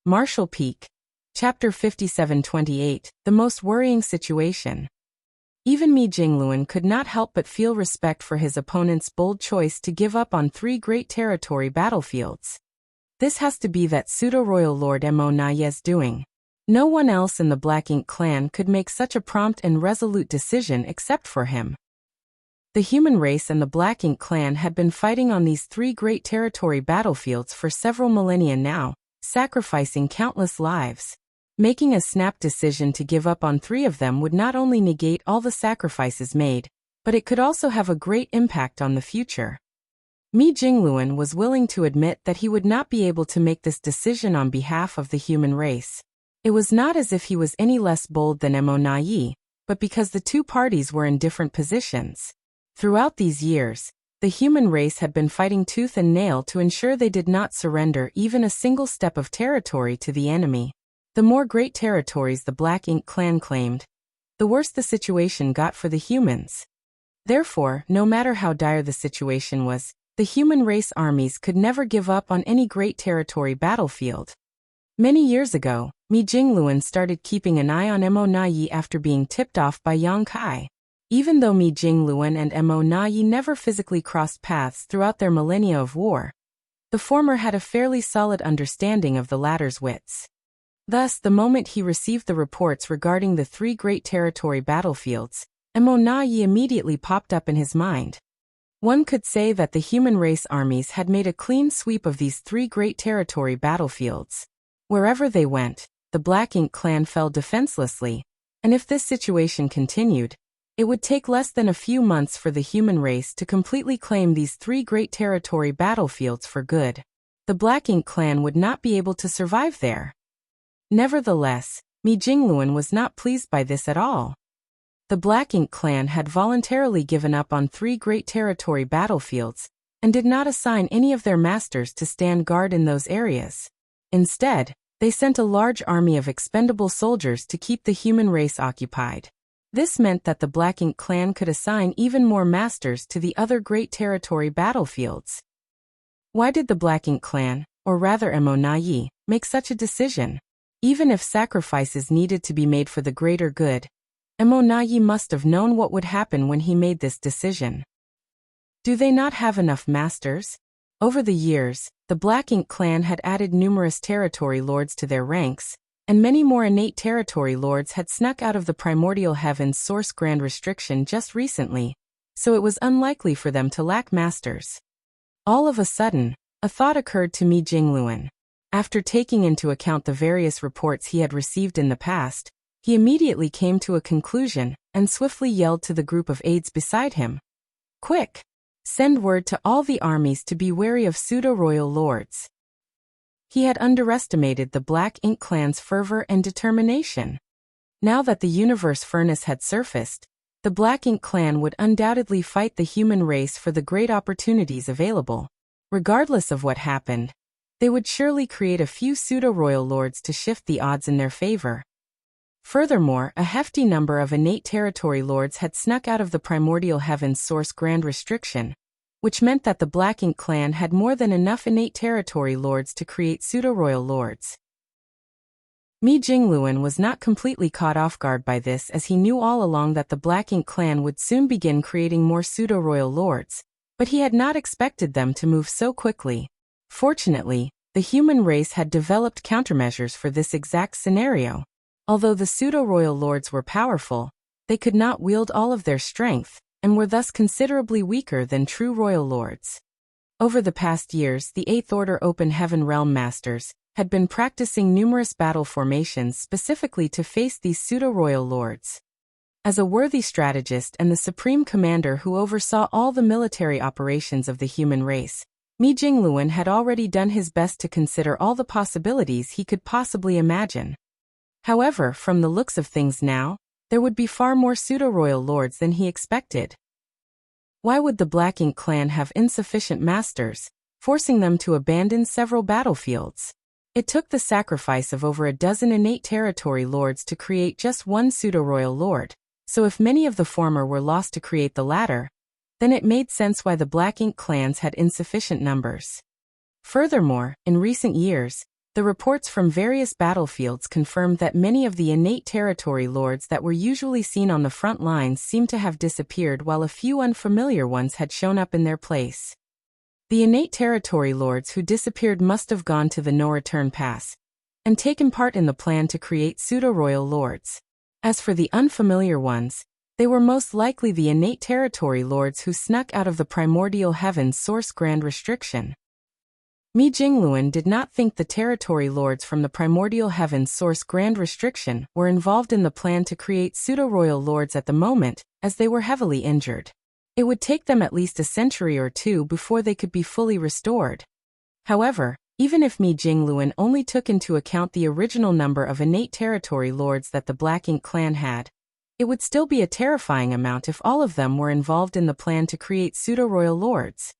Marshall Peak. Chapter 5728, The Most Worrying Situation. Even Mi Jingluan could not help but feel respect for his opponent's bold choice to give up on 3 great territory battlefields. This has to be that pseudo-royal Lord Mo Naye's doing. No one else in the Black Ink clan could make such a prompt and resolute decision except for him. The human race and the Black Ink clan had been fighting on these 3 great territory battlefields for several millennia now, sacrificing countless lives. Making a snap decision to give up on 3 of them would not only negate all the sacrifices made, but it could also have a great impact on the future. Mi Jingluan was willing to admit that he would not be able to make this decision on behalf of the human race. It was not as if he was any less bold than Mo Naye, but because the 2 parties were in different positions. Throughout these years, the human race had been fighting tooth and nail to ensure they did not surrender even a single step of territory to the enemy. The more great territories the Black Ink clan claimed, the worse the situation got for the humans. Therefore, no matter how dire the situation was, the human race armies could never give up on any great territory battlefield. Many years ago, Mi Jingluan started keeping an eye on Mo Naye after being tipped off by Yang Kai. Even though Mi Jingluan and Mo Naye never physically crossed paths throughout their millennia of war, the former had a fairly solid understanding of the latter's wits. Thus, the moment he received the reports regarding the 3 great territory battlefields, Mo Naye immediately popped up in his mind. One could say that the human race armies had made a clean sweep of these 3 great territory battlefields. Wherever they went, the Black Ink clan fell defenselessly, and if this situation continued, it would take less than a few months for the human race to completely claim these 3 great territory battlefields for good. The Black Ink clan would not be able to survive there. Nevertheless, Mi Jingluan was not pleased by this at all. The Black Ink clan had voluntarily given up on 3 great territory battlefields, and did not assign any of their masters to stand guard in those areas. Instead, they sent a large army of expendable soldiers to keep the human race occupied. This meant that the Black Ink clan could assign even more masters to the other great territory battlefields. Why did the Black Ink clan, or rather Mo Naye, make such a decision? Even if sacrifices needed to be made for the greater good, Mo Naye must have known what would happen when he made this decision. Do they not have enough masters? Over the years, the Black Ink clan had added numerous territory lords to their ranks, and many more innate territory lords had snuck out of the primordial heaven's source grand restriction just recently, so it was unlikely for them to lack masters. All of a sudden, a thought occurred to Mi Jingluan. After taking into account the various reports he had received in the past, he immediately came to a conclusion and swiftly yelled to the group of aides beside him. "Quick! Send word to all the armies to be wary of pseudo-royal lords." He had underestimated the Black Ink clan's fervor and determination. Now that the universe furnace had surfaced, the Black Ink clan would undoubtedly fight the human race for the great opportunities available. Regardless of what happened, they would surely create a few pseudo-royal lords to shift the odds in their favor. Furthermore, a hefty number of innate territory lords had snuck out of the primordial heaven's source grand restriction, which meant that the Black Ink clan had more than enough innate territory lords to create pseudo-royal lords. Mi Jingluan was not completely caught off guard by this, as he knew all along that the Black Ink clan would soon begin creating more pseudo-royal lords, but he had not expected them to move so quickly. Fortunately, the human race had developed countermeasures for this exact scenario. Although the pseudo-royal lords were powerful, they could not wield all of their strength, and were thus considerably weaker than true royal lords. Over the past years, the 8th Order Open Heaven Realm Masters had been practicing numerous battle formations specifically to face these pseudo-royal lords. As a worthy strategist and the supreme commander who oversaw all the military operations of the human race, Mi Jingluan had already done his best to consider all the possibilities he could possibly imagine. However, from the looks of things now, there would be far more pseudo-royal lords than he expected. Why would the Black Ink clan have insufficient masters, forcing them to abandon several battlefields? It took the sacrifice of over a dozen innate territory lords to create just one pseudo-royal lord, so if many of the former were lost to create the latter, then it made sense why the Black Ink clans had insufficient numbers. Furthermore, in recent years, The reports from various battlefields confirmed that many of the innate territory lords that were usually seen on the front lines seemed to have disappeared, while a few unfamiliar ones had shown up in their place. The innate territory lords who disappeared must have gone to the no-return pass and taken part in the plan to create pseudo-royal lords. As for the unfamiliar ones, they were most likely the innate territory lords who snuck out of the primordial heavens source grand restriction. Mi Jingluan did not think the territory lords from the primordial heavens source grand restriction were involved in the plan to create pseudo-royal lords at the moment, as they were heavily injured. It would take them at least a century or two before they could be fully restored. However, even if Mi Jingluan only took into account the original number of innate territory lords that the Black Ink clan had, it would still be a terrifying amount if all of them were involved in the plan to create pseudo-royal lords.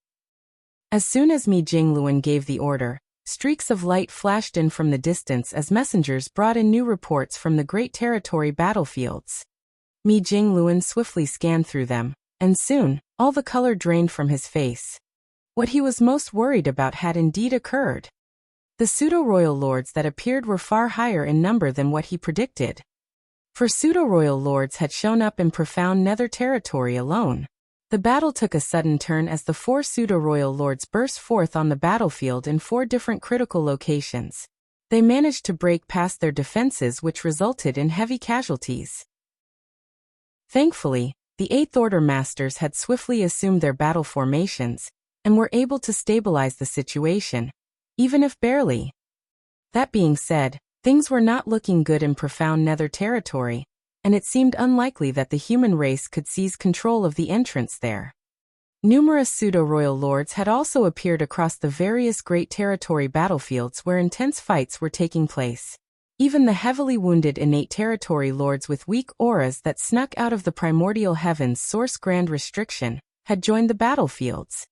As soon as Mi Jingluan gave the order, streaks of light flashed in from the distance as messengers brought in new reports from the Great Territory battlefields. Mi Jingluan swiftly scanned through them, and soon, all the color drained from his face. What he was most worried about had indeed occurred. The pseudo-royal lords that appeared were far higher in number than what he predicted. For pseudo-royal lords had shown up in profound nether territory alone. The battle took a sudden turn as the 4 pseudo-royal lords burst forth on the battlefield in 4 different critical locations. They managed to break past their defenses, which resulted in heavy casualties. Thankfully, the 8th Order Masters had swiftly assumed their battle formations and were able to stabilize the situation, even if barely. That being said, things were not looking good in profound nether territory, and it seemed unlikely that the human race could seize control of the entrance there. Numerous pseudo-royal lords had also appeared across the various Great Territory battlefields where intense fights were taking place. Even the heavily wounded innate territory lords with weak auras that snuck out of the primordial heavens source grand restriction had joined the battlefields.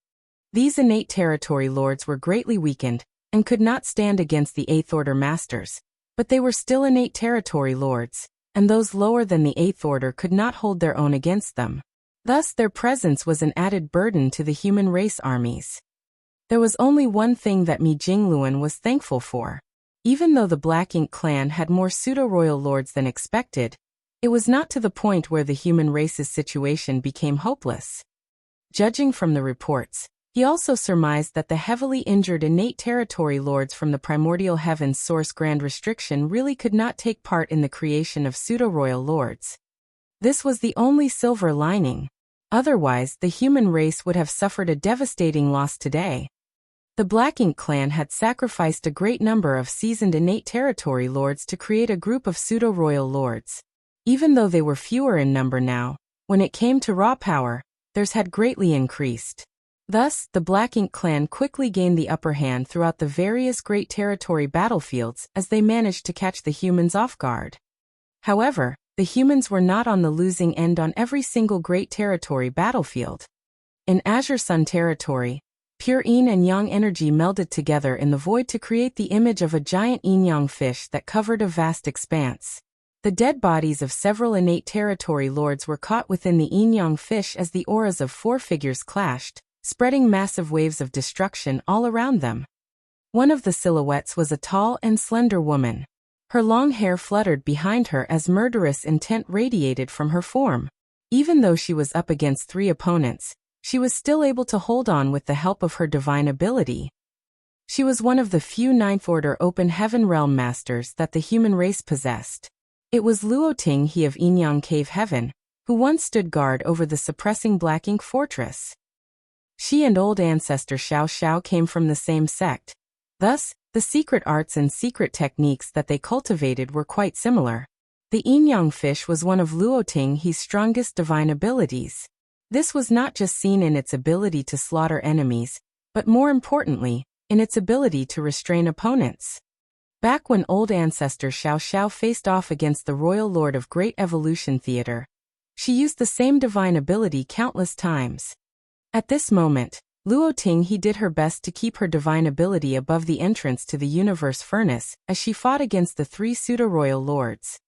These innate territory lords were greatly weakened and could not stand against the 8th Order Masters, but they were still innate territory lords, and those lower than the 8th Order could not hold their own against them. Thus their presence was an added burden to the human race armies. There was only one thing that Mi Jingluan was thankful for. Even though the Black Ink clan had more pseudo-royal lords than expected, it was not to the point where the human race's situation became hopeless. Judging from the reports, he also surmised that the heavily injured innate territory lords from the primordial heavens source grand restriction really could not take part in the creation of pseudo-royal lords. This was the only silver lining. Otherwise, the human race would have suffered a devastating loss today. The Black Ink clan had sacrificed a great number of seasoned innate territory lords to create a group of pseudo-royal lords. Even though they were fewer in number now, when it came to raw power, theirs had greatly increased. Thus, the Black Ink clan quickly gained the upper hand throughout the various Great Territory battlefields as they managed to catch the humans off guard. However, the humans were not on the losing end on every single Great Territory battlefield. In Azure Sun territory, pure yin and yang energy melded together in the void to create the image of a giant yin-yang fish that covered a vast expanse. The dead bodies of several innate territory lords were caught within the yin-yang fish as the auras of 4 figures clashed, spreading massive waves of destruction all around them. One of the silhouettes was a tall and slender woman. Her long hair fluttered behind her as murderous intent radiated from her form. Even though she was up against 3 opponents, she was still able to hold on with the help of her divine ability. She was one of the few 9th Order Open Heaven Realm Masters that the human race possessed. It was Luo Tinghe of Yin-Yang Cave Heaven, who once stood guard over the suppressing Black Ink Fortress. She and old ancestor Xiao Xiao came from the same sect. Thus, the secret arts and secret techniques that they cultivated were quite similar. The yin-yang fish was one of Luo Tinghe's strongest divine abilities. This was not just seen in its ability to slaughter enemies, but more importantly, in its ability to restrain opponents. Back when old ancestor Xiao Xiao faced off against the Royal Lord of Great Evolution Theater, she used the same divine ability countless times. At this moment, Luo Tinghe did her best to keep her divine ability above the entrance to the universe furnace as she fought against the 3 pseudo-royal lords.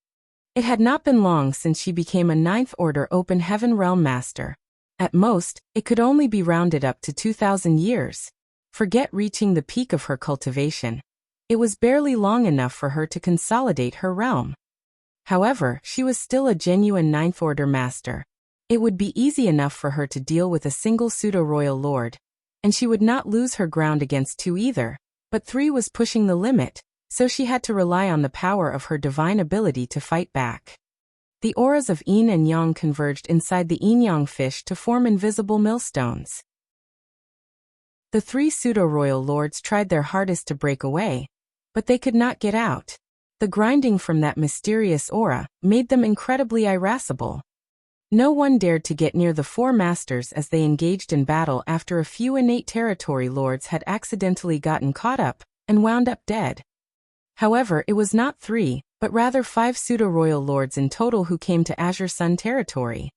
It had not been long since she became a 9th Order Open Heaven Realm Master. At most, it could only be rounded up to 2,000 years. Forget reaching the peak of her cultivation. It was barely long enough for her to consolidate her realm. However, she was still a genuine Ninth Order master. It would be easy enough for her to deal with a single pseudo-royal lord, and she would not lose her ground against two either, but three was pushing the limit, so she had to rely on the power of her divine ability to fight back. The auras of yin and yang converged inside the yin-yang fish to form invisible millstones. The three pseudo-royal lords tried their hardest to break away, but they could not get out. The grinding from that mysterious aura made them incredibly irascible. No one dared to get near the four masters as they engaged in battle after a few innate territory lords had accidentally gotten caught up and wound up dead. However, it was not three, but rather 5 pseudo-royal lords in total who came to Azure Sun territory.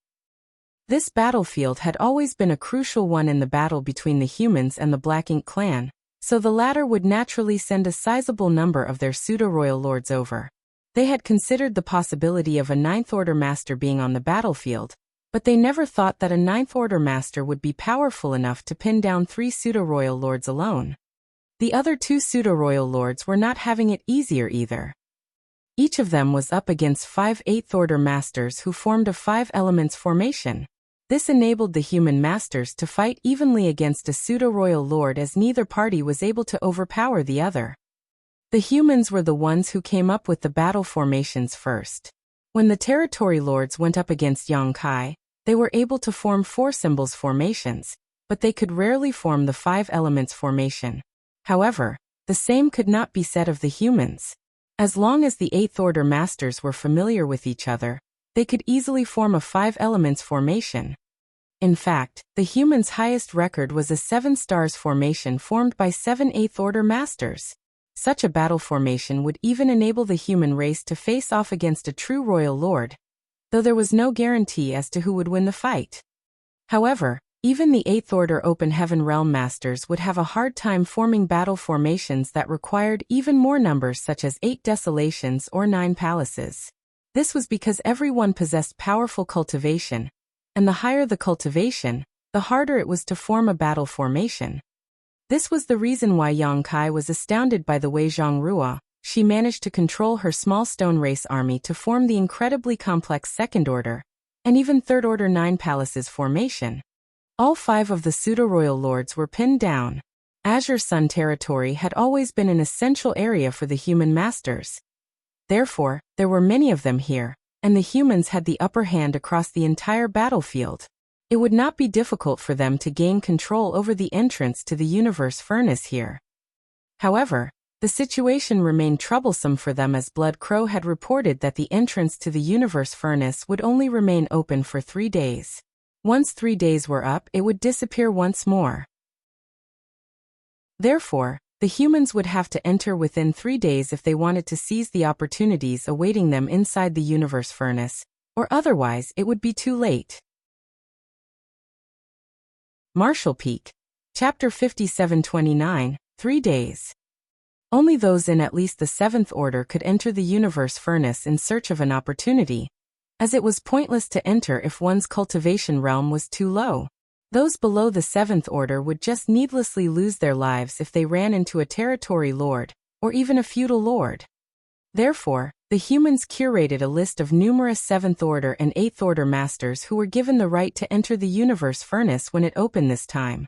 This battlefield had always been a crucial one in the battle between the humans and the Black Ink clan, so the latter would naturally send a sizable number of their pseudo-royal lords over. They had considered the possibility of a Ninth Order master being on the battlefield, but they never thought that a Ninth Order master would be powerful enough to pin down 3 pseudo-royal lords alone. The other 2 pseudo-royal lords were not having it easier either. Each of them was up against 5 Eighth Order masters who formed a 5 elements formation. This enabled the human masters to fight evenly against a pseudo-royal lord as neither party was able to overpower the other. The humans were the ones who came up with the battle formations first. When the territory lords went up against Yangkai, they were able to form 4 symbols formations, but they could rarely form the 5 elements formation. However, the same could not be said of the humans. As long as the Eighth Order masters were familiar with each other, they could easily form a 5 elements formation. In fact, the humans' highest record was a 7 stars formation formed by 7 Eighth Order masters. Such a battle formation would even enable the human race to face off against a true royal lord, though there was no guarantee as to who would win the fight. However, even the Eighth Order Open Heaven Realm Masters would have a hard time forming battle formations that required even more numbers such as 8 desolations or 9 palaces. This was because everyone possessed powerful cultivation, and the higher the cultivation, the harder it was to form a battle formation. This was the reason why Yangkai was astounded by the way Zhang Ruo. She managed to control her small stone race army to form the incredibly complex Second Order, and even Third Order 9 palaces formation. All 5 of the pseudo-royal lords were pinned down. Azure Sun territory had always been an essential area for the human masters. Therefore, there were many of them here, and the humans had the upper hand across the entire battlefield. It would not be difficult for them to gain control over the entrance to the universe furnace here. However, the situation remained troublesome for them as Blood Crow had reported that the entrance to the universe furnace would only remain open for 3 days. Once 3 days were up, it would disappear once more. Therefore, the humans would have to enter within 3 days if they wanted to seize the opportunities awaiting them inside the universe furnace, or otherwise it would be too late. Martial Peak. Chapter 5729, 3 days. Only those in at least the 7th Order could enter the universe furnace in search of an opportunity, as it was pointless to enter if one's cultivation realm was too low. Those below the 7th Order would just needlessly lose their lives if they ran into a territory lord, or even a feudal lord. Therefore, the humans curated a list of numerous 7th Order and 8th Order masters who were given the right to enter the universe furnace when it opened this time.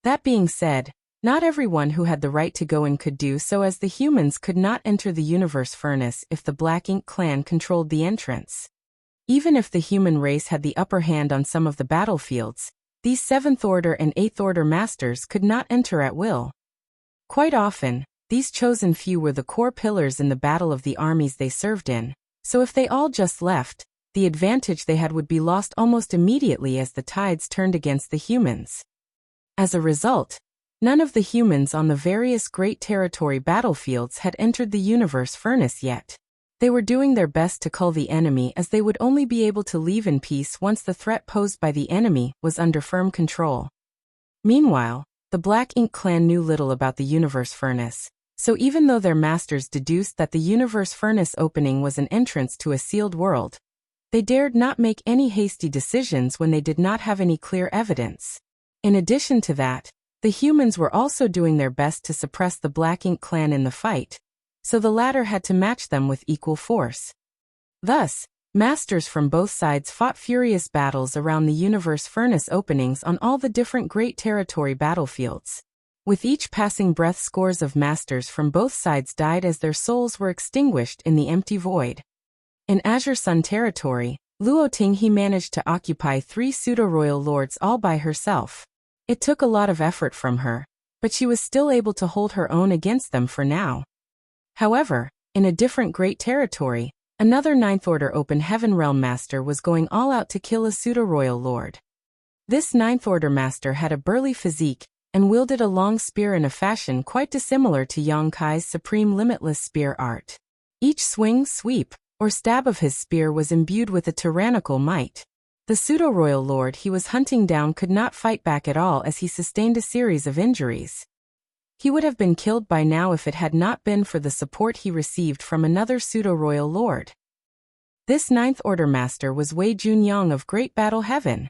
That being said, not everyone who had the right to go in could do so, as the humans could not enter the universe furnace if the Black Ink clan controlled the entrance. Even if the human race had the upper hand on some of the battlefields, these 7th Order and 8th Order masters could not enter at will. Quite often, these chosen few were the core pillars in the battle of the armies they served in, so if they all just left, the advantage they had would be lost almost immediately as the tides turned against the humans. As a result, none of the humans on the various Great Territory battlefields had entered the universe furnace yet. They were doing their best to cull the enemy, as they would only be able to leave in peace once the threat posed by the enemy was under firm control. Meanwhile, the Black Ink clan knew little about the universe furnace, so even though their masters deduced that the universe furnace opening was an entrance to a sealed world, they dared not make any hasty decisions when they did not have any clear evidence. In addition to that, The humans were also doing their best to suppress the Black Ink clan in the fight, so the latter had to match them with equal force. Thus, masters from both sides fought furious battles around the universe furnace openings on all the different Great Territory battlefields. With each passing breath, scores of masters from both sides died as their souls were extinguished in the empty void. In Azure Sun territory, Luo Tinghe managed to occupy 3 pseudo-royal lords all by herself. It took a lot of effort from her, but she was still able to hold her own against them for now. However, in a different Great Territory, another Ninth Order Open Heaven Realm Master was going all out to kill a pseudo-royal lord. This Ninth Order Master had a burly physique and wielded a long spear in a fashion quite dissimilar to Yang Kai's supreme limitless spear art. Each swing, sweep, or stab of his spear was imbued with a tyrannical might. The pseudo-royal lord he was hunting down could not fight back at all as he sustained a series of injuries. He would have been killed by now if it had not been for the support he received from another pseudo-royal lord. This Ninth Order Master was Wei Junyang of Great Battle Heaven.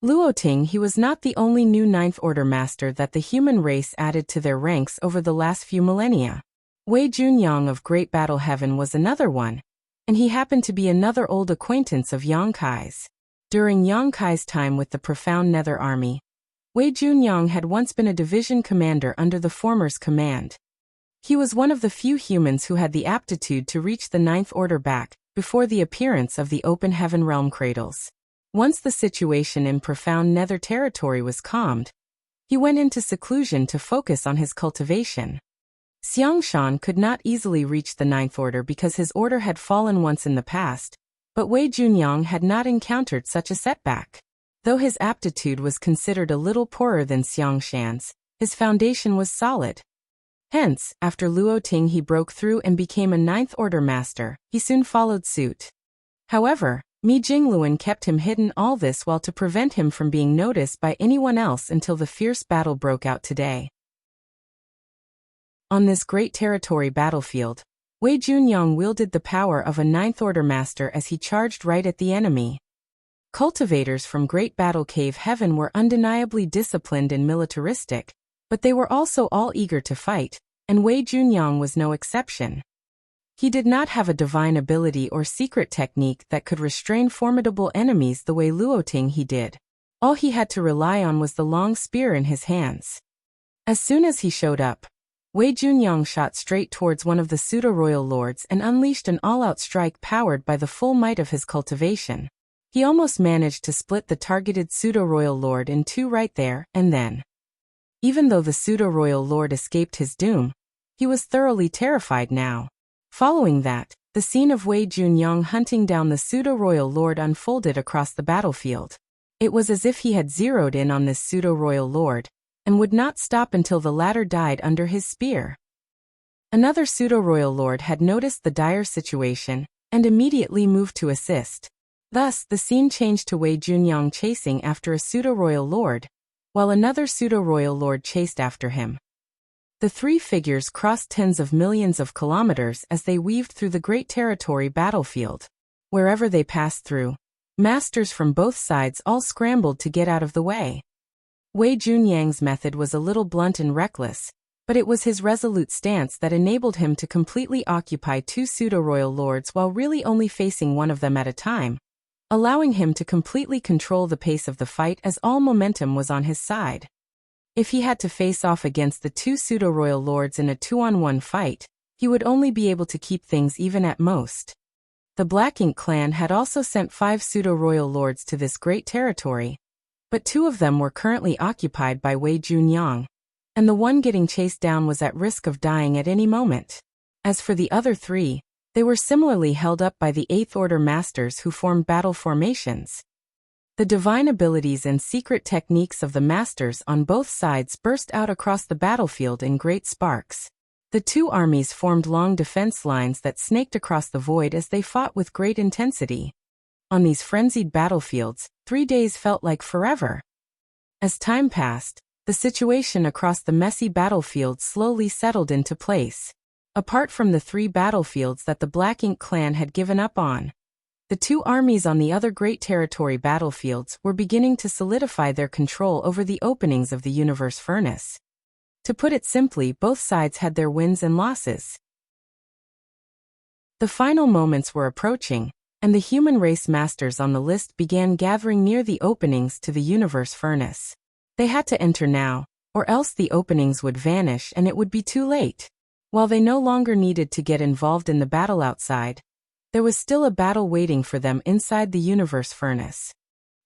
Luo Tinghe was not the only new Ninth Order Master that the human race added to their ranks over the last few millennia. Wei Junyang of Great Battle Heaven was another one, and he happened to be another old acquaintance of Yang Kai's. During Yang Kai's time with the Profound Nether Army, Wei Junyang had once been a division commander under the former's command. He was one of the few humans who had the aptitude to reach the Ninth Order back before the appearance of the Open Heaven Realm Cradles. Once the situation in Profound Nether territory was calmed, he went into seclusion to focus on his cultivation. Xiangshan could not easily reach the Ninth Order because his order had fallen once in the past, but Wei Junyang had not encountered such a setback. Though his aptitude was considered a little poorer than Xiangshan's, his foundation was solid. Hence, after Luo Tinghe broke through and became a Ninth Order Master, he soon followed suit. However, Mi Jingluan kept him hidden all this while to prevent him from being noticed by anyone else until the fierce battle broke out today. On this Great Territory battlefield, Wei Junyang wielded the power of a Ninth Order Master as he charged right at the enemy. Cultivators from Great Battle Cave Heaven were undeniably disciplined and militaristic, but they were also all eager to fight, and Wei Junyang was no exception. He did not have a divine ability or secret technique that could restrain formidable enemies the way Luo Tinghe did. All he had to rely on was the long spear in his hands. As soon as he showed up, Wei Junyang shot straight towards one of the pseudo-royal lords and unleashed an all-out strike powered by the full might of his cultivation. He almost managed to split the targeted pseudo-royal lord in two right there and then. Even though the pseudo-royal lord escaped his doom, he was thoroughly terrified now. Following that, the scene of Wei Junyang hunting down the pseudo-royal lord unfolded across the battlefield. It was as if he had zeroed in on this pseudo-royal lord, and would not stop until the latter died under his spear. Another pseudo-royal lord had noticed the dire situation, and immediately moved to assist. Thus, the scene changed to Wei Junyang chasing after a pseudo-royal lord, while another pseudo-royal lord chased after him. The three figures crossed tens of millions of kilometers as they weaved through the Great Territory battlefield. Wherever they passed through, masters from both sides all scrambled to get out of the way. Wei Junyang's method was a little blunt and reckless, but it was his resolute stance that enabled him to completely occupy two pseudo-royal lords while really only facing one of them at a time, allowing him to completely control the pace of the fight as all momentum was on his side. If he had to face off against the two pseudo-royal lords in a 2-on-1 fight, he would only be able to keep things even at most. The Black Ink clan had also sent 5 pseudo-royal lords to this great territory, but 2 of them were currently occupied by Wei Junyang, and the one getting chased down was at risk of dying at any moment. As for the other 3, they were similarly held up by the 8th Order Masters who formed battle formations. The divine abilities and secret techniques of the Masters on both sides burst out across the battlefield in great sparks. The two armies formed long defense lines that snaked across the void as they fought with great intensity. On these frenzied battlefields, 3 days felt like forever. As time passed, the situation across the messy battlefield slowly settled into place. Apart from the 3 battlefields that the Black Ink clan had given up on, The two armies on the other great territory battlefields were beginning to solidify their control over the openings of the universe furnace. To put it simply, both sides had their wins and losses. The final moments were approaching, and the human race masters on the list began gathering near the openings to the universe furnace. They had to enter now, or else the openings would vanish and it would be too late. While they no longer needed to get involved in the battle outside, there was still a battle waiting for them inside the universe furnace.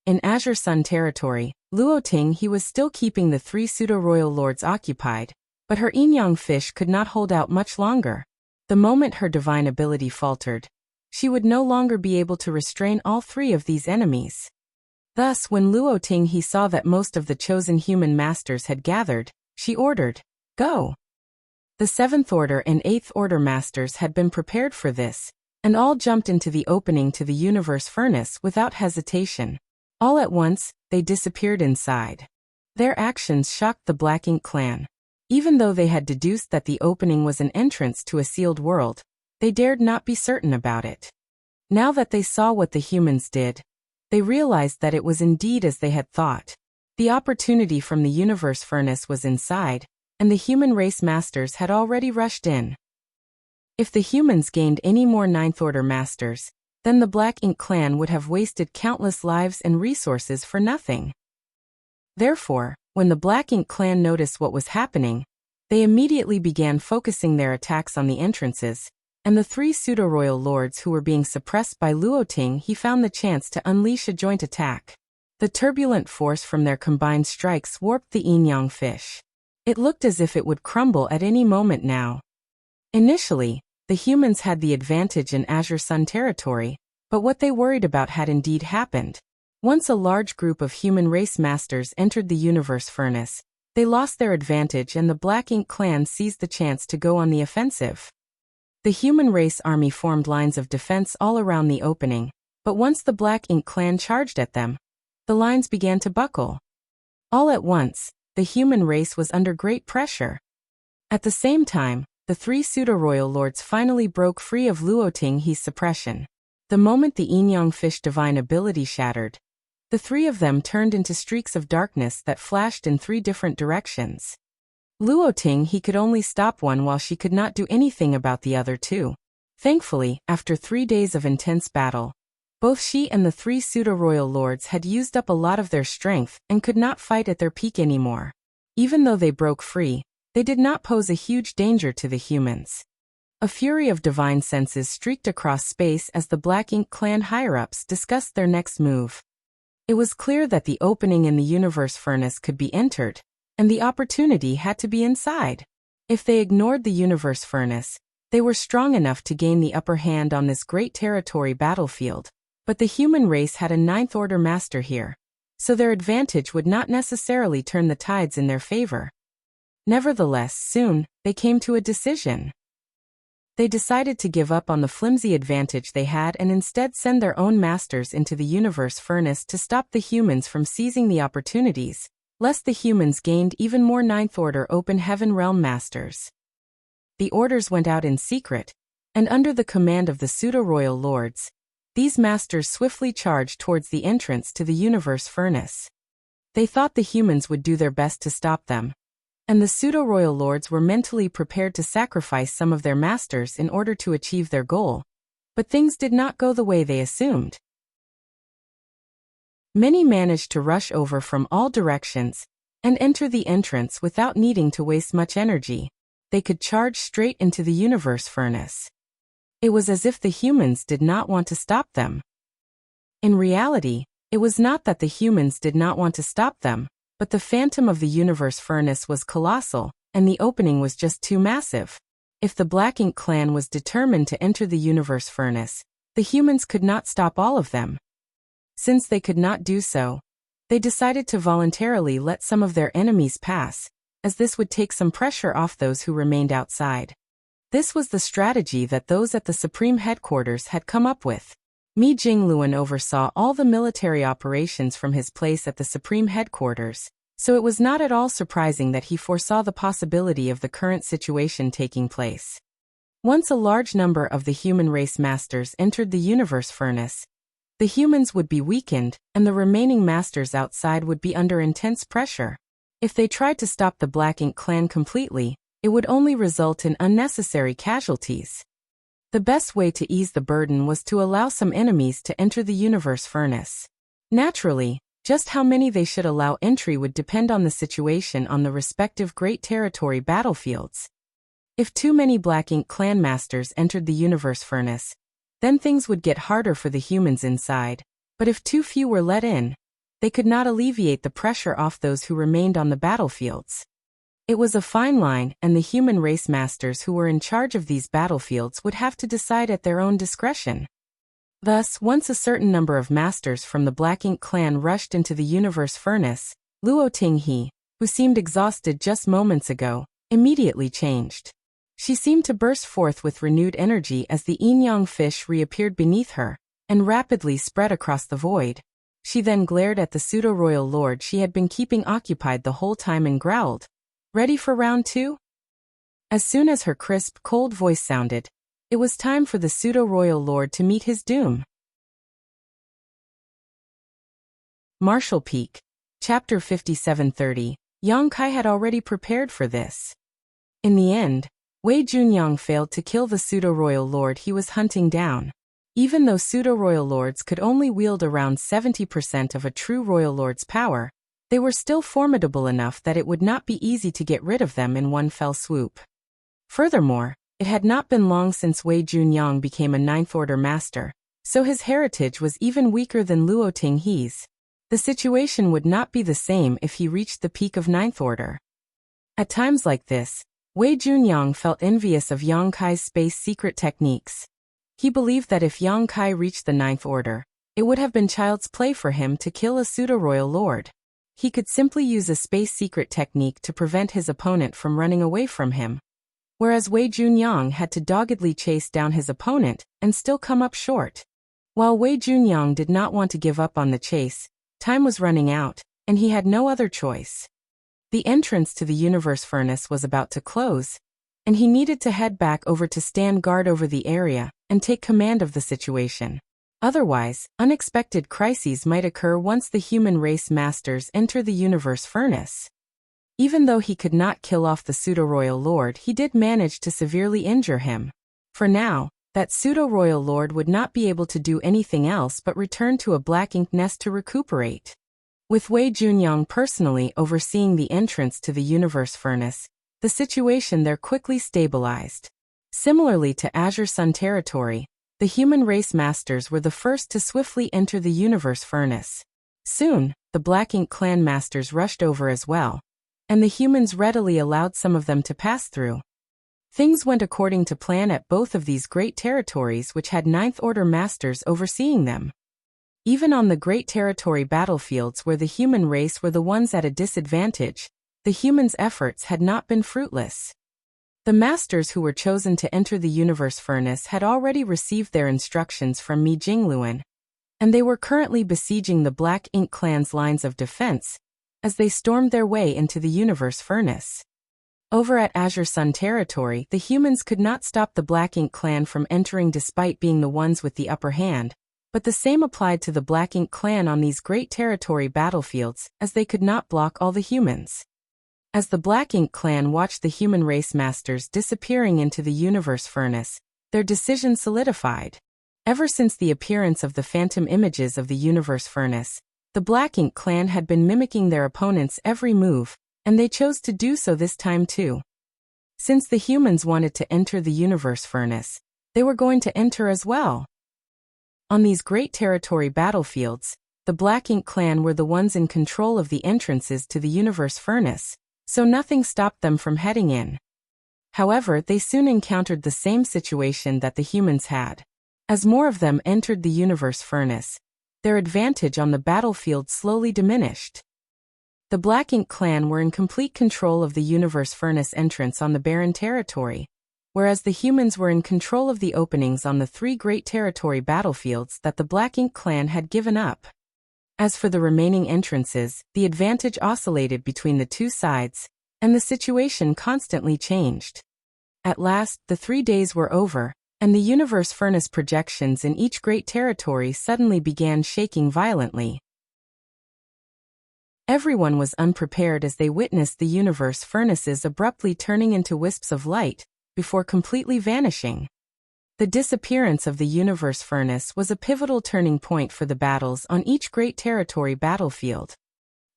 In Azure Sun territory, Luoting he was still keeping the three pseudo-royal lords occupied, but her yin-yang fish could not hold out much longer. The moment her divine ability faltered, she would no longer be able to restrain all three of these enemies. Thus, when Luoting he saw that most of the chosen human masters had gathered, she ordered, "Go!" The 7th Order and 8th Order masters had been prepared for this, and all jumped into the opening to the universe furnace without hesitation. All at once, they disappeared inside. Their actions shocked the Black Ink clan. Even though they had deduced that the opening was an entrance to a sealed world, they dared not be certain about it. Now that they saw what the humans did, they realized that it was indeed as they had thought. The opportunity from the universe furnace was inside, and the human race masters had already rushed in. If the humans gained any more 9th Order masters, then the Black Ink clan would have wasted countless lives and resources for nothing. Therefore, when the Black Ink clan noticed what was happening, they immediately began focusing their attacks on the entrances, and the three pseudo-royal lords who were being suppressed by Luoting he found the chance to unleash a joint attack. The turbulent force from their combined strikes warped the yin-yang fish. It looked as if it would crumble at any moment now. Initially, the humans had the advantage in Azure Sun territory, but what they worried about had indeed happened. Once a large group of human race masters entered the universe furnace, they lost their advantage and the Black Ink clan seized the chance to go on the offensive. The human race army formed lines of defense all around the opening, but once the Black Ink clan charged at them, the lines began to buckle. All at once, the human race was under great pressure. At the same time, the three pseudo-royal lords finally broke free of Luoting he's suppression. The moment the yin-yang fish divine ability shattered, the three of them turned into streaks of darkness that flashed in three different directions. Luoting he could only stop one while she could not do anything about the other two. Thankfully, after 3 days of intense battle, both she and the three pseudo-royal lords had used up a lot of their strength and could not fight at their peak anymore. Even though they broke free, they did not pose a huge danger to the humans. A fury of divine senses streaked across space as the Black Ink clan higher-ups discussed their next move. It was clear that the opening in the universe furnace could be entered, and the opportunity had to be inside. If they ignored the universe furnace, they were strong enough to gain the upper hand on this great territory battlefield, but the human race had a 9th Order master here, so their advantage would not necessarily turn the tides in their favor. Nevertheless, soon, they came to a decision. They decided to give up on the flimsy advantage they had and instead send their own masters into the universe furnace to stop the humans from seizing the opportunities, lest the humans gained even more 9th Order open heaven realm masters. The orders went out in secret, and under the command of the pseudo-royal lords, these masters swiftly charged towards the entrance to the universe furnace. They thought the humans would do their best to stop them, and the pseudo-royal lords were mentally prepared to sacrifice some of their masters in order to achieve their goal, but things did not go the way they assumed. Many managed to rush over from all directions and enter the entrance without needing to waste much energy. They could charge straight into the universe furnace. It was as if the humans did not want to stop them. In reality, it was not that the humans did not want to stop them, but the phantom of the universe furnace was colossal, and the opening was just too massive. If the Black Ink clan was determined to enter the universe furnace, the humans could not stop all of them. Since they could not do so, they decided to voluntarily let some of their enemies pass, as this would take some pressure off those who remained outside. This was the strategy that those at the Supreme Headquarters had come up with. Mi Jingluan oversaw all the military operations from his place at the Supreme Headquarters, so it was not at all surprising that he foresaw the possibility of the current situation taking place. Once a large number of the human race masters entered the universe furnace, the humans would be weakened, and the remaining masters outside would be under intense pressure. If they tried to stop the Black Ink clan completely, it would only result in unnecessary casualties. The best way to ease the burden was to allow some enemies to enter the universe furnace. Naturally, just how many they should allow entry would depend on the situation on the respective Great Territory battlefields. If too many Black Ink clan masters entered the universe furnace, then things would get harder for the humans inside, but if too few were let in, they could not alleviate the pressure off those who remained on the battlefields. It was a fine line, and the human race masters who were in charge of these battlefields would have to decide at their own discretion. Thus, once a certain number of masters from the Black Ink clan rushed into the universe furnace, Luo Tinghe, who seemed exhausted just moments ago, immediately changed. She seemed to burst forth with renewed energy as the yin-yang fish reappeared beneath her, and rapidly spread across the void. She then glared at the pseudo-royal lord she had been keeping occupied the whole time and growled, "Ready for round 2? As soon as her crisp, cold voice sounded, it was time for the pseudo-royal lord to meet his doom. Martial Peak. Chapter 5730. Yang Kai had already prepared for this. In the end, Wei Junyang failed to kill the pseudo-royal lord he was hunting down. Even though pseudo-royal lords could only wield around 70% of a true royal lord's power, they were still formidable enough that it would not be easy to get rid of them in one fell swoop. Furthermore, it had not been long since Wei Junyang became a Ninth Order master, so his heritage was even weaker than Luo Tinghe's. The situation would not be the same if he reached the peak of Ninth Order. At times like this, Wei Junyang felt envious of Yang Kai's space secret techniques. He believed that if Yang Kai reached the Ninth Order, it would have been child's play for him to kill a pseudo-royal lord. He could simply use a space secret technique to prevent his opponent from running away from him. Whereas Wei Junyang had to doggedly chase down his opponent and still come up short. While Wei Junyang did not want to give up on the chase, time was running out, and he had no other choice. The entrance to the universe furnace was about to close, and he needed to head back over to stand guard over the area and take command of the situation. Otherwise, unexpected crises might occur once the human race masters enter the universe furnace. Even though he could not kill off the pseudo-royal lord, he did manage to severely injure him. For now, that pseudo-royal lord would not be able to do anything else but return to a Black Ink nest to recuperate. With Wei Junyang personally overseeing the entrance to the universe furnace, the situation there quickly stabilized. Similarly to Azure Sun territory, the human race masters were the first to swiftly enter the universe furnace. Soon, the Black Ink clan masters rushed over as well, and the humans readily allowed some of them to pass through. Things went according to plan at both of these great territories which had Ninth Order masters overseeing them. Even on the Great Territory battlefields where the human race were the ones at a disadvantage, the humans' efforts had not been fruitless. The masters who were chosen to enter the universe furnace had already received their instructions from Mi Jingluan, and they were currently besieging the Black Ink clan's lines of defense as they stormed their way into the universe furnace. Over at Azure Sun territory, the humans could not stop the Black Ink clan from entering despite being the ones with the upper hand, but the same applied to the Black Ink clan on these Great Territory battlefields, as they could not block all the humans. As the Black Ink clan watched the human race masters disappearing into the universe furnace, their decision solidified. Ever since the appearance of the phantom images of the universe furnace, the Black Ink clan had been mimicking their opponents' every move, and they chose to do so this time too. Since the humans wanted to enter the universe furnace, they were going to enter as well. On these Great Territory battlefields, the Black Ink clan were the ones in control of the entrances to the universe furnace, so nothing stopped them from heading in. However, they soon encountered the same situation that the humans had. As more of them entered the universe furnace, their advantage on the battlefield slowly diminished. The Black Ink clan were in complete control of the universe furnace entrance on the barren territory, whereas the humans were in control of the openings on the 3 Great Territory battlefields that the Black Ink clan had given up. As for the remaining entrances, the advantage oscillated between the two sides, and the situation constantly changed. At last, the 3 days were over, and the universe furnace projections in each great territory suddenly began shaking violently. Everyone was unprepared as they witnessed the universe furnaces abruptly turning into wisps of light, before completely vanishing. The disappearance of the universe furnace was a pivotal turning point for the battles on each great territory battlefield.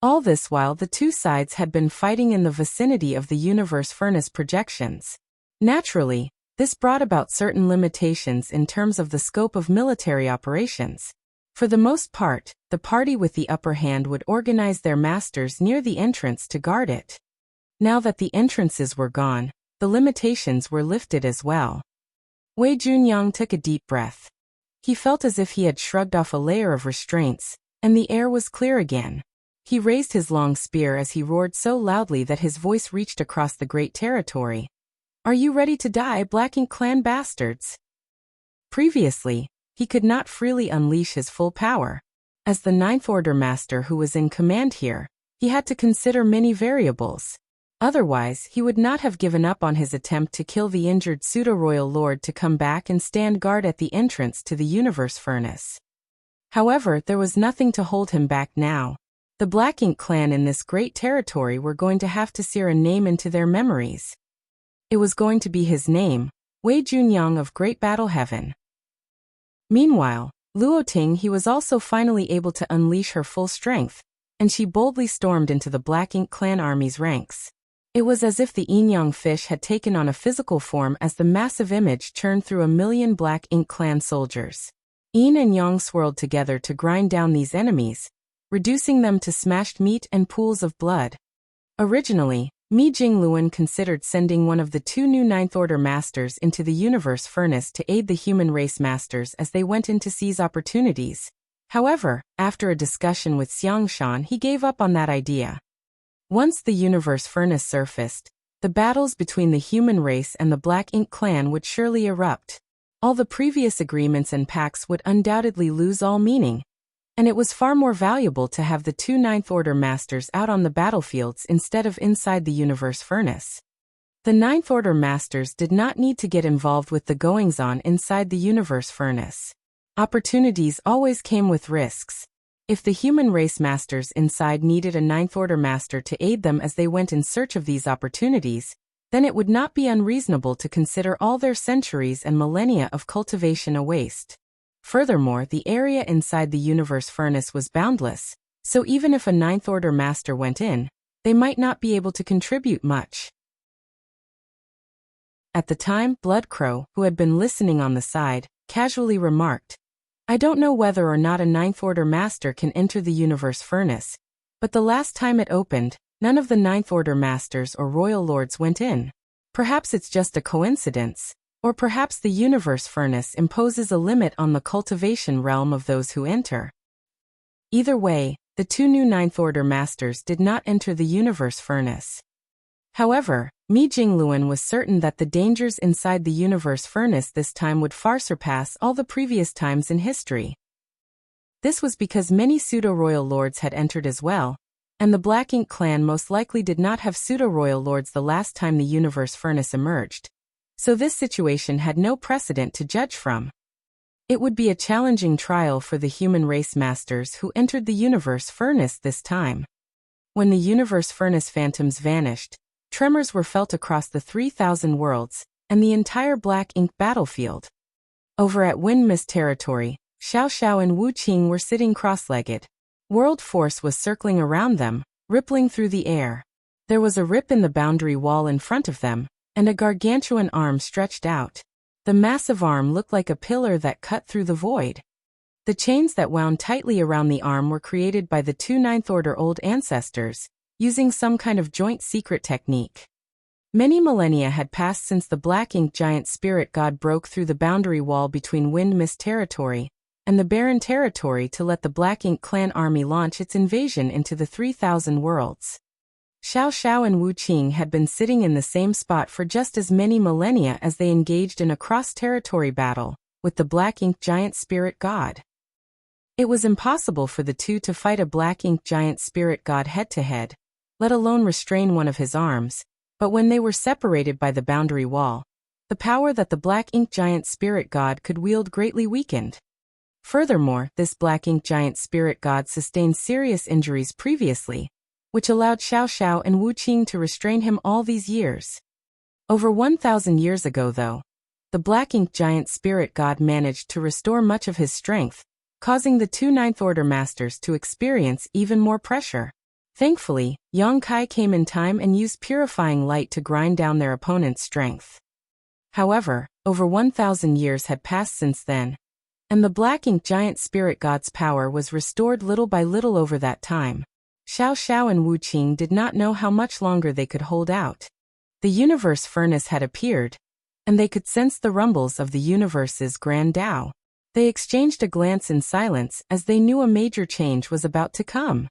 All this while the two sides had been fighting in the vicinity of the universe furnace projections. Naturally, this brought about certain limitations in terms of the scope of military operations. For the most part, the party with the upper hand would organize their masters near the entrance to guard it. Now that the entrances were gone, the limitations were lifted as well. Wei Junyang took a deep breath. He felt as if he had shrugged off a layer of restraints, and the air was clear again. He raised his long spear as he roared so loudly that his voice reached across the great territory. "Are you ready to die, Black Ink Clan bastards?" Previously, he could not freely unleash his full power. As the Ninth Order Master who was in command here, he had to consider many variables. Otherwise, he would not have given up on his attempt to kill the injured pseudo-royal lord to come back and stand guard at the entrance to the universe furnace. However, there was nothing to hold him back now. The Black Ink Clan in this great territory were going to have to sear a name into their memories. It was going to be his name, Wei Junyang of Great Battle Heaven. Meanwhile, Luoting he was also finally able to unleash her full strength, and she boldly stormed into the Black Ink Clan army's ranks. It was as if the Yin-Yang fish had taken on a physical form as the massive image churned through 1,000,000 Black Ink Clan soldiers. Yin and Yang swirled together to grind down these enemies, reducing them to smashed meat and pools of blood. Originally, Mi Jingluan considered sending one of the two new Ninth Order Masters into the universe furnace to aid the human race masters as they went in to seize opportunities. However, after a discussion with Xiangshan, he gave up on that idea. Once the universe furnace surfaced, the battles between the human race and the Black Ink Clan would surely erupt. All the previous agreements and pacts would undoubtedly lose all meaning, and it was far more valuable to have the two Ninth Order Masters out on the battlefields instead of inside the universe furnace. The Ninth Order Masters did not need to get involved with the goings-on inside the universe furnace. Opportunities always came with risks. If the human race masters inside needed a Ninth Order Master to aid them as they went in search of these opportunities, then it would not be unreasonable to consider all their centuries and millennia of cultivation a waste. Furthermore, the area inside the universe furnace was boundless, so even if a Ninth Order Master went in, they might not be able to contribute much. At the time, Bloodcrow, who had been listening on the side, casually remarked, "I don't know whether or not a Ninth Order Master can enter the universe furnace, but the last time it opened, none of the Ninth Order Masters or Royal Lords went in. Perhaps it's just a coincidence. Or perhaps the universe furnace imposes a limit on the cultivation realm of those who enter." Either way, the two new Ninth Order Masters did not enter the universe furnace. However, Mi Jingluan was certain that the dangers inside the universe furnace this time would far surpass all the previous times in history. This was because many pseudo-royal lords had entered as well, and the Black Ink Clan most likely did not have pseudo-royal lords the last time the universe furnace emerged. So this situation had no precedent to judge from. It would be a challenging trial for the human race masters who entered the universe furnace this time. When the universe furnace phantoms vanished, tremors were felt across the 3,000 worlds and the entire Black Ink battlefield. Over at Wind Mist territory, Xiao Xiao and Wu Qing were sitting cross-legged. World force was circling around them, rippling through the air. There was a rip in the boundary wall in front of them, and a gargantuan arm stretched out. The massive arm looked like a pillar that cut through the void. The chains that wound tightly around the arm were created by the two Ninth Order old ancestors, using some kind of joint secret technique. Many millennia had passed since the Black Ink giant spirit god broke through the boundary wall between Wind Mist territory and the Barren territory to let the Black Ink Clan army launch its invasion into the 3,000 worlds. Xiao Xiao and Wu Qing had been sitting in the same spot for just as many millennia as they engaged in a cross-territory battle with the Black Ink giant spirit god. It was impossible for the two to fight a Black Ink giant spirit god head-to-head, let alone restrain one of his arms, but when they were separated by the boundary wall, the power that the black ink giant spirit god could wield greatly weakened. Furthermore, this black ink giant spirit god sustained serious injuries previously, which allowed Xiao Xiao and Wu Qing to restrain him all these years. Over 1,000 years ago, though, the black ink giant spirit god managed to restore much of his strength, causing the two Ninth Order masters to experience even more pressure. Thankfully, Yang Kai came in time and used purifying light to grind down their opponent's strength. However, over 1,000 years had passed since then, and the black ink giant spirit god's power was restored little by little over that time. Xiao Xiao and Wu Qing did not know how much longer they could hold out. The universe furnace had appeared, and they could sense the rumbles of the universe's grand Tao. They exchanged a glance in silence as they knew a major change was about to come.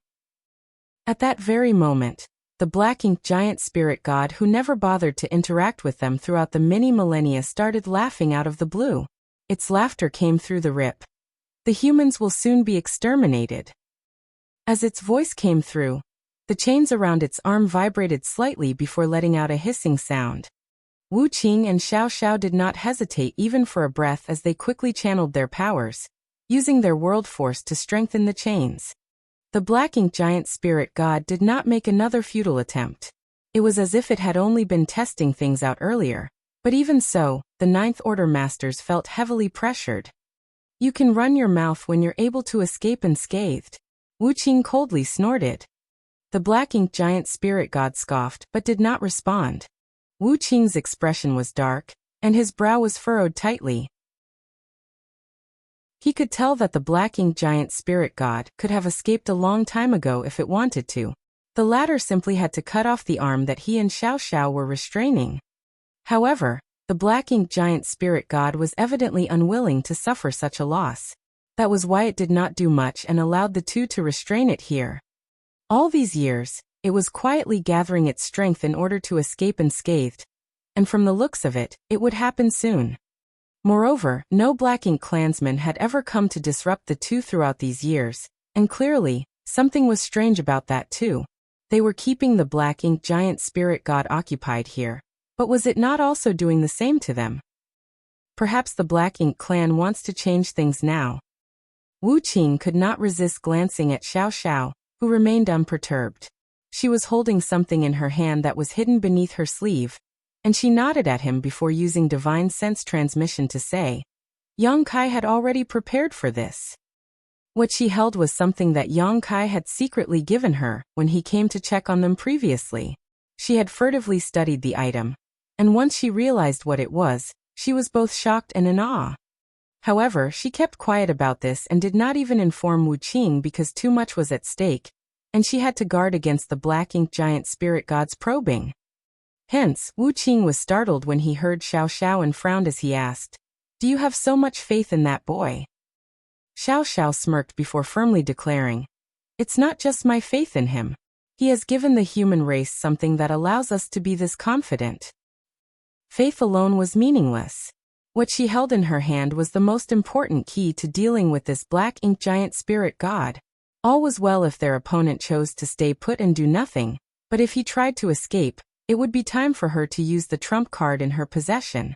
At that very moment, the black ink giant spirit god who never bothered to interact with them throughout the many millennia started laughing out of the blue. Its laughter came through the rip. The humans will soon be exterminated. As its voice came through, the chains around its arm vibrated slightly before letting out a hissing sound. Wu Qing and Xiao Xiao did not hesitate even for a breath as they quickly channeled their powers, using their world force to strengthen the chains. The black ink giant spirit god did not make another futile attempt. It was as if it had only been testing things out earlier, but even so, the Ninth Order masters felt heavily pressured. You can run your mouth when you're able to escape unscathed. Wu Qing coldly snorted. The black ink giant spirit god scoffed but did not respond. Wu Qing's expression was dark, and his brow was furrowed tightly. He could tell that the black ink giant spirit god could have escaped a long time ago if it wanted to. The latter simply had to cut off the arm that he and Xiao Xiao were restraining. However, the black ink giant spirit god was evidently unwilling to suffer such a loss. That was why it did not do much and allowed the two to restrain it here. All these years, it was quietly gathering its strength in order to escape unscathed, and from the looks of it, it would happen soon. Moreover, no black ink clansman had ever come to disrupt the two throughout these years, and clearly, something was strange about that too. They were keeping the black ink giant spirit god occupied here, but was it not also doing the same to them? Perhaps the black ink clan wants to change things now. Wu Qing could not resist glancing at Xiao Xiao, who remained unperturbed. She was holding something in her hand that was hidden beneath her sleeve, and she nodded at him before using divine sense transmission to say, Yang Kai had already prepared for this. What she held was something that Yang Kai had secretly given her when he came to check on them previously. She had furtively studied the item, and once she realized what it was, she was both shocked and in awe. However, she kept quiet about this and did not even inform Wu Qing because too much was at stake, and she had to guard against the black ink giant spirit god's probing. Hence, Wu Qing was startled when he heard Xiao Xiao and frowned as he asked, "Do you have so much faith in that boy?" Xiao Xiao smirked before firmly declaring, "It's not just my faith in him. He has given the human race something that allows us to be this confident." Faith alone was meaningless. What she held in her hand was the most important key to dealing with this black ink giant spirit god. All was well if their opponent chose to stay put and do nothing, but if he tried to escape, it would be time for her to use the trump card in her possession.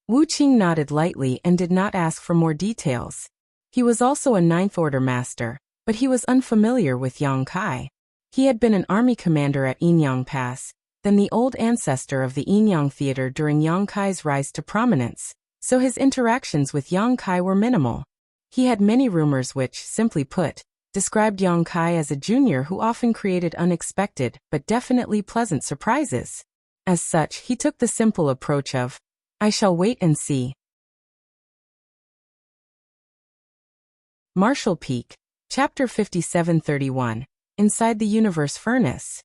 Wu Qing nodded lightly and did not ask for more details. He was also a Ninth Order master, but he was unfamiliar with Yang Kai. He had been an army commander at Yinyang Pass, then the old ancestor of the Yinyang Theater during Yang Kai's rise to prominence, so his interactions with Yang Kai were minimal. He had many rumors which, simply put, described Yang Kai as a junior who often created unexpected but definitely pleasant surprises. As such, he took the simple approach of, "I shall wait and see." Martial Peak, Chapter 5731, Inside the Universe Furnace.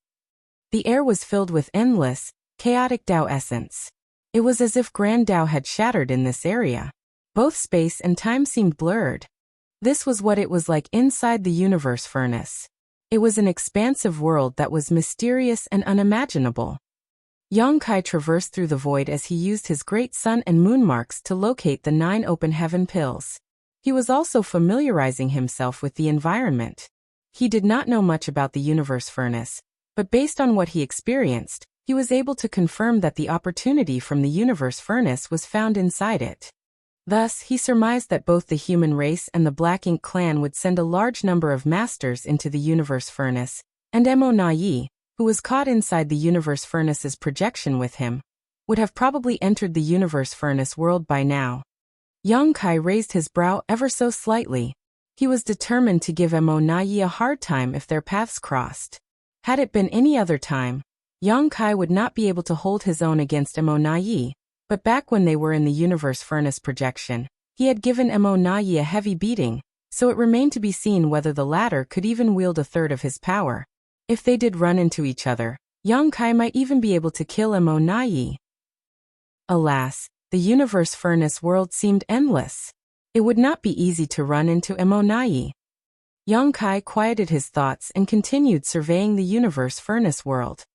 The air was filled with endless, chaotic Tao essence. It was as if Grand Tao had shattered in this area. Both space and time seemed blurred. This was what it was like inside the universe furnace. It was an expansive world that was mysterious and unimaginable. Yang Kai traversed through the void as he used his great sun and moon marks to locate the 9 open heaven pills. He was also familiarizing himself with the environment. He did not know much about the universe furnace, but based on what he experienced, he was able to confirm that the opportunity from the universe furnace was found inside it. Thus, he surmised that both the human race and the Black Ink clan would send a large number of masters into the universe furnace, and Mo Nai, who was caught inside the universe furnace's projection with him, would have probably entered the universe furnace world by now. Yang Kai raised his brow ever so slightly. He was determined to give Mo Nai a hard time if their paths crossed. Had it been any other time, Yang Kai would not be able to hold his own against Mo Nai, but back when they were in the universe furnace projection, he had given Mo Nai a heavy beating, so it remained to be seen whether the latter could even wield a third of his power. If they did run into each other, Yang Kai might even be able to kill Mo Nai. Alas, the universe furnace world seemed endless. It would not be easy to run into Mo Nai. Yang Kai quieted his thoughts and continued surveying the universe furnace world.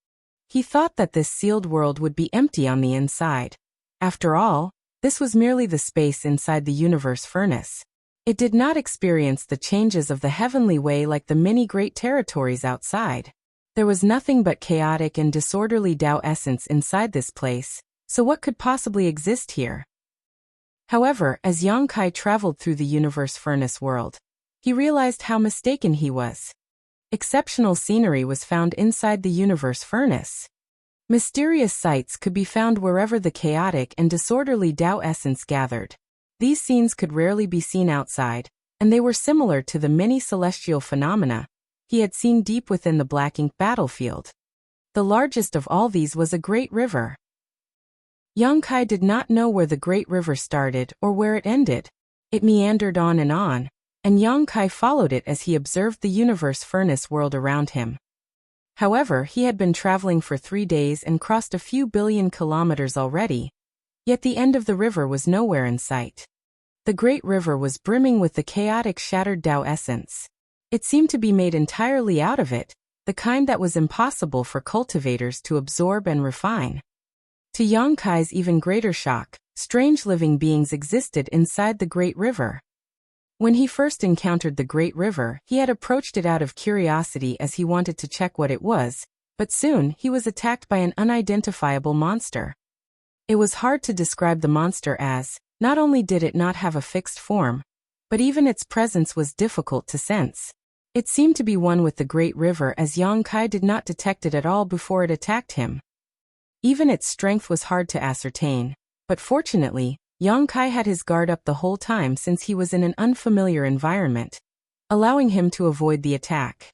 He thought that this sealed world would be empty on the inside. After all, this was merely the space inside the universe furnace. It did not experience the changes of the heavenly way like the many great territories outside. There was nothing but chaotic and disorderly Tao essence inside this place, so what could possibly exist here? However, as Yang Kai traveled through the universe furnace world, he realized how mistaken he was. Exceptional scenery was found inside the universe furnace. Mysterious sights could be found wherever the chaotic and disorderly Tao essence gathered. These scenes could rarely be seen outside, and they were similar to the many celestial phenomena he had seen deep within the Black Ink battlefield. The largest of all these was a great river. Yang Kai did not know where the great river started or where it ended. It meandered on, and Yang Kai followed it as he observed the universe furnace world around him. However, he had been traveling for 3 days and crossed a few billion kilometers already, yet the end of the river was nowhere in sight. The great river was brimming with the chaotic shattered Tao essence. It seemed to be made entirely out of it, the kind that was impossible for cultivators to absorb and refine. To Yang Kai's even greater shock, strange living beings existed inside the great river. When he first encountered the great river, he had approached it out of curiosity as he wanted to check what it was, but soon he was attacked by an unidentifiable monster. It was hard to describe the monster as, not only did it not have a fixed form, but even its presence was difficult to sense. It seemed to be one with the great river as Yang Kai did not detect it at all before it attacked him. Even its strength was hard to ascertain, but fortunately, Yang Kai had his guard up the whole time since he was in an unfamiliar environment, allowing him to avoid the attack.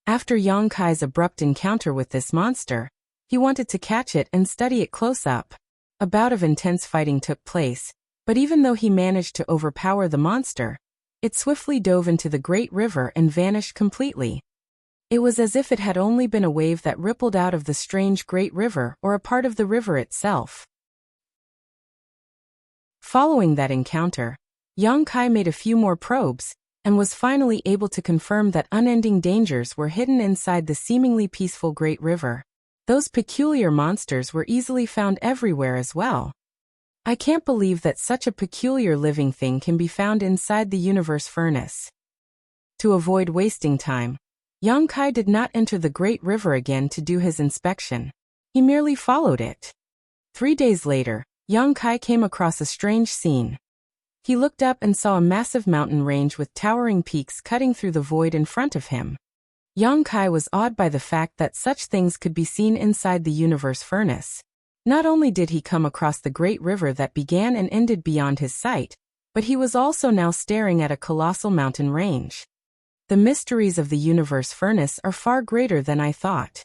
After Yang Kai's abrupt encounter with this monster, he wanted to catch it and study it close up. A bout of intense fighting took place, but even though he managed to overpower the monster, it swiftly dove into the great river and vanished completely. It was as if it had only been a wave that rippled out of the strange great river or a part of the river itself. Following that encounter, Yang Kai made a few more probes, and was finally able to confirm that unending dangers were hidden inside the seemingly peaceful great river. Those peculiar monsters were easily found everywhere as well. I can't believe that such a peculiar living thing can be found inside the universe furnace. To avoid wasting time, Yang Kai did not enter the great river again to do his inspection. He merely followed it. 3 days later, Yang Kai came across a strange scene. He looked up and saw a massive mountain range with towering peaks cutting through the void in front of him. Yang Kai was awed by the fact that such things could be seen inside the universe furnace. Not only did he come across the great river that began and ended beyond his sight, but he was also now staring at a colossal mountain range. The mysteries of the universe furnace are far greater than I thought.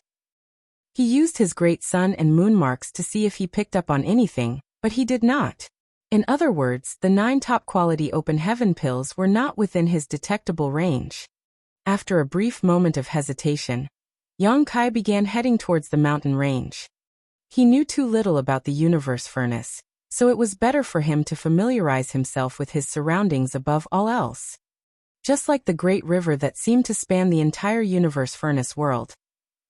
He used his great sun and moon marks to see if he picked up on anything, but he did not. In other words, the 9 top-quality open heaven pills were not within his detectable range. After a brief moment of hesitation, Yang Kai began heading towards the mountain range. He knew too little about the universe furnace, so it was better for him to familiarize himself with his surroundings above all else. Just like the great river that seemed to span the entire universe furnace world,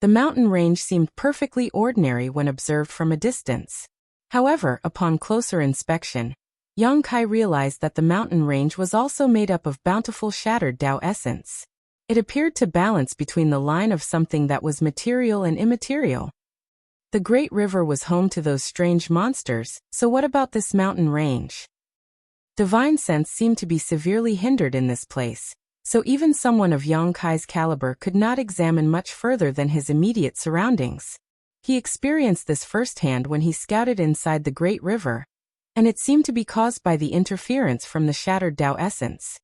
the mountain range seemed perfectly ordinary when observed from a distance. However, upon closer inspection, Yang Kai realized that the mountain range was also made up of bountiful shattered Tao essence. It appeared to balance between the line of something that was material and immaterial. The Great River was home to those strange monsters, so what about this mountain range? Divine sense seemed to be severely hindered in this place, so even someone of Yang Kai's caliber could not examine much further than his immediate surroundings. He experienced this firsthand when he scouted inside the Great River, and it seemed to be caused by the interference from the shattered Tao essence.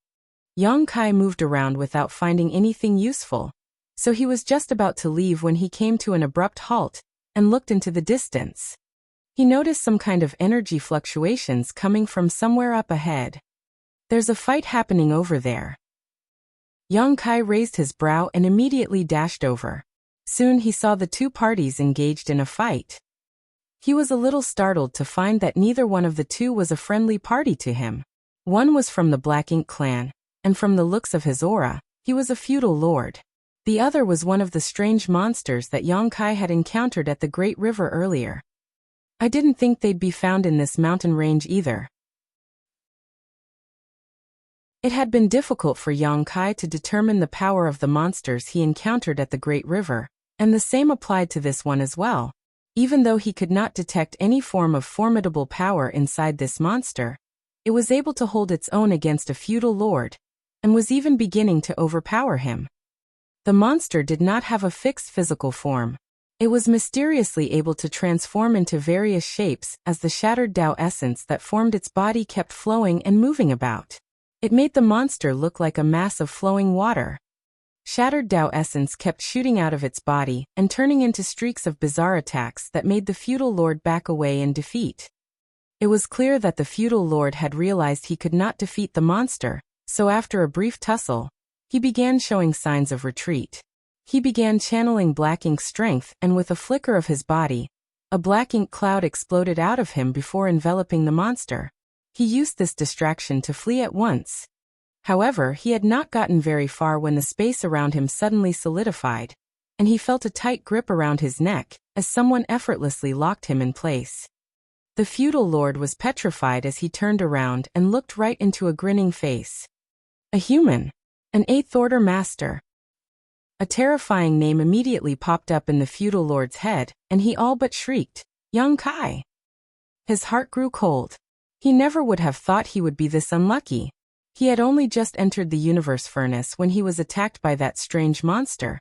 Yang Kai moved around without finding anything useful, so he was just about to leave when he came to an abrupt halt and looked into the distance. He noticed some kind of energy fluctuations coming from somewhere up ahead. There's a fight happening over there. Yang Kai raised his brow and immediately dashed over. Soon he saw the two parties engaged in a fight. He was a little startled to find that neither one of the two was a friendly party to him. One was from the Black Ink clan, and from the looks of his aura, he was a feudal lord. The other was one of the strange monsters that Yang Kai had encountered at the Great River earlier. I didn't think they'd be found in this mountain range either. It had been difficult for Yang Kai to determine the power of the monsters he encountered at the Great River, and the same applied to this one as well. Even though he could not detect any form of formidable power inside this monster, it was able to hold its own against a feudal lord, and was even beginning to overpower him. The monster did not have a fixed physical form. It was mysteriously able to transform into various shapes as the shattered Tao essence that formed its body kept flowing and moving about. It made the monster look like a mass of flowing water. Shattered Tao essence kept shooting out of its body and turning into streaks of bizarre attacks that made the feudal lord back away in defeat. It was clear that the feudal lord had realized he could not defeat the monster, so after a brief tussle, he began showing signs of retreat. He began channeling Black Ink's strength, and with a flicker of his body, a Black Ink cloud exploded out of him before enveloping the monster. He used this distraction to flee at once. However, he had not gotten very far when the space around him suddenly solidified, and he felt a tight grip around his neck as someone effortlessly locked him in place. The feudal lord was petrified as he turned around and looked right into a grinning face. A human. An 8th Order Master. A terrifying name immediately popped up in the feudal lord's head, and he all but shrieked, "Yang Kai!" His heart grew cold. He never would have thought he would be this unlucky. He had only just entered the universe furnace when he was attacked by that strange monster.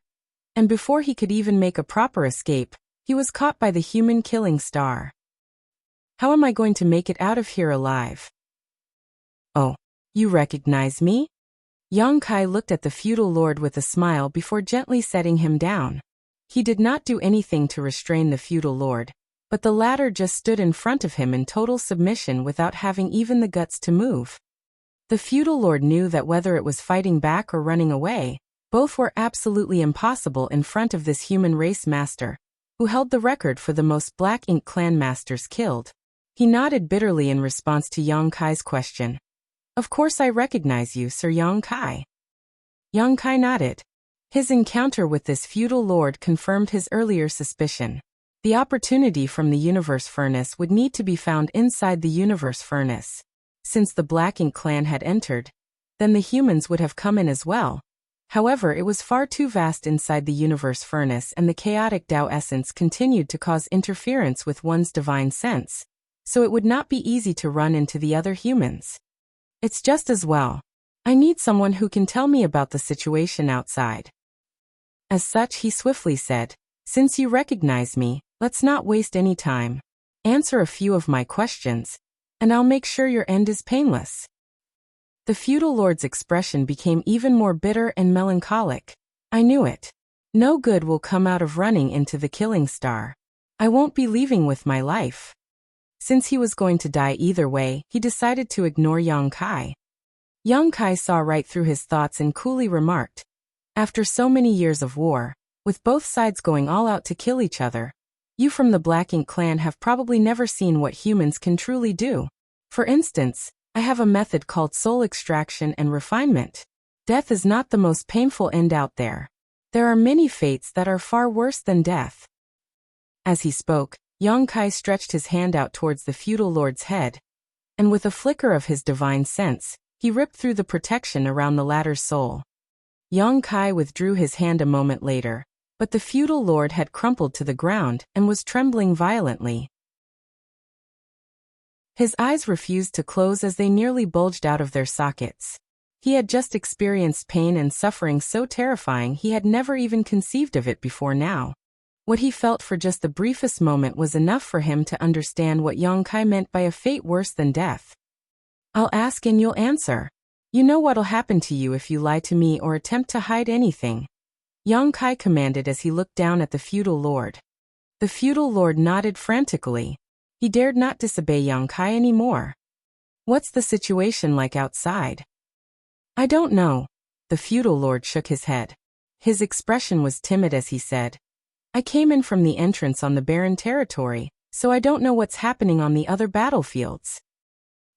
And before he could even make a proper escape, he was caught by the human killing star. How am I going to make it out of here alive? Oh, you recognize me? Yang Kai looked at the feudal lord with a smile before gently setting him down. He did not do anything to restrain the feudal lord, but the latter just stood in front of him in total submission without having even the guts to move. The feudal lord knew that whether it was fighting back or running away, both were absolutely impossible in front of this human race master, who held the record for the most Black Ink clan masters killed. He nodded bitterly in response to Yang Kai's question. Of course I recognize you, Sir Yang Kai. Yang Kai nodded. His encounter with this feudal lord confirmed his earlier suspicion. The opportunity from the universe furnace would need to be found inside the universe furnace. Since the Black Ink clan had entered, then the humans would have come in as well. However, it was far too vast inside the universe furnace, and the chaotic Tao essence continued to cause interference with one's divine sense, so it would not be easy to run into the other humans. It's just as well. I need someone who can tell me about the situation outside. As such, he swiftly said, since you recognize me, let's not waste any time. Answer a few of my questions, and I'll make sure your end is painless. The feudal lord's expression became even more bitter and melancholic. I knew it. No good will come out of running into the killing star. I won't be leaving with my life. Since he was going to die either way, he decided to ignore Yang Kai. Yang Kai saw right through his thoughts and coolly remarked, after so many years of war, with both sides going all out to kill each other, you from the Black Ink clan have probably never seen what humans can truly do. For instance, I have a method called soul extraction and refinement. Death is not the most painful end out there. There are many fates that are far worse than death. As he spoke, Yang Kai stretched his hand out towards the feudal lord's head, and with a flicker of his divine sense, he ripped through the protection around the latter's soul. Yang Kai withdrew his hand a moment later, But the feudal lord had crumpled to the ground and was trembling violently. His eyes refused to close as they nearly bulged out of their sockets. He had just experienced pain and suffering so terrifying he had never even conceived of it before now. What he felt for just the briefest moment was enough for him to understand what Yang Kai meant by a fate worse than death. I'll ask and you'll answer. You know what'll happen to you if you lie to me or attempt to hide anything. Yang Kai commanded as he looked down at the feudal lord. The feudal lord nodded frantically. He dared not disobey Yang Kai anymore. What's the situation like outside? I don't know. The feudal lord shook his head. His expression was timid as he said, I came in from the entrance on the barren territory, so I don't know what's happening on the other battlefields.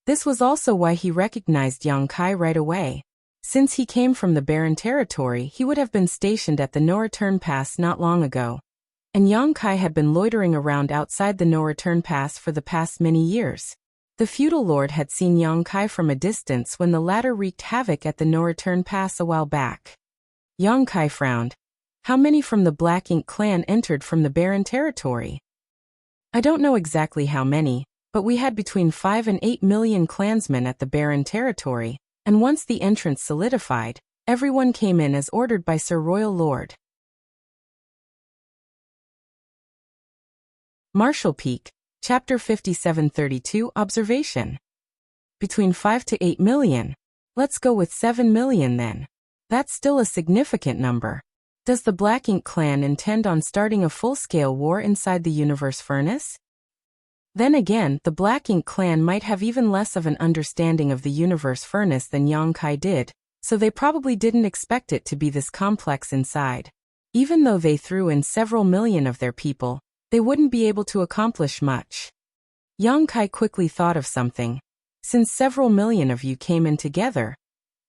This was also why he recognized Yang Kai right away. Since he came from the barren territory, he would have been stationed at the no-return pass not long ago. And Yang Kai had been loitering around outside the no-return pass for the past many years. The feudal lord had seen Yang Kai from a distance when the latter wreaked havoc at the no-return pass a while back. Yang Kai frowned. How many from the Black Ink clan entered from the barren territory? I don't know exactly how many, but we had between 5 and 8 million clansmen at the barren territory, and once the entrance solidified, everyone came in as ordered by Sir Royal Lord. Marshall Peak, Chapter 5732 Observation. Between 5 to 8 million. Let's go with 7 million then. That's still a significant number. Does the Black Ink clan intend on starting a full-scale war inside the Universe Furnace? Then again, the Black Ink clan might have even less of an understanding of the Universe Furnace than Yang Kai did, so they probably didn't expect it to be this complex inside. Even though they threw in several million of their people, they wouldn't be able to accomplish much. Yang Kai quickly thought of something. Since several million of you came in together,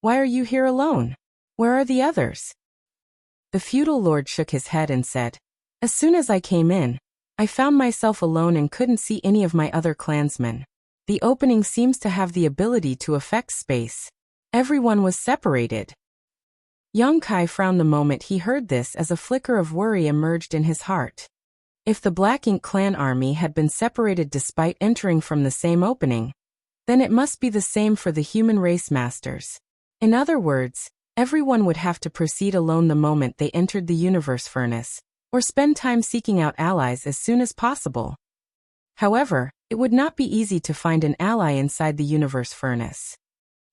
why are you here alone? Where are the others? The feudal lord shook his head and said, As soon as I came in, I found myself alone and couldn't see any of my other clansmen. The opening seems to have the ability to affect space. Everyone was separated. Yang Kai frowned the moment he heard this as a flicker of worry emerged in his heart. If the Black Ink clan army had been separated despite entering from the same opening, then it must be the same for the human race masters. In other words, everyone would have to proceed alone the moment they entered the Universe Furnace, or spend time seeking out allies as soon as possible. However, it would not be easy to find an ally inside the Universe Furnace.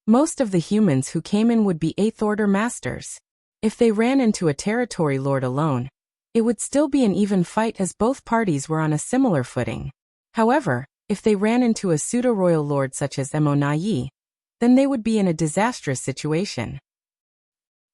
Most of the humans who came in would be 8th Order Masters. If they ran into a territory lord alone, it would still be an even fight as both parties were on a similar footing. However, if they ran into a pseudo-royal lord such as Mo Yi, then they would be in a disastrous situation.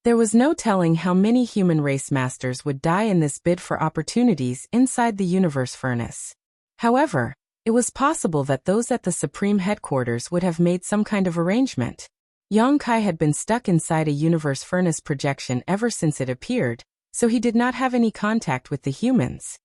There was no telling how many human race masters would die in this bid for opportunities inside the Universe Furnace. However, it was possible that those at the Supreme Headquarters would have made some kind of arrangement. Yang Kai had been stuck inside a Universe Furnace projection ever since it appeared, so he did not have any contact with the humans.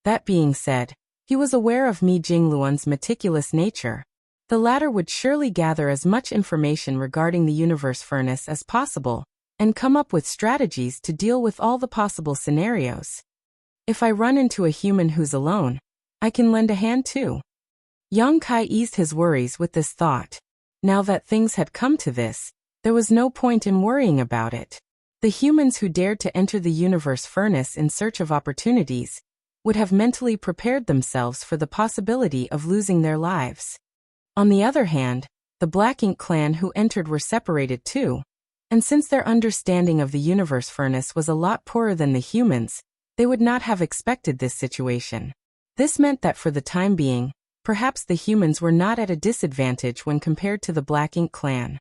That being said, he was aware of Mi Jingluan's meticulous nature. The latter would surely gather as much information regarding the Universe Furnace as possible, and come up with strategies to deal with all the possible scenarios. If I run into a human who's alone, I can lend a hand too. Yang Kai eased his worries with this thought. Now that things had come to this, there was no point in worrying about it. The humans who dared to enter the Universe Furnace in search of opportunities would have mentally prepared themselves for the possibility of losing their lives. On the other hand, the Black Ink clan who entered were separated too, and since their understanding of the Universe Furnace was a lot poorer than the humans, they would not have expected this situation. This meant that for the time being, perhaps the humans were not at a disadvantage when compared to the Black Ink clan.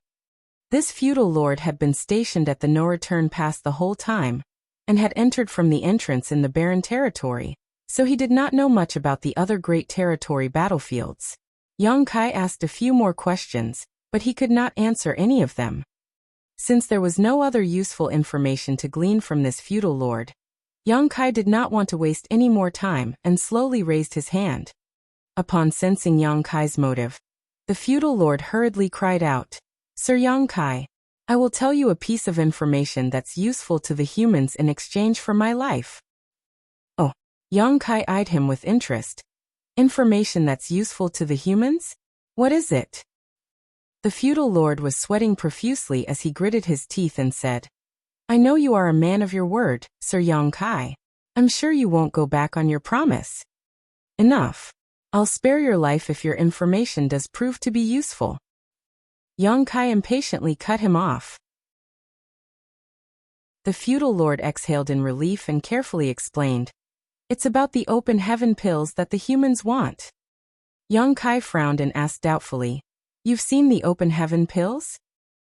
This feudal lord had been stationed at the no-return pass the whole time, and had entered from the entrance in the barren territory, so he did not know much about the other great territory battlefields. Yang Kai asked a few more questions, but he could not answer any of them. Since there was no other useful information to glean from this feudal lord, Yang Kai did not want to waste any more time and slowly raised his hand. Upon sensing Yang Kai's motive, the feudal lord hurriedly cried out, Sir Yang Kai, I will tell you a piece of information that's useful to the humans in exchange for my life. Yang Kai eyed him with interest. Information that's useful to the humans? What is it? The feudal lord was sweating profusely as he gritted his teeth and said, I know you are a man of your word, Sir Yang Kai. I'm sure you won't go back on your promise. Enough. I'll spare your life if your information does prove to be useful. Yang Kai impatiently cut him off. The feudal lord exhaled in relief and carefully explained, It's about the open heaven pills that the humans want. Yang Kai frowned and asked doubtfully, You've seen the open heaven pills?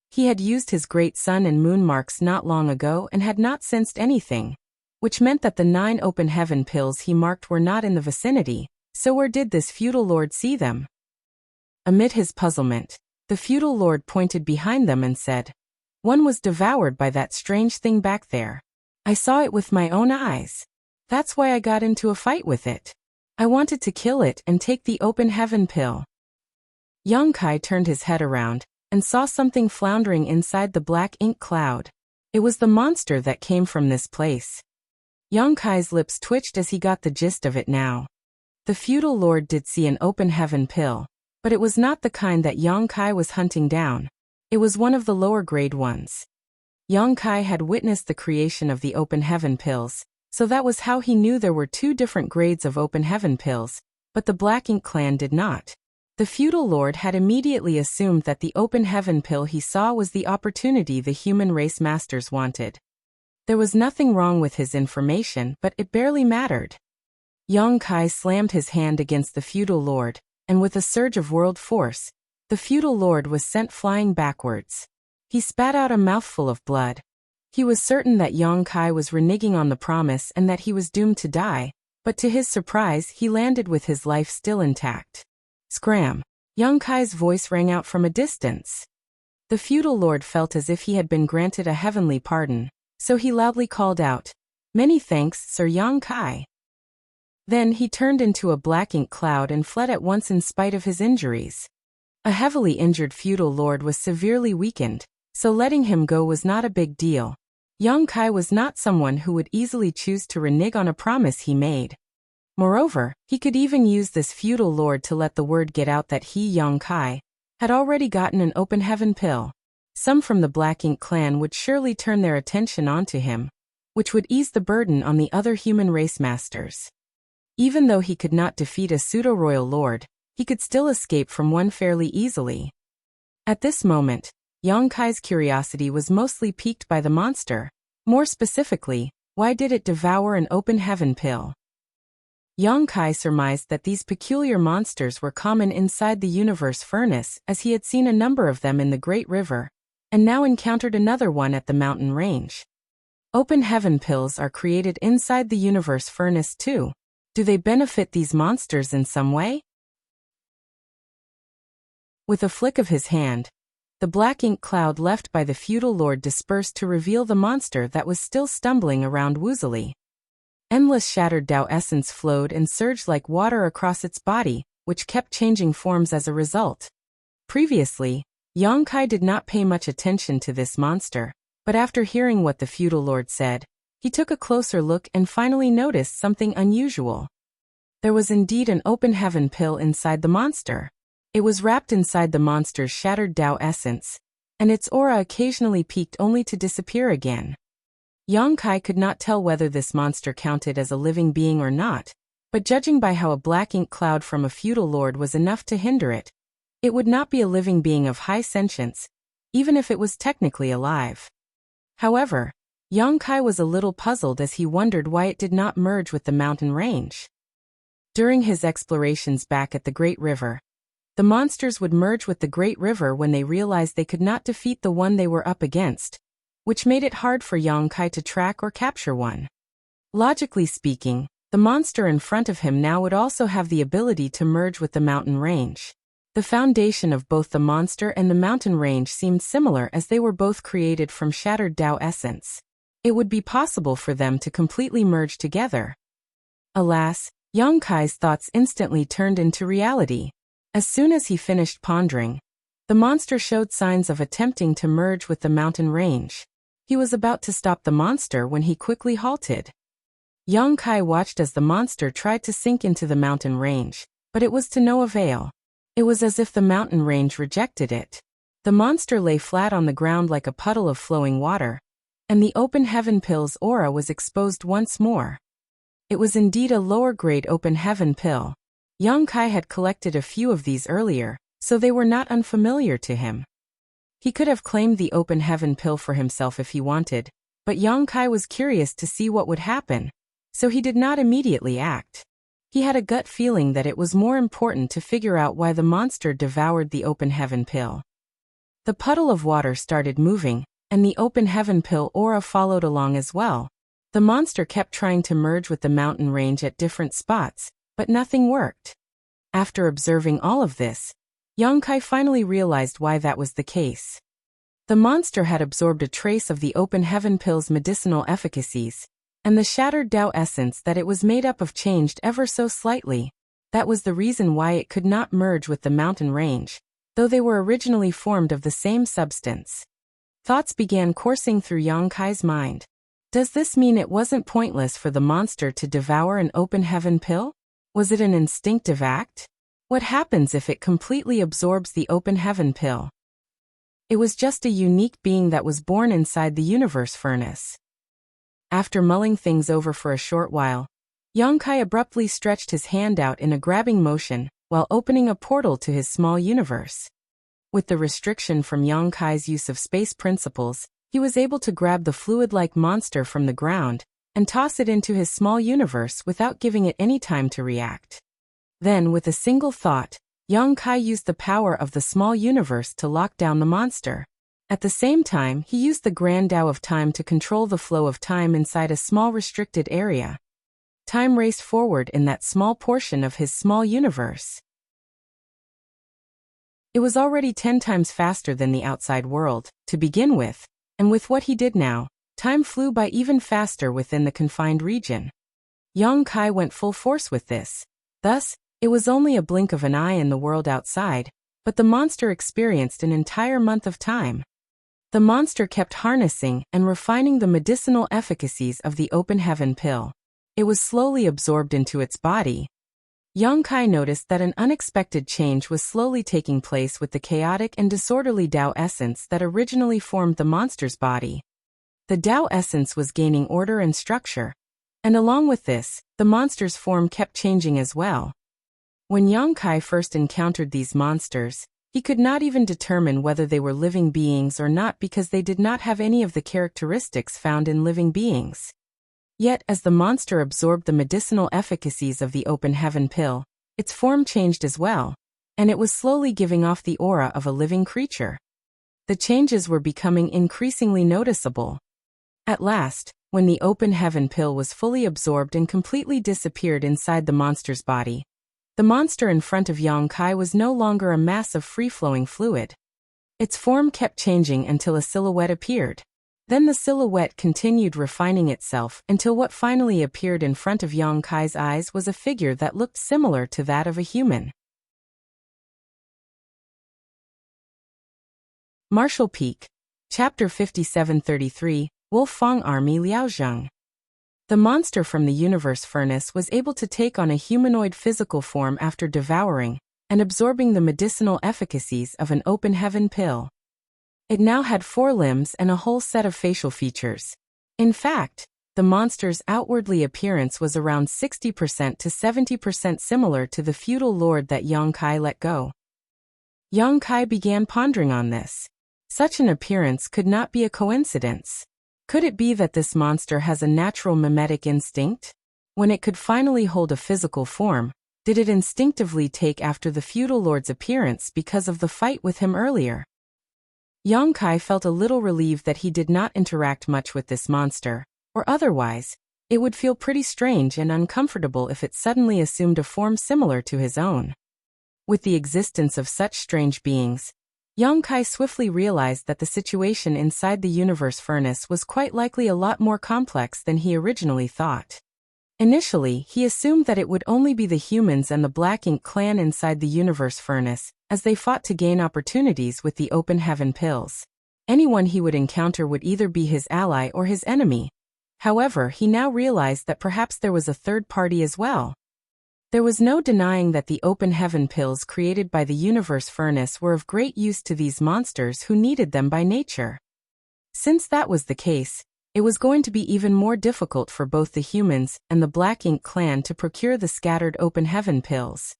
He had used his great sun and moon marks not long ago and had not sensed anything, which meant that the 9 open heaven pills he marked were not in the vicinity, so where did this feudal lord see them? Amid his puzzlement, the feudal lord pointed behind them and said, One was devoured by that strange thing back there. I saw it with my own eyes. That's why I got into a fight with it. I wanted to kill it and take the open heaven pill. Yang Kai turned his head around and saw something floundering inside the black ink cloud. It was the monster that came from this place. Yang Kai's lips twitched as he got the gist of it now. The feudal lord did see an open heaven pill, but it was not the kind that Yang Kai was hunting down. It was one of the lower grade ones. Yang Kai had witnessed the creation of the open heaven pills, so that was how he knew there were 2 different grades of open heaven pills, but the Black Ink clan did not. The feudal lord had immediately assumed that the open heaven pill he saw was the opportunity the human race masters wanted. There was nothing wrong with his information, but it barely mattered. Yang Kai slammed his hand against the feudal lord, and with a surge of world force, the feudal lord was sent flying backwards. He spat out a mouthful of blood. He was certain that Yang Kai was reneging on the promise and that he was doomed to die, but to his surprise he landed with his life still intact. Scram! Yang Kai's voice rang out from a distance. The feudal lord felt as if he had been granted a heavenly pardon, so he loudly called out, Many thanks, Sir Yang Kai. Then he turned into a black ink cloud and fled at once in spite of his injuries. A heavily injured feudal lord was severely weakened, so letting him go was not a big deal. Yang Kai was not someone who would easily choose to renege on a promise he made. Moreover, he could even use this feudal lord to let the word get out that he, Yang Kai, had already gotten an open heaven pill. Some from the Black Ink clan would surely turn their attention onto him, which would ease the burden on the other human race masters. Even though he could not defeat a pseudo-royal lord, he could still escape from one fairly easily. At this moment, Yang Kai's curiosity was mostly piqued by the monster. More specifically, why did it devour an open heaven pill? Yang Kai surmised that these peculiar monsters were common inside the universe furnace, as he had seen a number of them in the Great River, and now encountered another one at the mountain range. Open heaven pills are created inside the universe furnace too. Do they benefit these monsters in some way? With a flick of his hand, the black ink cloud left by the feudal lord dispersed to reveal the monster that was still stumbling around woozily. Endless shattered Tao essence flowed and surged like water across its body, which kept changing forms as a result. Previously, Yang Kai did not pay much attention to this monster, but after hearing what the feudal lord said, he took a closer look and finally noticed something unusual. There was indeed an open heaven pill inside the monster. It was wrapped inside the monster's shattered Tao essence, and its aura occasionally peaked only to disappear again. Yang Kai could not tell whether this monster counted as a living being or not, but judging by how a black ink cloud from a feudal lord was enough to hinder it, it would not be a living being of high sentience, even if it was technically alive. However, Yang Kai was a little puzzled as he wondered why it did not merge with the mountain range. During his explorations back at the Great River, the monsters would merge with the Great River when they realized they could not defeat the one they were up against, which made it hard for Yang Kai to track or capture one. Logically speaking, the monster in front of him now would also have the ability to merge with the mountain range. The foundation of both the monster and the mountain range seemed similar as they were both created from shattered Tao essence. It would be possible for them to completely merge together. Alas, Yang Kai's thoughts instantly turned into reality. As soon as he finished pondering, the monster showed signs of attempting to merge with the mountain range. He was about to stop the monster when he quickly halted. Yang Kai watched as the monster tried to sink into the mountain range, but it was to no avail. It was as if the mountain range rejected it. The monster lay flat on the ground like a puddle of flowing water, and the open heaven pill's aura was exposed once more. It was indeed a lower-grade open heaven pill. Yang Kai had collected a few of these earlier, so they were not unfamiliar to him. He could have claimed the open heaven pill for himself if he wanted, but Yang Kai was curious to see what would happen, so he did not immediately act. He had a gut feeling that it was more important to figure out why the monster devoured the open heaven pill. The puddle of water started moving, and the open heaven pill aura followed along as well. The monster kept trying to merge with the mountain range at different spots, but nothing worked. After observing all of this, Yang Kai finally realized why that was the case. The monster had absorbed a trace of the open heaven pill's medicinal efficacies, and the shattered Tao essence that it was made up of changed ever so slightly. That was the reason why it could not merge with the mountain range, though they were originally formed of the same substance. Thoughts began coursing through Yang Kai's mind. Does this mean it wasn't pointless for the monster to devour an open heaven pill? Was it an instinctive act? What happens if it completely absorbs the open heaven pill? It was just a unique being that was born inside the universe furnace. After mulling things over for a short while, Yang Kai abruptly stretched his hand out in a grabbing motion, while opening a portal to his small universe. With the restriction from Yang Kai's use of space principles, he was able to grab the fluid-like monster from the ground and toss it into his small universe without giving it any time to react. Then, with a single thought, Yang Kai used the power of the small universe to lock down the monster. At the same time, he used the Grand Tao of Time to control the flow of time inside a small restricted area. Time raced forward in that small portion of his small universe. It was already 10 times faster than the outside world, to begin with, and with what he did now, time flew by even faster within the confined region. Yang Kai went full force with this. Thus, it was only a blink of an eye in the world outside, but the monster experienced an entire month of time. The monster kept harnessing and refining the medicinal efficacies of the open heaven pill. It was slowly absorbed into its body. Yang Kai noticed that an unexpected change was slowly taking place with the chaotic and disorderly Tao essence that originally formed the monster's body. The Tao essence was gaining order and structure, and along with this, the monster's form kept changing as well. When Yang Kai first encountered these monsters, he could not even determine whether they were living beings or not because they did not have any of the characteristics found in living beings. Yet, as the monster absorbed the medicinal efficacies of the open heaven pill, its form changed as well, and it was slowly giving off the aura of a living creature. The changes were becoming increasingly noticeable. At last, when the open heaven pill was fully absorbed and completely disappeared inside the monster's body, the monster in front of Yang Kai was no longer a mass of free-flowing fluid. Its form kept changing until a silhouette appeared. Then the silhouette continued refining itself until what finally appeared in front of Yang Kai's eyes was a figure that looked similar to that of a human. Martial Peak. Chapter 5733, Wolfang Army Liaozheng. The monster from the universe furnace was able to take on a humanoid physical form after devouring and absorbing the medicinal efficacies of an open heaven pill. It now had 4 limbs and a whole set of facial features. In fact, the monster's outwardly appearance was around 60% to 70% similar to the feudal lord that Yang Kai let go. Yang Kai began pondering on this. Such an appearance could not be a coincidence. Could it be that this monster has a natural mimetic instinct? When it could finally hold a physical form, did it instinctively take after the feudal lord's appearance because of the fight with him earlier? Yang Kai felt a little relieved that he did not interact much with this monster, or otherwise, it would feel pretty strange and uncomfortable if it suddenly assumed a form similar to his own. With the existence of such strange beings, Yang Kai swiftly realized that the situation inside the universe furnace was quite likely a lot more complex than he originally thought. Initially, he assumed that it would only be the humans and the Black Ink clan inside the universe furnace, as they fought to gain opportunities with the open heaven pills. Anyone he would encounter would either be his ally or his enemy. However, he now realized that perhaps there was a third party as well. There was no denying that the open heaven pills created by the universe furnace were of great use to these monsters who needed them by nature. Since that was the case, it was going to be even more difficult for both the humans and the Black Ink clan to procure the scattered open heaven pills.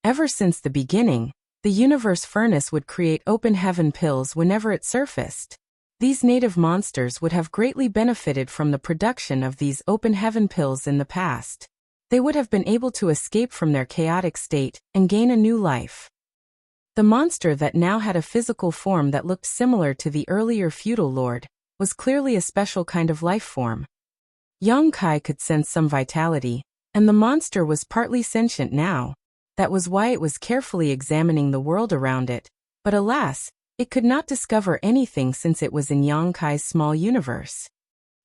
Ever since the beginning, the universe furnace would create open heaven pills whenever it surfaced. These native monsters would have greatly benefited from the production of these open heaven pills in the past. They would have been able to escape from their chaotic state and gain a new life. The monster that now had a physical form that looked similar to the earlier feudal lord was clearly a special kind of life form. Yang Kai could sense some vitality, and the monster was partly sentient now. That was why it was carefully examining the world around it, but alas, it could not discover anything since it was in Yang Kai's small universe.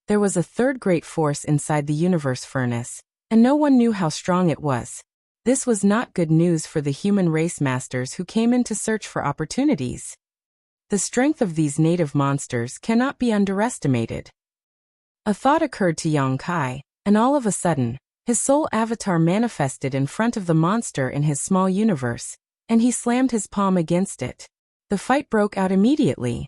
There was a third great force inside the universe furnace, and no one knew how strong it was. This was not good news for the human race masters who came in to search for opportunities. The strength of these native monsters cannot be underestimated. A thought occurred to Yang Kai, and all of a sudden, his soul avatar manifested in front of the monster in his small universe, and he slammed his palm against it. The fight broke out immediately.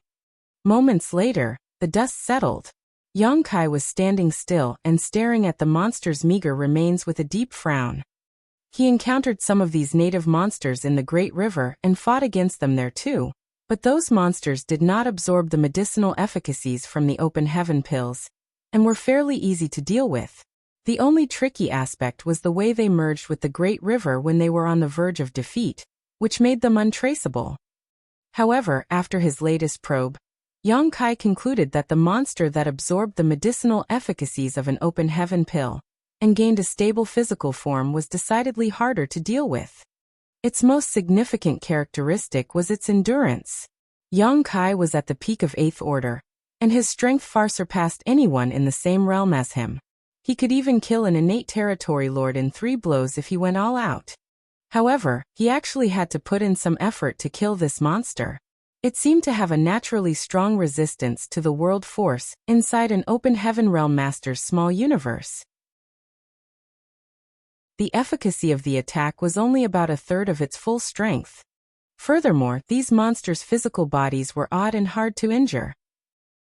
Moments later, the dust settled. Yang Kai was standing still and staring at the monster's meager remains with a deep frown. He encountered some of these native monsters in the Great River and fought against them there too, but those monsters did not absorb the medicinal efficacies from the open heaven pills, and were fairly easy to deal with. The only tricky aspect was the way they merged with the Great River when they were on the verge of defeat, which made them untraceable. However, after his latest probe, Yang Kai concluded that the monster that absorbed the medicinal efficacies of an open heaven pill and gained a stable physical form was decidedly harder to deal with. Its most significant characteristic was its endurance. Yang Kai was at the peak of 8th order, and his strength far surpassed anyone in the same realm as him. He could even kill an innate territory lord in 3 blows if he went all out. However, he actually had to put in some effort to kill this monster. It seemed to have a naturally strong resistance to the world force inside an open heaven realm master's small universe. The efficacy of the attack was only about a third of its full strength. Furthermore, these monsters' physical bodies were odd and hard to injure.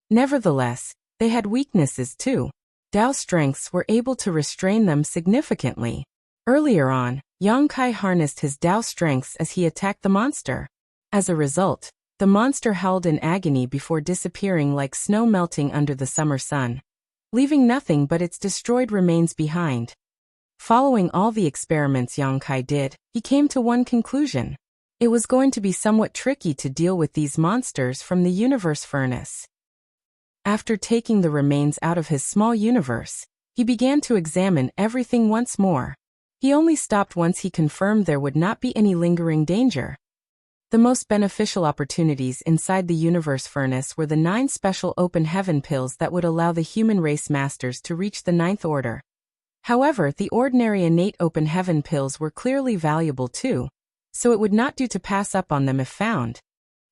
Nevertheless, they had weaknesses too. Dao strengths were able to restrain them significantly. Earlier on, Yang Kai harnessed his Dao strengths as he attacked the monster. As a result, the monster howled in agony before disappearing like snow melting under the summer sun, leaving nothing but its destroyed remains behind. Following all the experiments Yang Kai did, he came to one conclusion. It was going to be somewhat tricky to deal with these monsters from the universe furnace. After taking the remains out of his small universe, he began to examine everything once more. He only stopped once he confirmed there would not be any lingering danger. The most beneficial opportunities inside the universe furnace were the 9 special open heaven pills that would allow the human race masters to reach the 9th order. However, the ordinary innate open heaven pills were clearly valuable too, so it would not do to pass up on them if found.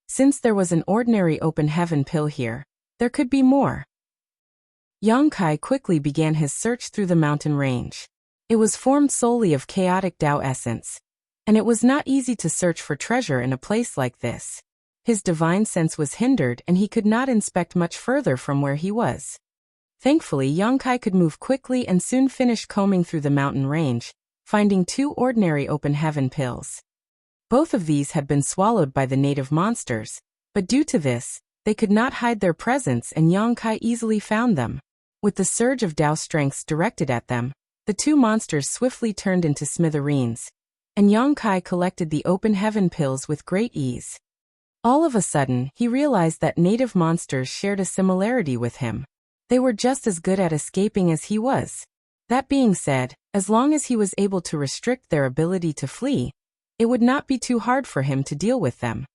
Since there was an ordinary open heaven pill here, there could be more. Yang Kai quickly began his search through the mountain range. It was formed solely of chaotic Dao essence, and it was not easy to search for treasure in a place like this. His divine sense was hindered and he could not inspect much further from where he was. Thankfully, Yang Kai could move quickly and soon finished combing through the mountain range, finding 2 ordinary open heaven pills. Both of these had been swallowed by the native monsters, but due to this, they could not hide their presence and Yang Kai easily found them. With the surge of Dao strengths directed at them, the 2 monsters swiftly turned into smithereens, and Yang Kai collected the open heaven pills with great ease. All of a sudden, he realized that native monsters shared a similarity with him. They were just as good at escaping as he was. That being said, as long as he was able to restrict their ability to flee, it would not be too hard for him to deal with them.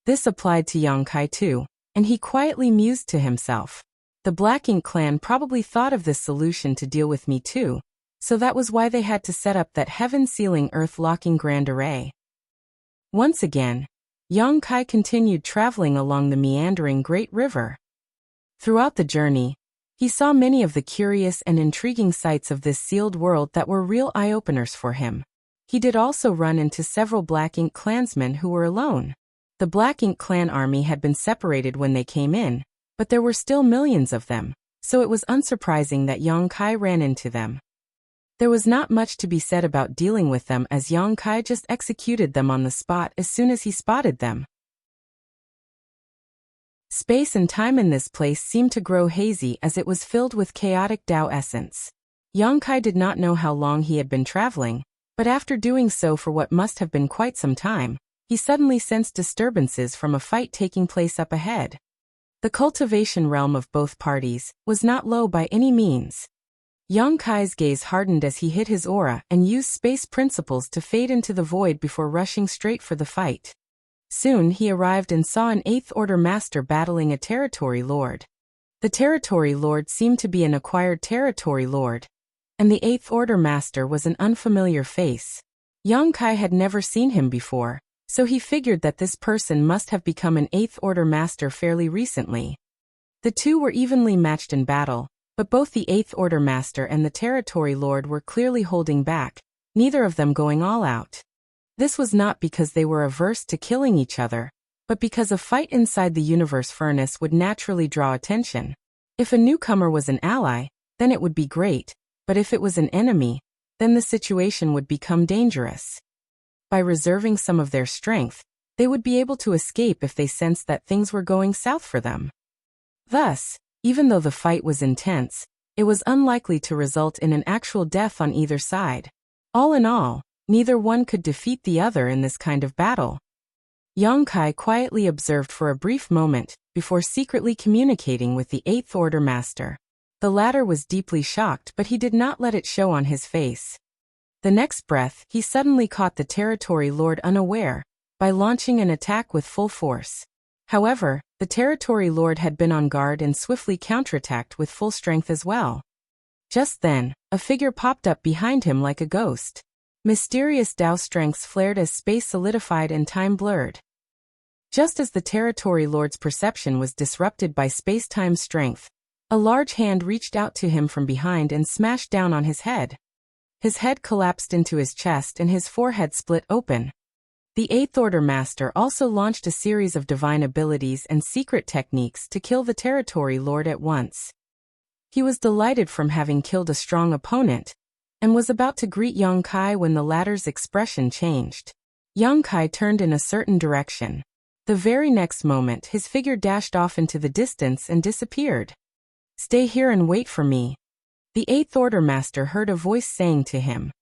This applied to Yang Kai too, and he quietly mused to himself. The Black Ink clan probably thought of this solution to deal with me too, so that was why they had to set up that heaven-sealing earth-locking grand array. Once again, Yang Kai continued traveling along the meandering Great River. Throughout the journey, He saw many of the curious and intriguing sights of this sealed world that were real eye-openers for him. He did also run into several Black Ink clansmen who were alone. The Black Ink clan army had been separated when they came in, but there were still millions of them, so it was unsurprising that Yang Kai ran into them. There was not much to be said about dealing with them, as Yang Kai just executed them on the spot as soon as he spotted them. Space and time in this place seemed to grow hazy as it was filled with chaotic Tao essence. Yang Kai did not know how long he had been traveling, but after doing so for what must have been quite some time, he suddenly sensed disturbances from a fight taking place up ahead. The cultivation realm of both parties was not low by any means. Yang Kai's gaze hardened as he hid his aura and used space principles to fade into the void before rushing straight for the fight. Soon he arrived and saw an 8th Order Master battling a Territory Lord. The Territory Lord seemed to be an acquired Territory Lord, and the 8th Order Master was an unfamiliar face. Yang Kai had never seen him before, so he figured that this person must have become an 8th Order Master fairly recently. The two were evenly matched in battle, but both the 8th Order Master and the Territory Lord were clearly holding back, neither of them going all out. This was not because they were averse to killing each other, but because a fight inside the universe furnace would naturally draw attention. If a newcomer was an ally, then it would be great, but if it was an enemy, then the situation would become dangerous. By reserving some of their strength, they would be able to escape if they sensed that things were going south for them. Thus, even though the fight was intense, it was unlikely to result in an actual death on either side. All in all, neither one could defeat the other in this kind of battle. Yang Kai quietly observed for a brief moment, before secretly communicating with the 8th Order Master. The latter was deeply shocked, but he did not let it show on his face. The next breath, he suddenly caught the Territory Lord unaware, by launching an attack with full force. However, the Territory Lord had been on guard and swiftly counterattacked with full strength as well. Just then, a figure popped up behind him like a ghost. Mysterious Tao strengths flared as space solidified and time blurred. Just as the Territory Lord's perception was disrupted by space-time strength, a large hand reached out to him from behind and smashed down on his head. His head collapsed into his chest and his forehead split open. The 8th Order Master also launched a series of divine abilities and secret techniques to kill the Territory Lord at once. He was delighted from having killed a strong opponent, and was about to greet Yang Kai when the latter's expression changed. Yang Kai turned in a certain direction. The very next moment his figure dashed off into the distance and disappeared. "Stay here and wait for me," the 8th Order Master heard a voice saying to him.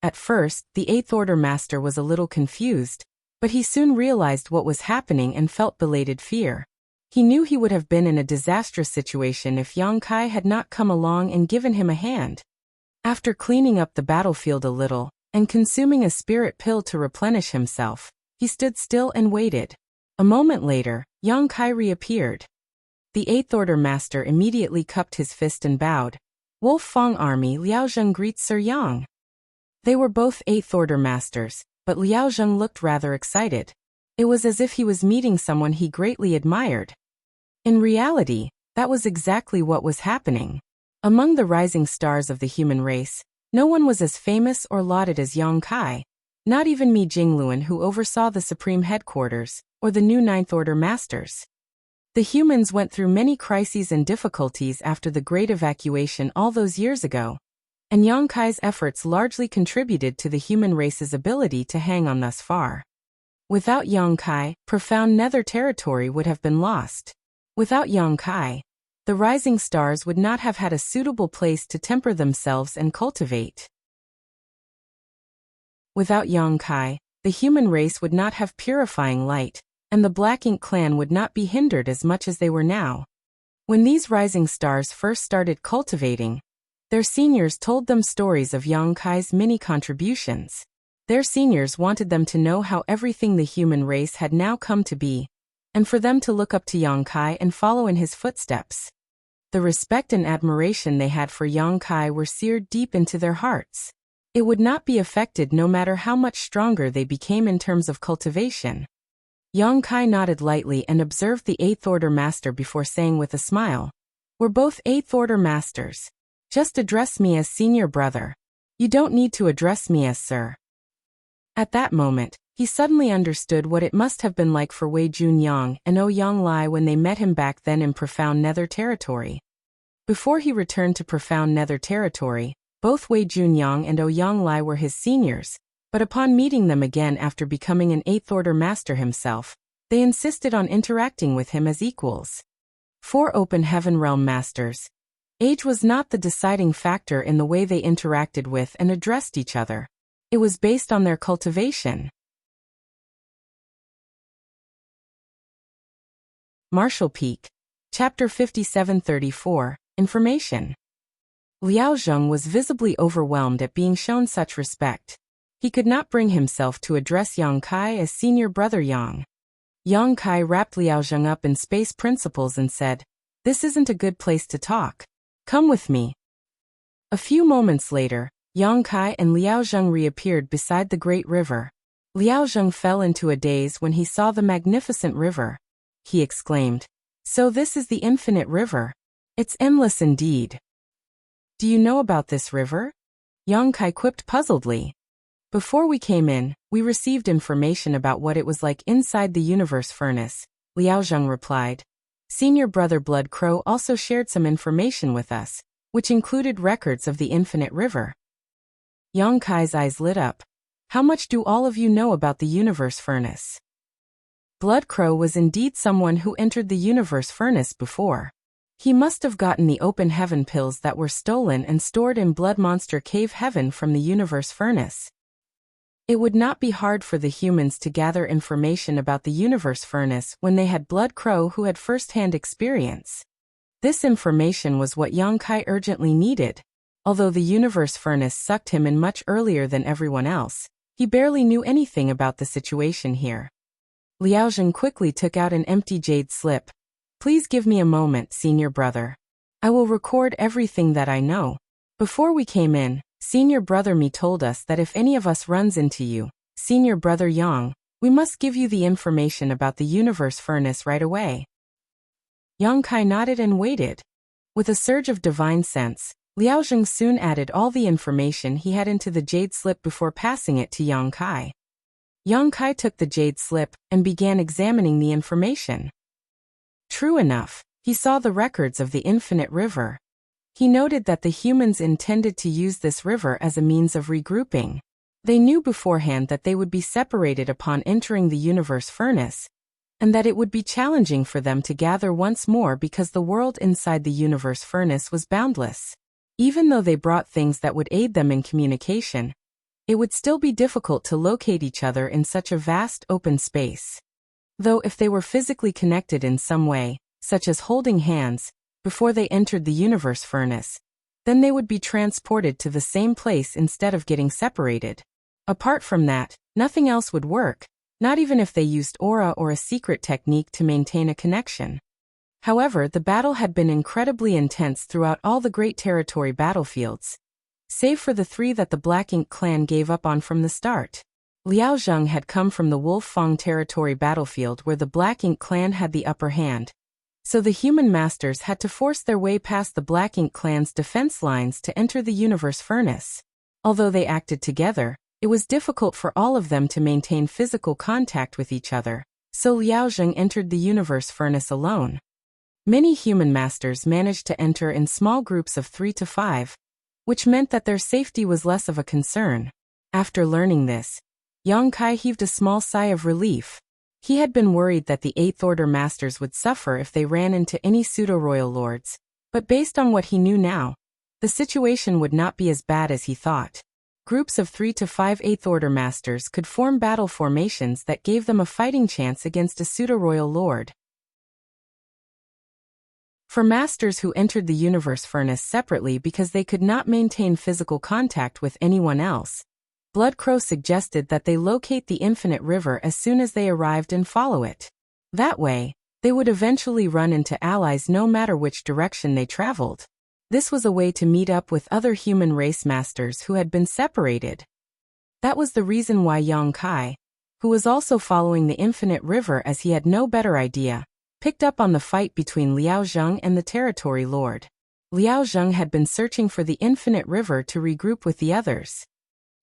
At first, the 8th Order Master was a little confused, but he soon realized what was happening and felt belated fear. He knew he would have been in a disastrous situation if Yang Kai had not come along and given him a hand. After cleaning up the battlefield a little, and consuming a spirit pill to replenish himself, he stood still and waited. A moment later, Yang Kai reappeared. The 8th Order Master immediately cupped his fist and bowed. "Wolf Fang Army, Liao Zheng greets Sir Yang." They were both 8th Order Masters, but Liao Zheng looked rather excited. It was as if he was meeting someone he greatly admired. In reality, that was exactly what was happening. Among the rising stars of the human race, no one was as famous or lauded as Yang Kai, not even Mi Jingluan, who oversaw the Supreme Headquarters, or the new 9th Order Masters. The humans went through many crises and difficulties after the Great Evacuation all those years ago, and Yang Kai's efforts largely contributed to the human race's ability to hang on thus far. Without Yang Kai, profound nether territory would have been lost. Without Yang Kai, the rising stars would not have had a suitable place to temper themselves and cultivate. Without Yang Kai, the human race would not have purifying light, and the Black Ink clan would not be hindered as much as they were now. When these rising stars first started cultivating, their seniors told them stories of Yang Kai's many contributions. Their seniors wanted them to know how everything the human race had now come to be, and for them to look up to Yang Kai and follow in his footsteps. The respect and admiration they had for Yang Kai were seared deep into their hearts. It would not be affected no matter how much stronger they became in terms of cultivation. Yang Kai nodded lightly and observed the 8th Order Master before saying with a smile, We're both 8th Order Masters. Just address me as senior brother. You don't need to address me as sir. At that moment, he suddenly understood what it must have been like for Wei Junyang and Ouyang Lai when they met him back then in Profound Nether Territory. Before he returned to Profound Nether Territory, both Wei Junyang and Ouyang Lai were his seniors, but upon meeting them again after becoming an 8th Order Master himself, they insisted on interacting with him as equals. 4 Open Heaven Realm Masters. Age was not the deciding factor in the way they interacted with and addressed each other. It was based on their cultivation. Martial Peak. Chapter 5734, Information. Liao Zheng was visibly overwhelmed at being shown such respect. He could not bring himself to address Yang Kai as senior brother Yang. Yang Kai wrapped Liao Zheng up in space principles and said, "This isn't a good place to talk. Come with me." A few moments later, Yang Kai and Liao Zheng reappeared beside the great river. Liao Zheng fell into a daze when he saw the magnificent river. He exclaimed, "So this is the infinite river. It's endless indeed." "Do you know about this river?" Yang Kai quipped puzzledly. "Before we came in, we received information about what it was like inside the universe furnace," Liao Zheng replied. "Senior brother Blood Crow also shared some information with us, which included records of the infinite river." Yang Kai's eyes lit up. "How much do all of you know about the universe furnace?" Blood Crow was indeed someone who entered the universe furnace before. He must have gotten the open heaven pills that were stolen and stored in Blood Monster Cave Heaven from the universe furnace. It would not be hard for the humans to gather information about the universe furnace when they had Blood Crow who had first-hand experience. This information was what Yang Kai urgently needed. Although the universe furnace sucked him in much earlier than everyone else, he barely knew anything about the situation here. Liao Zheng quickly took out an empty jade slip. "Please give me a moment, senior brother. I will record everything that I know. Before we came in, senior brother Mi told us that if any of us runs into you, senior brother Yang, we must give you the information about the universe furnace right away." Yang Kai nodded and waited. With a surge of divine sense, Liao Zheng soon added all the information he had into the jade slip before passing it to Yang Kai. Yang Kai took the jade slip and began examining the information. True enough, he saw the records of the infinite river. He noted that the humans intended to use this river as a means of regrouping. They knew beforehand that they would be separated upon entering the universe furnace, and that it would be challenging for them to gather once more because the world inside the universe furnace was boundless. Even though they brought things that would aid them in communication, it would still be difficult to locate each other in such a vast open space. Though if they were physically connected in some way, such as holding hands, before they entered the universe furnace, then they would be transported to the same place instead of getting separated. Apart from that, nothing else would work, not even if they used aura or a secret technique to maintain a connection. However, the battle had been incredibly intense throughout all the Great Territory battlefields, save for the 3 that the Black Ink clan gave up on from the start. Liao Zheng had come from the Wolf Fang Territory battlefield where the Black Ink clan had the upper hand, so the human masters had to force their way past the Black Ink clan's defense lines to enter the universe furnace. Although they acted together, it was difficult for all of them to maintain physical contact with each other, so Liao Zheng entered the universe furnace alone. Many human masters managed to enter in small groups of 3 to 5, which meant that their safety was less of a concern. After learning this, Yang Kai heaved a small sigh of relief. He had been worried that the 8th Order Masters would suffer if they ran into any pseudo-royal lords, but based on what he knew now, the situation would not be as bad as he thought. Groups of 3 to 5 8th Order Masters could form battle formations that gave them a fighting chance against a pseudo-royal lord. For masters who entered the universe furnace separately because they could not maintain physical contact with anyone else, Blood Crow suggested that they locate the infinite river as soon as they arrived and follow it. That way, they would eventually run into allies no matter which direction they traveled. This was a way to meet up with other human race masters who had been separated. That was the reason why Yang Kai, who was also following the infinite river as he had no better idea, picked up on the fight between Liao Zheng and the Territory Lord. Liao Zheng had been searching for the Infinite River to regroup with the others.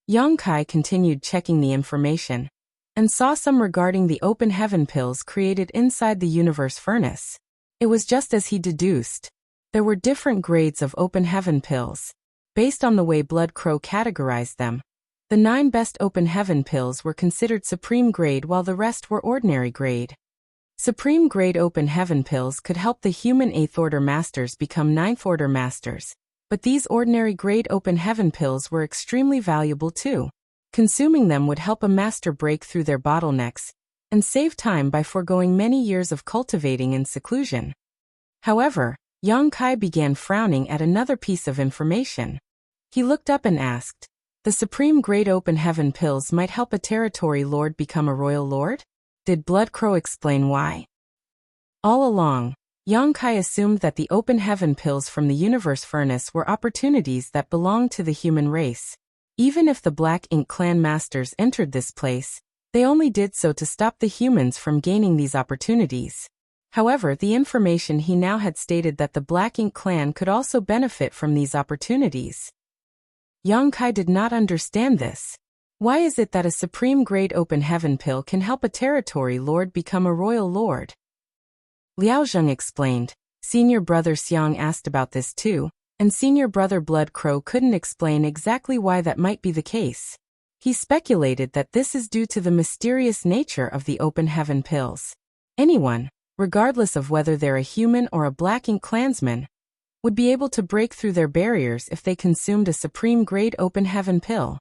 Yang Kai continued checking the information and saw some regarding the open heaven pills created inside the universe furnace. It was just as he deduced. There were different grades of open heaven pills. Based on the way Blood Crow categorized them, the 9 best open heaven pills were considered supreme grade while the rest were ordinary grade. Supreme grade open heaven pills could help the human 8th order masters become 9th order masters, but these ordinary grade open heaven pills were extremely valuable too. Consuming them would help a master break through their bottlenecks and save time by foregoing many years of cultivating in seclusion. However, Yang Kai began frowning at another piece of information. He looked up and asked, "The supreme grade open heaven pills might help a territory lord become a royal lord? Did Blood Crow explain why?" All along, Yang Kai assumed that the open heaven pills from the universe furnace were opportunities that belonged to the human race. Even if the Black Ink clan masters entered this place, they only did so to stop the humans from gaining these opportunities. However, the information he now had stated that the Black Ink clan could also benefit from these opportunities. Yang Kai did not understand this. Why is it that a supreme grade open heaven pill can help a territory lord become a royal lord? Liao Zheng explained. Senior brother Xiang asked about this too, and senior brother Blood Crow couldn't explain exactly why that might be the case. He speculated that this is due to the mysterious nature of the open heaven pills. Anyone, regardless of whether they're a human or a Black Ink clansman, would be able to break through their barriers if they consumed a supreme grade open heaven pill.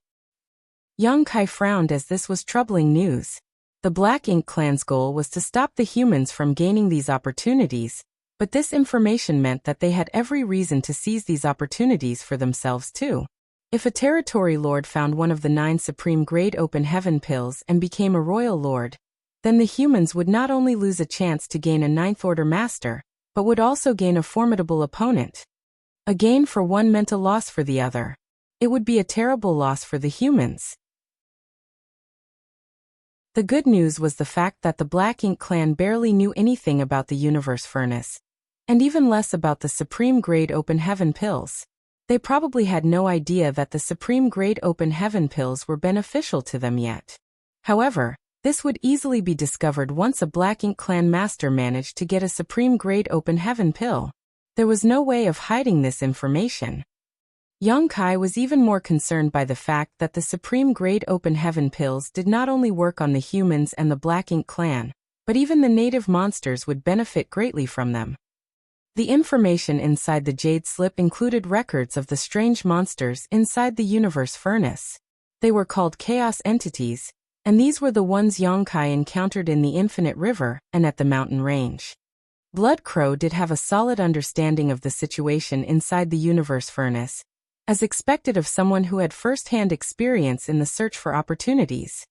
Yang Kai frowned as this was troubling news. The Black Ink clan's goal was to stop the humans from gaining these opportunities, but this information meant that they had every reason to seize these opportunities for themselves too. If a territory lord found one of the 9 supreme grade open heaven pills and became a royal lord, then the humans would not only lose a chance to gain a 9th order master, but would also gain a formidable opponent. A gain for one meant a loss for the other. It would be a terrible loss for the humans. The good news was the fact that the Black Ink clan barely knew anything about the universe furnace, and even less about the supreme grade open heaven pills. They probably had no idea that the supreme grade open heaven pills were beneficial to them yet. However, this would easily be discovered once a Black Ink clan master managed to get a supreme grade open heaven pill. There was no way of hiding this information. Yang Kai was even more concerned by the fact that the supreme grade open heaven pills did not only work on the humans and the Black Ink clan, but even the native monsters would benefit greatly from them. The information inside the Jade Slip included records of the strange monsters inside the universe furnace. They were called chaos entities, and these were the ones Yang Kai encountered in the Infinite River and at the mountain range. Blood Crow did have a solid understanding of the situation inside the universe furnace, as expected of someone who had first-hand experience in the search for opportunities.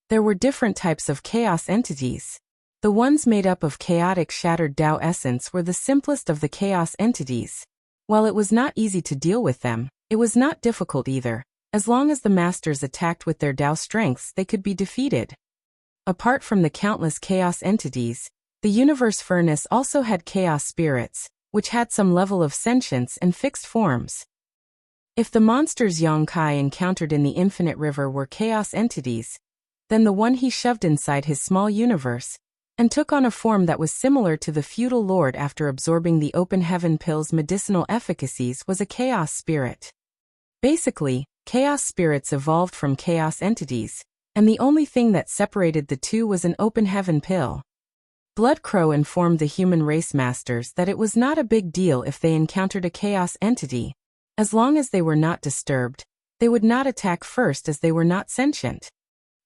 There were different types of chaos entities. The ones made up of chaotic shattered Tao essence were the simplest of the chaos entities. While it was not easy to deal with them, it was not difficult either. As long as the masters attacked with their Tao strengths, they could be defeated. Apart from the countless chaos entities, the universe furnace also had chaos spirits, which had some level of sentience and fixed forms. If the monsters Yang Kai encountered in the Infinite River were chaos entities, then the one he shoved inside his small universe and took on a form that was similar to the feudal lord after absorbing the open heaven pill's medicinal efficacies was a chaos spirit. Basically, chaos spirits evolved from chaos entities, and the only thing that separated the two was an open heaven pill. Blood Crow informed the human race masters that it was not a big deal if they encountered a chaos entity. As long as they were not disturbed, they would not attack first as they were not sentient.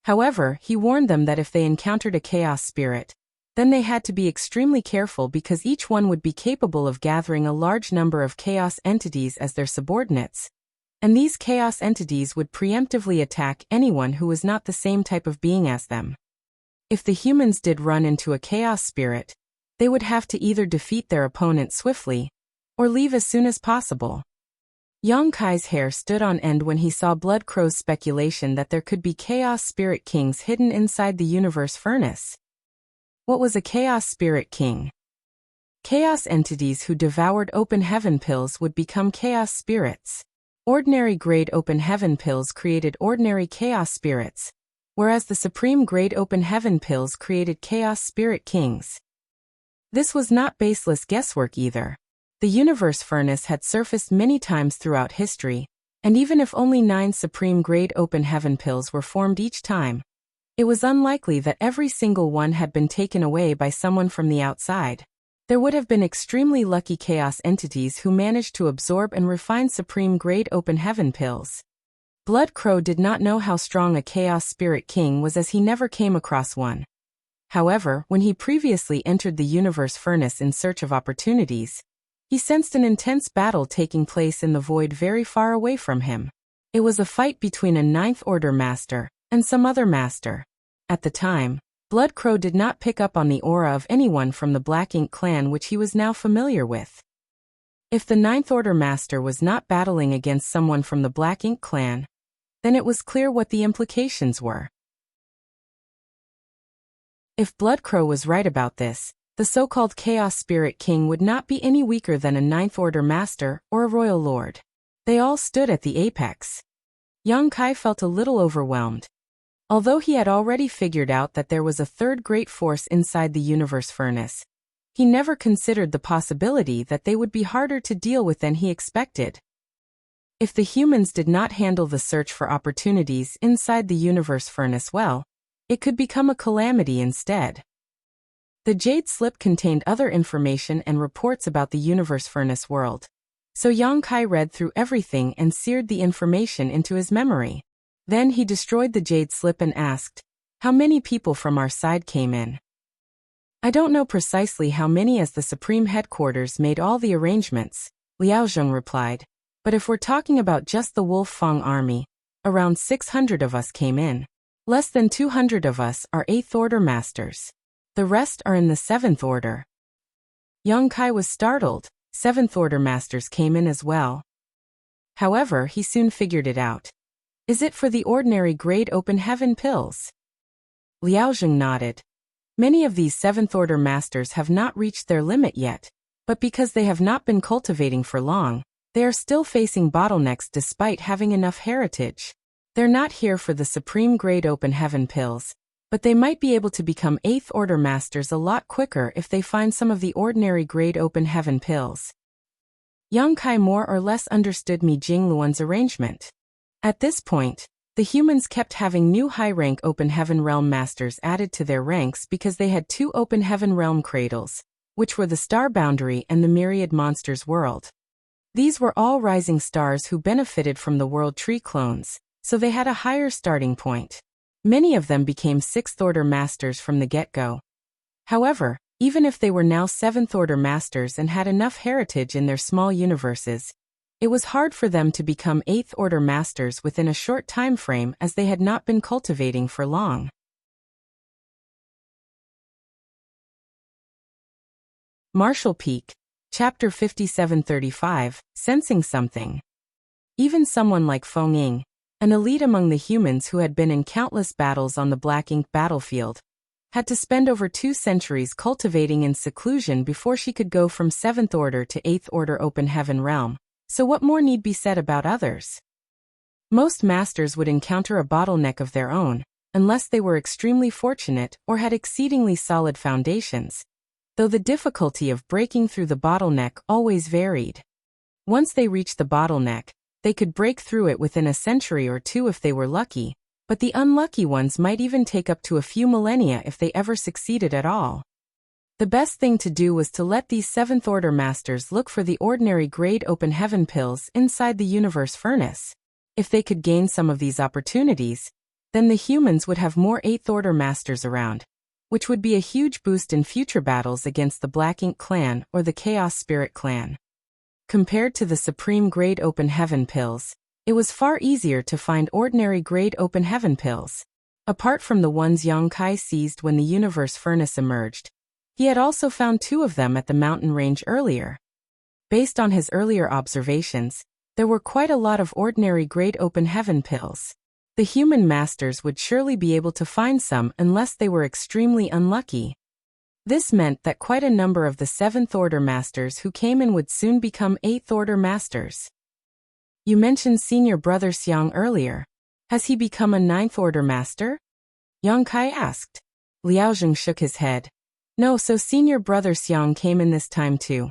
However, he warned them that if they encountered a chaos spirit, then they had to be extremely careful because each one would be capable of gathering a large number of chaos entities as their subordinates. And these chaos entities would preemptively attack anyone who was not the same type of being as them. If the humans did run into a chaos spirit, they would have to either defeat their opponent swiftly, or leave as soon as possible. Yang Kai's hair stood on end when he saw Blood Crow's speculation that there could be chaos spirit kings hidden inside the universe furnace. What was a Chaos Spirit King? Chaos entities who devoured open heaven pills would become chaos spirits. Ordinary grade open heaven pills created ordinary chaos spirits, whereas the supreme grade open heaven pills created chaos spirit kings. This was not baseless guesswork either. The universe furnace had surfaced many times throughout history, and even if only 9 supreme grade open heaven pills were formed each time, it was unlikely that every single one had been taken away by someone from the outside. There would have been extremely lucky chaos entities who managed to absorb and refine supreme grade open heaven pills. Blood Crow did not know how strong a chaos spirit king was as he never came across one. However, when he previously entered the universe furnace in search of opportunities, he sensed an intense battle taking place in the void very far away from him. It was a fight between a Ninth Order master and some other master. At the time, Blood Crow did not pick up on the aura of anyone from the Black Ink clan which he was now familiar with. If the Ninth Order master was not battling against someone from the Black Ink clan, then it was clear what the implications were. If Blood Crow was right about this, the so-called Chaos Spirit King would not be any weaker than a Ninth Order master or a royal lord. They all stood at the apex. Yang Kai felt a little overwhelmed. Although he had already figured out that there was a third great force inside the universe furnace, he never considered the possibility that they would be harder to deal with than he expected. If the humans did not handle the search for opportunities inside the universe furnace well, it could become a calamity instead. The Jade Slip contained other information and reports about the universe furnace world, so Yang Kai read through everything and seared the information into his memory. Then he destroyed the Jade Slip and asked, "How many people from our side came in?" "I don't know precisely how many as the Supreme Headquarters made all the arrangements," Liao Zheng replied, "but if we're talking about just the Wolf Fang army, around 600 of us came in. Less than 200 of us are 8th Order masters. The rest are in the 7th Order." Yang Kai was startled. 7th Order masters came in as well. However, he soon figured it out. "Is it for the ordinary grade open heaven pills?" Liao Zheng nodded. Many of these 7th Order masters have not reached their limit yet, but because they have not been cultivating for long, they are still facing bottlenecks despite having enough heritage. They're not here for the supreme grade open heaven pills, but they might be able to become 8th Order masters a lot quicker if they find some of the ordinary grade open heaven pills. Yang Kai more or less understood Mi Jingluan's arrangement. At this point, the humans kept having new high-rank Open Heaven Realm Masters added to their ranks because they had 2 Open Heaven Realm Cradles, which were the Star Boundary and the Myriad Monsters World. These were all rising stars who benefited from the World Tree clones, so they had a higher starting point. Many of them became 6th Order Masters from the get-go. However, even if they were now 7th Order Masters and had enough heritage in their small universes, it was hard for them to become 8th Order Masters within a short time frame as they had not been cultivating for long. Martial Peak, Chapter 5735, Sensing Something. Even someone like Feng Ying, an elite among the humans who had been in countless battles on the Black Ink battlefield, had to spend over 2 centuries cultivating in seclusion before she could go from 7th Order to 8th Order Open Heaven Realm. So what more need be said about others? Most masters would encounter a bottleneck of their own, unless they were extremely fortunate or had exceedingly solid foundations, though the difficulty of breaking through the bottleneck always varied. Once they reached the bottleneck, they could break through it within a century or 2 if they were lucky, but the unlucky ones might even take up to a few millennia if they ever succeeded at all. The best thing to do was to let these 7th Order masters look for the ordinary grade open heaven pills inside the universe furnace. If they could gain some of these opportunities, then the humans would have more 8th Order masters around, which would be a huge boost in future battles against the Black Ink clan or the Chaos Spirit clan. Compared to the supreme grade open heaven pills, it was far easier to find ordinary grade open heaven pills. Apart from the ones Yang Kai seized when the universe furnace emerged, he had also found 2 of them at the mountain range earlier. Based on his earlier observations, there were quite a lot of ordinary grade open heaven pills. The human masters would surely be able to find some unless they were extremely unlucky. This meant that quite a number of the 7th Order Masters who came in would soon become 8th Order Masters. You mentioned senior brother Xiang earlier. Has he become a 9th Order Master? Yang Kai asked. Liao Zheng shook his head. No, so senior brother Xiang came in this time too.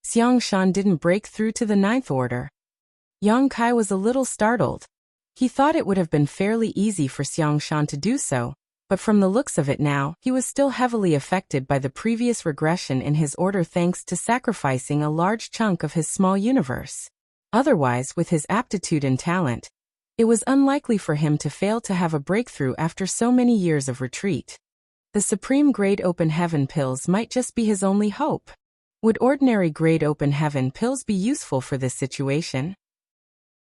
Xiang Shan didn't break through to the 9th Order. Yang Kai was a little startled. He thought it would have been fairly easy for Xiang Shan to do so, but from the looks of it now, he was still heavily affected by the previous regression in his order thanks to sacrificing a large chunk of his small universe. Otherwise, with his aptitude and talent, it was unlikely for him to fail to have a breakthrough after so many years of retreat. The Supreme Grade Open Heaven pills might just be his only hope. Would ordinary Grade Open Heaven pills be useful for this situation?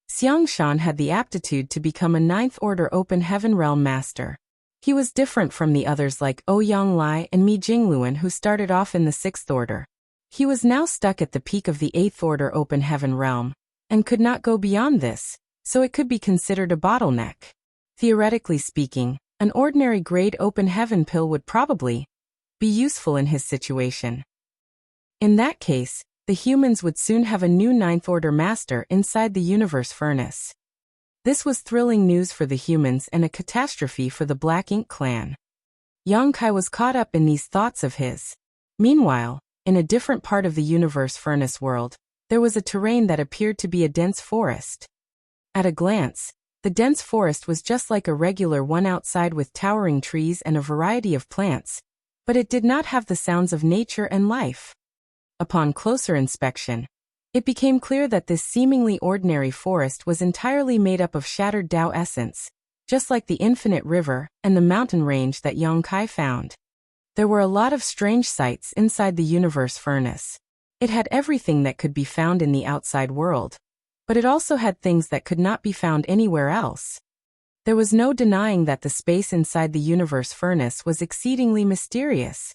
Xiang Shan had the aptitude to become a 9th Order Open Heaven Realm Master. He was different from the others like Ouyang Lai and Mi Jingluan who started off in the 6th Order. He was now stuck at the peak of the 8th Order Open Heaven Realm, and could not go beyond this, so it could be considered a bottleneck. Theoretically speaking, an ordinary Grade Open Heaven pill would probably be useful in his situation. In that case, the humans would soon have a new 9th Order Master inside the Universe Furnace. This was thrilling news for the humans and a catastrophe for the Black Ink clan. Yang Kai was caught up in these thoughts of his. Meanwhile, in a different part of the Universe Furnace world, there was a terrain that appeared to be a dense forest. At a glance, the dense forest was just like a regular one outside with towering trees and a variety of plants, but it did not have the sounds of nature and life. Upon closer inspection, it became clear that this seemingly ordinary forest was entirely made up of shattered Tao essence, just like the infinite river and the mountain range that Yang Kai found. There were a lot of strange sights inside the Universe Furnace. It had everything that could be found in the outside world, but it also had things that could not be found anywhere else. There was no denying that the space inside the Universe Furnace was exceedingly mysterious.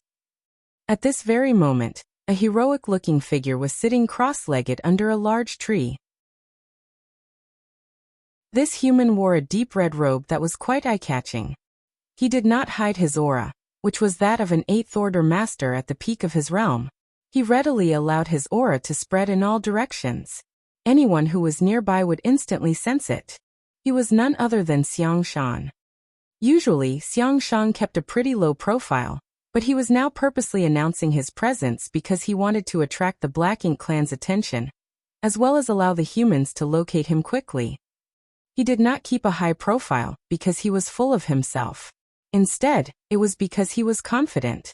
At this very moment, a heroic-looking figure was sitting cross-legged under a large tree. This human wore a deep red robe that was quite eye-catching. He did not hide his aura, which was that of an 8th Order Master at the peak of his realm. He readily allowed his aura to spread in all directions. Anyone who was nearby would instantly sense it. He was none other than Xiang Shan. Usually, Xiang Shan kept a pretty low profile, but he was now purposely announcing his presence because he wanted to attract the Black Ink clan's attention, as well as allow the humans to locate him quickly. He did not keep a high profile because he was full of himself. Instead, it was because he was confident.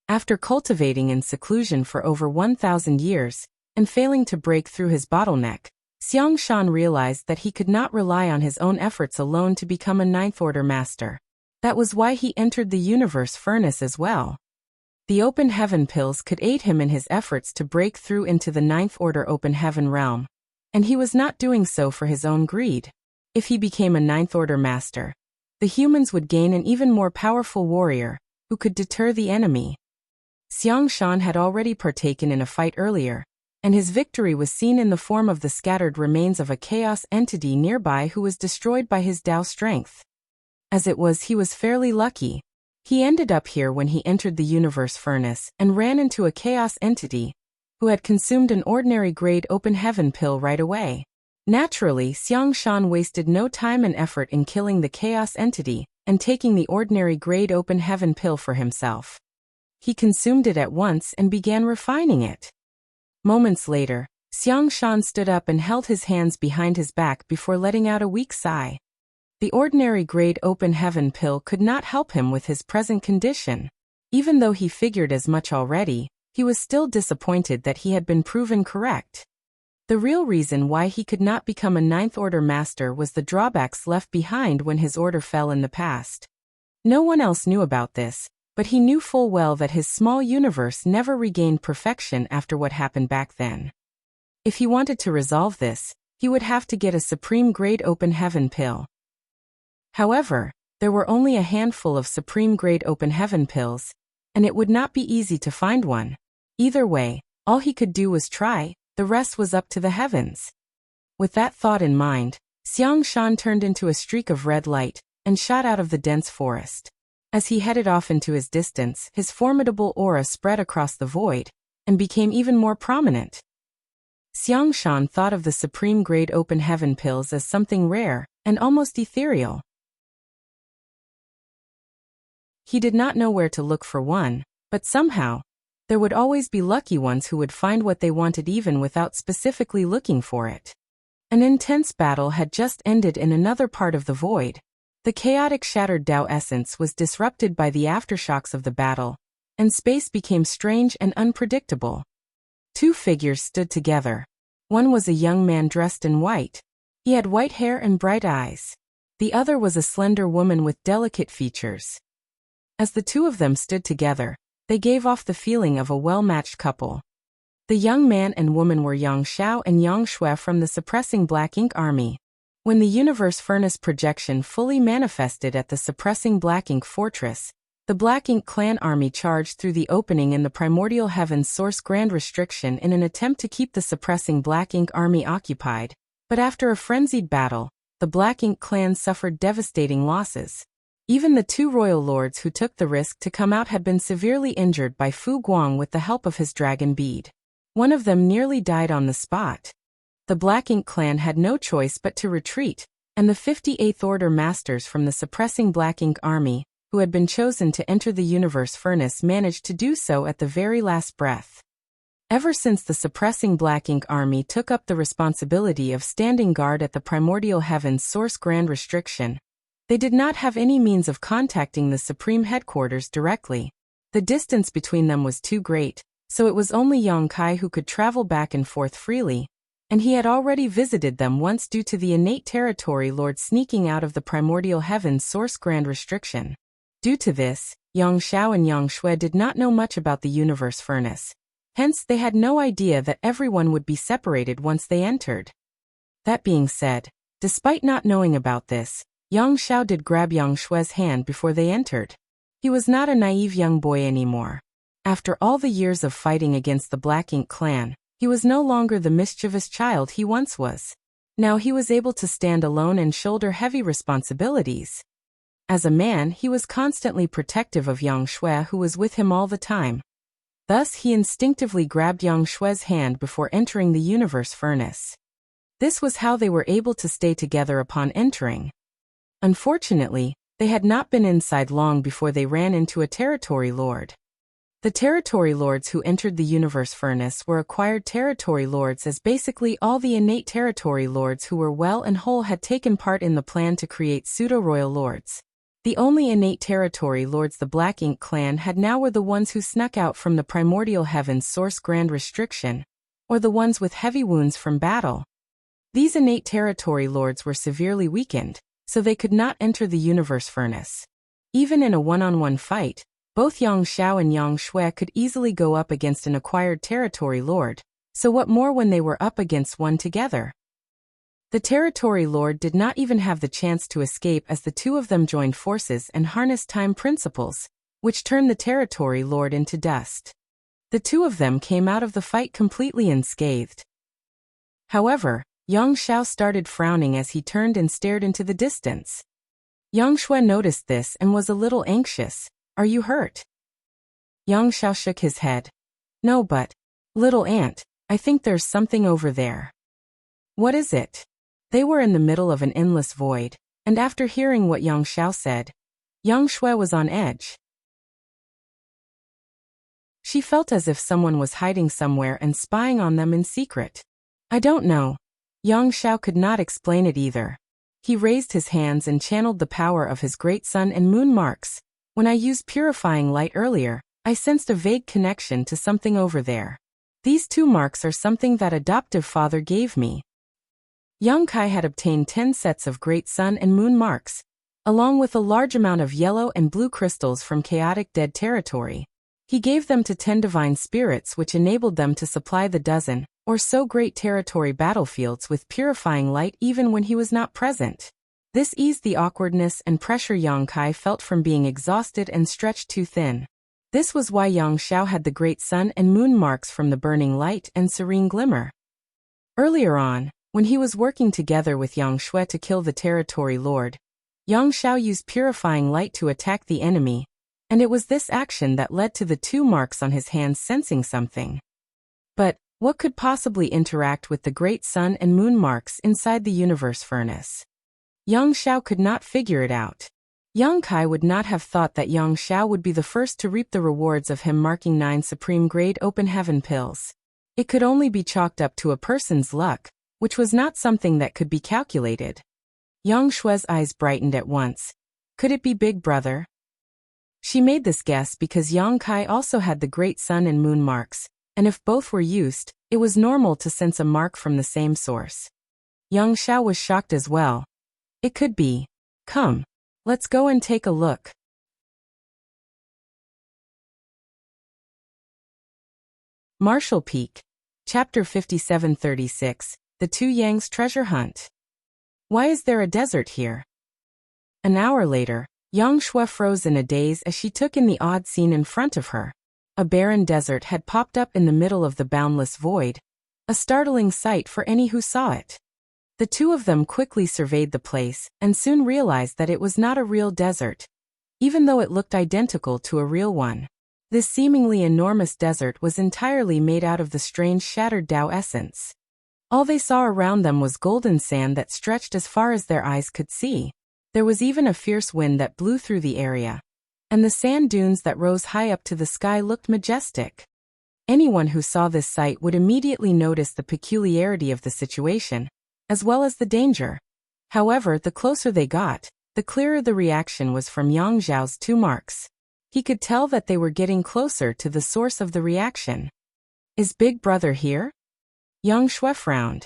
After cultivating in seclusion for over 1,000 years, and failing to break through his bottleneck, Xiang Shan realized that he could not rely on his own efforts alone to become a 9th Order Master. That was why he entered the Universe Furnace as well. The Open Heaven pills could aid him in his efforts to break through into the 9th Order Open Heaven realm, and he was not doing so for his own greed. If he became a 9th Order Master, the humans would gain an even more powerful warrior, who could deter the enemy. Xiang Shan had already partaken in a fight earlier, and his victory was seen in the form of the scattered remains of a chaos entity nearby who was destroyed by his Tao strength. As it was, he was fairly lucky. He ended up here when he entered the Universe Furnace and ran into a chaos entity, who had consumed an ordinary Grade Open Heaven pill right away. Naturally, Xiang Shan wasted no time and effort in killing the chaos entity and taking the ordinary Grade Open Heaven pill for himself. He consumed it at once and began refining it. Moments later, Xiang Shan stood up and held his hands behind his back before letting out a weak sigh. The ordinary Grade Open Heaven pill could not help him with his present condition. Even though he figured as much already, he was still disappointed that he had been proven correct. The real reason why he could not become a 9th Order Master was the drawbacks left behind when his order fell in the past. No one else knew about this, but he knew full well that his small universe never regained perfection after what happened back then. If he wanted to resolve this, he would have to get a Supreme Grade Open Heaven pill. However, there were only a handful of Supreme Grade Open Heaven pills, and it would not be easy to find one. Either way, all he could do was try, the rest was up to the heavens. With that thought in mind, Xiang Shan turned into a streak of red light and shot out of the dense forest. As he headed off into his distance, his formidable aura spread across the void, and became even more prominent. Xiangshan thought of the supreme-grade open heaven pills as something rare, and almost ethereal. He did not know where to look for one, but somehow, there would always be lucky ones who would find what they wanted even without specifically looking for it. An intense battle had just ended in another part of the void. The chaotic shattered Tao essence was disrupted by the aftershocks of the battle, and space became strange and unpredictable. Two figures stood together. One was a young man dressed in white. He had white hair and bright eyes. The other was a slender woman with delicate features. As the two of them stood together, they gave off the feeling of a well-matched couple. The young man and woman were Yang Xiao and Yang Shui from the Suppressing Black Ink Army. When the Universe Furnace projection fully manifested at the Suppressing Black Ink Fortress, the Black Ink Clan army charged through the opening in the Primordial Heaven's Source Grand Restriction in an attempt to keep the Suppressing Black Ink army occupied, but after a frenzied battle, the Black Ink Clan suffered devastating losses. Even the two royal lords who took the risk to come out had been severely injured by Fu Guang with the help of his dragon bead. One of them nearly died on the spot. The Black Ink Clan had no choice but to retreat, and the 58th Order Masters from the Suppressing Black Ink Army, who had been chosen to enter the Universe Furnace, managed to do so at the very last breath. Ever since the Suppressing Black Ink Army took up the responsibility of standing guard at the Primordial Heaven's Source Grand Restriction, they did not have any means of contacting the Supreme Headquarters directly. The distance between them was too great, so it was only Yang Kai who could travel back and forth freely, and he had already visited them once due to the innate territory lord sneaking out of the Primordial Heaven's Source Grand Restriction. Due to this, Yang Xiao and Yang Shui did not know much about the Universe Furnace. Hence, they had no idea that everyone would be separated once they entered. That being said, despite not knowing about this, Yang Xiao did grab Yang Shui's hand before they entered. He was not a naive young boy anymore. After all the years of fighting against the Black Ink Clan, he was no longer the mischievous child he once was. Now he was able to stand alone and shoulder heavy responsibilities. As a man, he was constantly protective of Yang Shui, who was with him all the time. Thus, he instinctively grabbed Yang Shui's hand before entering the Universe Furnace. This was how they were able to stay together upon entering. Unfortunately, they had not been inside long before they ran into a territory lord. The territory lords who entered the Universe Furnace were acquired territory lords, as basically all the innate territory lords who were well and whole had taken part in the plan to create pseudo-royal lords. The only innate territory lords the Black Ink Clan had now were the ones who snuck out from the Primordial Heaven's Source Grand Restriction, or the ones with heavy wounds from battle. These innate territory lords were severely weakened, so they could not enter the Universe Furnace. Even in a one-on-one fight, both Yang Xiao and Yang Shui could easily go up against an acquired territory lord, so what more when they were up against one together? The territory lord did not even have the chance to escape, as the two of them joined forces and harnessed time principles, which turned the territory lord into dust. The two of them came out of the fight completely unscathed. However, Yang Xiao started frowning as he turned and stared into the distance. Yang Shui noticed this and was a little anxious. "Are you hurt?" Yang Xiao shook his head. "No, but, little aunt, I think there's something over there." "What is it?" They were in the middle of an endless void, and after hearing what Yang Xiao said, Yang Shui was on edge. She felt as if someone was hiding somewhere and spying on them in secret. "I don't know." Yang Xiao could not explain it either. He raised his hands and channeled the power of his great sun and moon marks. "When I used purifying light earlier, I sensed a vague connection to something over there. These two marks are something that adoptive father gave me." Yang Kai had obtained 10 sets of great sun and moon marks, along with a large amount of yellow and blue crystals from chaotic dead territory. He gave them to 10 divine spirits, which enabled them to supply the dozen or so great territory battlefields with purifying light even when he was not present. This eased the awkwardness and pressure Yang Kai felt from being exhausted and stretched too thin. This was why Yang Xiao had the great sun and moon marks from the burning light and serene glimmer. Earlier on, when he was working together with Yang Shui to kill the territory lord, Yang Xiao used purifying light to attack the enemy, and it was this action that led to the 2 marks on his hands sensing something. But what could possibly interact with the great sun and moon marks inside the universe furnace? Yang Xiao could not figure it out. Yang Kai would not have thought that Yang Xiao would be the first to reap the rewards of him marking 9 supreme-grade open heaven pills. It could only be chalked up to a person's luck, which was not something that could be calculated. Yang Shue's eyes brightened at once. Could it be Big Brother? She made this guess because Yang Kai also had the great sun and moon marks, and if both were used, it was normal to sense a mark from the same source. Yang Xiao was shocked as well. It could be. Come. Let's go and take a look. Marshall Peak. Chapter 5736, The Two Yang's Treasure Hunt. Why is there a desert here? An hour later, Yang Shui froze in a daze as she took in the odd scene in front of her. A barren desert had popped up in the middle of the boundless void, a startling sight for any who saw it. The 2 of them quickly surveyed the place and soon realized that it was not a real desert, even though it looked identical to a real one. This seemingly enormous desert was entirely made out of the strange shattered Tao essence. All they saw around them was golden sand that stretched as far as their eyes could see. There was even a fierce wind that blew through the area, and the sand dunes that rose high up to the sky looked majestic. Anyone who saw this sight would immediately notice the peculiarity of the situation, as well as the danger. However, the closer they got, the clearer the reaction was from Yang Zhao's 2 marks. He could tell that they were getting closer to the source of the reaction. Is Big Brother here? Yang Shui frowned.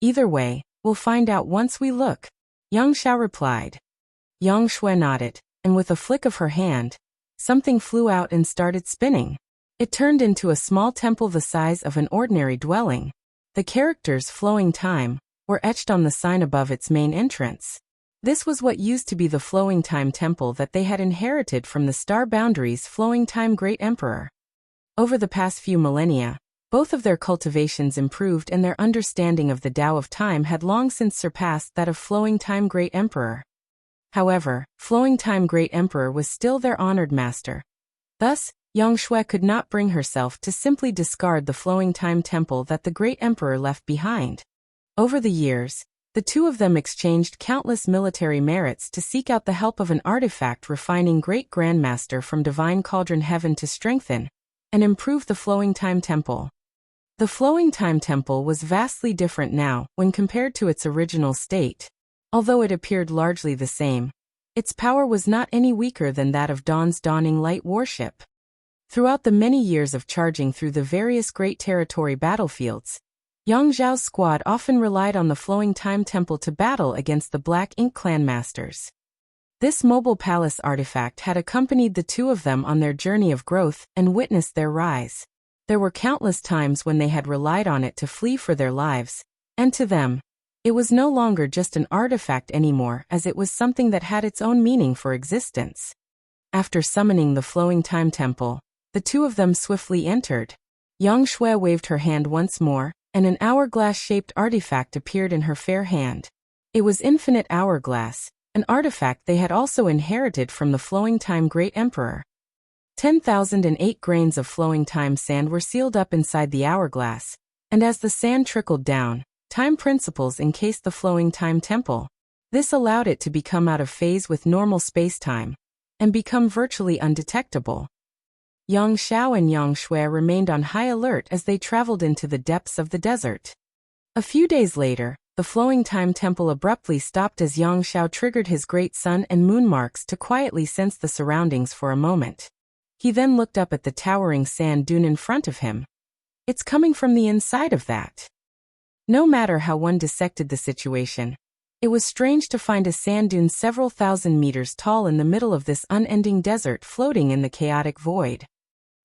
Either way, we'll find out once we look, Yang Xiao replied. Yang Shui nodded, and with a flick of her hand, something flew out and started spinning. It turned into a small temple the size of an ordinary dwelling. The characters "flowing time" were etched on the sign above its main entrance. This was what used to be the Flowing Time Temple that they had inherited from the Star Boundary's Flowing Time Great Emperor. Over the past few millennia, both of their cultivations improved and their understanding of the Tao of Time had long since surpassed that of Flowing Time Great Emperor. However, Flowing Time Great Emperor was still their honored master. Thus, Yang Shui could not bring herself to simply discard the Flowing Time Temple that the Great Emperor left behind. Over the years, the 2 of them exchanged countless military merits to seek out the help of an artifact refining Great Grandmaster from Divine Cauldron Heaven to strengthen and improve the Flowing Time Temple. The Flowing Time Temple was vastly different now when compared to its original state. Although it appeared largely the same, its power was not any weaker than that of Dawn's dawning light warship. Throughout the many years of charging through the various Great Territory battlefields, Yang Zhao's squad often relied on the Flowing Time Temple to battle against the Black Ink Clan masters. This mobile palace artifact had accompanied the 2 of them on their journey of growth and witnessed their rise. There were countless times when they had relied on it to flee for their lives, and to them, it was no longer just an artifact anymore, as it was something that had its own meaning for existence. After summoning the Flowing Time Temple, the 2 of them swiftly entered. Yang Shui waved her hand once more, and an hourglass-shaped artifact appeared in her fair hand. It was Infinite Hourglass, an artifact they had also inherited from the Flowing Time Great Emperor. 10,008 grains of flowing time sand were sealed up inside the hourglass, and as the sand trickled down, time principles encased the Flowing Time Temple. This allowed it to become out of phase with normal space-time, and become virtually undetectable. Yang Xiao and Yang Shui remained on high alert as they traveled into the depths of the desert. A few days later, the Flowing Time Temple abruptly stopped as Yang Xiao triggered his great sun and moon marks to quietly sense the surroundings for a moment. He then looked up at the towering sand dune in front of him. It's coming from the inside of that. No matter how one dissected the situation, it was strange to find a sand dune several thousand meters tall in the middle of this unending desert floating in the chaotic void.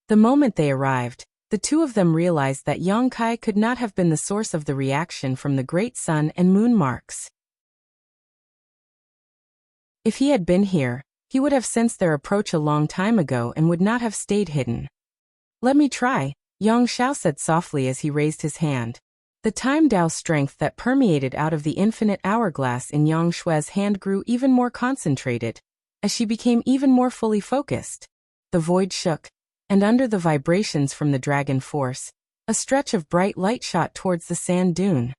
The moment they arrived, the 2 of them realized that Yang Kai could not have been the source of the reaction from the great sun and moon marks. If he had been here, he would have sensed their approach a long time ago and would not have stayed hidden. Let me try, Yang Xiao said softly as he raised his hand. The time Tao strength that permeated out of the infinite hourglass in Yang Shue's hand grew even more concentrated, as she became even more fully focused. The void shook, and under the vibrations from the dragon force, a stretch of bright light shot towards the sand dune.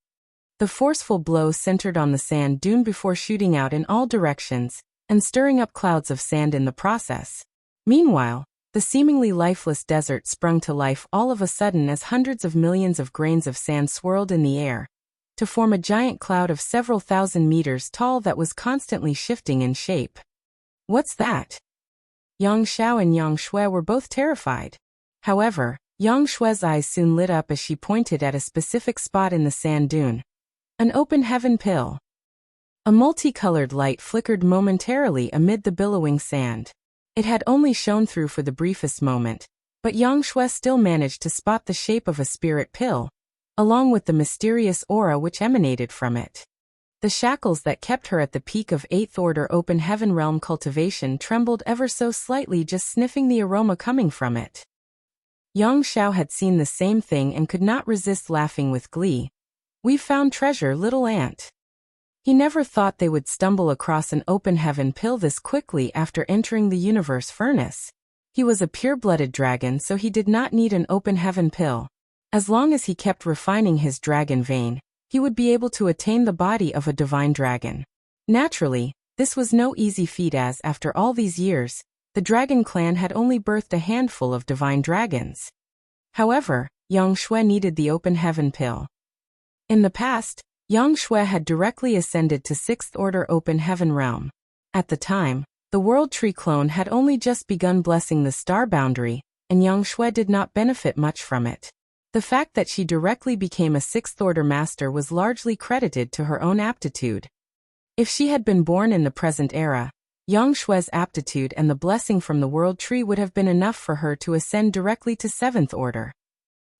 The forceful blow centered on the sand dune before shooting out in all directions, and stirring up clouds of sand in the process. Meanwhile, the seemingly lifeless desert sprung to life all of a sudden as hundreds of millions of grains of sand swirled in the air, to form a giant cloud of several thousand meters tall that was constantly shifting in shape. What's that? Yang Xiao and Yang Shui were both terrified. However, Yang Shui's eyes soon lit up as she pointed at a specific spot in the sand dune. An open heaven pill. A multicolored light flickered momentarily amid the billowing sand. It had only shone through for the briefest moment, but Yang Shui still managed to spot the shape of a spirit pill, along with the mysterious aura which emanated from it. The shackles that kept her at the peak of 8th Order Open Heaven Realm cultivation trembled ever so slightly just sniffing the aroma coming from it. Yang Xiao had seen the same thing and could not resist laughing with glee. "We've found treasure, little ant." He never thought they would stumble across an open heaven pill this quickly after entering the universe furnace. He was a pure-blooded dragon, so he did not need an open heaven pill. As long as he kept refining his dragon vein, he would be able to attain the body of a divine dragon. Naturally, this was no easy feat as, after all these years, the dragon clan had only birthed a handful of divine dragons. However, Yang Shui needed the open heaven pill. In the past, Yang Shui had directly ascended to 6th Order Open Heaven Realm. At the time, the World Tree clone had only just begun blessing the star boundary, and Yang Shui did not benefit much from it. The fact that she directly became a 6th Order Master was largely credited to her own aptitude. If she had been born in the present era, Yang Shui's aptitude and the blessing from the World Tree would have been enough for her to ascend directly to 7th Order.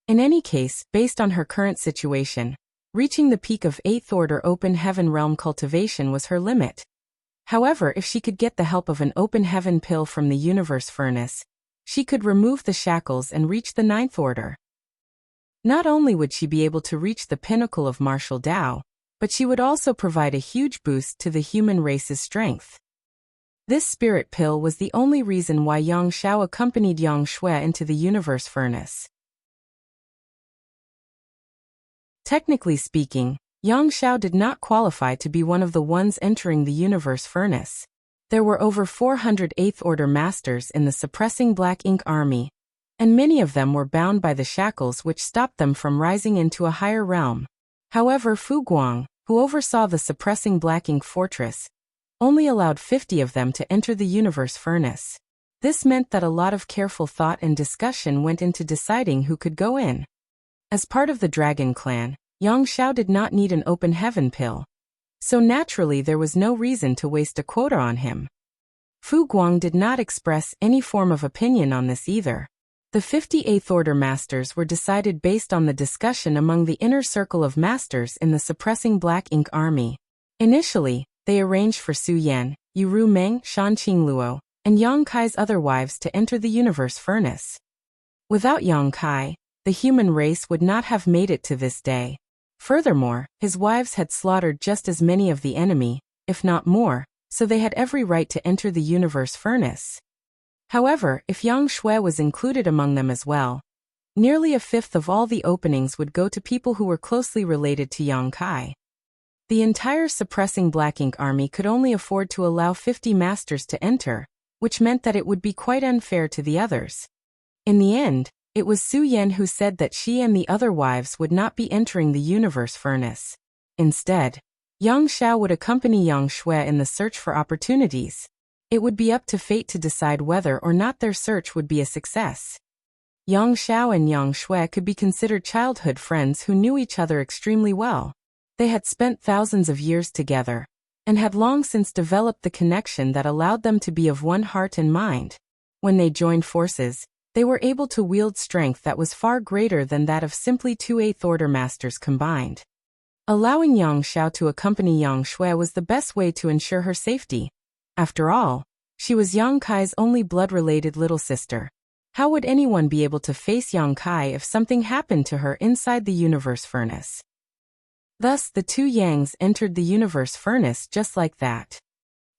In any case, based on her current situation, reaching the peak of 8th Order Open Heaven Realm cultivation was her limit. However, if she could get the help of an open heaven pill from the universe furnace, she could remove the shackles and reach the 9th Order. Not only would she be able to reach the pinnacle of martial Tao, but she would also provide a huge boost to the human race's strength. This spirit pill was the only reason why Yang Xiao accompanied Yang Shui into the universe furnace. Technically speaking, Yang Xiao did not qualify to be one of the ones entering the universe furnace. There were over 400 8th Order Masters in the suppressing Black Ink Army, and many of them were bound by the shackles which stopped them from rising into a higher realm. However, Fu Guang, who oversaw the suppressing Black Ink Fortress, only allowed 50 of them to enter the universe furnace. This meant that a lot of careful thought and discussion went into deciding who could go in. As part of the Dragon Clan, Yang Xiao did not need an open heaven pill, so naturally there was no reason to waste a quota on him. Fu Guang did not express any form of opinion on this either. The 58th Order Masters were decided based on the discussion among the inner circle of Masters in the suppressing Black Ink Army. Initially, they arranged for Su Yan, Yu Meng, Shan Qingluo, and Yang Kai's other wives to enter the universe furnace. Without Yang Kai, the human race would not have made it to this day. Furthermore, his wives had slaughtered just as many of the enemy, if not more, so they had every right to enter the universe furnace. However, if Yang Shui was included among them as well, nearly a fifth of all the openings would go to people who were closely related to Yang Kai. The entire suppressing Black Ink Army could only afford to allow 50 masters to enter, which meant that it would be quite unfair to the others. In the end, it was Su Yan who said that she and the other wives would not be entering the universe furnace. Instead, Yang Xiao would accompany Yang Shui in the search for opportunities. It would be up to fate to decide whether or not their search would be a success. Yang Xiao and Yang Shui could be considered childhood friends who knew each other extremely well. They had spent thousands of years together, and had long since developed the connection that allowed them to be of one heart and mind. When they joined forces, they were able to wield strength that was far greater than that of simply 2 8th Order Masters combined. Allowing Yang Xiao to accompany Yang Shui was the best way to ensure her safety. After all, she was Yang Kai's only blood-related little sister. How would anyone be able to face Yang Kai if something happened to her inside the universe furnace? Thus, the two Yangs entered the universe furnace just like that.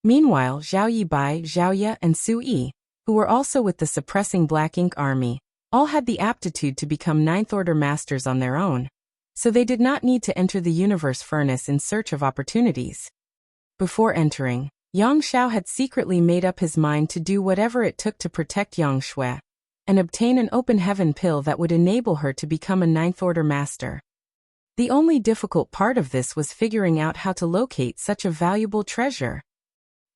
Meanwhile, Zhao Yibai, Zhao Ye, and Su Yi, who were also with the suppressing Black Ink Army, all had the aptitude to become Ninth-Order Masters on their own, so they did not need to enter the universe furnace in search of opportunities. Before entering, Yang Xiao had secretly made up his mind to do whatever it took to protect Yang Shui, and obtain an open heaven pill that would enable her to become a Ninth-Order Master. The only difficult part of this was figuring out how to locate such a valuable treasure.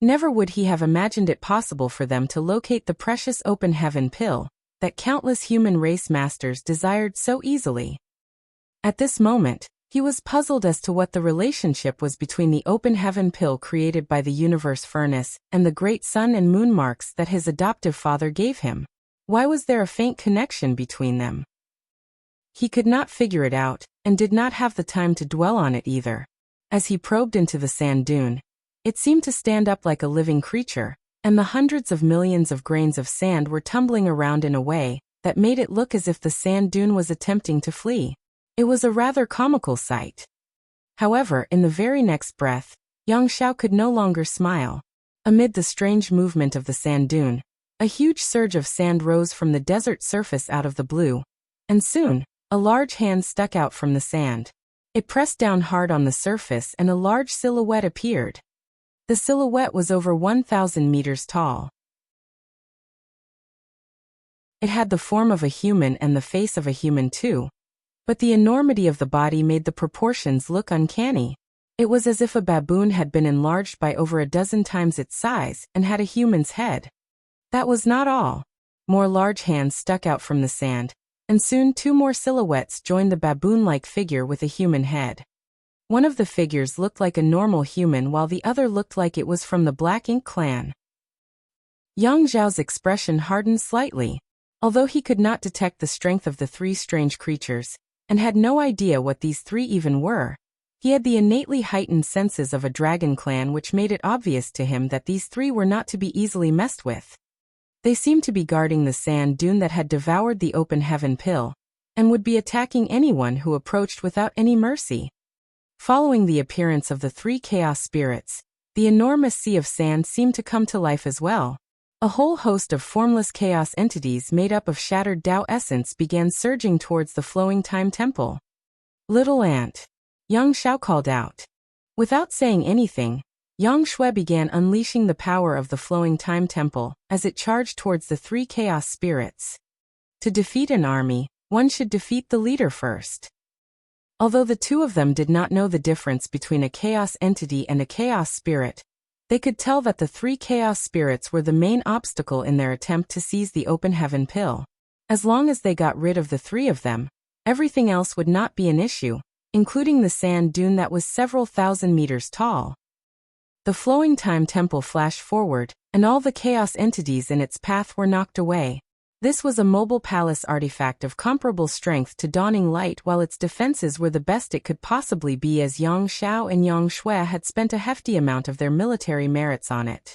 Never would he have imagined it possible for them to locate the precious open heaven pill that countless human race masters desired so easily. At this moment, he was puzzled as to what the relationship was between the open heaven pill created by the universe furnace and the great sun and moon marks that his adoptive father gave him. Why was there a faint connection between them? He could not figure it out, and did not have the time to dwell on it either. As he probed into the sand dune, it seemed to stand up like a living creature, and the hundreds of millions of grains of sand were tumbling around in a way that made it look as if the sand dune was attempting to flee. It was a rather comical sight. However, in the very next breath, Yang Xiao could no longer smile. Amid the strange movement of the sand dune, a huge surge of sand rose from the desert surface out of the blue, and soon, a large hand stuck out from the sand. It pressed down hard on the surface and a large silhouette appeared. The silhouette was over 1,000 meters tall. It had the form of a human and the face of a human too, but the enormity of the body made the proportions look uncanny. It was as if a baboon had been enlarged by over a dozen times its size and had a human's head. That was not all. More large hands stuck out from the sand, and soon two more silhouettes joined the baboon-like figure with a human head. One of the figures looked like a normal human while the other looked like it was from the Black Ink clan. Yang Zhao's expression hardened slightly. Although he could not detect the strength of the three strange creatures, and had no idea what these three even were, he had the innately heightened senses of a dragon clan which made it obvious to him that these three were not to be easily messed with. They seemed to be guarding the sand dune that had devoured the open heaven pill, and would be attacking anyone who approached without any mercy. Following the appearance of the three chaos spirits, the enormous sea of sand seemed to come to life as well. A whole host of formless chaos entities made up of shattered Tao essence began surging towards the flowing time temple. "Little ant," Yang Xiao called out. Without saying anything, Yang Shui began unleashing the power of the flowing time temple as it charged towards the three chaos spirits. To defeat an army, one should defeat the leader first. Although the two of them did not know the difference between a chaos entity and a chaos spirit, they could tell that the three chaos spirits were the main obstacle in their attempt to seize the open heaven pill. As long as they got rid of the three of them, everything else would not be an issue, including the sand dune that was several thousand meters tall. The flowing time temple flashed forward, and all the chaos entities in its path were knocked away. This was a mobile palace artifact of comparable strength to Dawning Light, while its defenses were the best it could possibly be, as Yang Xiao and Yang Shui had spent a hefty amount of their military merits on it.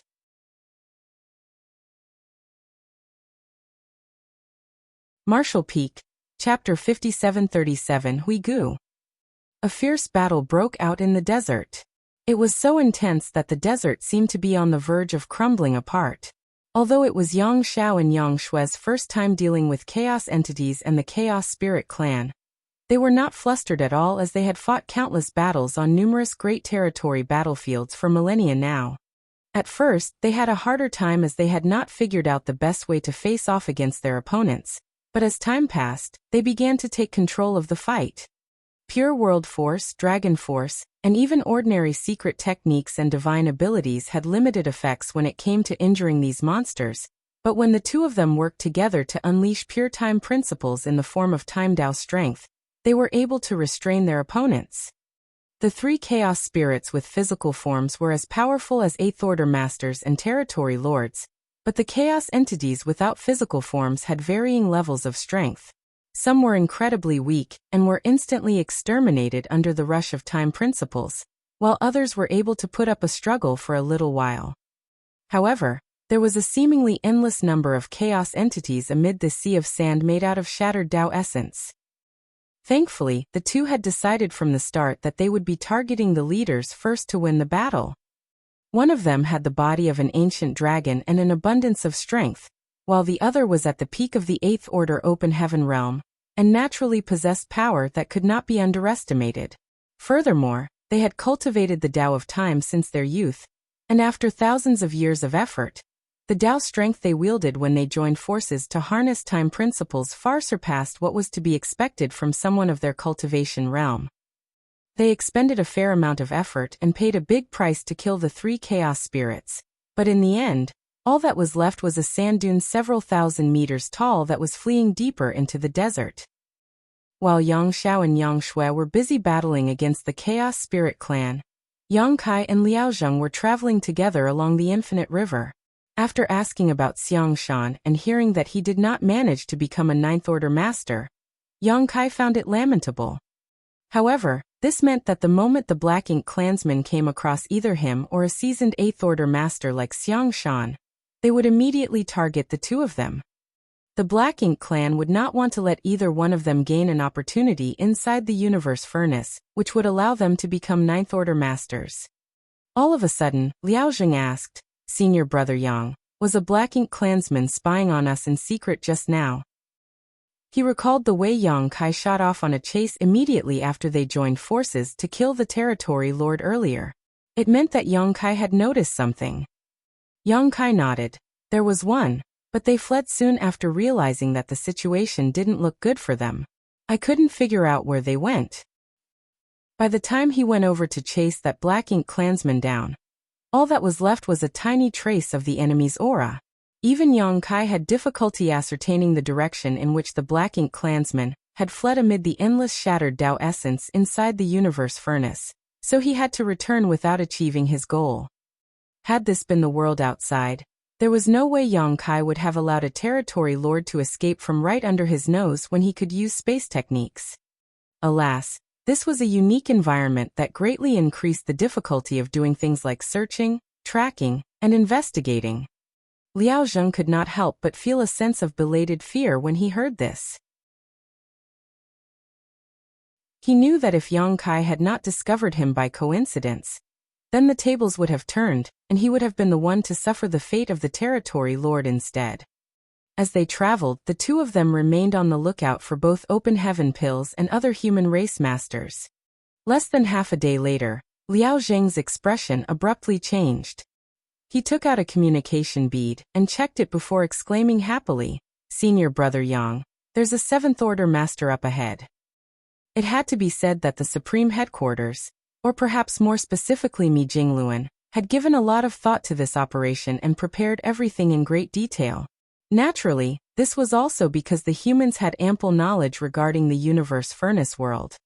Martial Peak, Chapter 5737, Hui Gu. A fierce battle broke out in the desert. It was so intense that the desert seemed to be on the verge of crumbling apart. Although it was Yang Xiao and Yang Shui's first time dealing with chaos entities and the Chaos Spirit clan, they were not flustered at all, as they had fought countless battles on numerous great territory battlefields for millennia now. At first, they had a harder time as they had not figured out the best way to face off against their opponents, but as time passed, they began to take control of the fight. Pure world force, dragon force, and even ordinary secret techniques and divine abilities had limited effects when it came to injuring these monsters, but when the two of them worked together to unleash pure time principles in the form of time Tao strength, they were able to restrain their opponents. The three chaos spirits with physical forms were as powerful as Eighth Order Masters and Territory Lords, but the chaos entities without physical forms had varying levels of strength. Some were incredibly weak and were instantly exterminated under the rush of time principles, while others were able to put up a struggle for a little while. However, there was a seemingly endless number of chaos entities amid this sea of sand made out of shattered Tao essence. Thankfully, the two had decided from the start that they would be targeting the leaders first to win the battle. One of them had the body of an ancient dragon and an abundance of strength, while the other was at the peak of the Eighth Order Open Heaven realm, and naturally possessed power that could not be underestimated. Furthermore, they had cultivated the Tao of time since their youth, and after thousands of years of effort, the Tao strength they wielded when they joined forces to harness time principles far surpassed what was to be expected from someone of their cultivation realm. They expended a fair amount of effort and paid a big price to kill the 3 chaos spirits, but in the end, all that was left was a sand dune several thousand meters tall that was fleeing deeper into the desert. While Yang Xiao and Yang Shui were busy battling against the Chaos Spirit clan, Yang Kai and Liao Zheng were traveling together along the Infinite River. After asking about Xiang Shan and hearing that he did not manage to become a Ninth Order Master, Yang Kai found it lamentable. However, this meant that the moment the Black Ink clansmen came across either him or a seasoned Eighth Order Master like Xiang Shan, they would immediately target the two of them. The Black Ink clan would not want to let either one of them gain an opportunity inside the Universe Furnace, which would allow them to become Ninth Order Masters. All of a sudden, Liao Zheng asked, "Senior Brother Yang, was a Black Ink clansman spying on us in secret just now?" He recalled the way Yang Kai shot off on a chase immediately after they joined forces to kill the Territory Lord earlier. It meant that Yang Kai had noticed something. Yang Kai nodded. There was one, but they fled soon after realizing that the situation didn't look good for them. I couldn't figure out where they went. By the time he went over to chase that Black Ink clansman down, all that was left was a tiny trace of the enemy's aura. Even Yang Kai had difficulty ascertaining the direction in which the Black Ink clansman had fled amid the endless shattered Tao essence inside the Universe Furnace, so he had to return without achieving his goal. Had this been the world outside, there was no way Yang Kai would have allowed a Territory Lord to escape from right under his nose when he could use space techniques. Alas, this was a unique environment that greatly increased the difficulty of doing things like searching, tracking, and investigating. Liao Zheng could not help but feel a sense of belated fear when he heard this. He knew that if Yang Kai had not discovered him by coincidence, then the tables would have turned, and he would have been the one to suffer the fate of the Territory Lord instead. As they traveled, the two of them remained on the lookout for both open heaven pills and other human race masters. Less than half a day later, Liao Zheng's expression abruptly changed. He took out a communication bead and checked it before exclaiming happily, "Senior Brother Yang, there's a Seventh Order Master up ahead." It had to be said that the Supreme Headquarters, or perhaps more specifically Mi Jingluan, had given a lot of thought to this operation and prepared everything in great detail. Naturally, this was also because the humans had ample knowledge regarding the Universe Furnace world.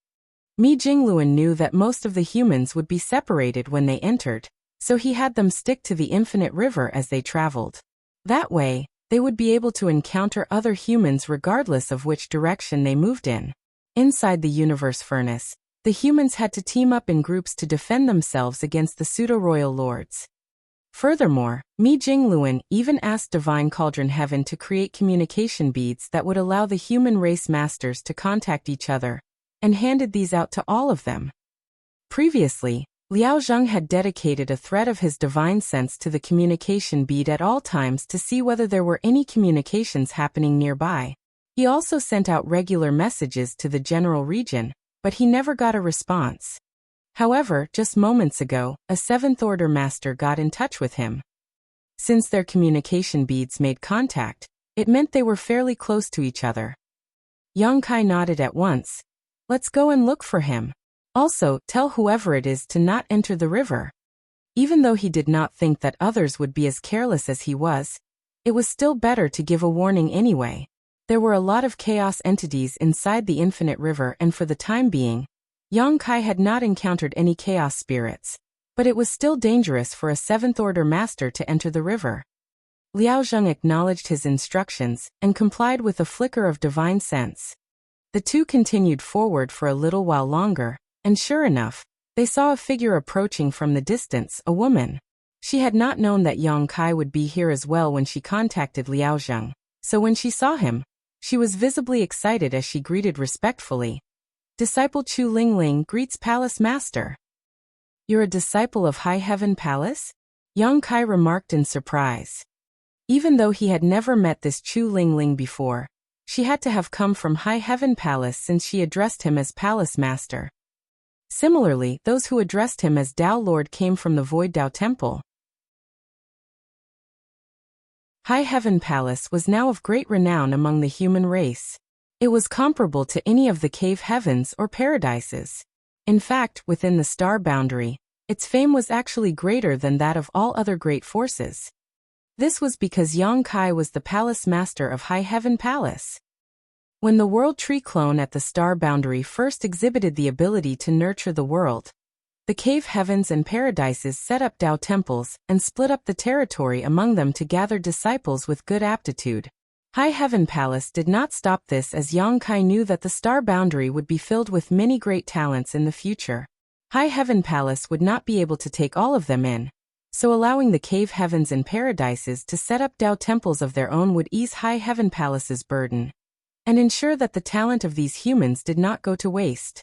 Mi Jingluan knew that most of the humans would be separated when they entered, so he had them stick to the Infinite River as they traveled. That way, they would be able to encounter other humans regardless of which direction they moved in. Inside the Universe Furnace, the humans had to team up in groups to defend themselves against the pseudo-royal lords. Furthermore, Mi Jingluan even asked Divine Cauldron Heaven to create communication beads that would allow the human race masters to contact each other, and handed these out to all of them. Previously, Liao Zheng had dedicated a thread of his divine sense to the communication bead at all times to see whether there were any communications happening nearby. He also sent out regular messages to the general region, but he never got a response. However, just moments ago, a Seventh Order Master got in touch with him. Since their communication beads made contact, it meant they were fairly close to each other. Yang Kai nodded at once. "Let's go and look for him. Also, tell whoever it is to not enter the river." Even though he did not think that others would be as careless as he was, it was still better to give a warning anyway. There were a lot of chaos entities inside the Infinite River, and for the time being, Yang Kai had not encountered any chaos spirits, but it was still dangerous for a Seventh Order Master to enter the river. Liao Zheng acknowledged his instructions and complied with a flicker of divine sense. The two continued forward for a little while longer, and sure enough, they saw a figure approaching from the distance, a woman. She had not known that Yang Kai would be here as well when she contacted Liao Zheng, so when she saw him, she was visibly excited as she greeted respectfully, Disciple Chu Lingling greets Palace Master. You're a disciple of High Heaven Palace? Yang Kai remarked in surprise. Even though he had never met this Chu Lingling before, she had to have come from High Heaven Palace since she addressed him as Palace Master. Similarly, those who addressed him as Dao Lord came from the Void Dao Temple. High Heaven Palace was now of great renown among the human race. It was comparable to any of the cave heavens or paradises. In fact, within the star boundary, its fame was actually greater than that of all other great forces. This was because Yang Kai was the Palace Master of High Heaven Palace. When the World Tree clone at the star boundary first exhibited the ability to nurture the world, the cave heavens and paradises set up Dao temples and split up the territory among them to gather disciples with good aptitude. High Heaven Palace did not stop this, as Yang Kai knew that the star boundary would be filled with many great talents in the future. High Heaven Palace would not be able to take all of them in, so allowing the cave heavens and paradises to set up Dao temples of their own would ease High Heaven Palace's burden and ensure that the talent of these humans did not go to waste.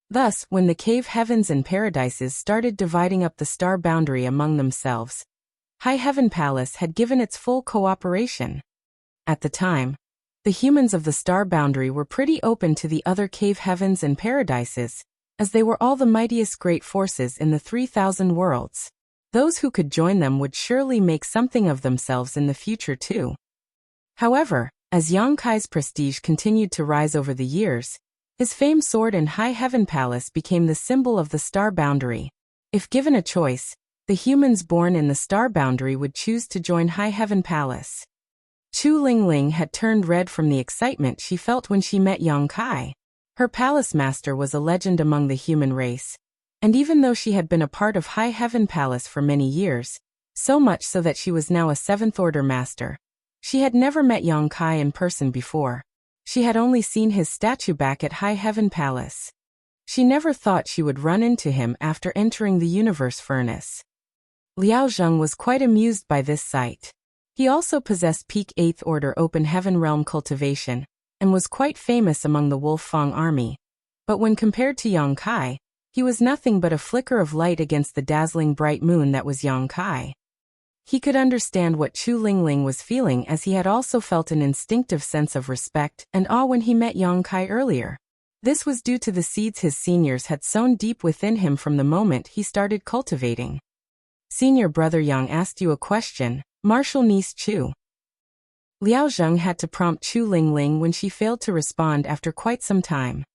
Thus, when the cave heavens and paradises started dividing up the star boundary among themselves, High Heaven Palace had given its full cooperation. At the time, the humans of the star boundary were pretty open to the other cave heavens and paradises, as they were all the mightiest great forces in the 3,000 worlds. Those who could join them would surely make something of themselves in the future too. However, as Yang Kai's prestige continued to rise over the years, his famed sword in High Heaven Palace became the symbol of the star boundary. If given a choice, the humans born in the star boundary would choose to join High Heaven Palace. Chu Lingling had turned red from the excitement she felt when she met Yang Kai. Her palace master was a legend among the human race, and even though she had been a part of High Heaven Palace for many years, so much so that she was now a 7th Order master, she had never met Yang Kai in person before. She had only seen his statue back at High Heaven Palace. She never thought she would run into him after entering the universe furnace. Liao Zheng was quite amused by this sight. He also possessed peak 8th Order Open Heaven Realm cultivation, and was quite famous among the Wolf Fang army. But when compared to Yang Kai, he was nothing but a flicker of light against the dazzling bright moon that was Yang Kai. He could understand what Chu Lingling was feeling, as he had also felt an instinctive sense of respect and awe when he met Yang Kai earlier. This was due to the seeds his seniors had sown deep within him from the moment he started cultivating. Senior brother Yang asked you a question, Martial niece Chu. Liao Zheng had to prompt Chu Lingling when she failed to respond after quite some time.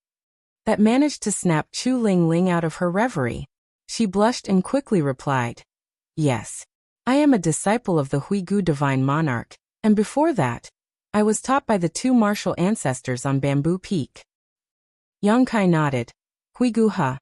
That managed to snap Chu Lingling out of her reverie. She blushed and quickly replied, Yes. I am a disciple of the Huigu Divine Monarch, and before that, I was taught by the 2 martial ancestors on Bamboo Peak. Yang Kai nodded. Huigu ha.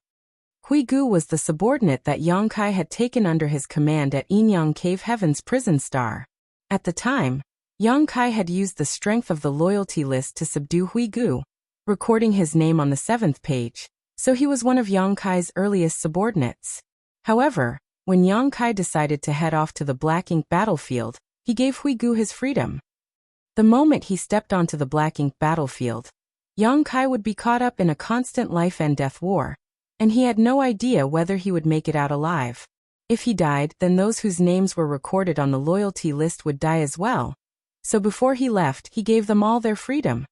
Huigu was the subordinate that Yang Kai had taken under his command at Yinyang Cave Heaven's prison star. At the time, Yang Kai had used the strength of the loyalty list to subdue Huigu, recording his name on the 7th page, so he was one of Yang Kai's earliest subordinates. However, when Yang Kai decided to head off to the Black Ink battlefield, he gave Huigu his freedom. The moment he stepped onto the Black Ink battlefield, Yang Kai would be caught up in a constant life and death war, and he had no idea whether he would make it out alive. If he died, then those whose names were recorded on the loyalty list would die as well. So before he left, he gave them all their freedom.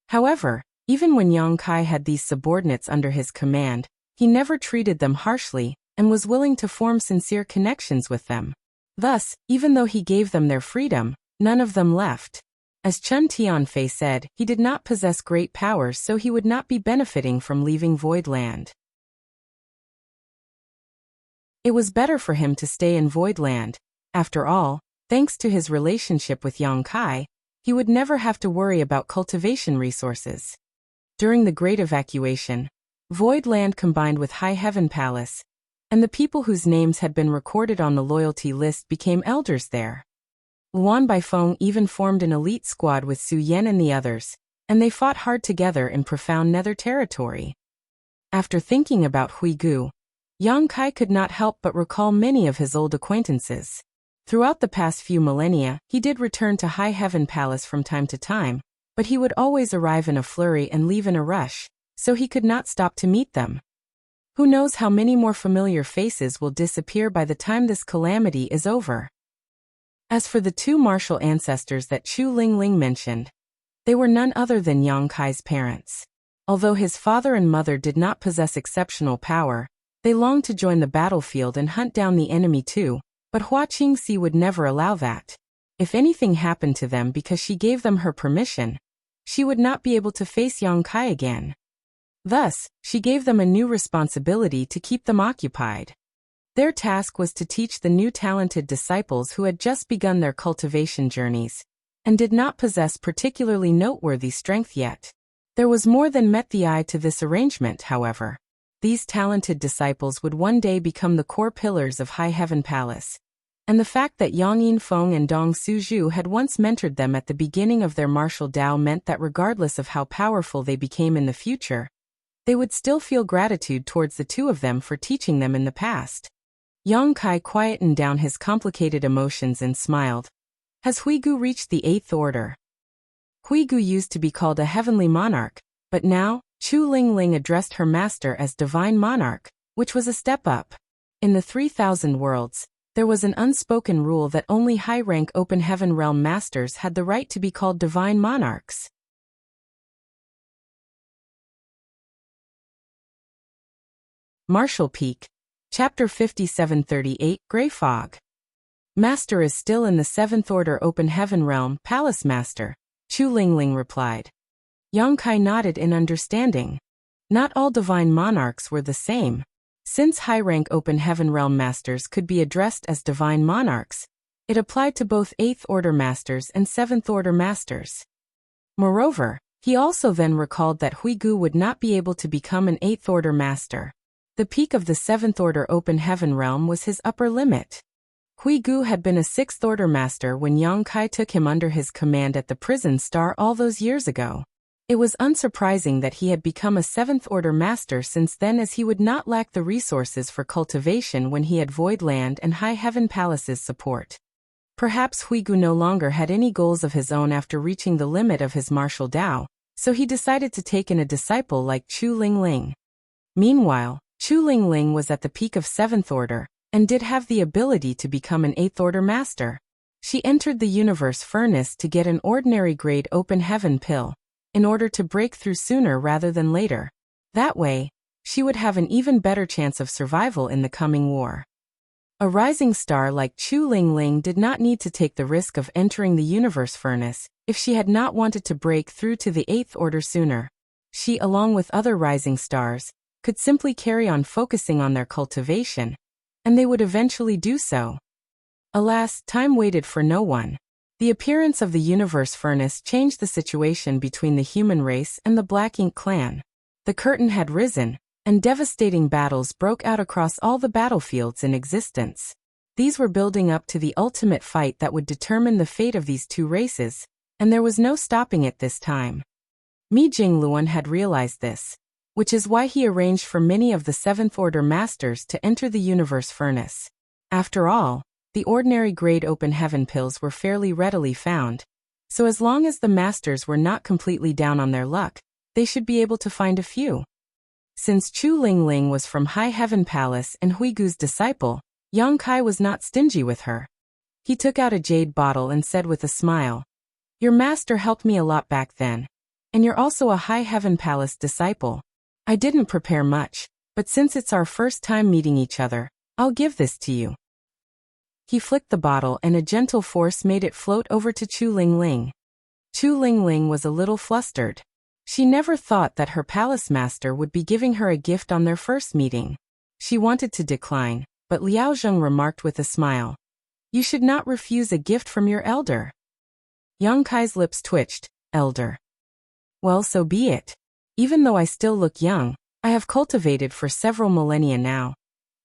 However, even when Yang Kai had these subordinates under his command, he never treated them harshly, and was willing to form sincere connections with them. Thus, even though he gave them their freedom, none of them left. As Chun Tianfei said, he did not possess great powers, so he would not be benefiting from leaving Void Land. It was better for him to stay in Void Land. After all, thanks to his relationship with Yang Kai, he would never have to worry about cultivation resources. During the Great Evacuation, Void Land combined with High Heaven Palace, and the people whose names had been recorded on the loyalty list became elders there. Luan Baifeng even formed an elite squad with Su Yan and the others, and they fought hard together in profound nether territory. After thinking about Huigu, Yang Kai could not help but recall many of his old acquaintances. Throughout the past few millennia, he did return to High Heaven Palace from time to time, but he would always arrive in a flurry and leave in a rush, so he could not stop to meet them. Who knows how many more familiar faces will disappear by the time this calamity is over. As for the two martial ancestors that Chu Lingling mentioned, they were none other than Yang Kai's parents. Although his father and mother did not possess exceptional power, they longed to join the battlefield and hunt down the enemy too, but Hua Qingxi would never allow that. If anything happened to them because she gave them her permission, she would not be able to face Yang Kai again. Thus, she gave them a new responsibility to keep them occupied. Their task was to teach the new talented disciples who had just begun their cultivation journeys, and did not possess particularly noteworthy strength yet. There was more than met the eye to this arrangement, however. These talented disciples would one day become the core pillars of High Heaven Palace, and the fact that Yang Yinfeng and Dong Suzhu had once mentored them at the beginning of their martial Dao meant that regardless of how powerful they became in the future, they would still feel gratitude towards the two of them for teaching them in the past. Yang Kai quietened down his complicated emotions and smiled. Has Huigu reached the 8th order? Huigu used to be called a heavenly monarch, but now, Chu Lingling addressed her master as divine monarch, which was a step up. In the 3,000 worlds, there was an unspoken rule that only high-rank open heaven realm masters had the right to be called divine monarchs. Martial Peak, Chapter 5738, Grey Fog. Master is still in the 7th Order Open Heaven Realm, Palace Master, Chu Lingling replied. Yang Kai nodded in understanding. Not all divine monarchs were the same. Since high-rank Open Heaven Realm Masters could be addressed as divine monarchs, it applied to both 8th Order Masters and 7th Order Masters. Moreover, he also then recalled that Huigu would not be able to become an 8th Order Master. The peak of the 7th Order Open Heaven Realm was his upper limit. Huigu had been a 6th Order Master when Yang Kai took him under his command at the prison star all those years ago. It was unsurprising that he had become a 7th Order Master since then, as he would not lack the resources for cultivation when he had Void Land and High Heaven Palace's support. Perhaps Huigu no longer had any goals of his own after reaching the limit of his martial Dao, so he decided to take in a disciple like Chu Lingling. Meanwhile, Chu Lingling was at the peak of 7th Order, and did have the ability to become an 8th Order Master. She entered the Universe Furnace to get an ordinary grade Open Heaven pill, in order to break through sooner rather than later. That way, she would have an even better chance of survival in the coming war. A rising star like Chu Lingling did not need to take the risk of entering the Universe Furnace if she had not wanted to break through to the 8th Order sooner. She, along with other rising stars, could simply carry on focusing on their cultivation, and they would eventually do so. Alas, time waited for no one. The appearance of the Universe Furnace changed the situation between the human race and the Black Ink clan. The curtain had risen, and devastating battles broke out across all the battlefields in existence. These were building up to the ultimate fight that would determine the fate of these two races, and there was no stopping it this time. Mi Jingluan had realized this, which is why he arranged for many of the 7th Order Masters to enter the Universe Furnace. After all, the ordinary grade Open Heaven pills were fairly readily found, so as long as the Masters were not completely down on their luck, they should be able to find a few. Since Chu Lingling was from High Heaven Palace and Huigu's disciple, Yang Kai was not stingy with her. He took out a jade bottle and said with a smile, "Your master helped me a lot back then, and you're also a High Heaven Palace disciple. I didn't prepare much, but since it's our first time meeting each other, I'll give this to you." He flicked the bottle and a gentle force made it float over to Chu Lingling. Chu Lingling was a little flustered. She never thought that her palace master would be giving her a gift on their first meeting. She wanted to decline, but Liao Zheng remarked with a smile, "You should not refuse a gift from your elder." Yang Kai's lips twitched. "Elder? Well, so be it. Even though I still look young, I have cultivated for several millennia now,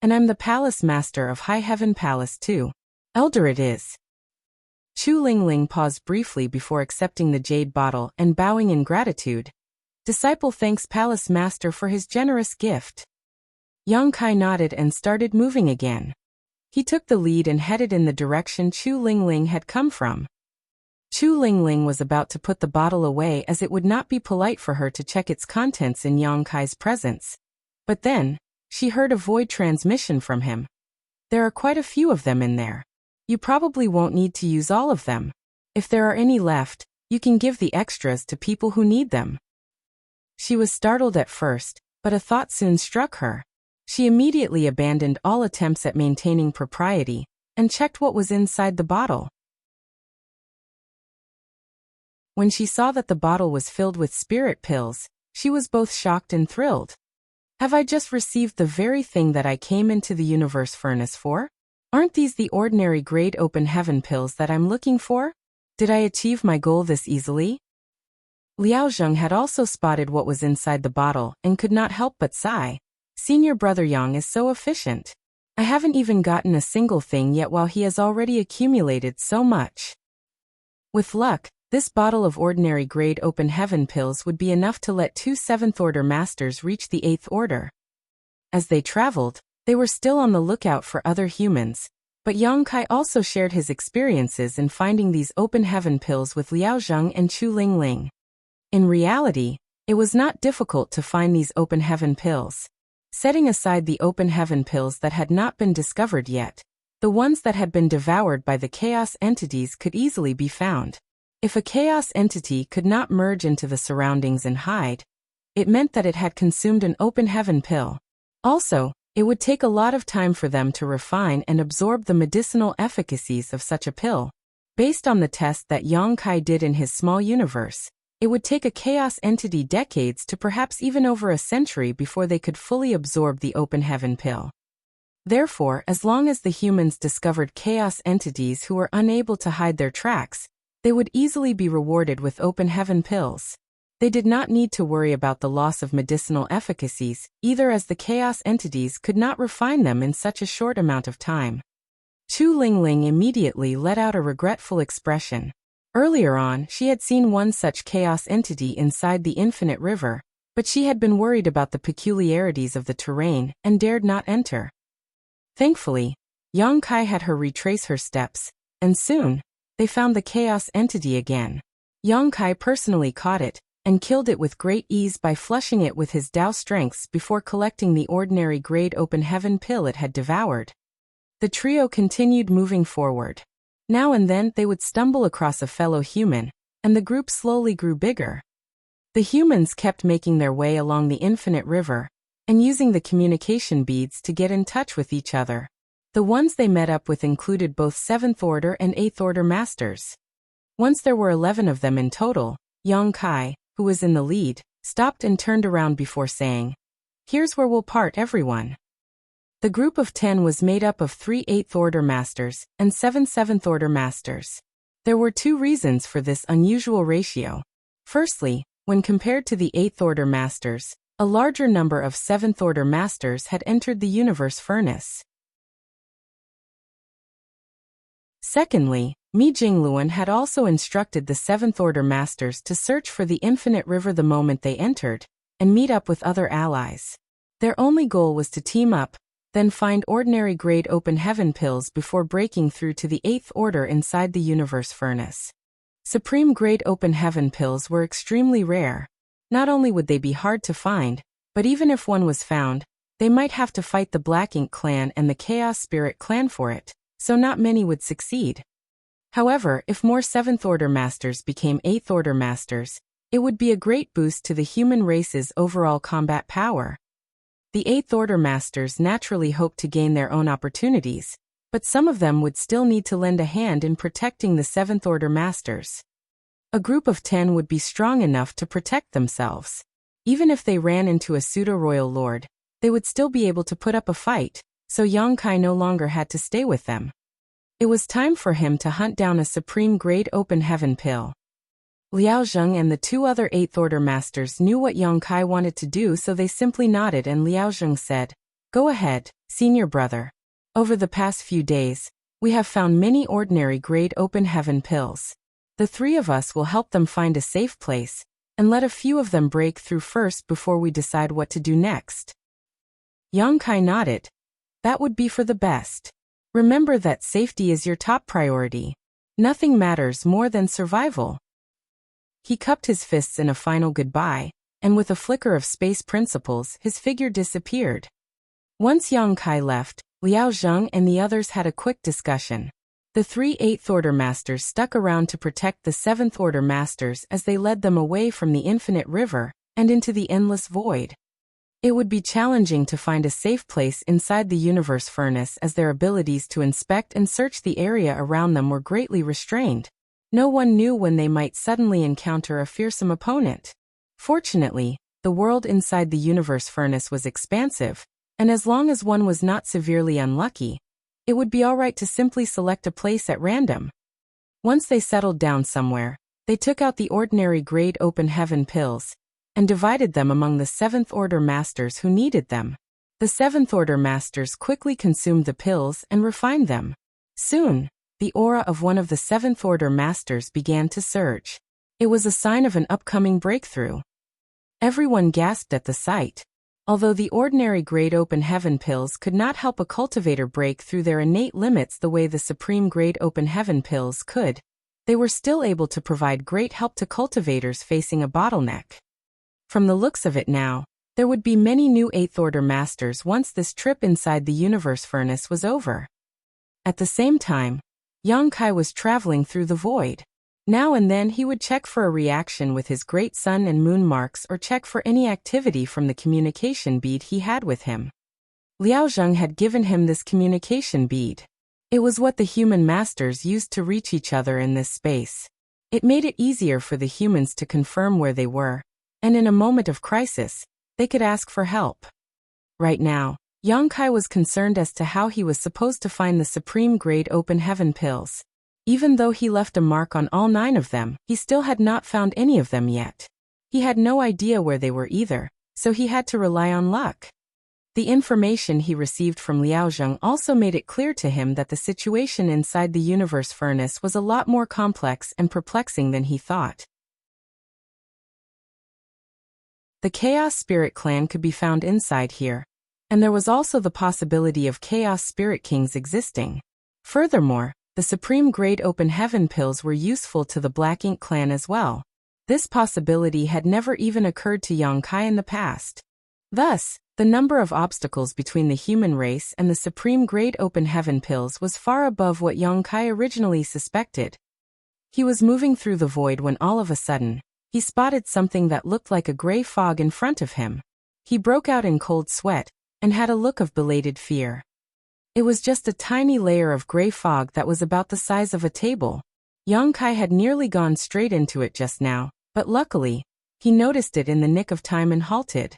and I'm the palace master of High Heaven Palace too. Elder it is." Chu Lingling paused briefly before accepting the jade bottle and bowing in gratitude. "Disciple thanks Palace Master for his generous gift." Yang Kai nodded and started moving again. He took the lead and headed in the direction Chu Lingling had come from. Chu Lingling was about to put the bottle away as it would not be polite for her to check its contents in Yang Kai's presence. But then, she heard a void transmission from him. There are quite a few of them in there. You probably won't need to use all of them. If there are any left, you can give the extras to people who need them. She was startled at first, but a thought soon struck her. She immediately abandoned all attempts at maintaining propriety and checked what was inside the bottle. When she saw that the bottle was filled with spirit pills, she was both shocked and thrilled. Have I just received the very thing that I came into the universe furnace for? Aren't these the ordinary grade open heaven pills that I'm looking for? Did I achieve my goal this easily? Liao Zheng had also spotted what was inside the bottle and could not help but sigh. Senior brother Yang is so efficient. I haven't even gotten a single thing yet while he has already accumulated so much. With luck, this bottle of ordinary grade open heaven pills would be enough to let 2 7th order masters reach the 8th order. As they traveled, they were still on the lookout for other humans, but Yang Kai also shared his experiences in finding these open heaven pills with Liao Zheng and Chu Lingling. In reality, it was not difficult to find these open heaven pills. Setting aside the open heaven pills that had not been discovered yet, the ones that had been devoured by the chaos entities could easily be found. If a chaos entity could not merge into the surroundings and hide, it meant that it had consumed an open heaven pill. Also, it would take a lot of time for them to refine and absorb the medicinal efficacies of such a pill. Based on the test that Yang Kai did in his small universe, it would take a chaos entity decades to perhaps even over a century before they could fully absorb the open heaven pill. Therefore, as long as the humans discovered chaos entities who were unable to hide their tracks, they would easily be rewarded with open heaven pills. They did not need to worry about the loss of medicinal efficacies, either, as the chaos entities could not refine them in such a short amount of time. Chu Lingling immediately let out a regretful expression. Earlier on, she had seen one such chaos entity inside the infinite river, but she had been worried about the peculiarities of the terrain and dared not enter. Thankfully, Yang Kai had her retrace her steps, and soon, they found the chaos entity again. Yang Kai personally caught it and killed it with great ease by flushing it with his Dao strengths before collecting the ordinary grade open heaven pill it had devoured. The trio continued moving forward. Now and then they would stumble across a fellow human, and the group slowly grew bigger. The humans kept making their way along the infinite river and using the communication beads to get in touch with each other. The ones they met up with included both 7th order and 8th order masters. Once there were 11 of them in total, Yang Kai, who was in the lead, stopped and turned around before saying, "Here's where we'll part, everyone." The group of 10 was made up of 3 8th order masters and 7 7th order masters. There were 2 reasons for this unusual ratio. Firstly, when compared to the 8th order masters, a larger number of 7th order masters had entered the universe furnace. Secondly, Mi Jingluan had also instructed the 7th order masters to search for the infinite river the moment they entered, and meet up with other allies. Their only goal was to team up, then find ordinary grade open heaven pills before breaking through to the 8th order inside the universe furnace. Supreme grade open heaven pills were extremely rare. Not only would they be hard to find, but even if one was found, they might have to fight the Black Ink clan and the Chaos Spirit clan for it, so not many would succeed. However, if more 7th order masters became 8th order masters, it would be a great boost to the human race's overall combat power. The 8th order masters naturally hoped to gain their own opportunities, but some of them would still need to lend a hand in protecting the 7th order masters. A group of 10 would be strong enough to protect themselves. Even if they ran into a pseudo-royal lord, they would still be able to put up a fight, so Yang Kai no longer had to stay with them. It was time for him to hunt down a supreme grade open heaven pill. Liao Zheng and the 2 other 8th order masters knew what Yang Kai wanted to do, so they simply nodded, and Liao Zheng said, "Go ahead, senior brother. Over the past few days, we have found many ordinary grade open heaven pills. The 3 of us will help them find a safe place, and let a few of them break through first before we decide what to do next." Yang Kai nodded. That would be for the best. Remember that safety is your top priority. Nothing matters more than survival. He cupped his fists in a final goodbye, and with a flicker of space principles, his figure disappeared. Once Yang Kai left, Liao Zheng and the others had a quick discussion. The 3 Eighth Order Masters stuck around to protect the 7th Order Masters as they led them away from the infinite river and into the endless void. It would be challenging to find a safe place inside the universe furnace as their abilities to inspect and search the area around them were greatly restrained. No one knew when they might suddenly encounter a fearsome opponent. Fortunately, the world inside the universe furnace was expansive, and as long as one was not severely unlucky, it would be all right to simply select a place at random. Once they settled down somewhere, they took out the ordinary grade open heaven pills and divided them among the 7th Order Masters who needed them. The 7th Order Masters quickly consumed the pills and refined them. Soon, the aura of one of the 7th Order Masters began to surge. It was a sign of an upcoming breakthrough. Everyone gasped at the sight. Although the ordinary grade open heaven pills could not help a cultivator break through their innate limits the way the supreme grade open heaven pills could, they were still able to provide great help to cultivators facing a bottleneck. From the looks of it now, there would be many new 8th Order Masters once this trip inside the universe furnace was over. At the same time, Yang Kai was traveling through the void. Now and then he would check for a reaction with his great sun and moon marks or check for any activity from the communication bead he had with him. Liao Zheng had given him this communication bead. It was what the human masters used to reach each other in this space. It made it easier for the humans to confirm where they were, and in a moment of crisis, they could ask for help. Right now, Yang Kai was concerned as to how he was supposed to find the supreme grade open heaven pills. Even though he left a mark on all 9 of them, he still had not found any of them yet. He had no idea where they were either, so he had to rely on luck. The information he received from Liao Zheng also made it clear to him that the situation inside the universe furnace was a lot more complex and perplexing than he thought. The Chaos Spirit clan could be found inside here, and there was also the possibility of Chaos Spirit Kings existing. Furthermore, the supreme grade open heaven pills were useful to the Black Ink clan as well. This possibility had never even occurred to Yang Kai in the past. Thus, the number of obstacles between the human race and the supreme grade open heaven pills was far above what Yang Kai originally suspected. He was moving through the void when all of a sudden, he spotted something that looked like a gray fog in front of him. He broke out in cold sweat and had a look of belated fear. It was just a tiny layer of gray fog that was about the size of a table. Yang Kai had nearly gone straight into it just now, but luckily, he noticed it in the nick of time and halted.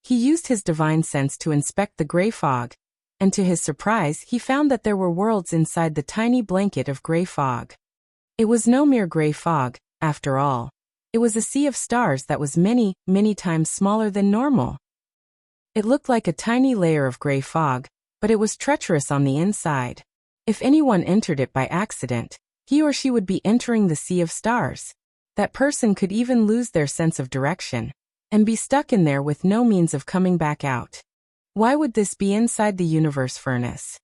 He used his divine sense to inspect the gray fog, and to his surprise he found that there were worlds inside the tiny blanket of gray fog. It was no mere gray fog, after all. It was a sea of stars that was many, many times smaller than normal. It looked like a tiny layer of gray fog, but it was treacherous on the inside. If anyone entered it by accident, he or she would be entering the sea of stars. That person could even lose their sense of direction and be stuck in there with no means of coming back out. Why would this be inside the universe furnace?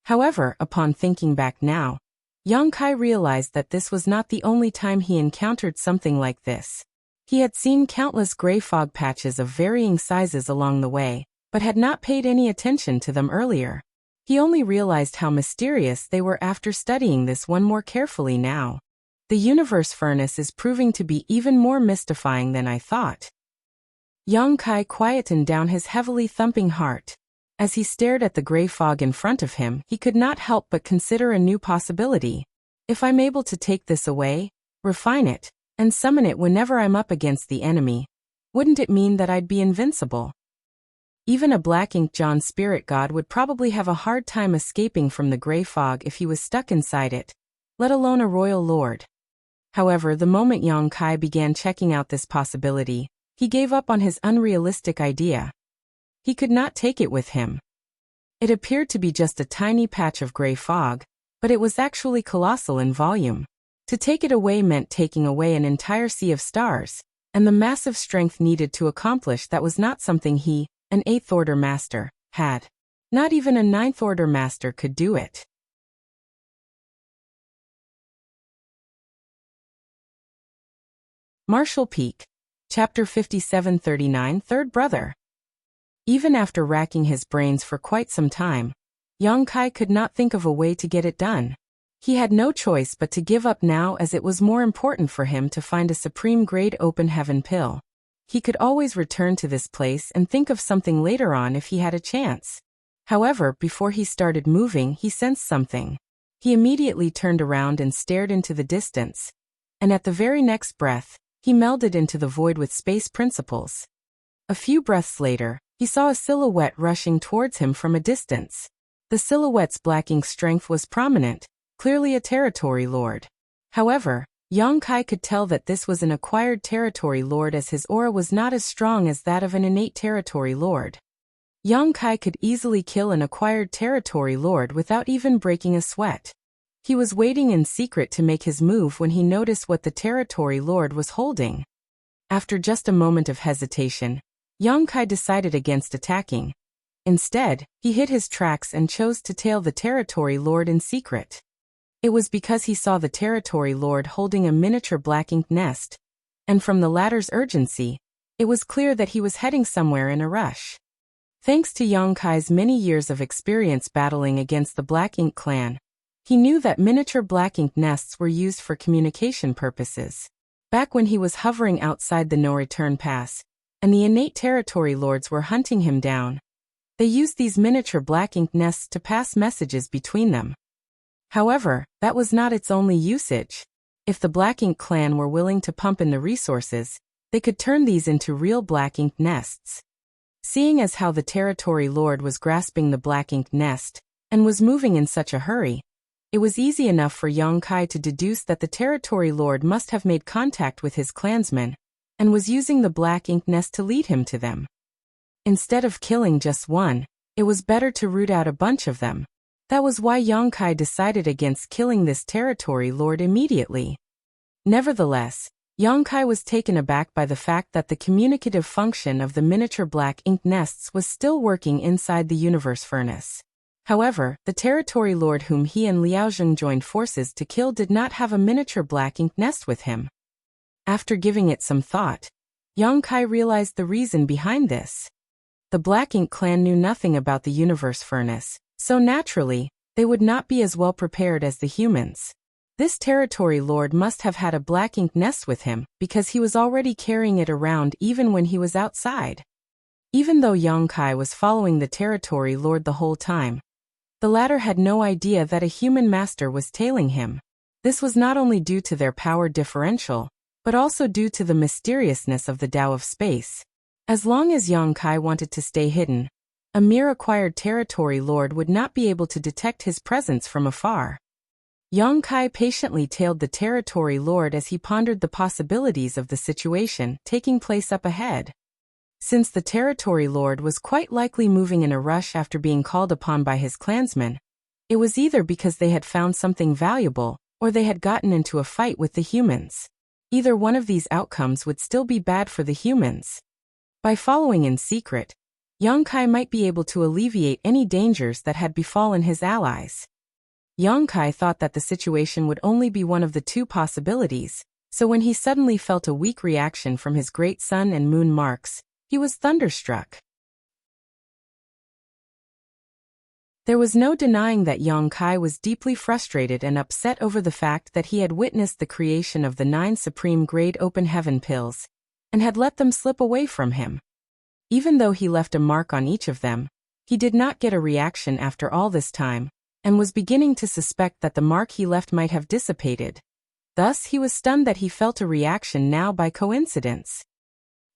However, upon thinking back now, Yang Kai realized that this was not the only time he encountered something like this. He had seen countless gray fog patches of varying sizes along the way, but had not paid any attention to them earlier. He only realized how mysterious they were after studying this one more carefully now. The universe furnace is proving to be even more mystifying than I thought. Yang Kai quietened down his heavily thumping heart. As he stared at the gray fog in front of him, he could not help but consider a new possibility. If I'm able to take this away, refine it, and summon it whenever I'm up against the enemy, wouldn't it mean that I'd be invincible? Even a Black Ink John spirit god would probably have a hard time escaping from the gray fog if he was stuck inside it, let alone a royal lord. However, the moment Yang Kai began checking out this possibility, he gave up on his unrealistic idea. He could not take it with him. It appeared to be just a tiny patch of gray fog, but it was actually colossal in volume. To take it away meant taking away an entire sea of stars, and the massive strength needed to accomplish that was not something he, an 8th Order Master, had. Not even a 9th Order Master could do it. Marshall Peak. Chapter 5739 Third Brother. Even after racking his brains for quite some time, Yang Kai could not think of a way to get it done. He had no choice but to give up now, as it was more important for him to find a supreme-grade open heaven pill. He could always return to this place and think of something later on if he had a chance. However, before he started moving, he sensed something. He immediately turned around and stared into the distance. And at the very next breath, he melded into the void with space principles. A few breaths later, he saw a silhouette rushing towards him from a distance. The silhouette's black ink strength was prominent, clearly a territory lord. However, Yang Kai could tell that this was an acquired territory lord, as his aura was not as strong as that of an innate territory lord. Yang Kai could easily kill an acquired territory lord without even breaking a sweat. He was waiting in secret to make his move when he noticed what the territory lord was holding. After just a moment of hesitation, Yang Kai decided against attacking. Instead, he hid his tracks and chose to tail the territory lord in secret. It was because he saw the territory lord holding a miniature black ink nest, and from the latter's urgency, it was clear that he was heading somewhere in a rush. Thanks to Yang Kai's many years of experience battling against the Black Ink clan, he knew that miniature black ink nests were used for communication purposes. Back when he was hovering outside the no-return pass, and the innate territory lords were hunting him down, they used these miniature black ink nests to pass messages between them. However, that was not its only usage. If the Black Ink clan were willing to pump in the resources, they could turn these into real black ink nests. Seeing as how the territory lord was grasping the black ink nest, and was moving in such a hurry, it was easy enough for Yang Kai to deduce that the territory lord must have made contact with his clansmen, and was using the black ink nest to lead him to them. Instead of killing just one, it was better to root out a bunch of them. That was why Yang Kai decided against killing this territory lord immediately. Nevertheless, Yang Kai was taken aback by the fact that the communicative function of the miniature black ink nests was still working inside the universe furnace. However, the territory lord whom he and Liaozheng joined forces to kill did not have a miniature black ink nest with him. After giving it some thought, Yang Kai realized the reason behind this. The Black Ink clan knew nothing about the universe furnace, so naturally, they would not be as well prepared as the humans. This territory lord must have had a black ink nest with him, because he was already carrying it around even when he was outside. Even though Yang Kai was following the territory lord the whole time, the latter had no idea that a human master was tailing him. This was not only due to their power differential, but also due to the mysteriousness of the Tao of space. As long as Yang Kai wanted to stay hidden, a mere acquired territory lord would not be able to detect his presence from afar. Yang Kai patiently tailed the territory lord as he pondered the possibilities of the situation taking place up ahead. Since the territory lord was quite likely moving in a rush after being called upon by his clansmen, it was either because they had found something valuable, or they had gotten into a fight with the humans. Either one of these outcomes would still be bad for the humans. By following in secret, Yang Kai might be able to alleviate any dangers that had befallen his allies. Yang Kai thought that the situation would only be one of the two possibilities, so when he suddenly felt a weak reaction from his great sun and moon marks, he was thunderstruck. There was no denying that Yang Kai was deeply frustrated and upset over the fact that he had witnessed the creation of the 9 supreme-grade open heaven pills, and had let them slip away from him. Even though he left a mark on each of them, he did not get a reaction after all this time, and was beginning to suspect that the mark he left might have dissipated. Thus he was stunned that he felt a reaction now by coincidence.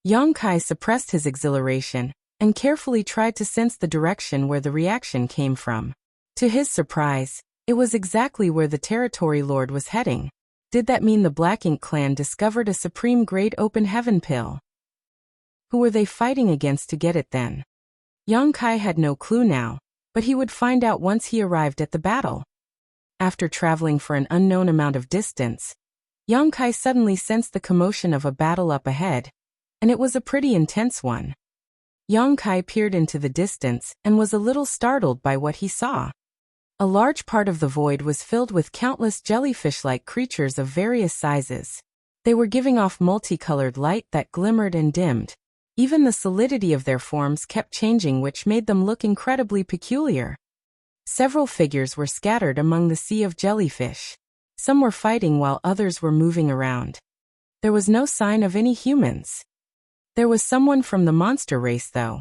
Yang Kai suppressed his exhilaration, and carefully tried to sense the direction where the reaction came from. To his surprise, it was exactly where the territory lord was heading. Did that mean the Black Ink clan discovered a supreme-grade open heaven pill? Who were they fighting against to get it then? Yang Kai had no clue now, but he would find out once he arrived at the battle. After traveling for an unknown amount of distance, Yang Kai suddenly sensed the commotion of a battle up ahead, and it was a pretty intense one. Yang Kai peered into the distance and was a little startled by what he saw. A large part of the void was filled with countless jellyfish-like creatures of various sizes. They were giving off multicolored light that glimmered and dimmed. Even the solidity of their forms kept changing, which made them look incredibly peculiar. Several figures were scattered among the sea of jellyfish. Some were fighting while others were moving around. There was no sign of any humans. There was someone from the monster race, though.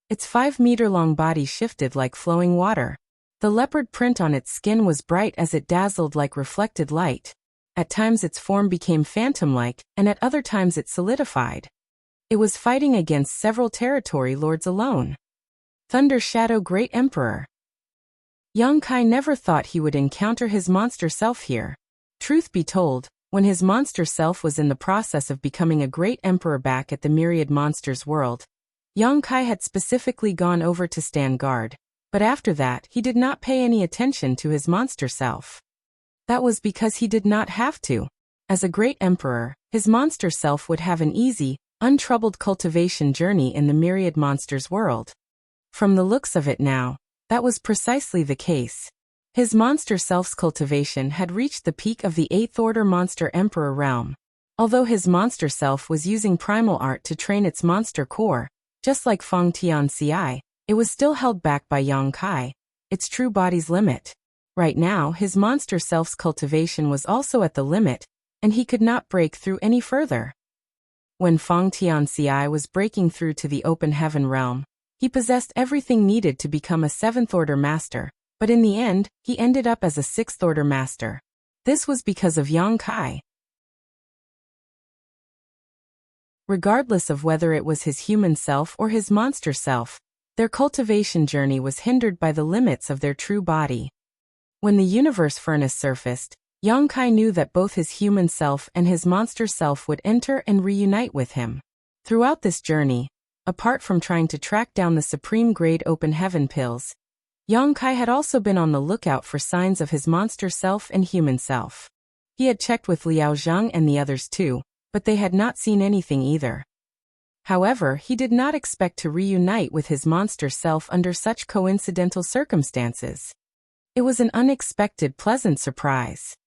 Its 5-meter-long body shifted like flowing water. The leopard print on its skin was bright as it dazzled like reflected light. At times its form became phantom-like, and at other times it solidified. It was fighting against several territory lords alone. Thunder Shadow Great Emperor. Yang Kai never thought he would encounter his monster self here. Truth be told, when his monster self was in the process of becoming a great emperor back at the Myriad Monsters world, Yang Kai had specifically gone over to stand guard, but after that he did not pay any attention to his monster self. That was because he did not have to. As a great emperor, his monster self would have an easy, untroubled cultivation journey in the Myriad Monsters world. From the looks of it now, that was precisely the case. His monster self's cultivation had reached the peak of the 8th Order Monster Emperor realm. Although his monster self was using primal art to train its monster core, just like Feng Tianxi, it was still held back by Yang Kai, its true body's limit. Right now, his monster self's cultivation was also at the limit, and he could not break through any further. When Feng Tianxi was breaking through to the open heaven realm, he possessed everything needed to become a 7th Order Master, but in the end, he ended up as a 6th Order Master. This was because of Yang Kai. Regardless of whether it was his human self or his monster self, their cultivation journey was hindered by the limits of their true body. When the universe furnace surfaced, Yang Kai knew that both his human self and his monster self would enter and reunite with him. Throughout this journey, apart from trying to track down the supreme-grade open heaven pills, Yang Kai had also been on the lookout for signs of his monster self and human self. He had checked with Liao Zheng and the others too, but they had not seen anything either. However, he did not expect to reunite with his monster self under such coincidental circumstances. It was an unexpected, pleasant surprise.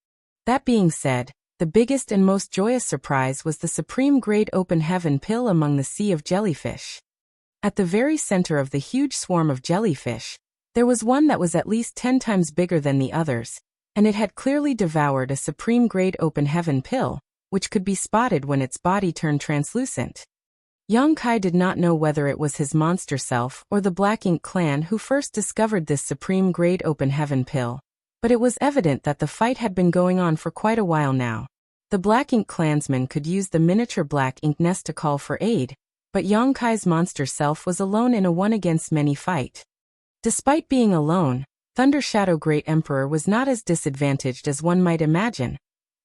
That being said, the biggest and most joyous surprise was the supreme-grade open heaven pill among the sea of jellyfish. At the very center of the huge swarm of jellyfish, there was one that was at least 10 times bigger than the others, and it had clearly devoured a supreme-grade open heaven pill, which could be spotted when its body turned translucent. Yang Kai did not know whether it was his monster self or the Black Ink clan who first discovered this supreme-grade open heaven pill, but it was evident that the fight had been going on for quite a while now. The Black Ink clansmen could use the miniature Black Ink nest to call for aid, but Yang Kai's monster self was alone in a one-against-many fight. Despite being alone, Thunder Shadow Great Emperor was not as disadvantaged as one might imagine.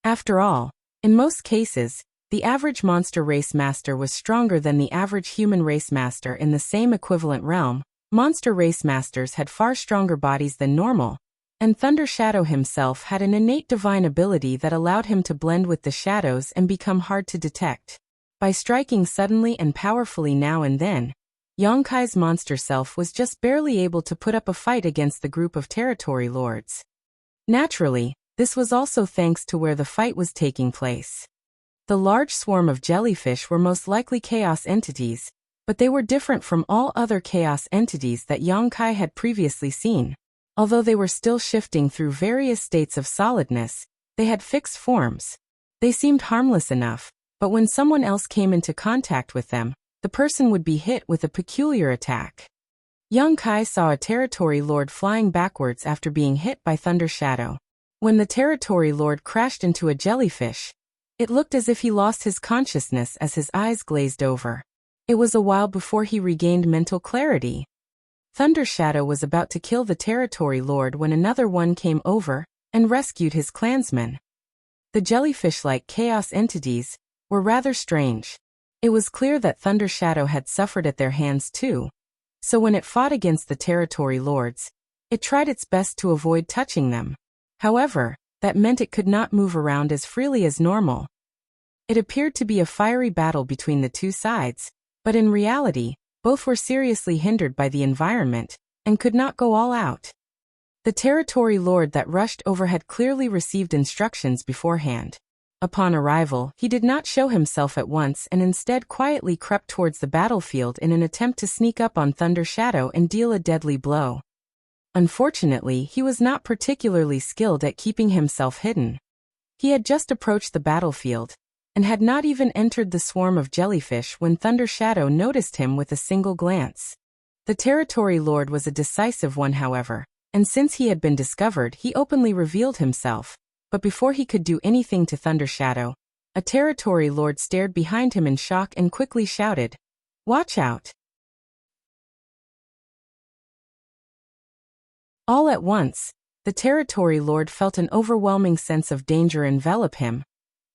After all, in most cases, the average monster race master was stronger than the average human race master in the same equivalent realm. Monster race masters had far stronger bodies than normal, and Thunder Shadow himself had an innate divine ability that allowed him to blend with the shadows and become hard to detect. By striking suddenly and powerfully now and then, Yang Kai's monster self was just barely able to put up a fight against the group of territory lords. Naturally, this was also thanks to where the fight was taking place. The large swarm of jellyfish were most likely chaos entities, but they were different from all other chaos entities that Yang Kai had previously seen. Although they were still shifting through various states of solidness, they had fixed forms. They seemed harmless enough, but when someone else came into contact with them, the person would be hit with a peculiar attack. Yang Kai saw a territory lord flying backwards after being hit by Thunder Shadow. When the territory lord crashed into a jellyfish, it looked as if he lost his consciousness as his eyes glazed over. It was a while before he regained mental clarity. Thunder Shadow was about to kill the territory lord when another one came over and rescued his clansmen. The jellyfish-like chaos entities were rather strange. It was clear that Thunder Shadow had suffered at their hands too, so when it fought against the territory lords, it tried its best to avoid touching them. However, that meant it could not move around as freely as normal. It appeared to be a fiery battle between the two sides, but in reality, both were seriously hindered by the environment and could not go all out. The territory lord that rushed over had clearly received instructions beforehand. Upon arrival, he did not show himself at once and instead quietly crept towards the battlefield in an attempt to sneak up on Thunder Shadow and deal a deadly blow. Unfortunately, he was not particularly skilled at keeping himself hidden. He had just approached the battlefield, and had not even entered the swarm of jellyfish when Thunder Shadow noticed him with a single glance. The territory lord was a decisive one, however, and since he had been discovered, he openly revealed himself. But before he could do anything to Thunder Shadow, a territory lord stared behind him in shock and quickly shouted, "Watch out!" All at once, the territory lord felt an overwhelming sense of danger envelop him,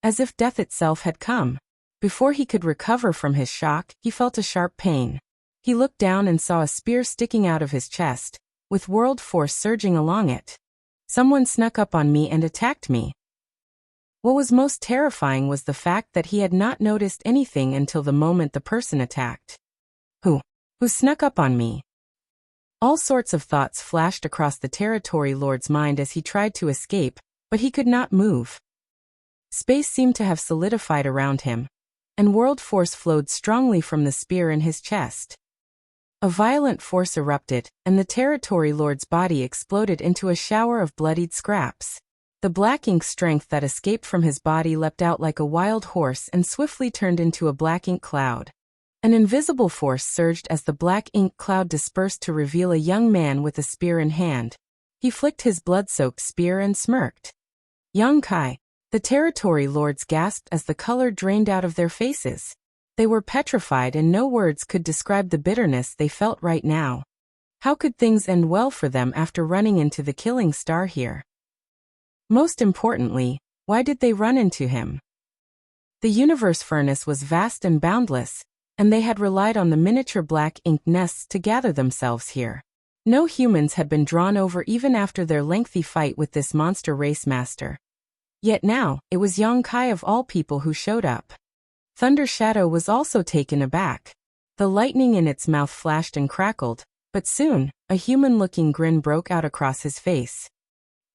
as if death itself had come. Before he could recover from his shock, he felt a sharp pain. He looked down and saw a spear sticking out of his chest, with world force surging along it. Someone snuck up on me and attacked me. What was most terrifying was the fact that he had not noticed anything until the moment the person attacked. Who snuck up on me? All sorts of thoughts flashed across the territory lord's mind as he tried to escape, but he could not move. Space seemed to have solidified around him, and world force flowed strongly from the spear in his chest. A violent force erupted, and the territory lord's body exploded into a shower of bloodied scraps. The black ink strength that escaped from his body leapt out like a wild horse and swiftly turned into a black ink cloud. An invisible force surged as the black ink cloud dispersed to reveal a young man with a spear in hand. He flicked his blood-soaked spear and smirked. "Young Kai." The territory lords gasped as the color drained out of their faces. They were petrified and no words could describe the bitterness they felt right now. How could things end well for them after running into the killing star here? Most importantly, why did they run into him? The universe furnace was vast and boundless, and they had relied on the miniature black ink nests to gather themselves here. No humans had been drawn over even after their lengthy fight with this monster race master. Yet now, it was young Kai of all people who showed up. Thunder Shadow was also taken aback. The lightning in its mouth flashed and crackled, but soon, a human-looking grin broke out across his face.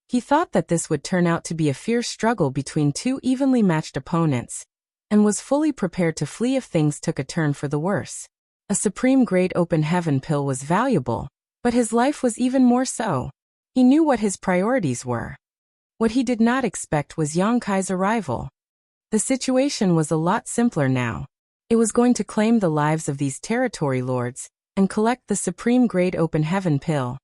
He thought that this would turn out to be a fierce struggle between two evenly matched opponents, and was fully prepared to flee if things took a turn for the worse. A supreme-grade open heaven pill was valuable, but his life was even more so. He knew what his priorities were. What he did not expect was Yang Kai's arrival. The situation was a lot simpler now. It was going to claim the lives of these territory lords, and collect the supreme-grade open heaven pill.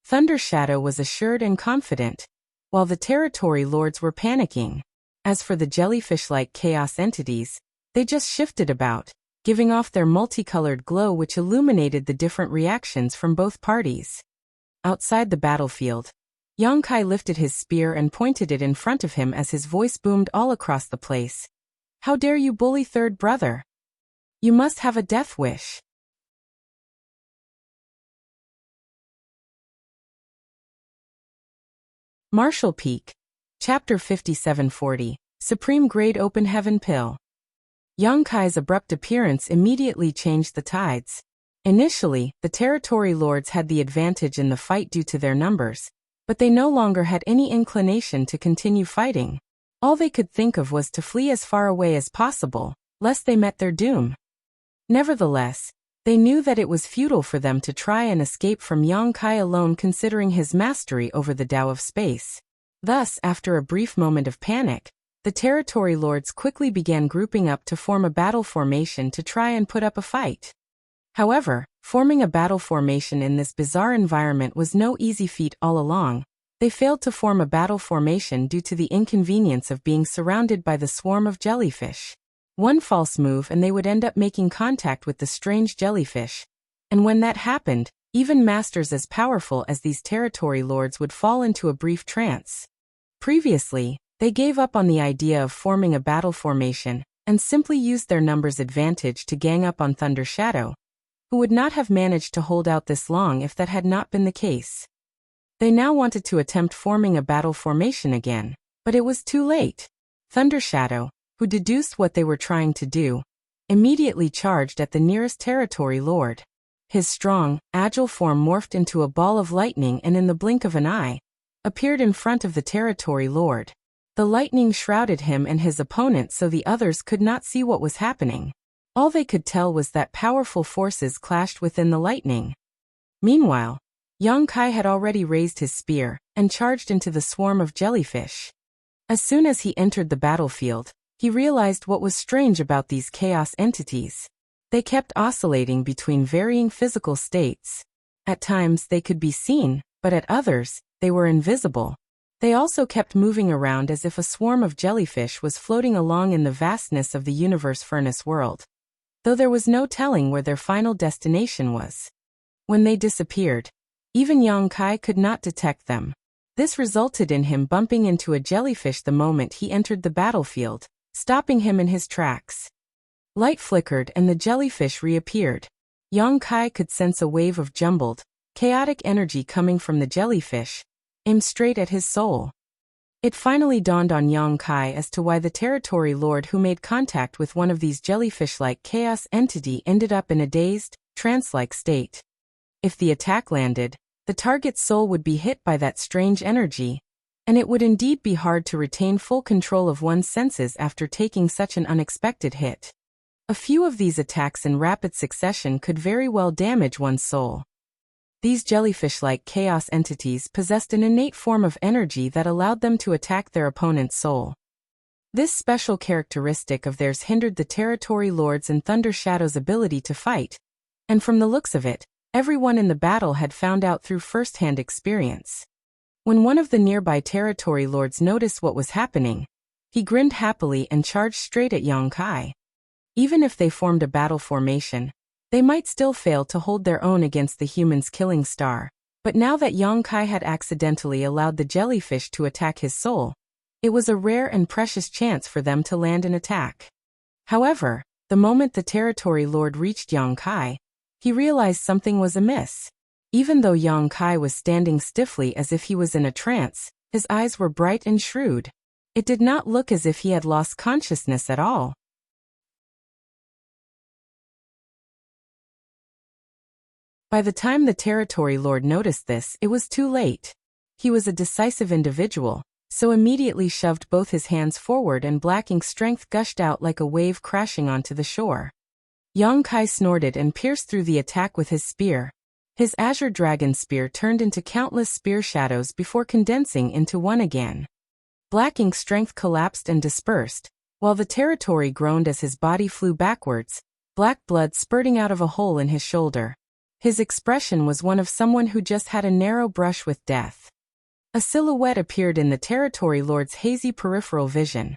Thunder Shadow was assured and confident, while the territory lords were panicking. As for the jellyfish-like chaos entities, they just shifted about, giving off their multicolored glow which illuminated the different reactions from both parties. Outside the battlefield, Yang Kai lifted his spear and pointed it in front of him as his voice boomed all across the place. "How dare you bully third brother? You must have a death wish." Marshall Peak. Chapter 5740, Supreme Grade Open Heaven Pill. Yang Kai's abrupt appearance immediately changed the tides. Initially, the territory lords had the advantage in the fight due to their numbers, but they no longer had any inclination to continue fighting. All they could think of was to flee as far away as possible, lest they met their doom. Nevertheless, they knew that it was futile for them to try and escape from Yang Kai alone considering his mastery over the Tao of space. Thus, after a brief moment of panic, the territory lords quickly began grouping up to form a battle formation to try and put up a fight. However, forming a battle formation in this bizarre environment was no easy feat all along. They failed to form a battle formation due to the inconvenience of being surrounded by the swarm of jellyfish. One false move and they would end up making contact with the strange jellyfish. And when that happened, even masters as powerful as these territory lords would fall into a brief trance. Previously, they gave up on the idea of forming a battle formation, and simply used their numbers advantage to gang up on Thunder Shadow, who would not have managed to hold out this long if that had not been the case. They now wanted to attempt forming a battle formation again, but it was too late. Thunder Shadow, who deduced what they were trying to do, immediately charged at the nearest territory lord. His strong, agile form morphed into a ball of lightning and in the blink of an eye, appeared in front of the territory lord. The The lightning shrouded him and his opponent so the others could not see what was happening. All they could tell was that powerful forces clashed within the lightning. Meanwhile, Yang Kai had already raised his spear and charged into the swarm of jellyfish. As soon as he entered the battlefield, he realized what was strange about these chaos entities. They kept oscillating between varying physical states. At times they could be seen, but at others, they were invisible. They also kept moving around as if a swarm of jellyfish was floating along in the vastness of the universe furnace world, though there was no telling where their final destination was. When they disappeared, even Yang Kai could not detect them. This resulted in him bumping into a jellyfish the moment he entered the battlefield, stopping him in his tracks. Light flickered and the jellyfish reappeared. Yang Kai could sense a wave of jumbled, chaotic energy coming from the jellyfish, aimed straight at his soul. It finally dawned on Yang Kai as to why the territory lord who made contact with one of these jellyfish-like chaos entity ended up in a dazed, trance-like state. If the attack landed, the target's soul would be hit by that strange energy, and it would indeed be hard to retain full control of one's senses after taking such an unexpected hit. A few of these attacks in rapid succession could very well damage one's soul. These jellyfish-like chaos entities possessed an innate form of energy that allowed them to attack their opponent's soul. This special characteristic of theirs hindered the territory lord's and Thunder Shadow's ability to fight, and from the looks of it, everyone in the battle had found out through first-hand experience. When one of the nearby territory lords noticed what was happening, he grinned happily and charged straight at Yang Kai. Even if they formed a battle formation, they might still fail to hold their own against the human's killing star. But now that Yang Kai had accidentally allowed the jellyfish to attack his soul, it was a rare and precious chance for them to land an attack. However, the moment the territory lord reached Yang Kai, he realized something was amiss. Even though Yang Kai was standing stiffly as if he was in a trance, his eyes were bright and shrewd. It did not look as if he had lost consciousness at all. By the time the territory lord noticed this, it was too late. He was a decisive individual, so immediately shoved both his hands forward and black ink strength gushed out like a wave crashing onto the shore. Yang Kai snorted and pierced through the attack with his spear. His azure dragon spear turned into countless spear shadows before condensing into one again. Black ink strength collapsed and dispersed, while the territory groaned as his body flew backwards, black blood spurting out of a hole in his shoulder. His expression was one of someone who just had a narrow brush with death. A silhouette appeared in the territory lord's hazy peripheral vision.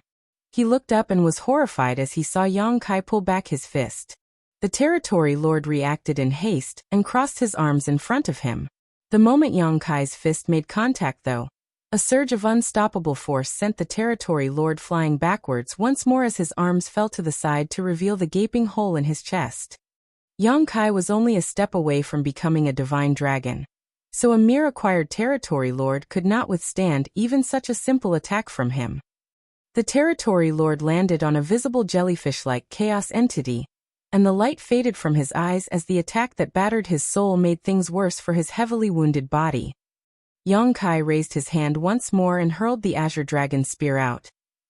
He looked up and was horrified as he saw Yang Kai pull back his fist. The territory lord reacted in haste and crossed his arms in front of him. The moment Yang Kai's fist made contact, though, a surge of unstoppable force sent the territory lord flying backwards once more as his arms fell to the side to reveal the gaping hole in his chest. Yang Kai was only a step away from becoming a divine dragon, so a mere acquired territory lord could not withstand even such a simple attack from him. The territory lord landed on a visible jellyfish-like chaos entity, and the light faded from his eyes as the attack that battered his soul made things worse for his heavily wounded body. Yang Kai raised his hand once more and hurled the azure dragon spear out,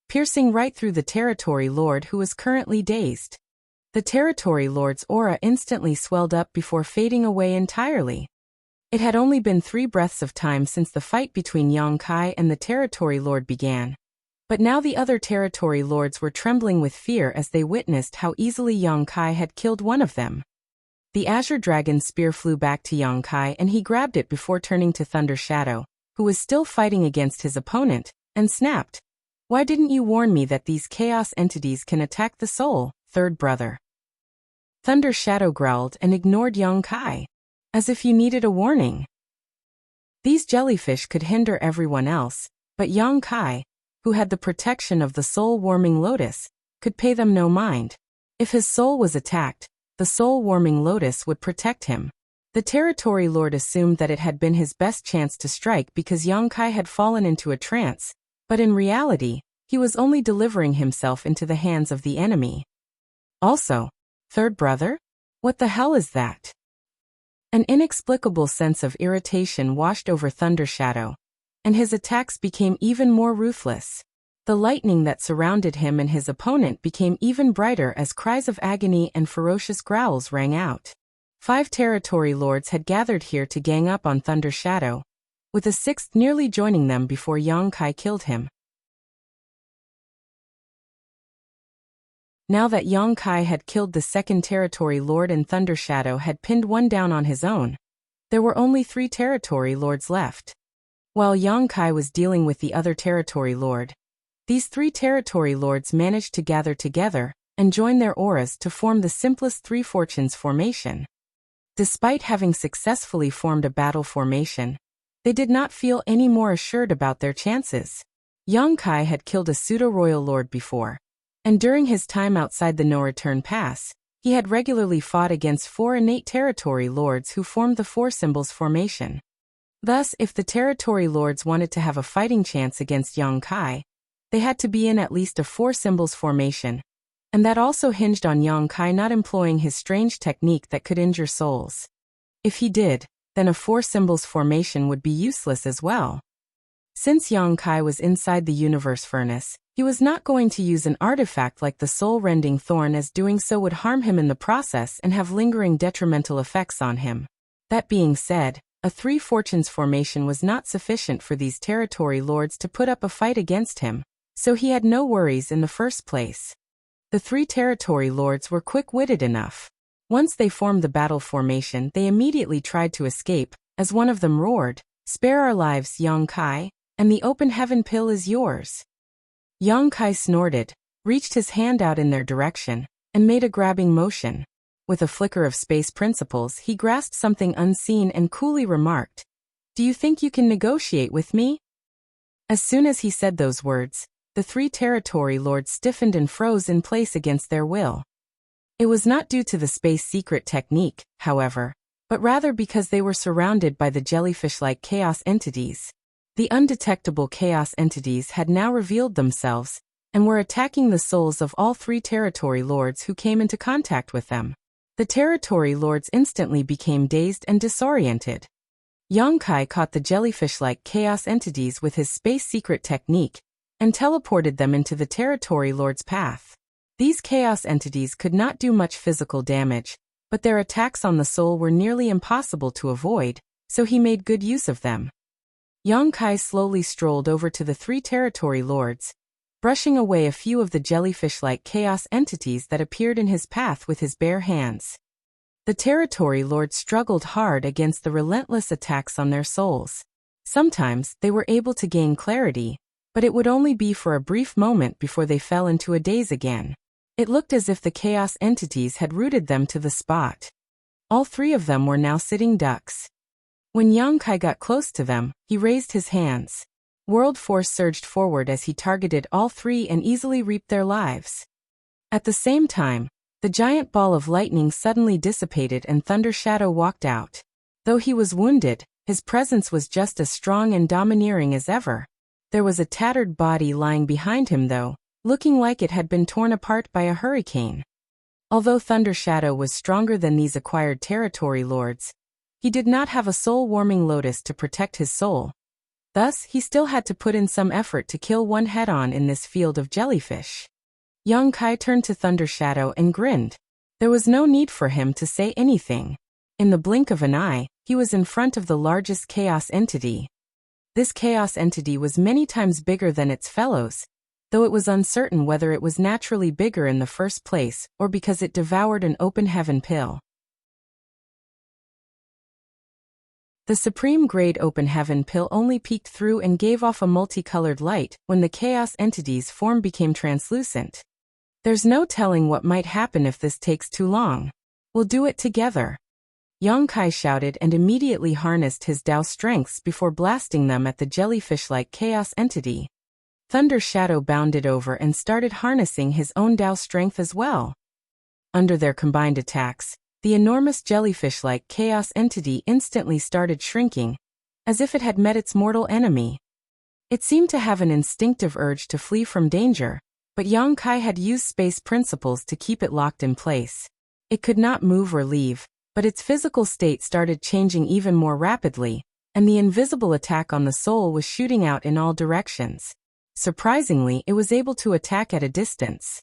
piercing right through the territory lord who was currently dazed. The territory lord's aura instantly swelled up before fading away entirely. It had only been 3 breaths of time since the fight between Yang Kai and the territory lord began. But now the other territory lords were trembling with fear as they witnessed how easily Yang Kai had killed one of them. The azure dragon spear flew back to Yang Kai and he grabbed it before turning to Thunder Shadow, who was still fighting against his opponent, and snapped. "Why didn't you warn me that these chaos entities can attack the soul, third brother?" Thunder Shadow growled and ignored Yang Kai. "As if you needed a warning. These jellyfish could hinder everyone else, but Yang Kai, who had the protection of the soul-warming lotus, could pay them no mind. If his soul was attacked, the soul-warming lotus would protect him." The territory lord assumed that it had been his best chance to strike because Yang Kai had fallen into a trance, but in reality, he was only delivering himself into the hands of the enemy. Also, third brother? What the hell is that? An inexplicable sense of irritation washed over Thunder Shadow, and his attacks became even more ruthless. The lightning that surrounded him and his opponent became even brighter as cries of agony and ferocious growls rang out. 5 territory lords had gathered here to gang up on Thunder Shadow, with a 6th nearly joining them before Yang Kai killed him. Now that Yang Kai had killed the 2nd territory lord and Thunder Shadow had pinned one down on his own, there were only 3 territory lords left. While Yang Kai was dealing with the other territory lord, these 3 territory lords managed to gather together and join their auras to form the simplest 3 fortunes formation. Despite having successfully formed a battle formation, they did not feel any more assured about their chances. Yang Kai had killed a pseudo-royal lord before, and during his time outside the no-return pass, he had regularly fought against 4 innate territory lords who formed the 4 symbols formation. Thus, if the territory lords wanted to have a fighting chance against Yang Kai, they had to be in at least a 4 symbols formation, and that also hinged on Yang Kai not employing his strange technique that could injure souls. If he did, then a 4 symbols formation would be useless as well. Since Yang Kai was inside the universe furnace, he was not going to use an artifact like the soul-rending thorn, as doing so would harm him in the process and have lingering detrimental effects on him. That being said, a 3 fortunes formation was not sufficient for these territory lords to put up a fight against him, so he had no worries in the first place. The 3 territory lords were quick-witted enough. Once they formed the battle formation, they immediately tried to escape, as one of them roared, "Spare our lives, Yang Kai, and the open heaven pill is yours." Yang Kai snorted, reached his hand out in their direction, and made a grabbing motion. With a flicker of space principles, he grasped something unseen and coolly remarked, "Do you think you can negotiate with me?" As soon as he said those words, the 3 territory lords stiffened and froze in place against their will. It was not due to the space secret technique, however, but rather because they were surrounded by the jellyfish-like chaos entities. The undetectable chaos entities had now revealed themselves, and were attacking the souls of all 3 territory lords who came into contact with them. The territory lords instantly became dazed and disoriented. Yang Kai caught the jellyfish-like chaos entities with his space secret technique, and teleported them into the territory lord's path. These chaos entities could not do much physical damage, but their attacks on the soul were nearly impossible to avoid, so he made good use of them. Yang Kai slowly strolled over to the 3 territory lords, brushing away a few of the jellyfish-like chaos entities that appeared in his path with his bare hands. The territory lords struggled hard against the relentless attacks on their souls. Sometimes they were able to gain clarity, but it would only be for a brief moment before they fell into a daze again. It looked as if the chaos entities had rooted them to the spot. All 3 of them were now sitting ducks. When Yang Kai got close to them, he raised his hands. World force surged forward as he targeted all 3 and easily reaped their lives. At the same time, the giant ball of lightning suddenly dissipated and Thunder Shadow walked out. Though he was wounded, his presence was just as strong and domineering as ever. There was a tattered body lying behind him though, looking like it had been torn apart by a hurricane. Although Thunder Shadow was stronger than these acquired territory lords, he did not have a soul-warming lotus to protect his soul. Thus, he still had to put in some effort to kill one head-on in this field of jellyfish. Yang Kai turned to Thunder Shadow and grinned. There was no need for him to say anything. In the blink of an eye, he was in front of the largest chaos entity. This chaos entity was many times bigger than its fellows, though it was uncertain whether it was naturally bigger in the first place or because it devoured an open heaven pill. The supreme-grade open heaven pill only peeked through and gave off a multicolored light when the chaos entity's form became translucent. There's no telling what might happen if this takes too long. We'll do it together. Yang Kai shouted and immediately harnessed his Dao strengths before blasting them at the jellyfish-like chaos entity. Thunder Shadow bounded over and started harnessing his own Dao strength as well. Under their combined attacks, the enormous jellyfish-like chaos entity instantly started shrinking, as if it had met its mortal enemy. It seemed to have an instinctive urge to flee from danger, but Yang Kai had used space principles to keep it locked in place. It could not move or leave, but its physical state started changing even more rapidly, and the invisible attack on the soul was shooting out in all directions. Surprisingly, it was able to attack at a distance.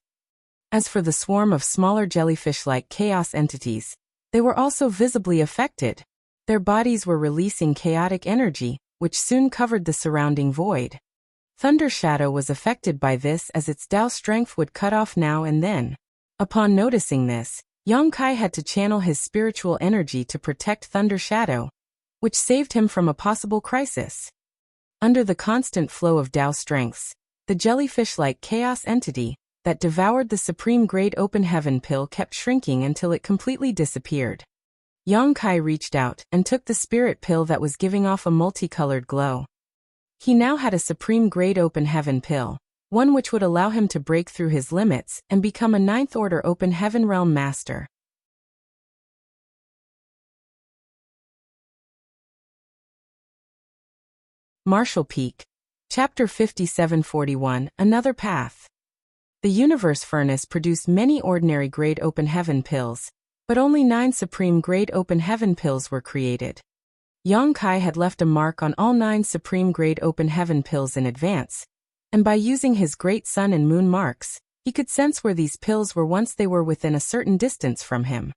As for the swarm of smaller jellyfish-like chaos entities, they were also visibly affected. Their bodies were releasing chaotic energy, which soon covered the surrounding void. Thunder Shadow was affected by this as its Dao strength would cut off now and then. Upon noticing this, Yang Kai had to channel his spiritual energy to protect Thunder Shadow, which saved him from a possible crisis. Under the constant flow of Dao strengths, the jellyfish-like chaos entity that devoured the supreme Great Open Heaven pill kept shrinking until it completely disappeared. Yang Kai reached out and took the spirit pill that was giving off a multicolored glow. He now had a supreme Great Open Heaven pill, one which would allow him to break through his limits and become a Ninth Order Open Heaven Realm Master. Martial Peak. Chapter 5741, Another Path. The Universe Furnace produced many ordinary Great Open Heaven pills, but only 9 Supreme Great Open Heaven pills were created. Yang Kai had left a mark on all 9 Supreme Great Open Heaven pills in advance, and by using his Great Sun and Moon marks, he could sense where these pills were once they were within a certain distance from him.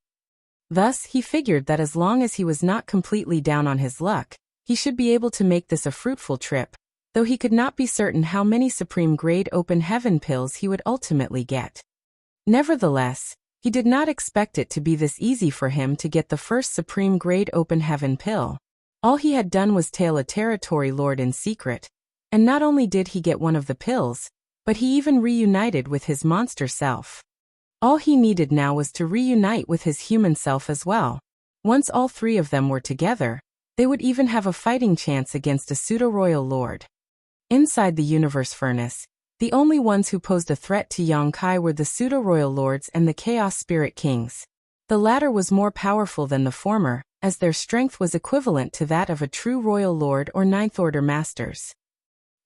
Thus, he figured that as long as he was not completely down on his luck, he should be able to make this a fruitful trip, though he could not be certain how many Supreme Great Open Heaven pills he would ultimately get. Nevertheless, he did not expect it to be this easy for him to get the first Supreme Great Open Heaven pill. All he had done was tail a territory lord in secret, and not only did he get one of the pills, but he even reunited with his monster self. All he needed now was to reunite with his human self as well. Once all 3 of them were together, they would even have a fighting chance against a pseudo-royal lord. Inside the Universe Furnace, the only ones who posed a threat to Yang Kai were the pseudo-royal lords and the Chaos Spirit Kings. The latter was more powerful than the former, as their strength was equivalent to that of a true royal lord or Ninth Order masters.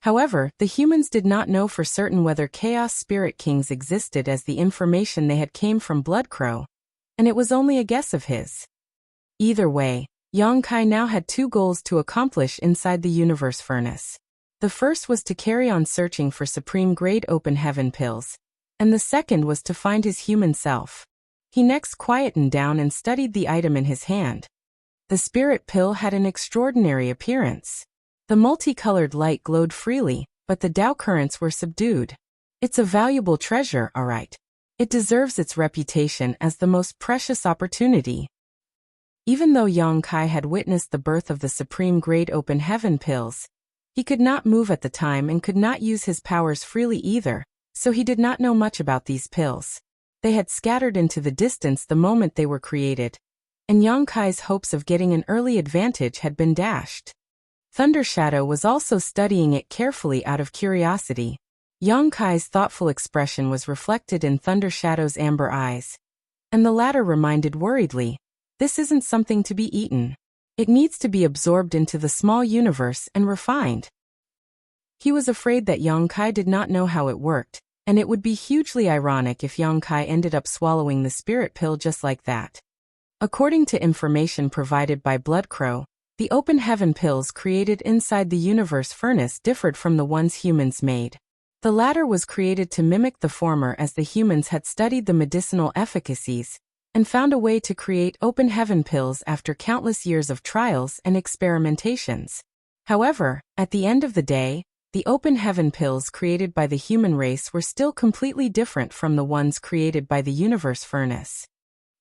However, the humans did not know for certain whether Chaos Spirit Kings existed, as the information they had came from Bloodcrow, and it was only a guess of his. Either way, Yang Kai now had 2 goals to accomplish inside the Universe Furnace. The first was to carry on searching for Supreme Great Open Heaven pills, and the second was to find his human self. He next quietened down and studied the item in his hand. The spirit pill had an extraordinary appearance. The multicolored light glowed freely, but the Dao currents were subdued. It's a valuable treasure, all right. It deserves its reputation as the most precious opportunity. Even though Yang Kai had witnessed the birth of the Supreme Great Open Heaven pills, he could not move at the time and could not use his powers freely either, so he did not know much about these pills. They had scattered into the distance the moment they were created, and Yang Kai's hopes of getting an early advantage had been dashed. Thunder Shadow was also studying it carefully out of curiosity. Yang Kai's thoughtful expression was reflected in Thunder Shadow's amber eyes, and the latter reminded worriedly, "This isn't something to be eaten. It needs to be absorbed into the small universe and refined." He was afraid that Yang Kai did not know how it worked, and it would be hugely ironic if Yang Kai ended up swallowing the spirit pill just like that. According to information provided by Bloodcrow, the Open Heaven pills created inside the Universe Furnace differed from the ones humans made. The latter was created to mimic the former, as the humans had studied the medicinal efficacies and found a way to create Open Heaven pills after countless years of trials and experimentations. However, at the end of the day, the Open Heaven pills created by the human race were still completely different from the ones created by the Universe Furnace.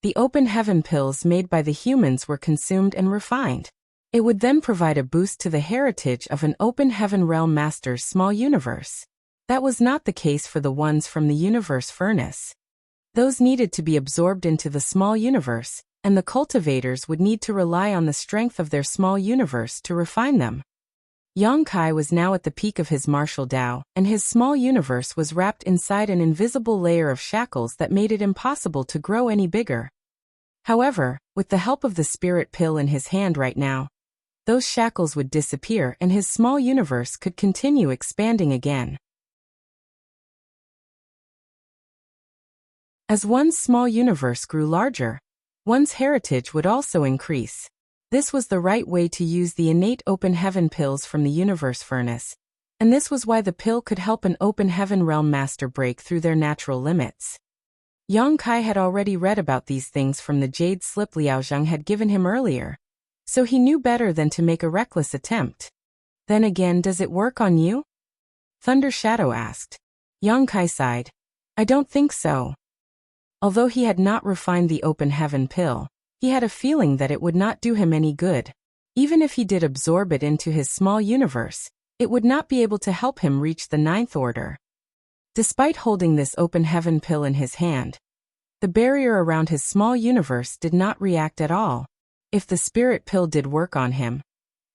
The Open Heaven pills made by the humans were consumed and refined. It would then provide a boost to the heritage of an Open Heaven Realm Master's small universe. That was not the case for the ones from the Universe Furnace. Those needed to be absorbed into the small universe, and the cultivators would need to rely on the strength of their small universe to refine them. Yang Kai was now at the peak of his martial Dao, and his small universe was wrapped inside an invisible layer of shackles that made it impossible to grow any bigger. However, with the help of the spirit pill in his hand right now, those shackles would disappear and his small universe could continue expanding again. As one's small universe grew larger, one's heritage would also increase. This was the right way to use the innate Open Heaven pills from the Universe Furnace, and this was why the pill could help an open heaven realm master break through their natural limits. Yang Kai had already read about these things from the jade slip Liao Zheng had given him earlier, so he knew better than to make a reckless attempt. Then again, does it work on you? Thunder Shadow asked. Yang Kai sighed. I don't think so. Although he had not refined the open heaven pill, he had a feeling that it would not do him any good. Even if he did absorb it into his small universe, it would not be able to help him reach the ninth order. Despite holding this open heaven pill in his hand, the barrier around his small universe did not react at all. If the spirit pill did work on him,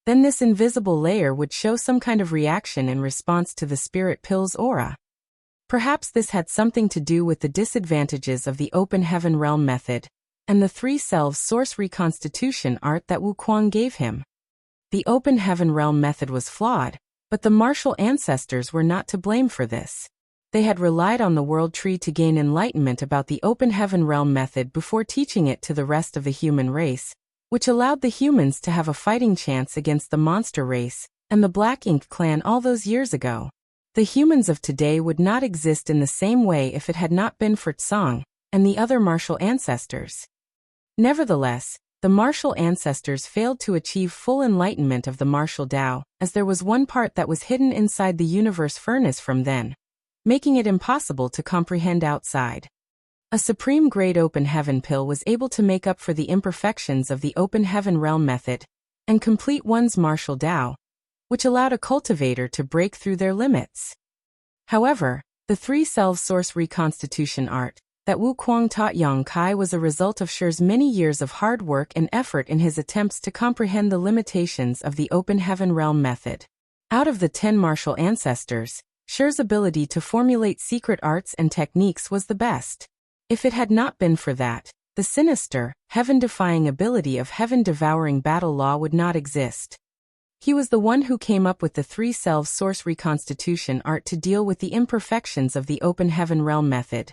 then this invisible layer would show some kind of reaction in response to the spirit pill's aura. Perhaps this had something to do with the disadvantages of the open heaven realm method and the 3 selves source reconstitution art that Wu Kuang gave him. The open heaven realm method was flawed, but the martial ancestors were not to blame for this. They had relied on the world tree to gain enlightenment about the open heaven realm method before teaching it to the rest of the human race, which allowed the humans to have a fighting chance against the monster race and the Black Ink clan all those years ago. The humans of today would not exist in the same way if it had not been for Tsang and the other martial ancestors. Nevertheless, the martial ancestors failed to achieve full enlightenment of the martial Tao, as there was one part that was hidden inside the universe furnace from then, making it impossible to comprehend outside. A supreme grade open heaven pill was able to make up for the imperfections of the open heaven realm method and complete one's martial Tao, which allowed a cultivator to break through their limits. However, the 3 self source reconstitution art that Wu Kuang taught Yang Kai was a result of Shi's many years of hard work and effort in his attempts to comprehend the limitations of the open heaven realm method. Out of the 10 martial ancestors, Shi's ability to formulate secret arts and techniques was the best. If it had not been for that, the sinister, heaven-defying ability of heaven-devouring battle law would not exist. He was the one who came up with the 3 selves source reconstitution art to deal with the imperfections of the open heaven realm method.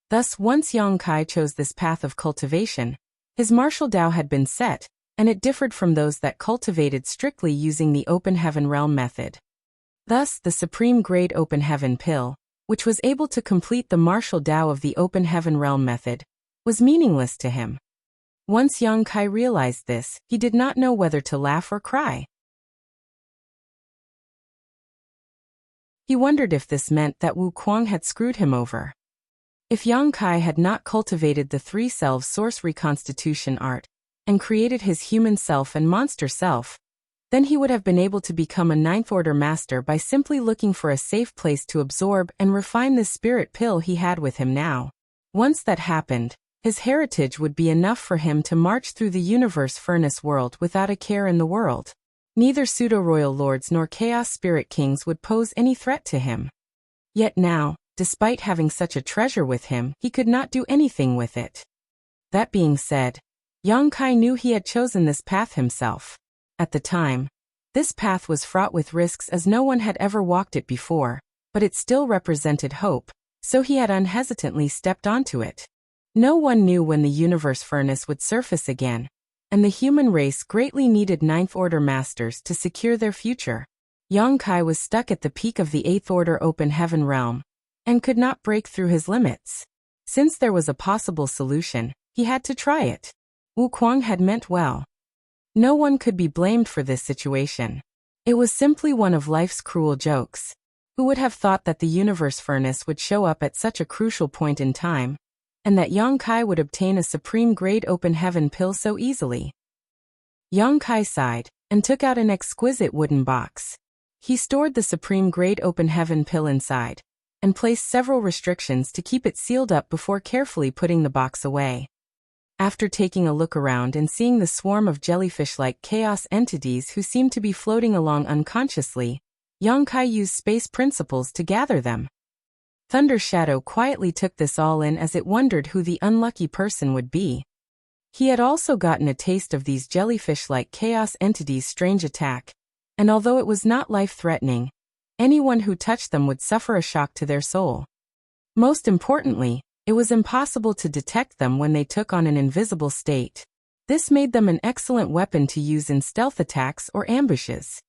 Thus, once Yang Kai chose this path of cultivation, his martial Tao had been set, and it differed from those that cultivated strictly using the open heaven realm method. Thus, the supreme grade open heaven pill, which was able to complete the martial Tao of the open heaven realm method, was meaningless to him. Once Yang Kai realized this, he did not know whether to laugh or cry. He wondered if this meant that Wu Kuang had screwed him over. If Yang Kai had not cultivated the 3 selves source reconstitution art and created his human self and monster self, then he would have been able to become a 9th order master by simply looking for a safe place to absorb and refine the spirit pill he had with him now. Once that happened, his heritage would be enough for him to march through the universe furnace world without a care in the world. Neither pseudo-royal lords nor chaos spirit kings would pose any threat to him. Yet now, despite having such a treasure with him, he could not do anything with it. That being said, Yang Kai knew he had chosen this path himself. At the time, this path was fraught with risks as no one had ever walked it before, but it still represented hope, so he had unhesitantly stepped onto it. No one knew when the universe furnace would surface again, and the human race greatly needed 9th order masters to secure their future. Yang Kai was stuck at the peak of the 8th order open heaven realm, and could not break through his limits. Since there was a possible solution, he had to try it. Wu Kuang had meant well. No one could be blamed for this situation. It was simply one of life's cruel jokes. Who would have thought that the universe furnace would show up at such a crucial point in time, and that Yang Kai would obtain a supreme grade open heaven pill so easily? Yang Kai sighed, and took out an exquisite wooden box. He stored the supreme grade open heaven pill inside, and placed several restrictions to keep it sealed up before carefully putting the box away. After taking a look around and seeing the swarm of jellyfish-like chaos entities who seemed to be floating along unconsciously, Yang Kai used space principles to gather them. Thunder Shadow quietly took this all in as it wondered who the unlucky person would be. He had also gotten a taste of these jellyfish-like chaos entities' strange attack, and although it was not life-threatening, anyone who touched them would suffer a shock to their soul. Most importantly, it was impossible to detect them when they took on an invisible state. This made them an excellent weapon to use in stealth attacks or ambushes.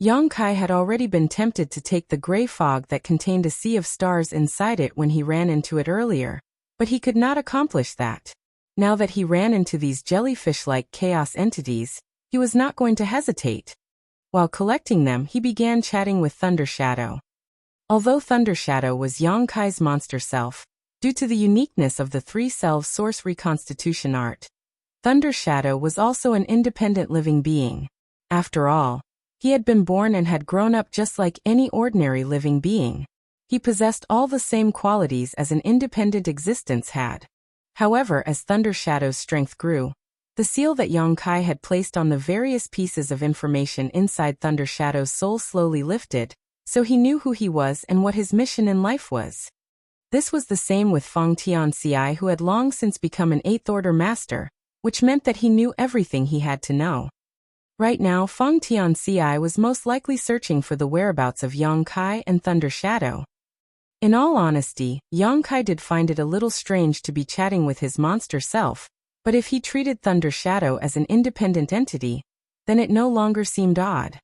Yang Kai had already been tempted to take the gray fog that contained a sea of stars inside it when he ran into it earlier, but he could not accomplish that. Now that he ran into these jellyfish-like chaos entities, he was not going to hesitate. While collecting them, he began chatting with Thunder Shadow. Although Thunder Shadow was Yang Kai's monster self, due to the uniqueness of the three-self source reconstitution art, Thunder Shadow was also an independent living being. After all, he had been born and had grown up just like any ordinary living being. He possessed all the same qualities as an independent existence had. However, as Thunder Shadow's strength grew, the seal that Yang Kai had placed on the various pieces of information inside Thunder Shadow's soul slowly lifted, so he knew who he was and what his mission in life was. This was the same with Feng Tianxi, who had long since become an 8th Order Master, which meant that he knew everything he had to know. Right now, Feng Tianxi was most likely searching for the whereabouts of Yang Kai and Thunder Shadow. In all honesty, Yang Kai did find it a little strange to be chatting with his monster self, but if he treated Thunder Shadow as an independent entity, then it no longer seemed odd.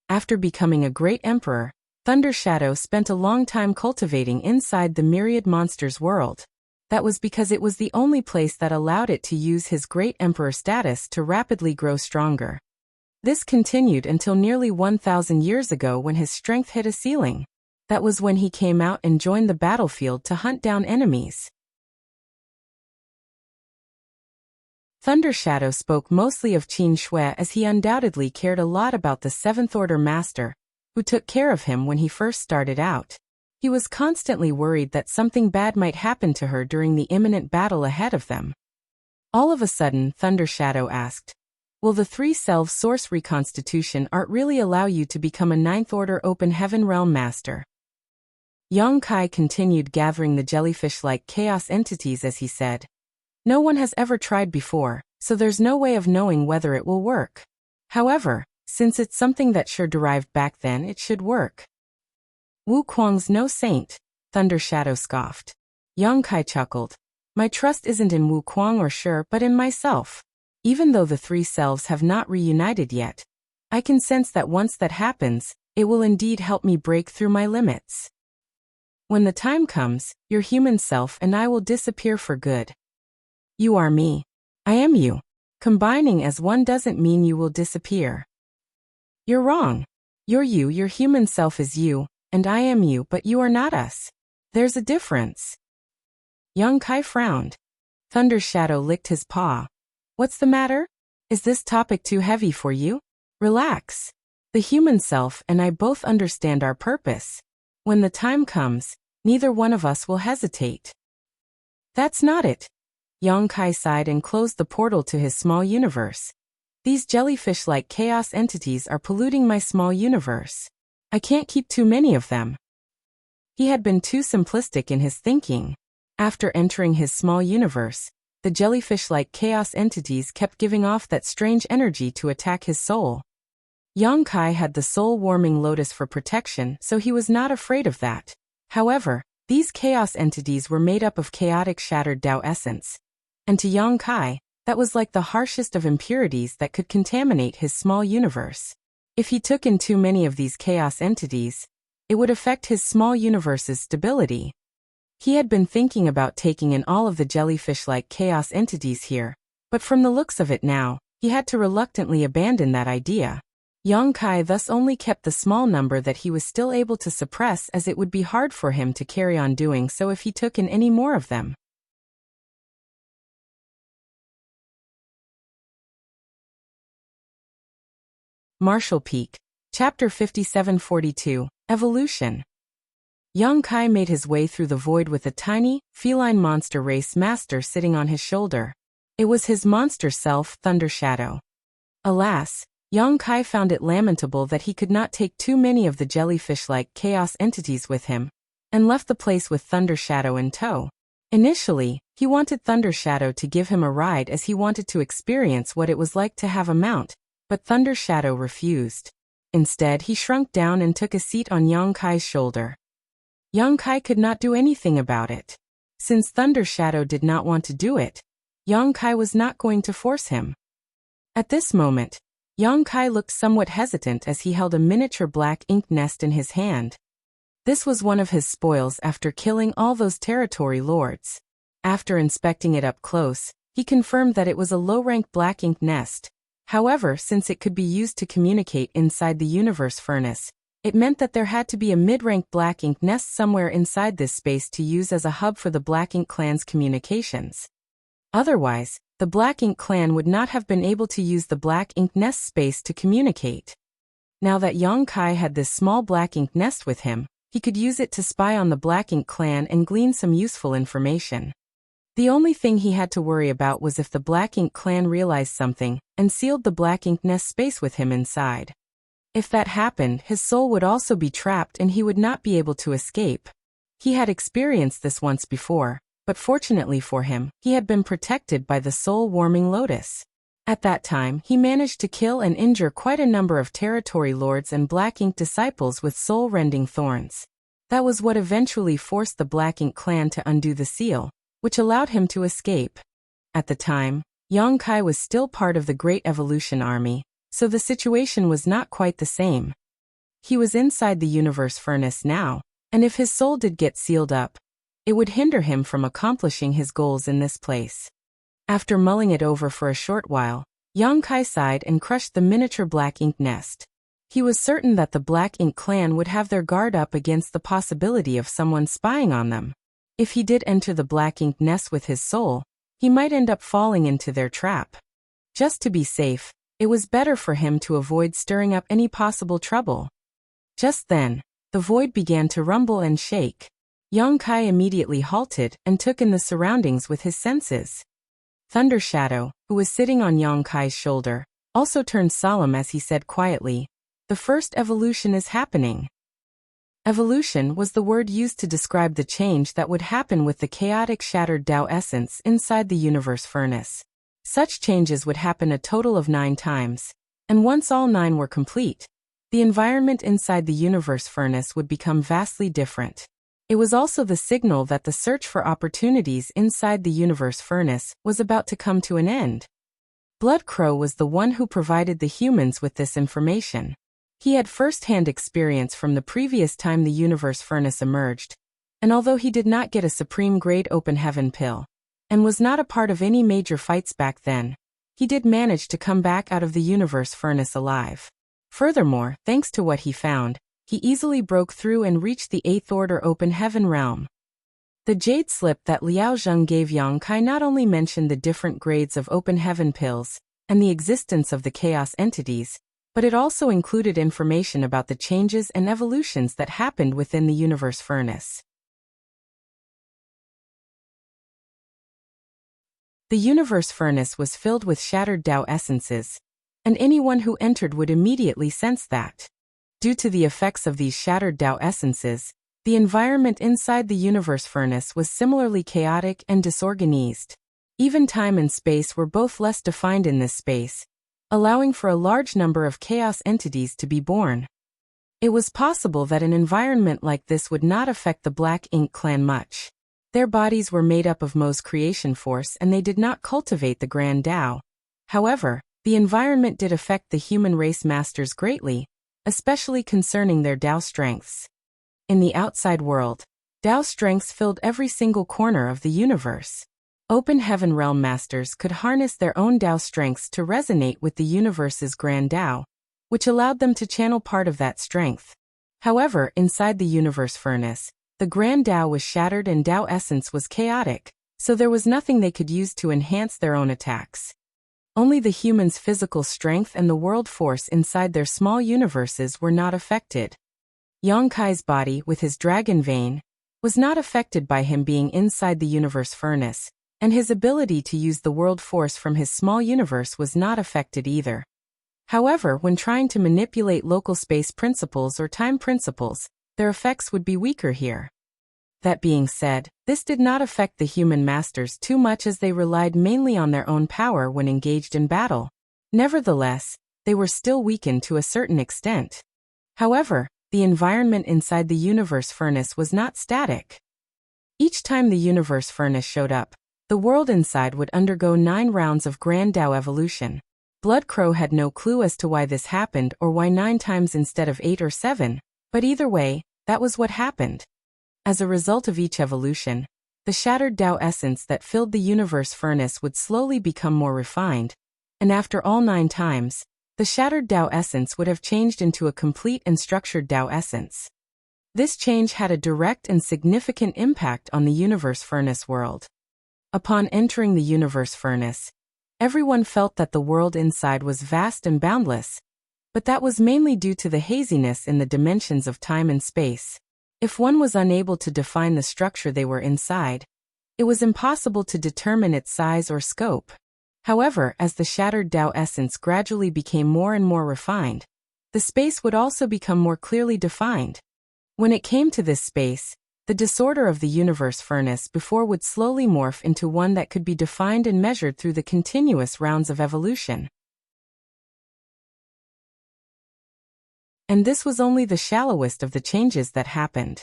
After becoming a great emperor, Thunder Shadow spent a long time cultivating inside the myriad monsters world. That was because it was the only place that allowed it to use his great emperor status to rapidly grow stronger. This continued until nearly 1,000 years ago when his strength hit a ceiling. That was when he came out and joined the battlefield to hunt down enemies. Thunder Shadow spoke mostly of Qin Shui as he undoubtedly cared a lot about the 7th Order Master, who took care of him when he first started out. He was constantly worried that something bad might happen to her during the imminent battle ahead of them. All of a sudden, Thunder Shadow asked, "Will the 3-self source reconstitution art really allow you to become a 9th Order Open Heaven Realm Master?" Yang Kai continued gathering the jellyfish-like chaos entities as he said, "No one has ever tried before, so there's no way of knowing whether it will work. However, since it's something that sure derived back then, it should work." "Wu Kuang's no saint," Thunder Shadow scoffed. Yang Kai chuckled. "My trust isn't in Wu Kuang or Shi, but in myself. Even though the 3 selves have not reunited yet, I can sense that once that happens, it will indeed help me break through my limits. When the time comes, your human self and I will disappear for good. You are me. I am you. Combining as one doesn't mean you will disappear. You're wrong. You're you, your human self is you, and I am you, but you are not us. There's a difference." Yang Kai frowned. Thunder Shadow licked his paw. "What's the matter? Is this topic too heavy for you? Relax. The human self and I both understand our purpose. When the time comes, neither one of us will hesitate." "That's not it." Yang Kai sighed and closed the portal to his small universe. "These jellyfish-like chaos entities are polluting my small universe. I can't keep too many of them." He had been too simplistic in his thinking. After entering his small universe, the jellyfish-like chaos entities kept giving off that strange energy to attack his soul. Yang Kai had the soul-warming lotus for protection, so he was not afraid of that. However, these chaos entities were made up of chaotic shattered Tao essence. And to Yang Kai, that was like the harshest of impurities that could contaminate his small universe. If he took in too many of these chaos entities, it would affect his small universe's stability. He had been thinking about taking in all of the jellyfish-like chaos entities here, but from the looks of it now, he had to reluctantly abandon that idea. Yang Kai thus only kept the small number that he was still able to suppress, as it would be hard for him to carry on doing so if he took in any more of them. Marshall Peak, Chapter 5742, Evolution. Yang Kai made his way through the void with a tiny, feline monster race master sitting on his shoulder. It was his monster self, Thunder Shadow. Alas, Yang Kai found it lamentable that he could not take too many of the jellyfish-like chaos entities with him, and left the place with Thunder Shadow in tow. Initially, he wanted Thunder Shadow to give him a ride as he wanted to experience what it was like to have a mount, but Thunder Shadow refused. Instead, he shrunk down and took a seat on Yang Kai's shoulder. Yang Kai could not do anything about it. Since Thunder Shadow did not want to do it, Yang Kai was not going to force him. At this moment, Yang Kai looked somewhat hesitant as he held a miniature black ink nest in his hand. This was one of his spoils after killing all those territory lords. After inspecting it up close, he confirmed that it was a low-rank black ink nest. However, since it could be used to communicate inside the universe furnace, it meant that there had to be a mid-rank black ink nest somewhere inside this space to use as a hub for the Black Ink clan's communications. Otherwise, the Black Ink clan would not have been able to use the Black Ink nest space to communicate. Now that Yang Kai had this small Black Ink nest with him, he could use it to spy on the Black Ink clan and glean some useful information. The only thing he had to worry about was if the Black Ink clan realized something and sealed the Black Ink nest space with him inside. If that happened, his soul would also be trapped and he would not be able to escape. He had experienced this once before, but fortunately for him, he had been protected by the soul-warming lotus. At that time, he managed to kill and injure quite a number of territory lords and Black Ink disciples with soul-rending thorns. That was what eventually forced the Black Ink clan to undo the seal, which allowed him to escape. At the time, Yang Kai was still part of the Great Evolution Army, so the situation was not quite the same. He was inside the universe furnace now, and if his soul did get sealed up, it would hinder him from accomplishing his goals in this place. After mulling it over for a short while, Yang Kai sighed and crushed the miniature Black Ink nest. He was certain that the Black Ink clan would have their guard up against the possibility of someone spying on them. If he did enter the Black Ink nest with his soul, he might end up falling into their trap. Just to be safe, it was better for him to avoid stirring up any possible trouble. Just then, the void began to rumble and shake. Yang Kai immediately halted and took in the surroundings with his senses. Thunder Shadow, who was sitting on Yang Kai's shoulder, also turned solemn as he said quietly, "The first evolution is happening." Evolution was the word used to describe the change that would happen with the chaotic shattered Tao essence inside the universe furnace. Such changes would happen a total of 9 times, and once all 9 were complete, the environment inside the universe furnace would become vastly different. It was also the signal that the search for opportunities inside the universe furnace was about to come to an end. Blood Crow was the one who provided the humans with this information. He had first-hand experience from the previous time the universe furnace emerged, and although he did not get a supreme-grade open heaven pill, and was not a part of any major fights back then, he did manage to come back out of the universe furnace alive. Furthermore, thanks to what he found, he easily broke through and reached the 8th Order Open Heaven realm. The jade slip that Liao Zheng gave Yang Kai not only mentioned the different grades of Open Heaven pills and the existence of the chaos entities, but it also included information about the changes and evolutions that happened within the universe furnace. The universe furnace was filled with shattered Tao essences, and anyone who entered would immediately sense that. Due to the effects of these shattered Tao essences, the environment inside the universe furnace was similarly chaotic and disorganized. Even time and space were both less defined in this space, allowing for a large number of chaos entities to be born. It was possible that an environment like this would not affect the Black Ink clan much. Their bodies were made up of Mo's creation force and they did not cultivate the Grand Tao. However, the environment did affect the human race masters greatly, especially concerning their Tao strengths. In the outside world, Tao strengths filled every single corner of the universe. Open Heaven Realm Masters could harness their own Tao strengths to resonate with the universe's Grand Tao, which allowed them to channel part of that strength. However, inside the universe furnace, the Grand Tao was shattered and Tao essence was chaotic, so there was nothing they could use to enhance their own attacks. Only the humans' physical strength and the world force inside their small universes were not affected. Yang Kai's body, with his dragon vein, was not affected by him being inside the universe furnace, and his ability to use the world force from his small universe was not affected either. However, when trying to manipulate local space principles or time principles, their effects would be weaker here. That being said, this did not affect the human masters too much as they relied mainly on their own power when engaged in battle. Nevertheless, they were still weakened to a certain extent. However, the environment inside the universe furnace was not static. Each time the universe furnace showed up, the world inside would undergo 9 rounds of Grand Tao evolution. Blood Crow had no clue as to why this happened or why 9 times instead of 8 or 7, but either way, that was what happened. As a result of each evolution, the shattered Tao essence that filled the universe furnace would slowly become more refined, and after all 9 times, the shattered Tao essence would have changed into a complete and structured Tao essence. This change had a direct and significant impact on the universe furnace world. Upon entering the universe furnace, everyone felt that the world inside was vast and boundless, but that was mainly due to the haziness in the dimensions of time and space. If one was unable to define the structure they were inside, it was impossible to determine its size or scope. However, as the shattered Tao essence gradually became more and more refined, the space would also become more clearly defined. When it came to this space, the disorder of the universe furnace before would slowly morph into one that could be defined and measured through the continuous rounds of evolution. And this was only the shallowest of the changes that happened.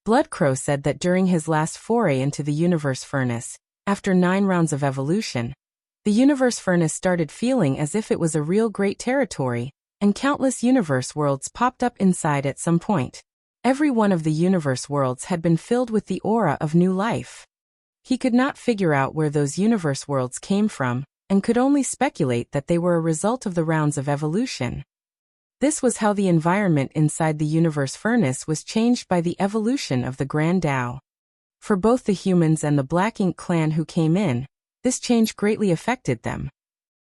Blood Crow said that during his last foray into the universe furnace, after 9 rounds of evolution, the universe furnace started feeling as if it was a real great territory, and countless universe worlds popped up inside at some point. Every one of the universe worlds had been filled with the aura of new life. He could not figure out where those universe worlds came from, and could only speculate that they were a result of the rounds of evolution. This was how the environment inside the universe furnace was changed by the evolution of the Grand Tao. For both the humans and the Black Ink clan who came in, this change greatly affected them.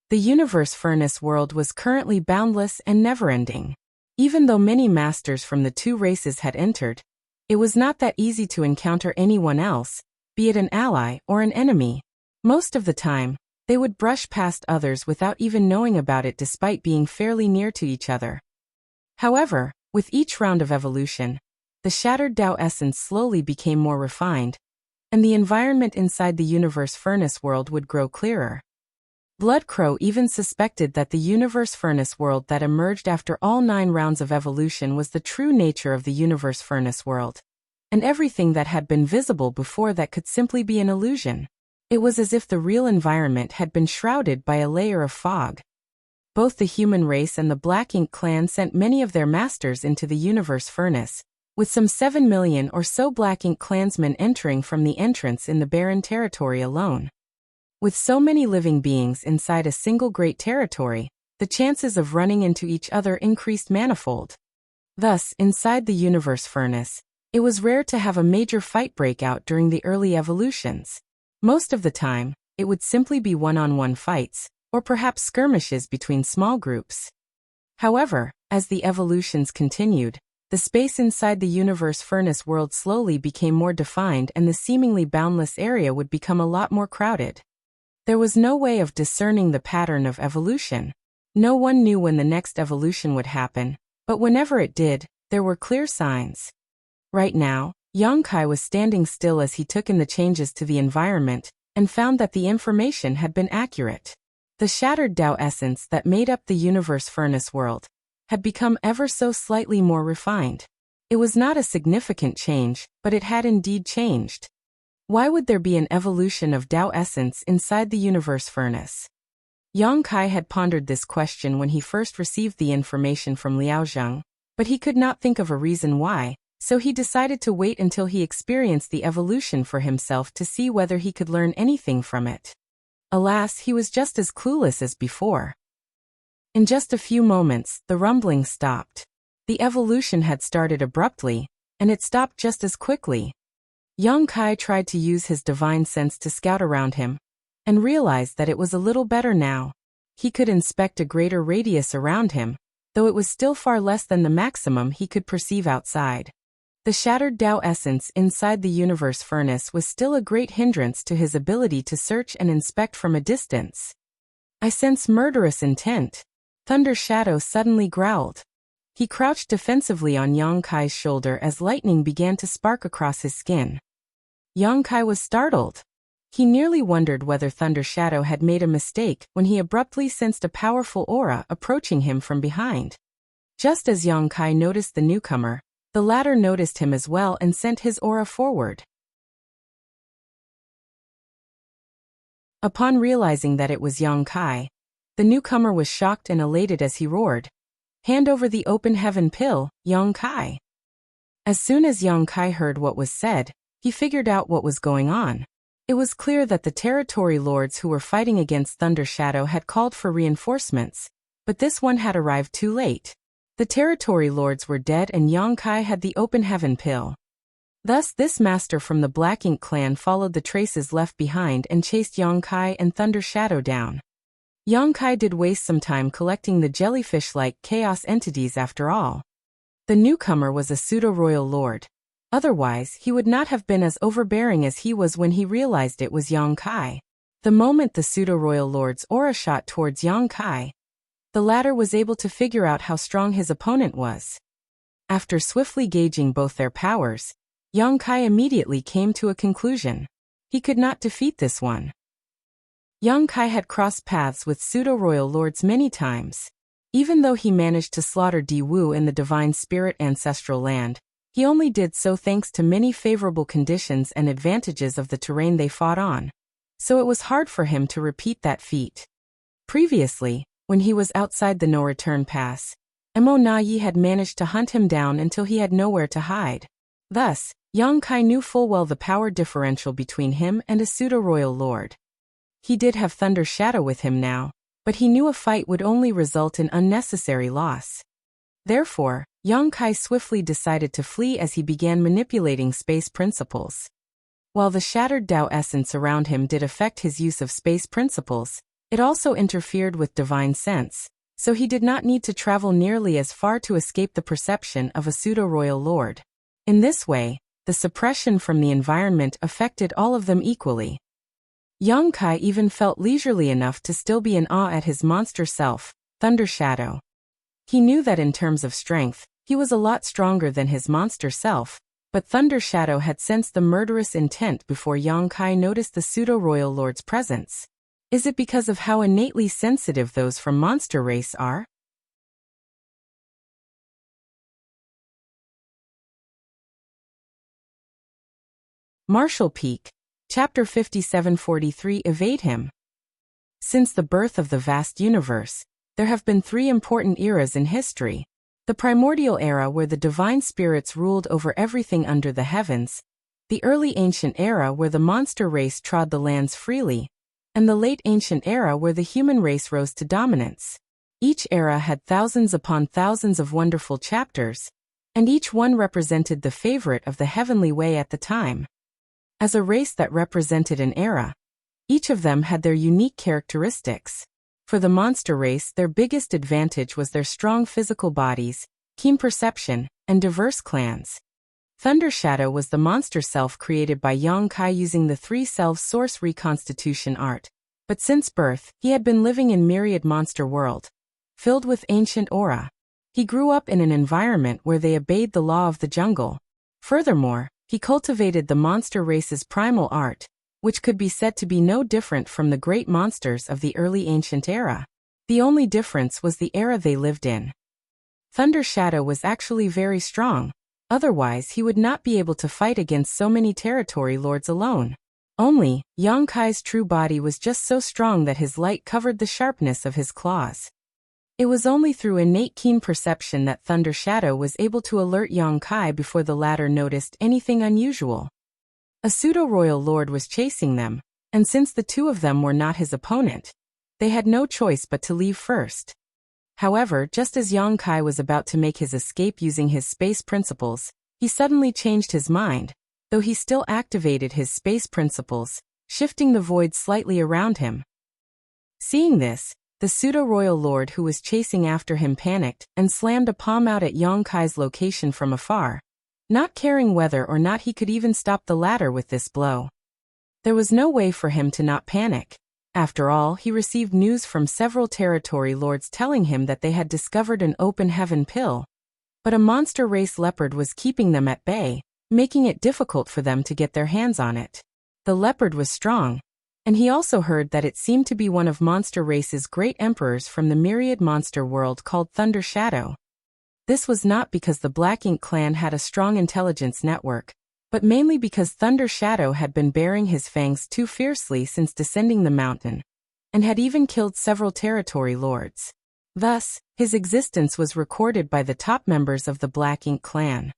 The universe furnace world was currently boundless and never-ending. Even though many masters from the 2 races had entered, it was not that easy to encounter anyone else, be it an ally or an enemy. Most of the time, they would brush past others without even knowing about it despite being fairly near to each other. However, with each round of evolution, the shattered Tao essence slowly became more refined, and the environment inside the universe furnace world would grow clearer. Blood Crow even suspected that the universe furnace world that emerged after all 9 rounds of evolution was the true nature of the universe furnace world, and everything that had been visible before that could simply be an illusion. It was as if the real environment had been shrouded by a layer of fog. Both the human race and the Black Ink clan sent many of their masters into the universe furnace, with some 7 million or so Black Ink clansmen entering from the entrance in the barren territory alone. With so many living beings inside a single great territory, the chances of running into each other increased manifold. Thus, inside the universe furnace, it was rare to have a major fight break out during the early evolutions. Most of the time, it would simply be one-on-one fights, or perhaps skirmishes between small groups. However, as the evolutions continued, the space inside the universe furnace world slowly became more defined and the seemingly boundless area would become a lot more crowded. There was no way of discerning the pattern of evolution. No one knew when the next evolution would happen, but whenever it did, there were clear signs. Right now, Yongkai was standing still as he took in the changes to the environment, and found that the information had been accurate. The shattered Tao essence that made up the universe furnace world had become ever so slightly more refined. It was not a significant change, but it had indeed changed. Why would there be an evolution of Tao essence inside the universe furnace? Yongkai had pondered this question when he first received the information from Liao Zheng, but he could not think of a reason why. So he decided to wait until he experienced the evolution for himself to see whether he could learn anything from it. Alas, he was just as clueless as before. In just a few moments, the rumbling stopped. The evolution had started abruptly, and it stopped just as quickly. Yongkai tried to use his divine sense to scout around him, and realized that it was a little better now. He could inspect a greater radius around him, though it was still far less than the maximum he could perceive outside. The shattered Tao essence inside the universe furnace was still a great hindrance to his ability to search and inspect from a distance. I sense murderous intent. Thunder Shadow suddenly growled. He crouched defensively on Yongkai's shoulder as lightning began to spark across his skin. Yongkai was startled. He nearly wondered whether Thunder Shadow had made a mistake when he abruptly sensed a powerful aura approaching him from behind. Just as Yongkai noticed the newcomer, the latter noticed him as well and sent his aura forward. Upon realizing that it was Yongkai, The newcomer was shocked and elated as he roared, "Hand over the open heaven pill, Yang Kai." As soon as Yang Kai heard what was said, he figured out what was going on. It was clear that the territory lords who were fighting against Thunder Shadow had called for reinforcements, but this one had arrived too late. The territory lords were dead and Yang Kai had the open heaven pill. Thus this master from the Black Ink clan followed the traces left behind and chased Yang Kai and Thunder Shadow down. Yang Kai did waste some time collecting the jellyfish-like chaos entities after all. The newcomer was a pseudo-royal lord. Otherwise, he would not have been as overbearing as he was when he realized it was Yang Kai. The moment the pseudo-royal lord's aura shot towards Yang Kai, the latter was able to figure out how strong his opponent was. After swiftly gauging both their powers, Yang Kai immediately came to a conclusion. He could not defeat this one. Yang Kai had crossed paths with pseudo-royal lords many times. Even though he managed to slaughter Di Wu in the Divine Spirit ancestral land, he only did so thanks to many favorable conditions and advantages of the terrain they fought on. So it was hard for him to repeat that feat. Previously, when he was outside the no-return pass, Mo Na Yi had managed to hunt him down until he had nowhere to hide. Thus, Yang Kai knew full well the power differential between him and a pseudo-royal lord. He did have Thunder Shadow with him now, but he knew a fight would only result in unnecessary loss. Therefore, Yang Kai swiftly decided to flee as he began manipulating space principles. While the shattered Tao essence around him did affect his use of space principles, it also interfered with divine sense, so he did not need to travel nearly as far to escape the perception of a pseudo-royal lord. In this way, the suppression from the environment affected all of them equally. Yang Kai even felt leisurely enough to still be in awe at his monster self, Thunder Shadow. He knew that in terms of strength, he was a lot stronger than his monster self, but Thunder Shadow had sensed the murderous intent before Yang Kai noticed the pseudo-royal lord's presence. Is it because of how innately sensitive those from monster race are? Martial Peak, Chapter 5743. Evade him. Since the birth of the vast universe, there have been three important eras in history. The primordial era where the divine spirits ruled over everything under the heavens, the early ancient era where the monster race trod the lands freely, and the late ancient era where the human race rose to dominance. Each era had thousands upon thousands of wonderful chapters, and each one represented the favorite of the heavenly way at the time. As a race that represented an era, each of them had their unique characteristics. For the monster race, their biggest advantage was their strong physical bodies, keen perception, and diverse clans. Thunder Shadow was the monster self created by Yang Kai using the three-self source reconstitution art, but since birth, he had been living in myriad monster world, filled with ancient aura. He grew up in an environment where they obeyed the law of the jungle. Furthermore, he cultivated the monster race's primal art, which could be said to be no different from the great monsters of the early ancient era. The only difference was the era they lived in. Thunder Shadow was actually very strong, otherwise he would not be able to fight against so many territory lords alone. Only, Yang Kai's true body was just so strong that his light covered the sharpness of his claws. It was only through innate keen perception that Thunder Shadow was able to alert Yang Kai before the latter noticed anything unusual. A pseudo-royal lord was chasing them, and since the two of them were not his opponent, they had no choice but to leave first. However, just as Yang Kai was about to make his escape using his space principles, he suddenly changed his mind, though he still activated his space principles, shifting the void slightly around him. Seeing this, the pseudo-royal lord who was chasing after him panicked and slammed a palm out at Yang Kai's location from afar, not caring whether or not he could even stop the latter with this blow. There was no way for him to not panic. After all, he received news from several territory lords telling him that they had discovered an open heaven pill, but a monster race leopard was keeping them at bay, making it difficult for them to get their hands on it. The leopard was strong, and he also heard that it seemed to be one of monster race's great emperors from the myriad monster world called Thunder Shadow. This was not because the Black Ink clan had a strong intelligence network, but mainly because Thunder Shadow had been baring his fangs too fiercely since descending the mountain. and had even killed several territory lords. Thus, his existence was recorded by the top members of the Black Ink clan.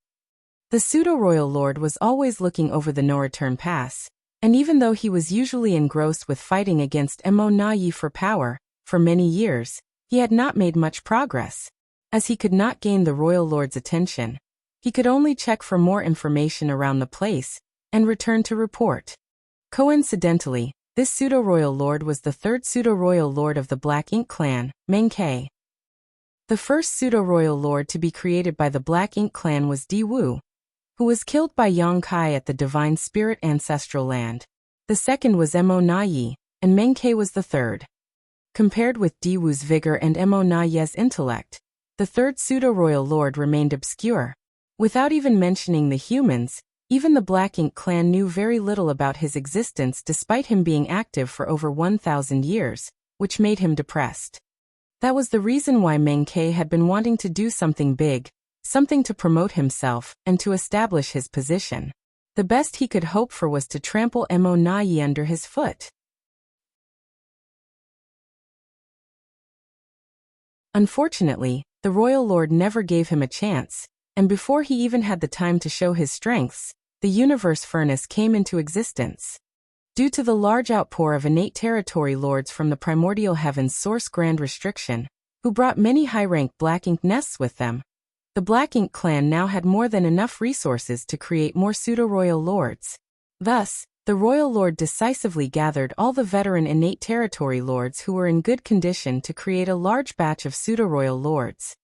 The pseudo-royal lord was always looking over the no-return pass, and even though he was usually engrossed with fighting against Mo Na-yi for power, for many years, he had not made much progress. As he could not gain the royal lord's attention, he could only check for more information around the place, and return to report. Coincidentally, this pseudo-royal lord was the third pseudo-royal lord of the Black Ink clan, Meng-Ke. The first pseudo-royal lord to be created by the Black Ink clan was Di Wu, who was killed by Yang Kai at the Divine Spirit Ancestral Land. The second was Mo Na-yi, and Meng-Ke was the third. Compared with Di Wu's vigor and Mo Na-yi's intellect, the third pseudo-royal lord remained obscure. Without even mentioning the humans, even the Black Ink clan knew very little about his existence despite him being active for over 1,000 years, which made him depressed. That was the reason why Meng-Ke had been wanting to do something big, something to promote himself and to establish his position. The best he could hope for was to trample Mo Na-yi under his foot. Unfortunately, the royal lord never gave him a chance, and before he even had the time to show his strengths, the universe furnace came into existence. Due to the large outpour of innate territory lords from the primordial heaven's source Grand Restriction, who brought many high-ranked Black Ink nests with them, the Black Ink clan now had more than enough resources to create more pseudo-royal lords. Thus, the royal lord decisively gathered all the veteran innate territory lords who were in good condition to create a large batch of pseudo-royal lords.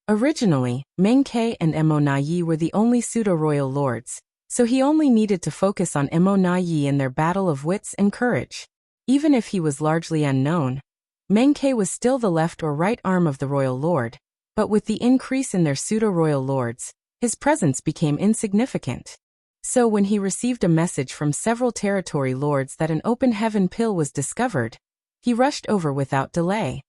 Originally, Meng-Ke and Mo Na-yi were the only pseudo-royal lords, so he only needed to focus on Mo Na-yi in their battle of wits and courage. Even if he was largely unknown, Meng-Ke was still the left or right arm of the royal lord, but with the increase in their pseudo-royal lords, his presence became insignificant. So when he received a message from several territory lords that an open heaven pill was discovered, he rushed over without delay.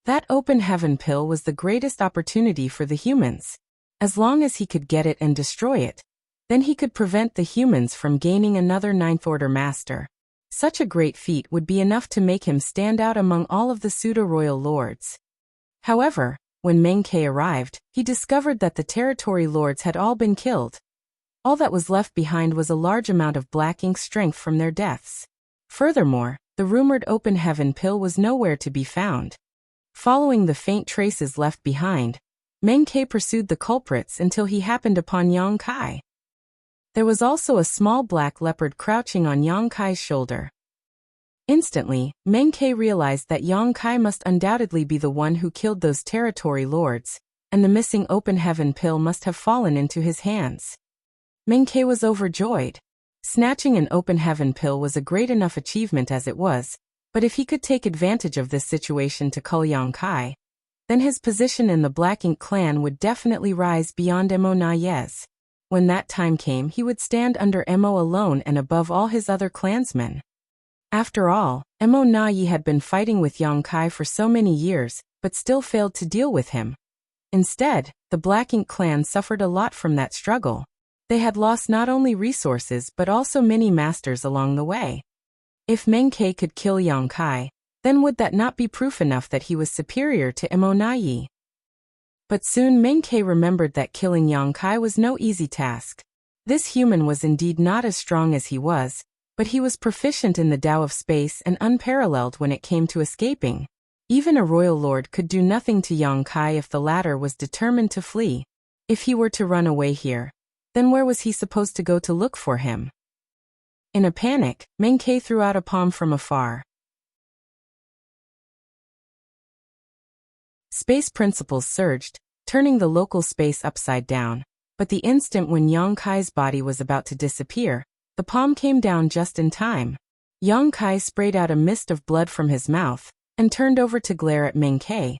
That open heaven pill was the greatest opportunity for the humans. As long as he could get it and destroy it, then he could prevent the humans from gaining another Ninth Order Master. Such a great feat would be enough to make him stand out among all of the pseudo-royal lords. However, when Meng-Ke arrived, he discovered that the territory lords had all been killed. All that was left behind was a large amount of Black Ink strength from their deaths. Furthermore, the rumored open heaven pill was nowhere to be found. Following the faint traces left behind, Meng-Ke pursued the culprits until he happened upon Yang Kai. There was also a small black leopard crouching on Yang Kai's shoulder. Instantly, Meng-Ke realized that Yang Kai must undoubtedly be the one who killed those territory lords, and the missing open heaven pill must have fallen into his hands. Meng-Ke was overjoyed. Snatching an open heaven pill was a great enough achievement as it was, but if he could take advantage of this situation to cull Yang Kai, then his position in the Black Ink clan would definitely rise beyond Mo Na-yi's. When that time came, he would stand under Mo alone and above all his other clansmen. After all, Mo Na-yi had been fighting with Yang Kai for so many years, but still failed to deal with him. Instead, the Black Ink clan suffered a lot from that struggle. They had lost not only resources but also many masters along the way. If Meng-Ke could kill Yang Kai, then would that not be proof enough that he was superior to Mo Na-yi? But soon Meng-Ke remembered that killing Yang Kai was no easy task. This human was indeed not as strong as he was, but he was proficient in the Tao of space and unparalleled when it came to escaping. Even a royal lord could do nothing to Yang Kai if the latter was determined to flee. If he were to run away here, then where was he supposed to go to look for him? In a panic, Meng-Ke threw out a palm from afar. Space principles surged, turning the local space upside down, but the instant when Yang Kai's body was about to disappear, the palm came down just in time. Yang Kai sprayed out a mist of blood from his mouth, and turned over to glare at Meng-Ke,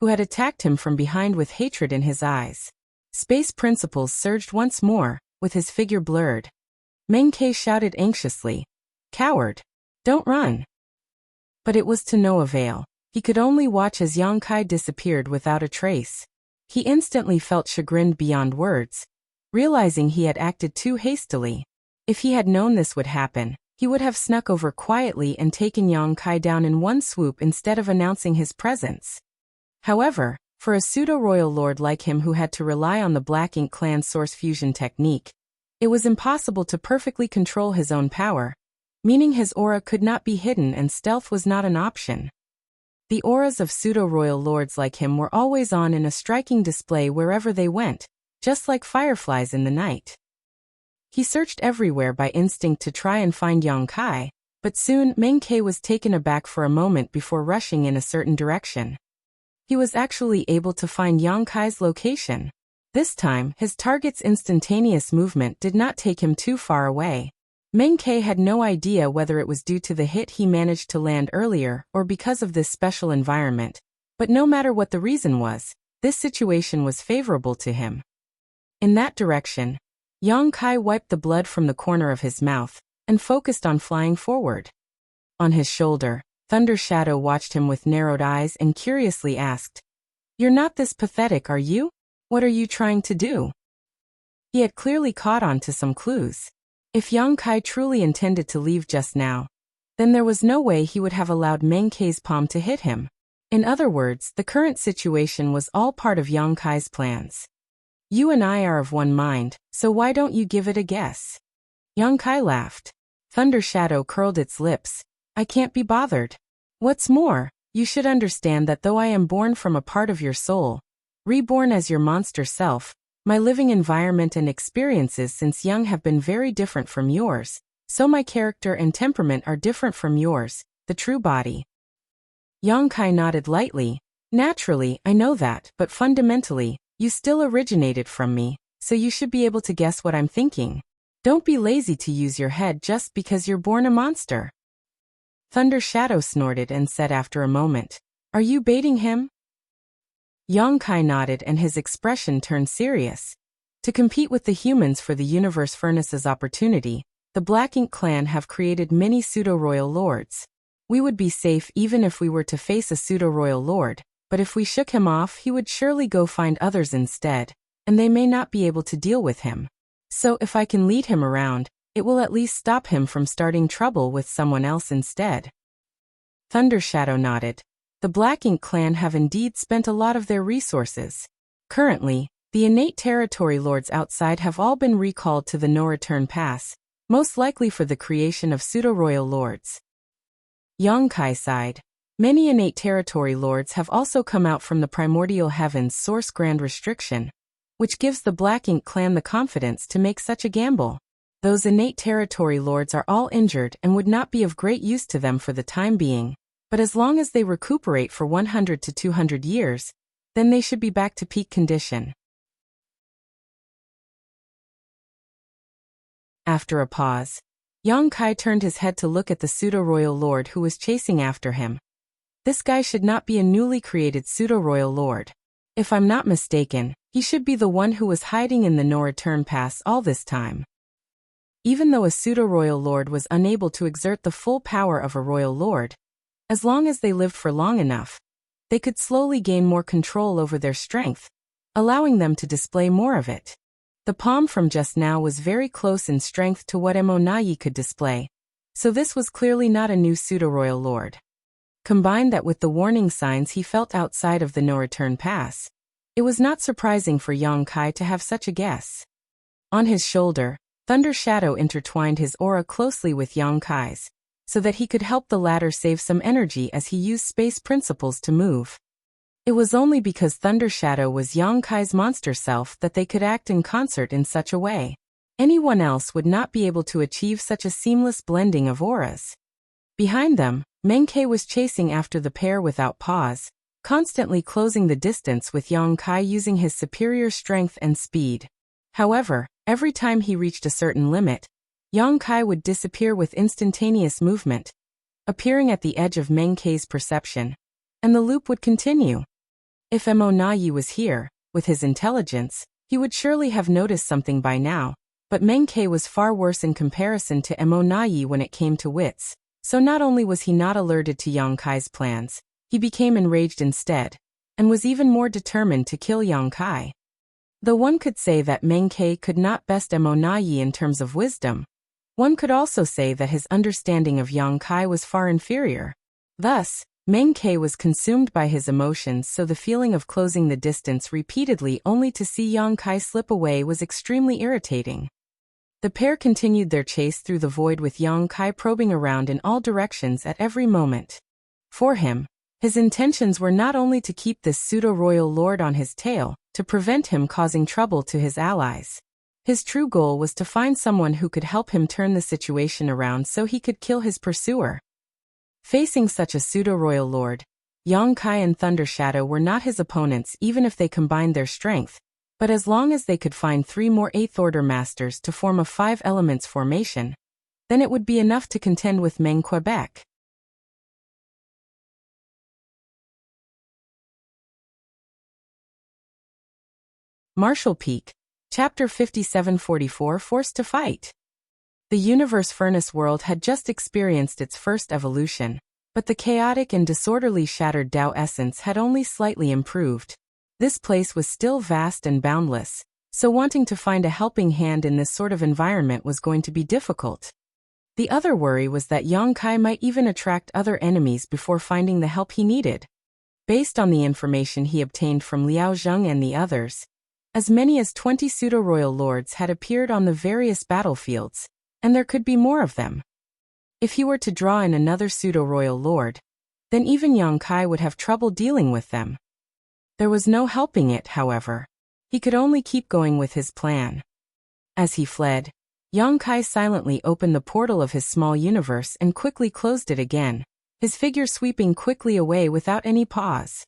who had attacked him from behind with hatred in his eyes. Space principles surged once more, with his figure blurred. Meng-Ke shouted anxiously, "Coward! Don't run!" But it was to no avail. He could only watch as Yang Kai disappeared without a trace. He instantly felt chagrined beyond words, realizing he had acted too hastily. If he had known this would happen, he would have snuck over quietly and taken Yang Kai down in one swoop instead of announcing his presence. However, for a pseudo-royal lord like him who had to rely on the Black Ink clan's source fusion technique, it was impossible to perfectly control his own power, meaning his aura could not be hidden and stealth was not an option. The auras of pseudo-royal lords like him were always on in a striking display wherever they went, just like fireflies in the night. He searched everywhere by instinct to try and find Yang Kai, but soon Meng Ke was taken aback for a moment before rushing in a certain direction. He was actually able to find Yang Kai's location. This time, his target's instantaneous movement did not take him too far away. Meng Ke had no idea whether it was due to the hit he managed to land earlier or because of this special environment, but no matter what the reason was, this situation was favorable to him. In that direction, Yang Kai wiped the blood from the corner of his mouth and focused on flying forward. On his shoulder, Thunder Shadow watched him with narrowed eyes and curiously asked, "You're not this pathetic, are you? What are you trying to do?" He had clearly caught on to some clues. If Yang Kai truly intended to leave just now, then there was no way he would have allowed Meng Ke's palm to hit him. In other words, the current situation was all part of Yang Kai's plans. "You and I are of one mind, so why don't you give it a guess?" Yang Kai laughed. Thunder Shadow curled its lips. "I can't be bothered. What's more, you should understand that though I am born from a part of your soul, reborn as your monster self, my living environment and experiences since young have been very different from yours, so my character and temperament are different from yours, the true body." Yang Kai nodded lightly. "Naturally, I know that, but fundamentally, you still originated from me, so you should be able to guess what I'm thinking. Don't be lazy to use your head just because you're born a monster." Thunder Shadow snorted and said after a moment, "Are you baiting him?" Yang Kai nodded and his expression turned serious. To compete with the humans for the Universe Furnace's opportunity, the Black Ink clan have created many pseudo-royal lords. We would be safe even if we were to face a pseudo-royal lord, but if we shook him off he would surely go find others instead, and they may not be able to deal with him. So if I can lead him around, it will at least stop him from starting trouble with someone else instead. Thunder Shadow nodded. The Black Ink clan have indeed spent a lot of their resources. Currently, the innate territory lords outside have all been recalled to the no-return pass, most likely for the creation of pseudo-royal lords. Yang Kai sighed. Many innate territory lords have also come out from the primordial heavens source grand restriction, which gives the Black Ink clan the confidence to make such a gamble. Those innate territory lords are all injured and would not be of great use to them for the time being, but as long as they recuperate for 100 to 200 years, then they should be back to peak condition. After a pause, Yang Kai turned his head to look at the pseudo-royal lord who was chasing after him. This guy should not be a newly created pseudo-royal lord. If I'm not mistaken, he should be the one who was hiding in the no-return pass all this time. Even though a pseudo-royal lord was unable to exert the full power of a royal lord, as long as they lived for long enough, they could slowly gain more control over their strength, allowing them to display more of it. The palm from just now was very close in strength to what Emonayi could display, so this was clearly not a new pseudo-royal lord. Combine that with the warning signs he felt outside of the no-return pass, it was not surprising for Yang Kai to have such a guess. On his shoulder, Thunder Shadow intertwined his aura closely with Yang Kai's, so that he could help the latter save some energy as he used space principles to move. It was only because Thunder Shadow was Yang Kai's monster self that they could act in concert in such a way. Anyone else would not be able to achieve such a seamless blending of auras. Behind them, Meng Ke was chasing after the pair without pause, constantly closing the distance with Yang Kai using his superior strength and speed. However, every time he reached a certain limit, Yang Kai would disappear with instantaneous movement, appearing at the edge of Meng Ke's perception, and the loop would continue. If Emonayi was here, with his intelligence, he would surely have noticed something by now, but Meng Ke was far worse in comparison to Emonayi when it came to wits, so not only was he not alerted to Yang Kai's plans, he became enraged instead, and was even more determined to kill Yang Kai. Though one could say that Meng Ke could not best Emonayi in terms of wisdom, One could also say that his understanding of Yang Kai was far inferior. Thus, Meng Ke was consumed by his emotions, so the feeling of closing the distance repeatedly only to see Yang Kai slip away was extremely irritating. The pair continued their chase through the void with Yang Kai probing around in all directions at every moment. For him, his intentions were not only to keep this pseudo-royal lord on his tail, to prevent him causing trouble to his allies. His true goal was to find someone who could help him turn the situation around so he could kill his pursuer. Facing such a pseudo-royal lord, Yang Kai and Thunder Shadow were not his opponents even if they combined their strength, but as long as they could find 3 more 8th Order Masters to form a 5 elements formation, then it would be enough to contend with Meng Quebec. Martial Peak, Chapter 5744 Forced to Fight. The Universe Furnace world had just experienced its first evolution, but the chaotic and disorderly shattered Tao essence had only slightly improved. This place was still vast and boundless, so wanting to find a helping hand in this sort of environment was going to be difficult. The other worry was that Yang Kai might even attract other enemies before finding the help he needed. Based on the information he obtained from Liao Zheng and the others, as many as 20 pseudo-royal lords had appeared on the various battlefields, and there could be more of them. If he were to draw in another pseudo-royal lord, then even Yang Kai would have trouble dealing with them. There was no helping it, however. He could only keep going with his plan. As he fled, Yang Kai silently opened the portal of his small universe and quickly closed it again, his figure sweeping quickly away without any pause.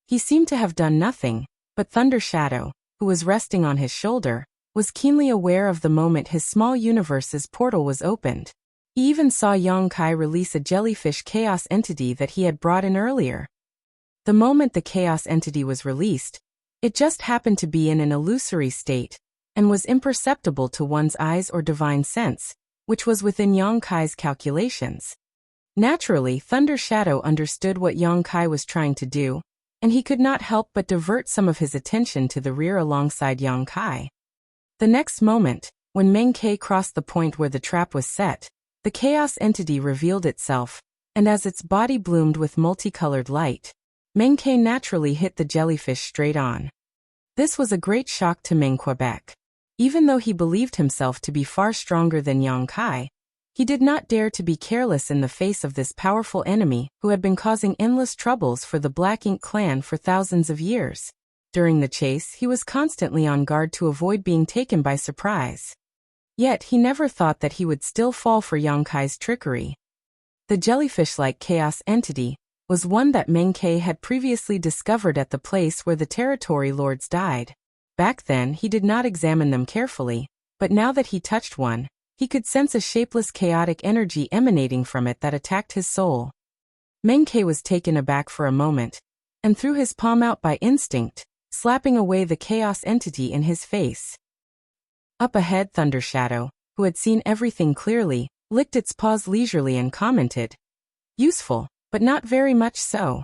He seemed to have done nothing, but Thunder Shadow, who was resting on his shoulder, was keenly aware of the moment his small universe's portal was opened. He even saw Yang Kai release a jellyfish chaos entity that he had brought in earlier. The moment the chaos entity was released, it just happened to be in an illusory state, and was imperceptible to one's eyes or divine sense, which was within Yang Kai's calculations. Naturally, Thunder Shadow understood what Yang Kai was trying to do, and he could not help but divert some of his attention to the rear alongside Yang Kai. The next moment, when Meng Ke crossed the point where the trap was set, the chaos entity revealed itself, and as its body bloomed with multicolored light, Meng Ke naturally hit the jellyfish straight on. This was a great shock to Meng Quebec. Even though he believed himself to be far stronger than Yang Kai, he did not dare to be careless in the face of this powerful enemy who had been causing endless troubles for the Black Ink clan for thousands of years. During the chase, he was constantly on guard to avoid being taken by surprise. Yet he never thought that he would still fall for Yang Kai's trickery. The jellyfish-like chaos entity was one that Meng Ke had previously discovered at the place where the territory lords died. Back then he did not examine them carefully, but now that he touched one, he could sense a shapeless chaotic energy emanating from it that attacked his soul. Meng Ke was taken aback for a moment, and threw his palm out by instinct, slapping away the chaos entity in his face. Up ahead, Thunder Shadow, who had seen everything clearly, licked its paws leisurely and commented, "Useful, but not very much so."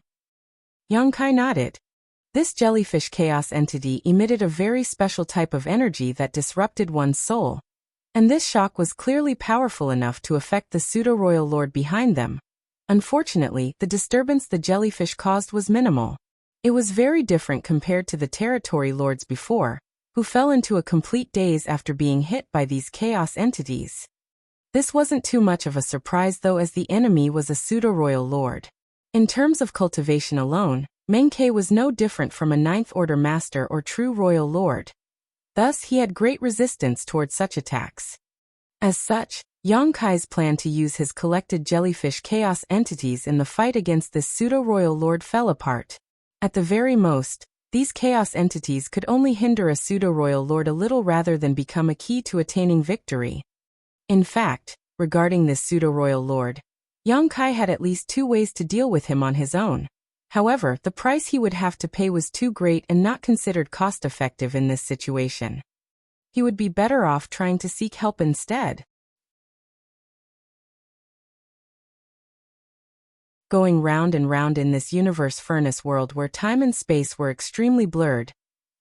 Yang Kai nodded. This jellyfish chaos entity emitted a very special type of energy that disrupted one's soul, and this shock was clearly powerful enough to affect the pseudo-royal lord behind them. Unfortunately, the disturbance the jellyfish caused was minimal. It was very different compared to the territory lords before, who fell into a complete daze after being hit by these chaos entities. This wasn't too much of a surprise though, as the enemy was a pseudo-royal lord. In terms of cultivation alone, Meng Ke was no different from a 9th Order Master or true royal lord. Thus he had great resistance towards such attacks. As such, Yang Kai's plan to use his collected jellyfish chaos entities in the fight against this pseudo-royal lord fell apart. At the very most, these chaos entities could only hinder a pseudo-royal lord a little rather than become a key to attaining victory. In fact, regarding this pseudo-royal lord, Yang Kai had at least 2 ways to deal with him on his own. However, the price he would have to pay was too great and not considered cost-effective in this situation. He would be better off trying to seek help instead. Going round and round in this universe furnace world where time and space were extremely blurred,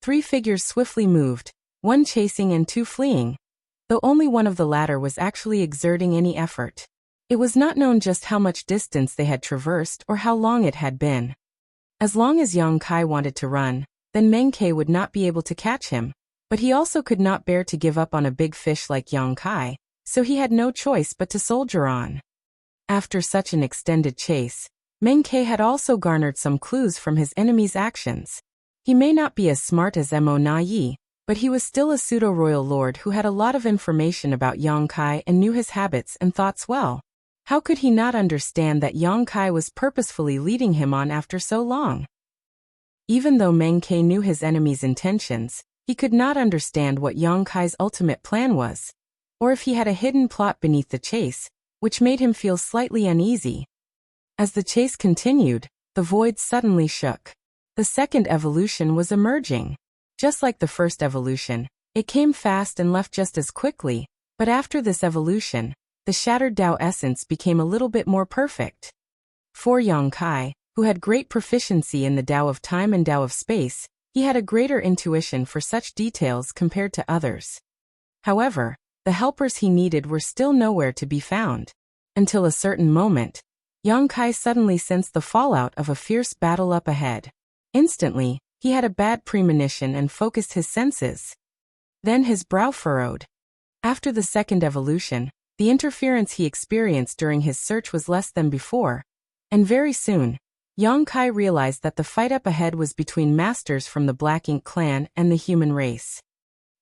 3 figures swiftly moved, 1 chasing and 2 fleeing. though only one of the latter was actually exerting any effort. It was not known just how much distance they had traversed or how long it had been. As long as Yang Kai wanted to run, then Meng Ke would not be able to catch him, but he also could not bear to give up on a big fish like Yang Kai, so he had no choice but to soldier on. After such an extended chase, Meng Ke had also garnered some clues from his enemy's actions. He may not be as smart as Mo Na Yi, but he was still a pseudo-royal lord who had a lot of information about Yang Kai and knew his habits and thoughts well. How could he not understand that Yang Kai was purposefully leading him on after so long? Even though Meng Ke knew his enemy's intentions, he could not understand what Yang Kai's ultimate plan was, or if he had a hidden plot beneath the chase, which made him feel slightly uneasy. As the chase continued, the void suddenly shook. The second evolution was emerging. Just like the first evolution, it came fast and left just as quickly, but after this evolution, the shattered Tao essence became a little bit more perfect. For Yang Kai, who had great proficiency in the Tao of time and Tao of space, he had a greater intuition for such details compared to others. However, the helpers he needed were still nowhere to be found. Until a certain moment, Yang Kai suddenly sensed the fallout of a fierce battle up ahead. Instantly, he had a bad premonition and focused his senses. Then his brow furrowed. After the second evolution, the interference he experienced during his search was less than before, and very soon, Yang Kai realized that the fight up ahead was between masters from the Black Ink clan and the human race.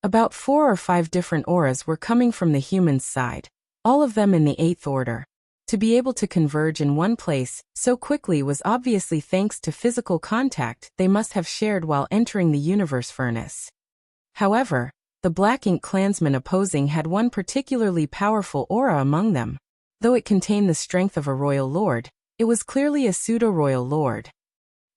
About 4 or 5 different auras were coming from the humans' side, all of them in the 8th order. To be able to converge in one place so quickly was obviously thanks to physical contact they must have shared while entering the universe furnace. However, the Black Ink clansmen opposing had one particularly powerful aura among them. Though it contained the strength of a royal lord, it was clearly a pseudo-royal lord.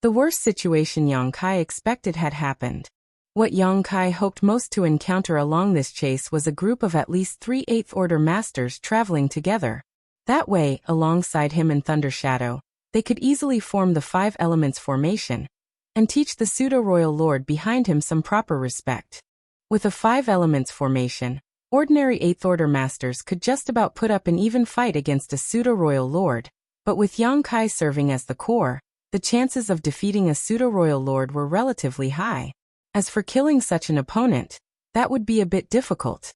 The worst situation Yang Kai expected had happened. What Yang Kai hoped most to encounter along this chase was a group of at least 3 8th order masters traveling together. That way, alongside him and Thunder Shadow, they could easily form the 5 elements formation, and teach the pseudo-royal lord behind him some proper respect. With a 5 elements formation, ordinary 8th order masters could just about put up an even fight against a pseudo-royal lord, but with Yang Kai serving as the core, the chances of defeating a pseudo-royal lord were relatively high. As for killing such an opponent, that would be a bit difficult.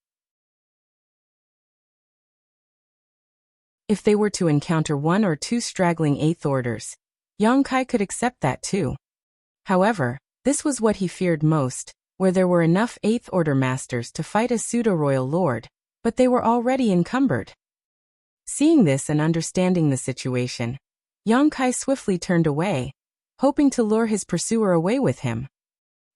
If they were to encounter 1 or 2 straggling 8th orders, Yang Kai could accept that too. However, this was what he feared most, where there were enough 8th order masters to fight a pseudo-royal lord, but they were already encumbered. Seeing this and understanding the situation, Yang Kai swiftly turned away, hoping to lure his pursuer away with him.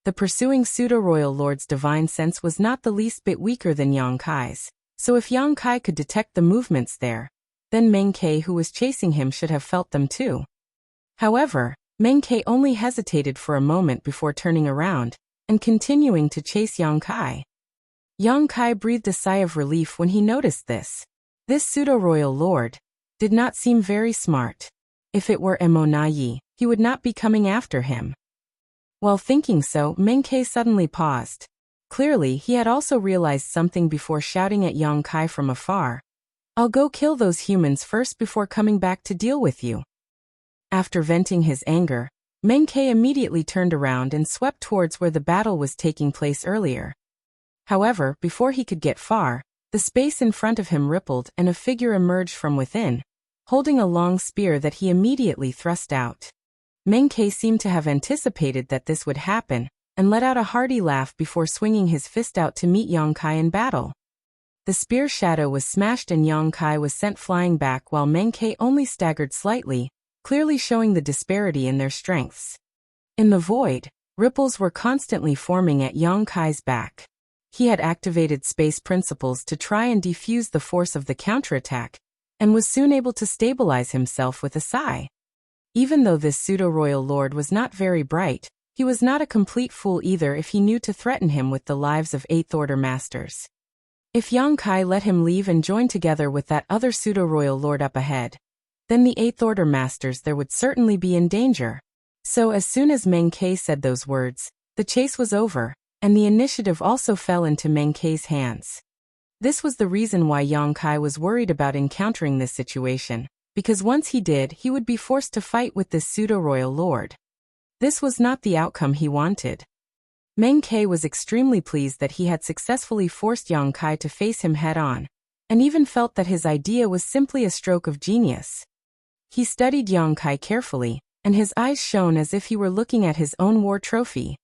The pursuing pseudo-royal lord's divine sense was not the least bit weaker than Yang Kai's, so if Yang Kai could detect the movements there, then Meng Ke who was chasing him should have felt them too. However, Meng Ke only hesitated for a moment before turning around and continuing to chase Yang Kai. Yang Kai breathed a sigh of relief when he noticed this. This pseudo-royal lord did not seem very smart. If it were Mo Na Yi, he would not be coming after him. While thinking so, Meng Ke suddenly paused. Clearly, he had also realized something before shouting at Yang Kai from afar. "I'll go kill those humans first before coming back to deal with you." After venting his anger, Meng Ke immediately turned around and swept towards where the battle was taking place earlier. However, before he could get far, the space in front of him rippled and a figure emerged from within, holding a long spear that he immediately thrust out. Meng Ke seemed to have anticipated that this would happen, and let out a hearty laugh before swinging his fist out to meet Yang Kai in battle. The spear shadow was smashed and Yang Kai was sent flying back while Meng Ke only staggered slightly, clearly showing the disparity in their strengths. In the void, ripples were constantly forming at Yang Kai's back. He had activated space principles to try and defuse the force of the counterattack, and was soon able to stabilize himself with a sigh. Even though this pseudo-royal lord was not very bright, he was not a complete fool either if he knew to threaten him with the lives of 8th order masters. If Yang Kai let him leave and join together with that other pseudo-royal lord up ahead, then the 8th order masters there would certainly be in danger. So as soon as Meng Ke said those words, the chase was over, and the initiative also fell into Meng Ke's hands. This was the reason why Yang Kai was worried about encountering this situation, because once he did, he would be forced to fight with this pseudo-royal lord. This was not the outcome he wanted. Meng Ke was extremely pleased that he had successfully forced Yang Kai to face him head-on, and even felt that his idea was simply a stroke of genius. He studied Yang Kai carefully, and his eyes shone as if he were looking at his own war trophy.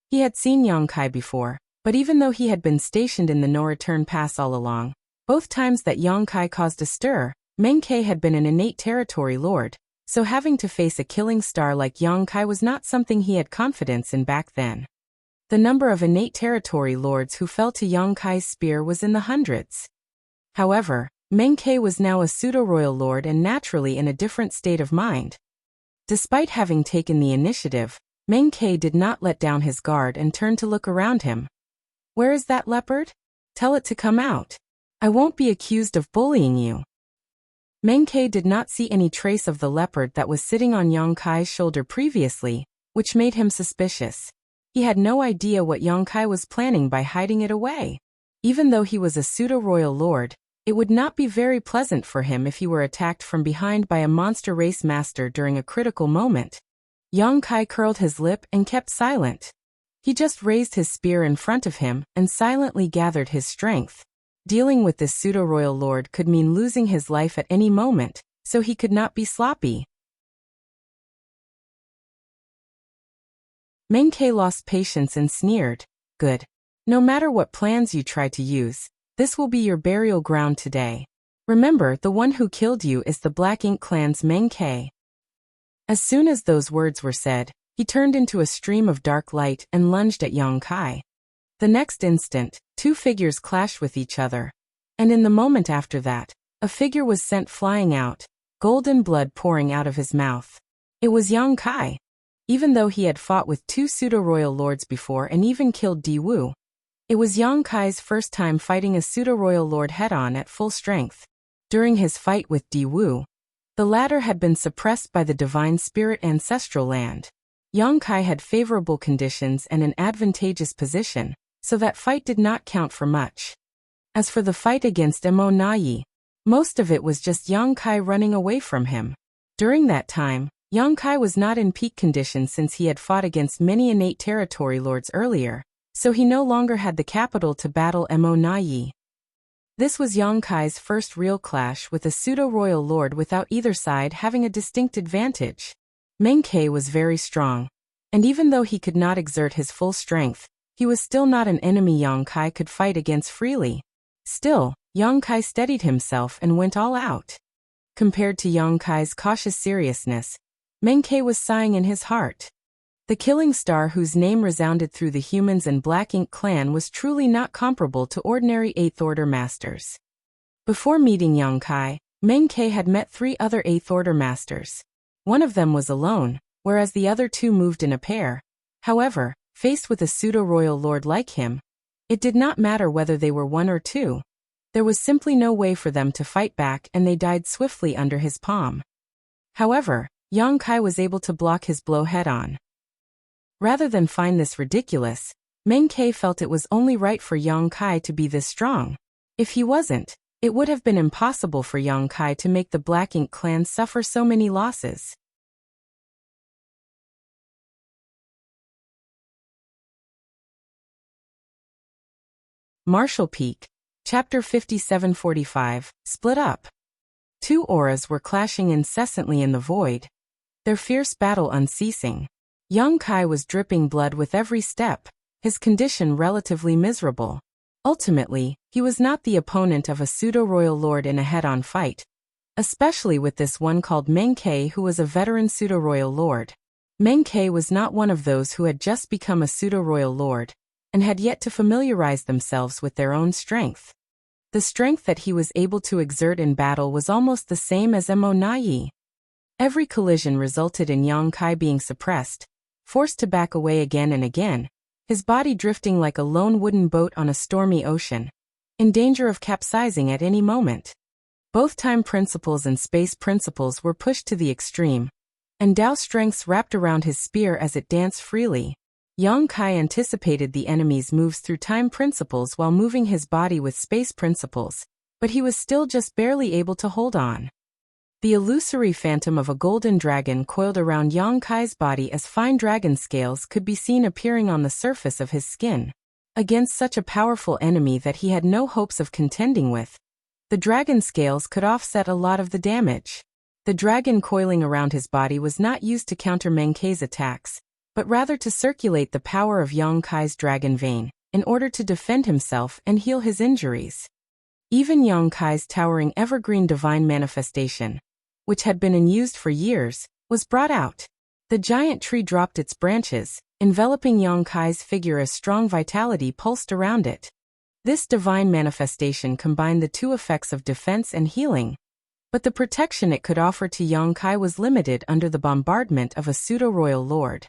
He had seen Yang Kai before, but even though he had been stationed in the no-return pass all along, both times that Yang Kai caused a stir, Meng Ke had been an innate territory lord, so having to face a killing star like Yang Kai was not something he had confidence in back then. The number of innate territory lords who fell to Yang Kai's spear was in the hundreds. However, Meng Ke was now a pseudo-royal lord and naturally in a different state of mind. Despite having taken the initiative, Meng Ke did not let down his guard and turned to look around him. "Where is that leopard? Tell it to come out. I won't be accused of bullying you." Meng Ke did not see any trace of the leopard that was sitting on Yang Kai's shoulder previously, which made him suspicious. He had no idea what Yang Kai was planning by hiding it away. Even though he was a pseudo-royal lord, it would not be very pleasant for him if he were attacked from behind by a monster race master during a critical moment. Yang Kai curled his lip and kept silent. He just raised his spear in front of him and silently gathered his strength. Dealing with this pseudo-royal lord could mean losing his life at any moment, so he could not be sloppy. Meng Ke lost patience and sneered, "Good. No matter what plans you try to use, this will be your burial ground today. Remember, the one who killed you is the Black Ink clan's Meng Ke." As soon as those words were said, he turned into a stream of dark light and lunged at Yang Kai. The next instant, two figures clashed with each other, and in the moment after that, a figure was sent flying out, golden blood pouring out of his mouth. It was Yang Kai. Even though he had fought with two pseudo-royal lords before and even killed Di Wu, it was Yang Kai's first time fighting a pseudo-royal lord head-on at full strength. During his fight with Di Wu, the latter had been suppressed by the divine spirit ancestral land. Yang Kai had favorable conditions and an advantageous position, so that fight did not count for much. As for the fight against Mo Nayi, most of it was just Yang Kai running away from him. During that time, Yang Kai was not in peak condition since he had fought against many innate territory lords earlier, so he no longer had the capital to battle Mo Nayi. This was Yang Kai's first real clash with a pseudo-royal lord without either side having a distinct advantage. Meng Ke was very strong, and even though he could not exert his full strength, he was still not an enemy Yang Kai could fight against freely. Still, Yang Kai steadied himself and went all out. Compared to Yang Kai's cautious seriousness, Meng Ke was sighing in his heart. The killing star whose name resounded through the humans and Black Ink clan was truly not comparable to ordinary 8th Order masters. Before meeting Yang Kai, Meng Ke had met 3 other 8th Order masters. One of them was alone, whereas the other 2 moved in a pair. However, faced with a pseudo-royal lord like him, it did not matter whether they were 1 or 2. There was simply no way for them to fight back and they died swiftly under his palm. However, Yang Kai was able to block his blow head-on. Rather than find this ridiculous, Meng Ke felt it was only right for Yang Kai to be this strong. If he wasn't, it would have been impossible for Yang Kai to make the Black Ink clan suffer so many losses. Martial Peak, Chapter 5745, Split Up. 2 auras were clashing incessantly in the void, their fierce battle unceasing. Yang Kai was dripping blood with every step, his condition relatively miserable. Ultimately, he was not the opponent of a pseudo-royal lord in a head-on fight, especially with this one called Meng Ke who was a veteran pseudo-royal lord. Meng Ke was not one of those who had just become a pseudo-royal lord, and had yet to familiarize themselves with their own strength. The strength that he was able to exert in battle was almost the same as Mo Nayi. Every collision resulted in Yang Kai being suppressed, forced to back away again and again, his body drifting like a lone wooden boat on a stormy ocean, in danger of capsizing at any moment. Both time principles and space principles were pushed to the extreme, and Tao strengths wrapped around his spear as it danced freely. Yang Kai anticipated the enemy's moves through time principles while moving his body with space principles, but he was still just barely able to hold on. The illusory phantom of a golden dragon coiled around Yang Kai's body as fine dragon scales could be seen appearing on the surface of his skin. Against such a powerful enemy that he had no hopes of contending with, the dragon scales could offset a lot of the damage. The dragon coiling around his body was not used to counter Meng Kei's attacks, but rather to circulate the power of Yang Kai's dragon vein, in order to defend himself and heal his injuries. Even Yang Kai's towering evergreen divine manifestation, which had been unused for years, was brought out. The giant tree dropped its branches, enveloping Yang Kai's figure as strong vitality pulsed around it. This divine manifestation combined the two effects of defense and healing, but the protection it could offer to Yang Kai was limited under the bombardment of a pseudo-royal lord.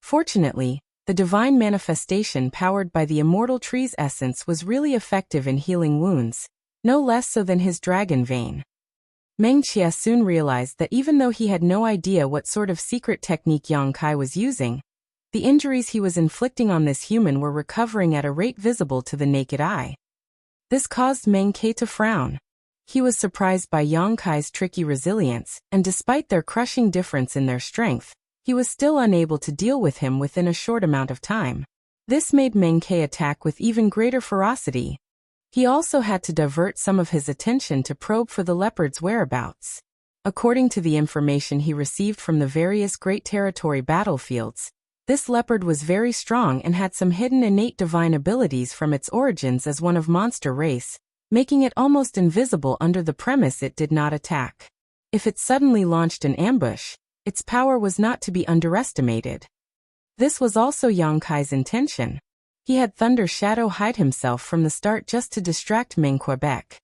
Fortunately, the divine manifestation powered by the immortal tree's essence was really effective in healing wounds, no less so than his dragon vein. Meng Qie soon realized that even though he had no idea what sort of secret technique Yang Kai was using, the injuries he was inflicting on this human were recovering at a rate visible to the naked eye. This caused Meng Qie to frown. He was surprised by Yang Kai's tricky resilience, and despite their crushing difference in their strength, he was still unable to deal with him within a short amount of time. This made Meng Qie attack with even greater ferocity. He also had to divert some of his attention to probe for the leopard's whereabouts. According to the information he received from the various Great Territory battlefields, this leopard was very strong and had some hidden innate divine abilities from its origins as one of monster race, making it almost invisible under the premise it did not attack. If it suddenly launched an ambush, its power was not to be underestimated. This was also Yang Kai's intention. He had Thunder Shadow hide himself from the start just to distract Meng Quebec.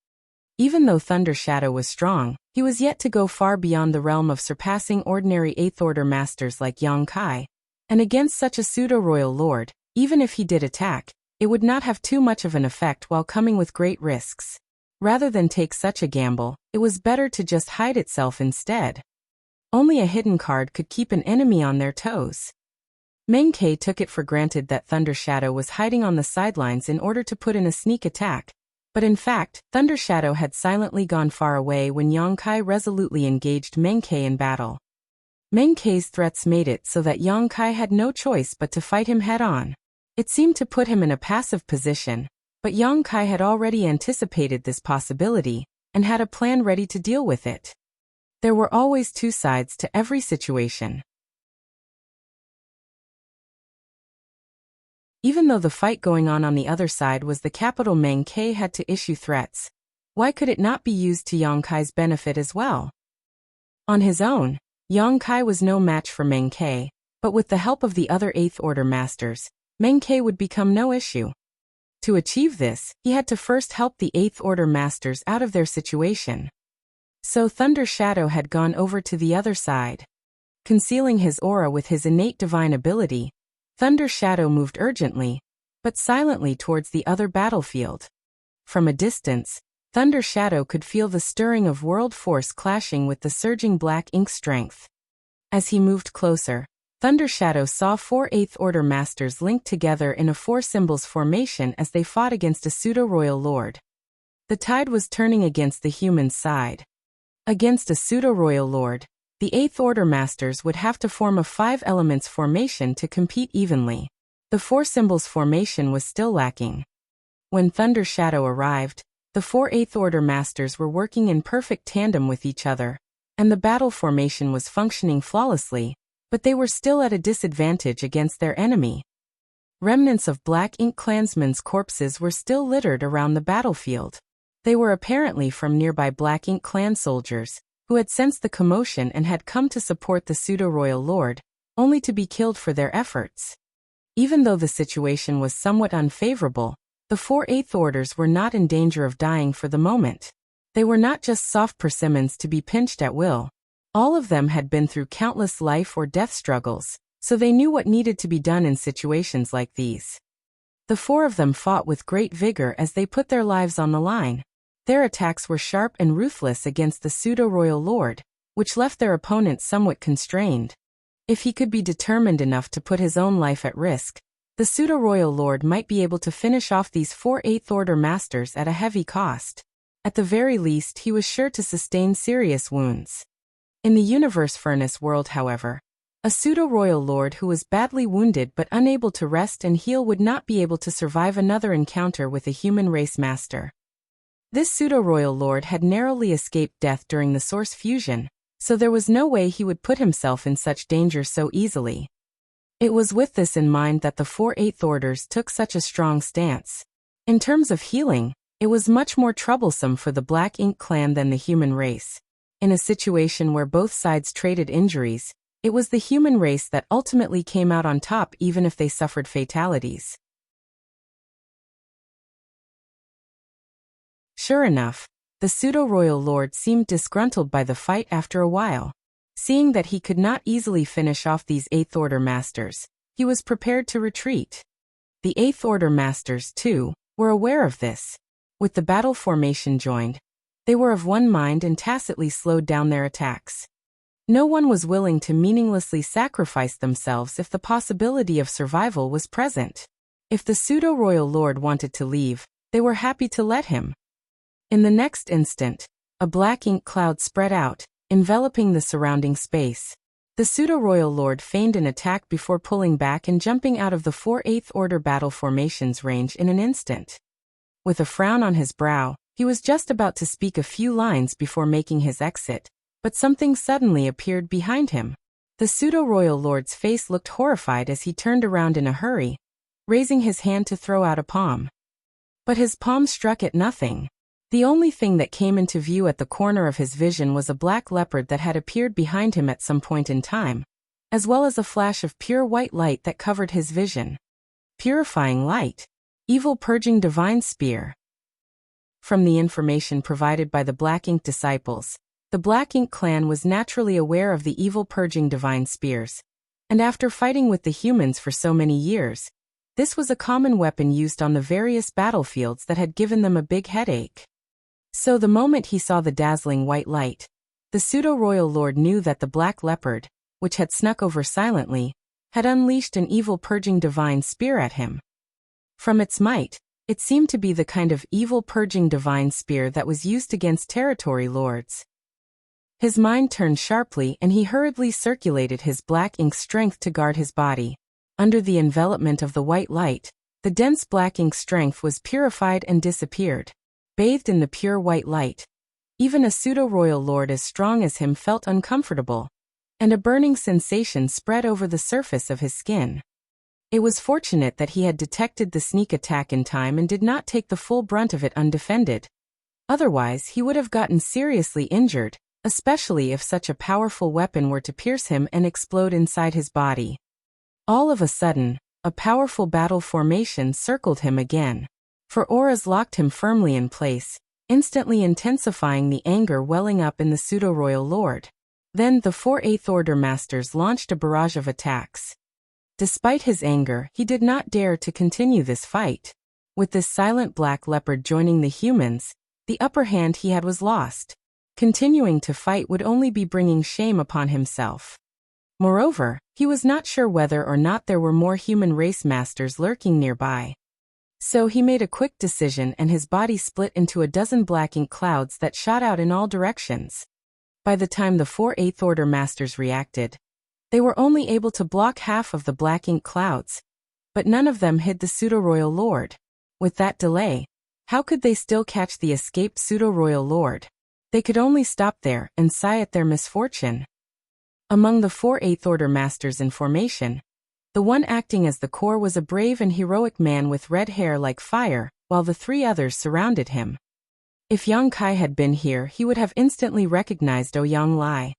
Even though Thunder Shadow was strong, he was yet to go far beyond the realm of surpassing ordinary 8th Order masters like Yang Kai, and against such a pseudo-royal lord, even if he did attack, it would not have too much of an effect while coming with great risks. Rather than take such a gamble, it was better to just hide itself instead. Only a hidden card could keep an enemy on their toes. Meng Qie took it for granted that Thunder Shadow was hiding on the sidelines in order to put in a sneak attack, but in fact, Thunder Shadow had silently gone far away when Yang Kai resolutely engaged Meng Qie in battle. Meng Qie's threats made it so that Yang Kai had no choice but to fight him head-on. It seemed to put him in a passive position, but Yang Kai had already anticipated this possibility, and had a plan ready to deal with it. There were always two sides to every situation. Even though the fight going on the other side was the capital, Meng Qie had to issue threats. Why could it not be used to Yang Kai's benefit as well? On his own, Yang Kai was no match for Meng Qie, but with the help of the other 8th Order masters, Meng Qie would become no issue. To achieve this, he had to first help the 8th Order masters out of their situation. So Thunder Shadow had gone over to the other side. Concealing his aura with his innate divine ability, Thunder Shadow moved urgently, but silently towards the other battlefield. From a distance, Thunder Shadow could feel the stirring of world force clashing with the surging black ink strength. As he moved closer, Thunder Shadow saw 4 8th Order masters linked together in a 4 symbols formation as they fought against a pseudo-royal lord. The tide was turning against the human's side. Against a pseudo-royal lord, the 8th Order masters would have to form a 5 elements formation to compete evenly. The 4 symbols formation was still lacking. When Thunder Shadow arrived, the 4 8th Order masters were working in perfect tandem with each other, and the battle formation was functioning flawlessly, but they were still at a disadvantage against their enemy. Remnants of Black Ink clansmen's corpses were still littered around the battlefield. They were apparently from nearby Black Ink clan soldiers, who had sensed the commotion and had come to support the pseudo-royal lord, only to be killed for their efforts. Even though the situation was somewhat unfavorable, the 4 8th Orders were not in danger of dying for the moment. They were not just soft persimmons to be pinched at will. All of them had been through countless life or death struggles, so they knew what needed to be done in situations like these. The 4 of them fought with great vigor as they put their lives on the line. Their attacks were sharp and ruthless against the pseudo-royal lord, which left their opponents somewhat constrained. If he could be determined enough to put his own life at risk, the pseudo-royal lord might be able to finish off these 4 8th-order masters at a heavy cost. At the very least, he was sure to sustain serious wounds. In the universe furnace world, however, a pseudo-royal lord who was badly wounded but unable to rest and heal would not be able to survive another encounter with a human race master. This pseudo-royal lord had narrowly escaped death during the source fusion, so there was no way he would put himself in such danger so easily. It was with this in mind that the 4 8th orders took such a strong stance. In terms of healing, it was much more troublesome for the Black Ink clan than the human race. In a situation where both sides traded injuries, it was the human race that ultimately came out on top even if they suffered fatalities. Sure enough, the pseudo-royal lord seemed disgruntled by the fight after a while. Seeing that he could not easily finish off these 8th Order masters, he was prepared to retreat. The 8th Order masters, too, were aware of this. With the battle formation joined, they were of one mind and tacitly slowed down their attacks. No one was willing to meaninglessly sacrifice themselves if the possibility of survival was present. If the pseudo-royal lord wanted to leave, they were happy to let him. In the next instant, a black ink cloud spread out, enveloping the surrounding space. The pseudo-royal lord feigned an attack before pulling back and jumping out of the 4 8th Order battle formation's range in an instant. With a frown on his brow, he was just about to speak a few lines before making his exit, but something suddenly appeared behind him. The pseudo-royal lord's face looked horrified as he turned around in a hurry, raising his hand to throw out a palm. But his palm struck at nothing. The only thing that came into view at the corner of his vision was a black leopard that had appeared behind him at some point in time, as well as a flash of pure white light that covered his vision. Purifying light. Evil purging divine spear. From the information provided by the Black Ink disciples, the Black Ink clan was naturally aware of the evil purging divine spears, and after fighting with the humans for so many years, this was a common weapon used on the various battlefields that had given them a big headache. So the moment he saw the dazzling white light, the pseudo-royal lord knew that the black leopard, which had snuck over silently, had unleashed an evil purging divine spear at him. From its might, it seemed to be the kind of evil purging divine spear that was used against territory lords. His mind turned sharply and he hurriedly circulated his black ink strength to guard his body. Under the envelopment of the white light, the dense black ink strength was purified and disappeared. Bathed in the pure white light, even a pseudo-royal lord as strong as him felt uncomfortable, and a burning sensation spread over the surface of his skin. It was fortunate that he had detected the sneak attack in time and did not take the full brunt of it undefended. Otherwise, he would have gotten seriously injured, especially if such a powerful weapon were to pierce him and explode inside his body. All of a sudden, a powerful battle formation circled him again. For auras locked him firmly in place, instantly intensifying the anger welling up in the pseudo-royal lord. Then the 4 8th Order masters launched a barrage of attacks. Despite his anger, he did not dare to continue this fight. With this silent black leopard joining the humans, the upper hand he had was lost. Continuing to fight would only be bringing shame upon himself. Moreover, he was not sure whether or not there were more human race masters lurking nearby. So he made a quick decision and his body split into a dozen black ink clouds that shot out in all directions. By the time the 4 8th Order masters reacted, they were only able to block half of the black ink clouds, but none of them hid the pseudo-royal lord. With that delay, how could they still catch the escaped pseudo-royal lord? They could only stop there and sigh at their misfortune. Among the 4 8th Order masters in formation, the one acting as the core was a brave and heroic man with red hair like fire, while the 3 others surrounded him. If Yang Kai had been here, he would have instantly recognized Ouyang Lai.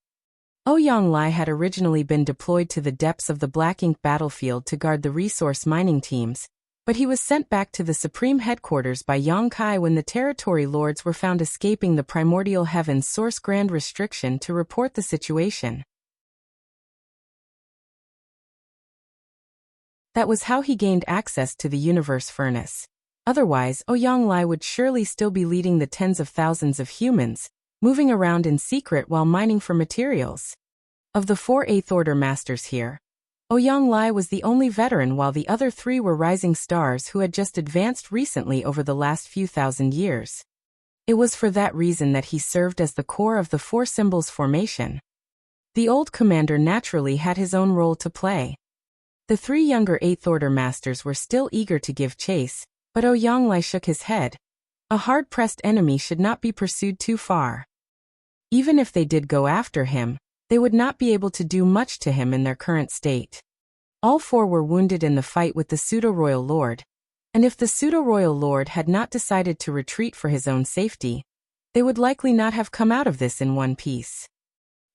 Ouyang Lai had originally been deployed to the depths of the Black Ink battlefield to guard the resource mining teams, but he was sent back to the Supreme Headquarters by Yang Kai when the territory lords were found escaping the Primordial Heaven's Source Grand Restriction to report the situation. That was how he gained access to the universe furnace. Otherwise, Ouyang Lai would surely still be leading the tens of thousands of humans, moving around in secret while mining for materials. Of the 4 Eighth Order Masters here, Ouyang Lai was the only veteran while the other 3 were rising stars who had just advanced recently over the last few thousand years. It was for that reason that he served as the core of the 4 Symbols formation. The old commander naturally had his own role to play. The 3 younger Eighth Order Masters were still eager to give chase, but Ouyang Lai shook his head. A hard-pressed enemy should not be pursued too far. Even if they did go after him, they would not be able to do much to him in their current state. All 4 were wounded in the fight with the Pseudo-Royal Lord, and if the Pseudo-Royal Lord had not decided to retreat for his own safety, they would likely not have come out of this in one piece.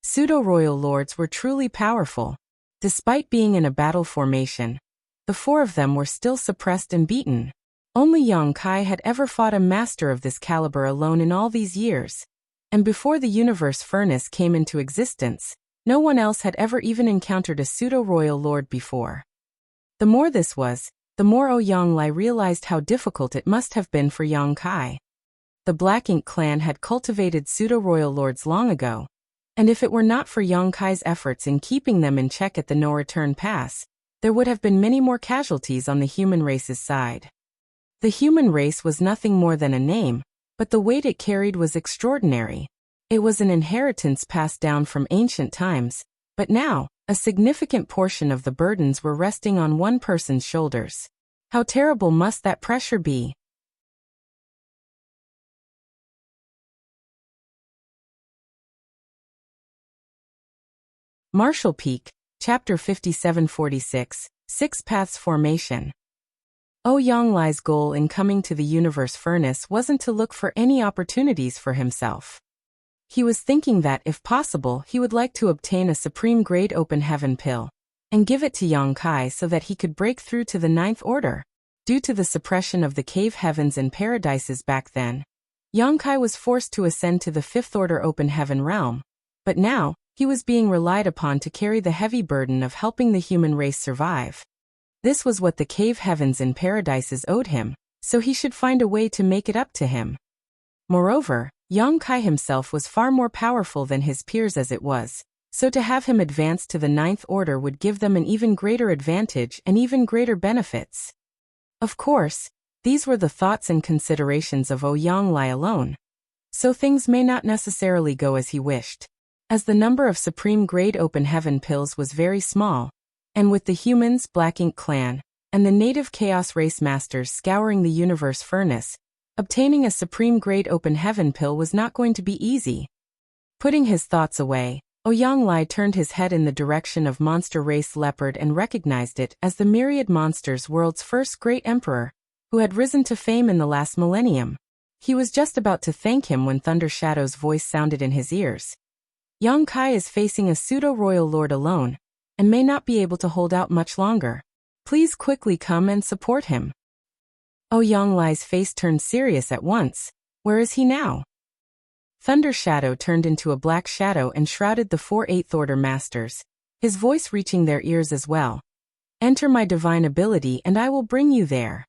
Pseudo-Royal Lords were truly powerful. Despite being in a battle formation, the 4 of them were still suppressed and beaten. Only Yang Kai had ever fought a master of this caliber alone in all these years, and before the universe furnace came into existence, no one else had ever even encountered a Pseudo-Royal Lord before. The more this was, the more Ouyang Lai realized how difficult it must have been for Yang Kai. The Black Ink clan had cultivated Pseudo-Royal Lords long ago, and if it were not for Yang Kai's efforts in keeping them in check at the no-return pass, there would have been many more casualties on the human race's side. The human race was nothing more than a name, but the weight it carried was extraordinary. It was an inheritance passed down from ancient times, but now, a significant portion of the burdens were resting on one person's shoulders. How terrible must that pressure be? Martial Peak, Chapter 5746, 6 Paths Formation. Ouyang Lai's goal in coming to the universe furnace wasn't to look for any opportunities for himself. He was thinking that, if possible, he would like to obtain a supreme-grade open heaven pill and give it to Yang Kai so that he could break through to the 9th Order. Due to the suppression of the cave heavens and paradises back then, Yang Kai was forced to ascend to the 5th Order open heaven realm, but now, he was being relied upon to carry the heavy burden of helping the human race survive. This was what the cave heavens and paradises owed him, so he should find a way to make it up to him. Moreover, Yang Kai himself was far more powerful than his peers as it was, so to have him advance to the 9th Order would give them an even greater advantage and even greater benefits. Of course, these were the thoughts and considerations of Ouyang Lai alone, so things may not necessarily go as he wished. As the number of supreme-grade open heaven pills was very small, and with the humans, Black Ink clan, and the native Chaos Race Masters scouring the universe furnace, obtaining a supreme-grade open heaven pill was not going to be easy. Putting his thoughts away, Ouyang Lai turned his head in the direction of Monster Race Leopard and recognized it as the Myriad Monsters world's first great emperor, who had risen to fame in the last millennium. He was just about to thank him when Thunder Shadow's voice sounded in his ears. Yang Kai is facing a Pseudo-Royal Lord alone, and may not be able to hold out much longer. Please quickly come and support him. Ouyang Lai's face turned serious at once. Where is he now? Thunder Shadow turned into a black shadow and shrouded the 4 Eighth Order Masters, his voice reaching their ears as well. Enter my divine ability and I will bring you there.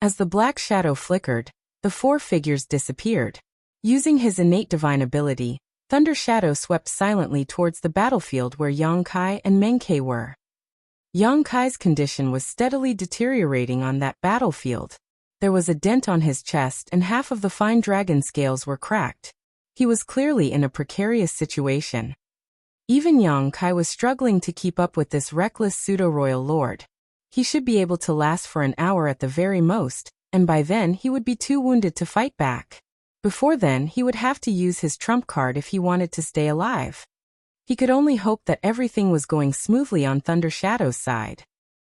As the black shadow flickered, the 4 figures disappeared. Using his innate divine ability, Thunder Shadow swept silently towards the battlefield where Yang Kai and Menkei were. Yang Kai's condition was steadily deteriorating on that battlefield. There was a dent on his chest and half of the fine dragon scales were cracked. He was clearly in a precarious situation. Even Yang Kai was struggling to keep up with this reckless pseudo-royal lord. He should be able to last for an hour at the very most, and by then he would be too wounded to fight back. Before then, he would have to use his trump card if he wanted to stay alive. He could only hope that everything was going smoothly on Thunder Shadow's side.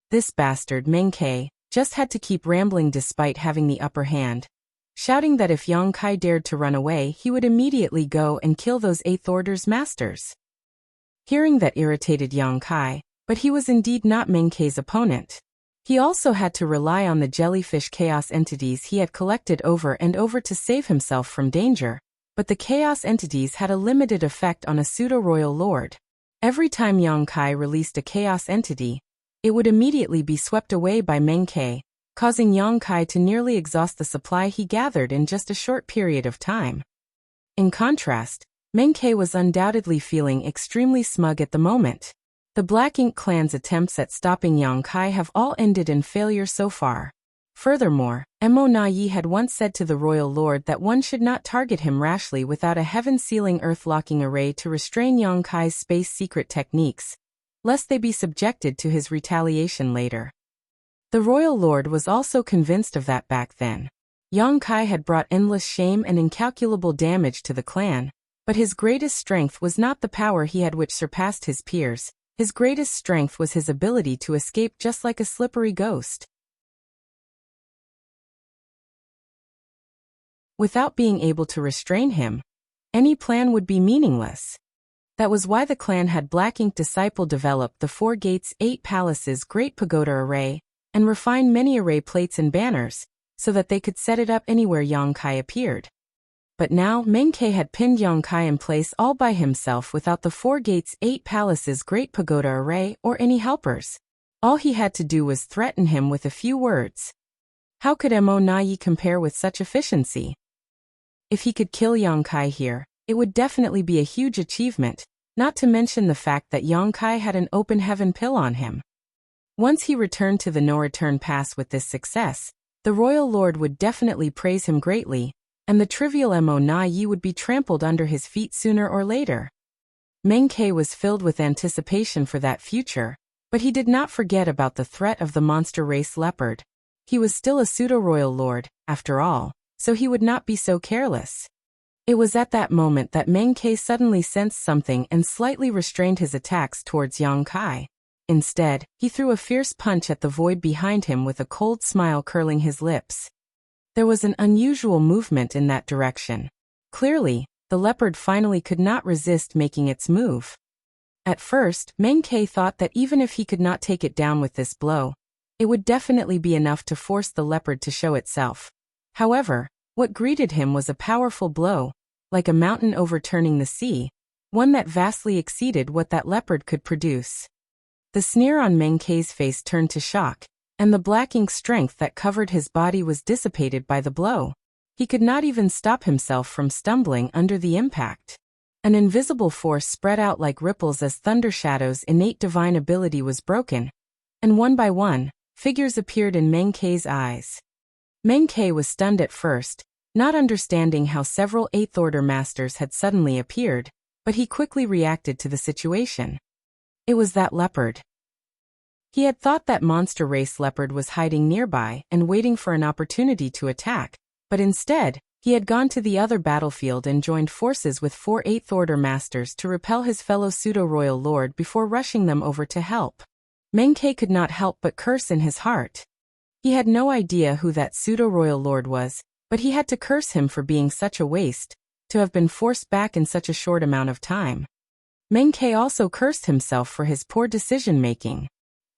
This bastard, Menkei, just had to keep rambling despite having the upper hand, shouting that if Yang Kai dared to run away, he would immediately go and kill those Eighth Order's masters. Hearing that irritated Yang Kai, but he was indeed not Menkei's opponent. He also had to rely on the jellyfish chaos entities he had collected over and over to save himself from danger, but the chaos entities had a limited effect on a pseudo-royal lord. Every time Yang Kai released a chaos entity, it would immediately be swept away by Menkei, causing Yang Kai to nearly exhaust the supply he gathered in just a short period of time. In contrast, Meng-Ke was undoubtedly feeling extremely smug at the moment. The Black Ink clan's attempts at stopping Yang Kai have all ended in failure so far. Furthermore, Mo Na Yi had once said to the royal lord that one should not target him rashly without a heaven-sealing earth-locking array to restrain Yang Kai's space secret techniques, lest they be subjected to his retaliation later. The royal lord was also convinced of that back then. Yang Kai had brought endless shame and incalculable damage to the clan, but his greatest strength was not the power he had which surpassed his peers. His greatest strength was his ability to escape just like a slippery ghost. Without being able to restrain him, any plan would be meaningless. That was why the clan had Black Ink Disciple develop the 4 Gates 8 Palaces Great Pagoda Array, and refine many array plates and banners, so that they could set it up anywhere Yang Kai appeared. But now Meng-Ke had pinned Yang Kai in place all by himself without the 4 Gates 8 Palaces Great Pagoda Array or any helpers. All he had to do was threaten him with a few words. How could Mo Na Yi compare with such efficiency? If he could kill Yang Kai here, it would definitely be a huge achievement, not to mention the fact that Yang Kai had an open heaven pill on him. Once he returned to the no-return pass with this success, the royal lord would definitely praise him greatly, and the trivial Mo Na Yi would be trampled under his feet sooner or later. Meng-Ke was filled with anticipation for that future, but he did not forget about the threat of the monster race leopard. He was still a pseudo-royal lord, after all, so he would not be so careless. It was at that moment that Meng-Ke suddenly sensed something and slightly restrained his attacks towards Yang Kai. Instead, he threw a fierce punch at the void behind him with a cold smile curling his lips. There was an unusual movement in that direction. Clearly, the leopard finally could not resist making its move. At first, Meng-Ke thought that even if he could not take it down with this blow, it would definitely be enough to force the leopard to show itself. However, what greeted him was a powerful blow, like a mountain overturning the sea, one that vastly exceeded what that leopard could produce. The sneer on Meng-Ke's face turned to shock, and the black ink strength that covered his body was dissipated by the blow. He could not even stop himself from stumbling under the impact. An invisible force spread out like ripples as Thunder Shadow's innate divine ability was broken, and one by one, figures appeared in Meng-Ke's eyes. Meng-Ke was stunned at first, not understanding how several 8th Order Masters had suddenly appeared, but he quickly reacted to the situation. It was that leopard. He had thought that monster race leopard was hiding nearby and waiting for an opportunity to attack, but instead, he had gone to the other battlefield and joined forces with 4 8th Order Masters to repel his fellow pseudo-royal lord before rushing them over to help. Meng-Ke could not help but curse in his heart. He had no idea who that pseudo-royal lord was, but he had to curse him for being such a waste, to have been forced back in such a short amount of time. Meng-Ke also cursed himself for his poor decision-making.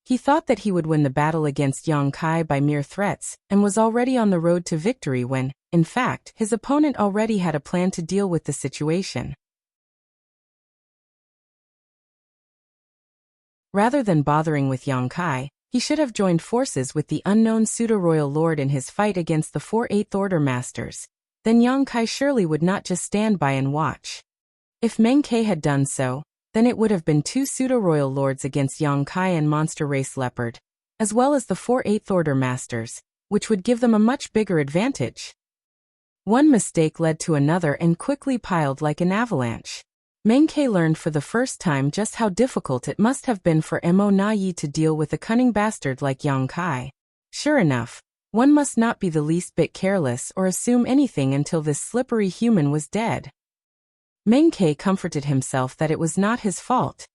He thought that he would win the battle against Yang Kai by mere threats, and was already on the road to victory when, in fact, his opponent already had a plan to deal with the situation. Rather than bothering with Yang Kai, he should have joined forces with the unknown pseudo-royal lord in his fight against the 4 8th Order Masters. Then Yang Kai surely would not just stand by and watch. If Meng-Ke had done so, then it would have been 2 pseudo-royal lords against Yang Kai and Monster Race Leopard, as well as the 4 8th Order Masters, which would give them a much bigger advantage. One mistake led to another and quickly piled like an avalanche. Meng-Ke learned for the first time just how difficult it must have been for Mo Na Yi to deal with a cunning bastard like Yang Kai. Sure enough, one must not be the least bit careless or assume anything until this slippery human was dead. Meng-Ke comforted himself that it was not his fault,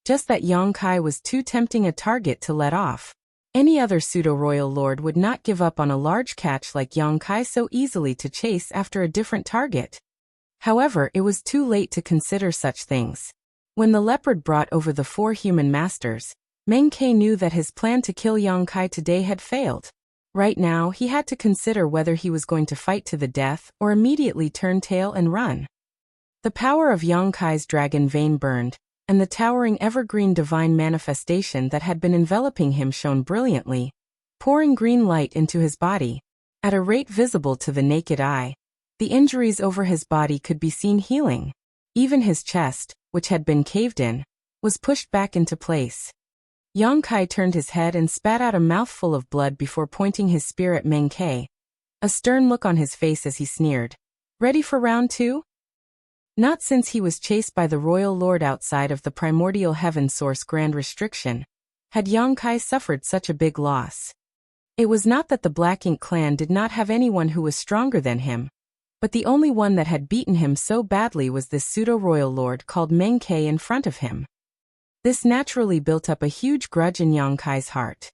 just that Yang Kai was too tempting a target to let off. Any other pseudo-royal lord would not give up on a large catch like Yang Kai so easily to chase after a different target. However, it was too late to consider such things. When the leopard brought over the 4 human masters, Meng-Ke knew that his plan to kill Yang Kai today had failed. Right now, he had to consider whether he was going to fight to the death or immediately turn tail and run. The power of Yang Kai's dragon vein burned, and the towering evergreen divine manifestation that had been enveloping him shone brilliantly, pouring green light into his body. At a rate visible to the naked eye, the injuries over his body could be seen healing. Even his chest, which had been caved in, was pushed back into place. Yang Kai turned his head and spat out a mouthful of blood before pointing his spear at Meng Ke, a stern look on his face as he sneered. Ready for round 2? Not since he was chased by the royal lord outside of the primordial heaven source grand restriction had Yang Kai suffered such a big loss. It was not that the Black Ink clan did not have anyone who was stronger than him, but the only one that had beaten him so badly was this pseudo-royal lord called Meng Ke in front of him. This naturally built up a huge grudge in Yang Kai's heart.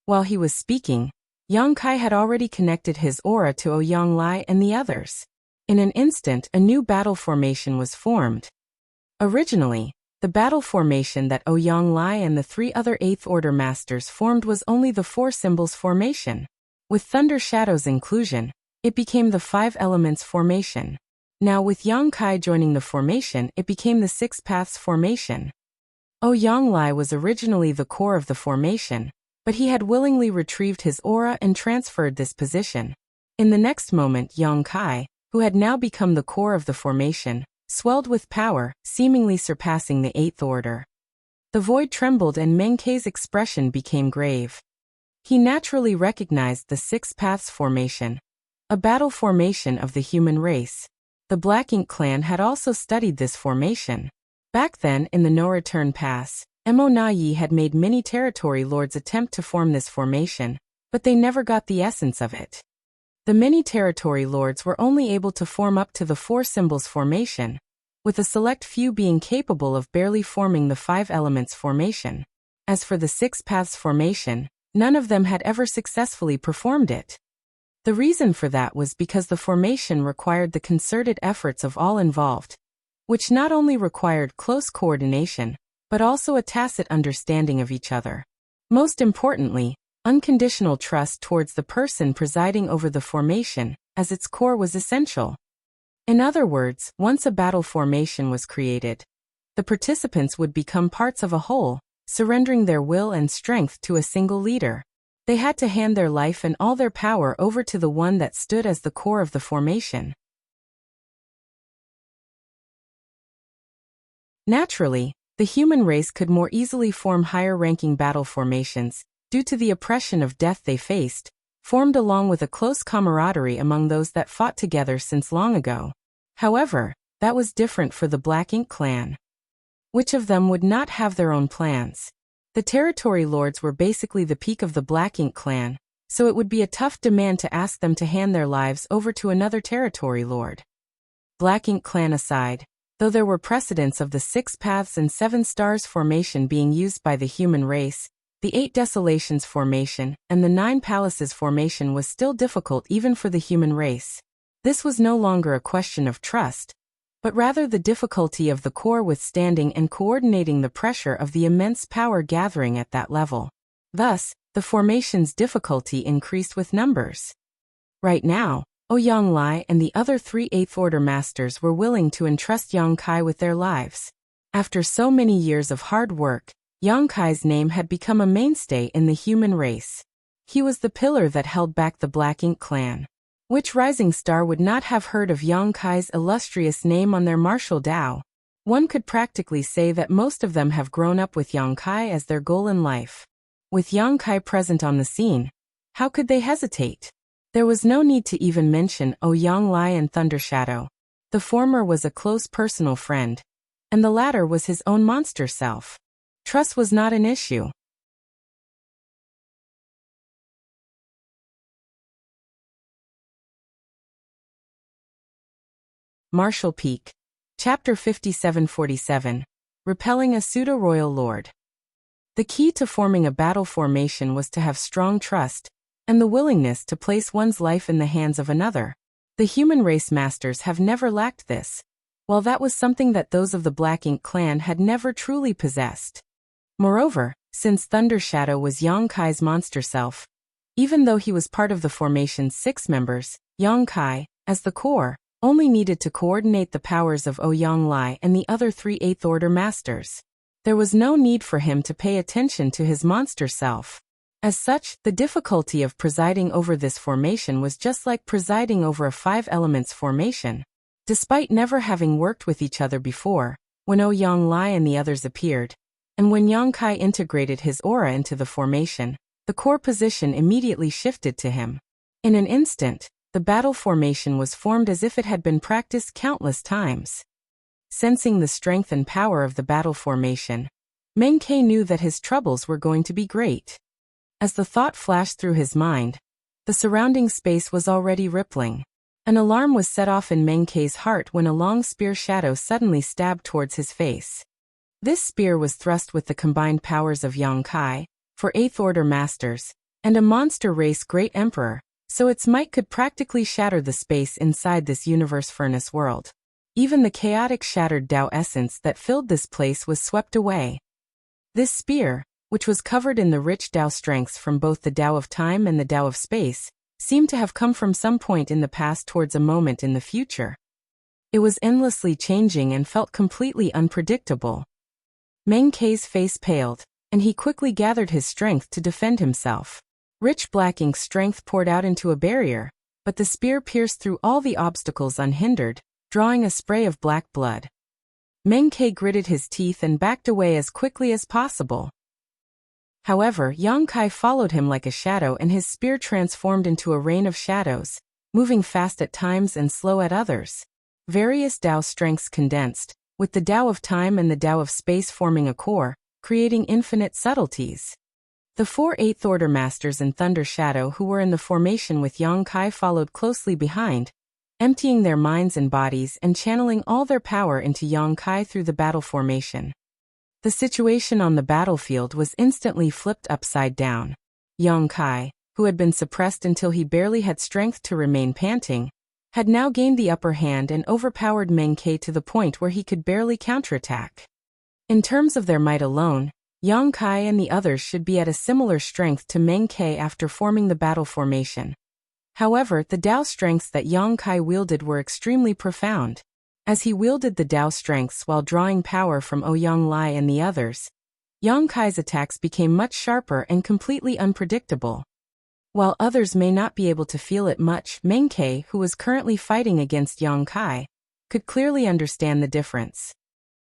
While he was speaking, Yang Kai had already connected his aura to Ouyang Lai and the others. In an instant, a new battle formation was formed. Originally, the battle formation that Ouyang Lai and the 3 other 8th Order Masters formed was only the 4 Symbols formation. With Thunder Shadow's inclusion, it became the 5 Elements formation. Now with Yang Kai joining the formation, it became the 6 Paths formation. Ouyang Lai was originally the core of the formation, but he had willingly retrieved his aura and transferred this position. In the next moment, Yang Kai, who had now become the core of the formation, swelled with power, seemingly surpassing the 8th Order. The void trembled and Meng Ke's expression became grave. He naturally recognized the 6 Paths formation, a battle formation of the human race. The Black Ink clan had also studied this formation. Back then, in the No Return Pass, Mo Na Yi had made many territory lords attempt to form this formation, but they never got the essence of it. The many territory lords were only able to form up to the 4 Symbols formation, with a select few being capable of barely forming the 5 Elements formation. As for the 6 Paths formation, none of them had ever successfully performed it. The reason for that was because the formation required the concerted efforts of all involved, which not only required close coordination, but also a tacit understanding of each other. Most importantly, unconditional trust towards the person presiding over the formation, as its core was essential. In other words, once a battle formation was created, the participants would become parts of a whole, surrendering their will and strength to a single leader. They had to hand their life and all their power over to the one that stood as the core of the formation. Naturally, the human race could more easily form higher-ranking battle formations, due to the oppression of death they faced, formed along with a close camaraderie among those that fought together since long ago. However, that was different for the Black Ink clan. Which of them would not have their own plans? The territory lords were basically the peak of the Black Ink clan, so it would be a tough demand to ask them to hand their lives over to another territory lord. Black Ink clan aside, though there were precedents of the 6 Paths and 7 Stars formation being used by the human race, the 8 Desolations formation and the 9 Palaces formation was still difficult even for the human race. This was no longer a question of trust, but rather the difficulty of the core withstanding and coordinating the pressure of the immense power gathering at that level. Thus, the formation's difficulty increased with numbers. Right now, Ouyang Lai and the other 3 8th Order Masters were willing to entrust Yang Kai with their lives. After so many years of hard work, Yang Kai's name had become a mainstay in the human race. He was the pillar that held back the Black Ink clan. Which rising star would not have heard of Yang Kai's illustrious name on their martial Dao? One could practically say that most of them have grown up with Yang Kai as their goal in life. With Yang Kai present on the scene, how could they hesitate? There was no need to even mention Ouyang Lai and Thunder Shadow. The former was a close personal friend, and the latter was his own monster self. Trust was not an issue. Martial Peak. Chapter 5747. Repelling a Pseudo-Royal Lord. The key to forming a battle formation was to have strong trust, and the willingness to place one's life in the hands of another. The human race masters have never lacked this, while that was something that those of the Black Ink clan had never truly possessed. Moreover, since Thunder Shadow was Yang Kai's monster self, even though he was part of the formation's 6 members, Yang Kai, as the core, only needed to coordinate the powers of Ouyang Lai and the other 3 8th Order Masters. There was no need for him to pay attention to his monster self. As such, the difficulty of presiding over this formation was just like presiding over a 5 Elements formation. Despite never having worked with each other before, when Ouyang Lai and the others appeared, and when Yang Kai integrated his aura into the formation, the core position immediately shifted to him. In an instant, the battle formation was formed as if it had been practiced countless times. Sensing the strength and power of the battle formation, Meng Ke knew that his troubles were going to be great. As the thought flashed through his mind, the surrounding space was already rippling. An alarm was set off in Meng Ke's heart when a long spear shadow suddenly stabbed towards his face. This spear was thrust with the combined powers of Yang Kai, for 8th Order Masters, and a monster race Great Emperor, so its might could practically shatter the space inside this universe furnace world. Even the chaotic shattered Tao essence that filled this place was swept away. This spear, which was covered in the rich Tao strengths from both the Tao of time and the Tao of space, seemed to have come from some point in the past towards a moment in the future. It was endlessly changing and felt completely unpredictable. Meng Ke's face paled, and he quickly gathered his strength to defend himself. Rich black ink strength poured out into a barrier, but the spear pierced through all the obstacles unhindered, drawing a spray of black blood. Meng Ke gritted his teeth and backed away as quickly as possible. However, Yang Kai followed him like a shadow, and his spear transformed into a rain of shadows, moving fast at times and slow at others. Various Tao strengths condensed, with the Tao of time and the Tao of space forming a core, creating infinite subtleties. The 4 8th Order Masters and Thunder Shadow who were in the formation with Yang Kai followed closely behind, emptying their minds and bodies and channeling all their power into Yang Kai through the battle formation. The situation on the battlefield was instantly flipped upside down. Yang Kai, who had been suppressed until he barely had strength to remain panting, had now gained the upper hand and overpowered Meng Ke to the point where he could barely counterattack. In terms of their might alone, Yang Kai and the others should be at a similar strength to Meng Ke after forming the battle formation. However, the Tao strengths that Yang Kai wielded were extremely profound. As he wielded the Tao strengths while drawing power from Ouyang Lai and the others, Yang Kai's attacks became much sharper and completely unpredictable. While others may not be able to feel it much, Meng Ke, who was currently fighting against Yang Kai, could clearly understand the difference.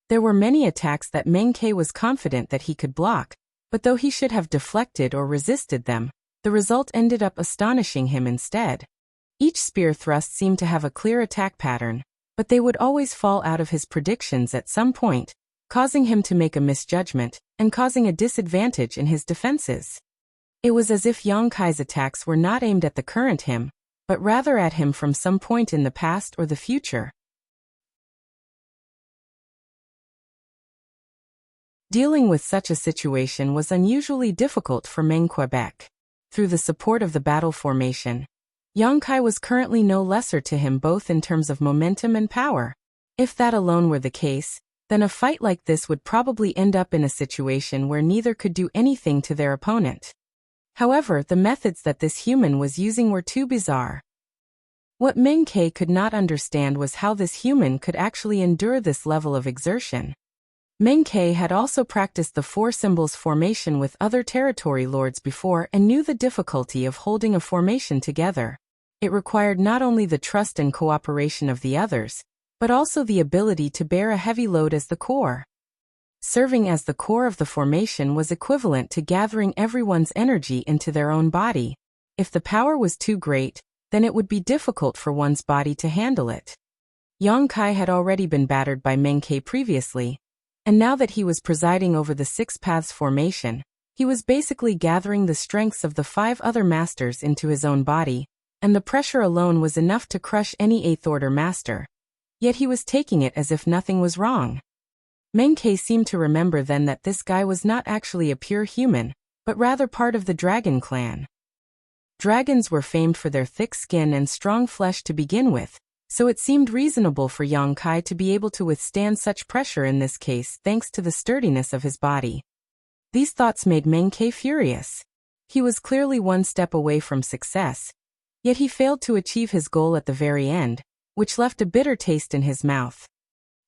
There were many attacks that Meng Ke was confident that he could block, but though he should have deflected or resisted them, the result ended up astonishing him instead. Each spear thrust seemed to have a clear attack pattern, but they would always fall out of his predictions at some point, causing him to make a misjudgment and causing a disadvantage in his defenses. It was as if Yang Kai's attacks were not aimed at the current him, but rather at him from some point in the past or the future. Dealing with such a situation was unusually difficult for Meng Quebec. Through the support of the battle formation, Yang Kai was currently no lesser to him both in terms of momentum and power. If that alone were the case, then a fight like this would probably end up in a situation where neither could do anything to their opponent. However, the methods that this human was using were too bizarre. What Meng Ke could not understand was how this human could actually endure this level of exertion. Meng Ke had also practiced the 4 symbols formation with other territory lords before and knew the difficulty of holding a formation together. It required not only the trust and cooperation of the others, but also the ability to bear a heavy load as the core. Serving as the core of the formation was equivalent to gathering everyone's energy into their own body. If the power was too great, then it would be difficult for one's body to handle it. Yang Kai had already been battered by Meng Ke previously, and now that he was presiding over the 6 Paths formation, he was basically gathering the strengths of the 5 other masters into his own body, and the pressure alone was enough to crush any 8th Order master. Yet he was taking it as if nothing was wrong. Meng Ke seemed to remember then that this guy was not actually a pure human, but rather part of the dragon clan. Dragons were famed for their thick skin and strong flesh to begin with, so it seemed reasonable for Yang Kai to be able to withstand such pressure in this case thanks to the sturdiness of his body. These thoughts made Meng Ke furious. He was clearly one step away from success, yet he failed to achieve his goal at the very end, which left a bitter taste in his mouth.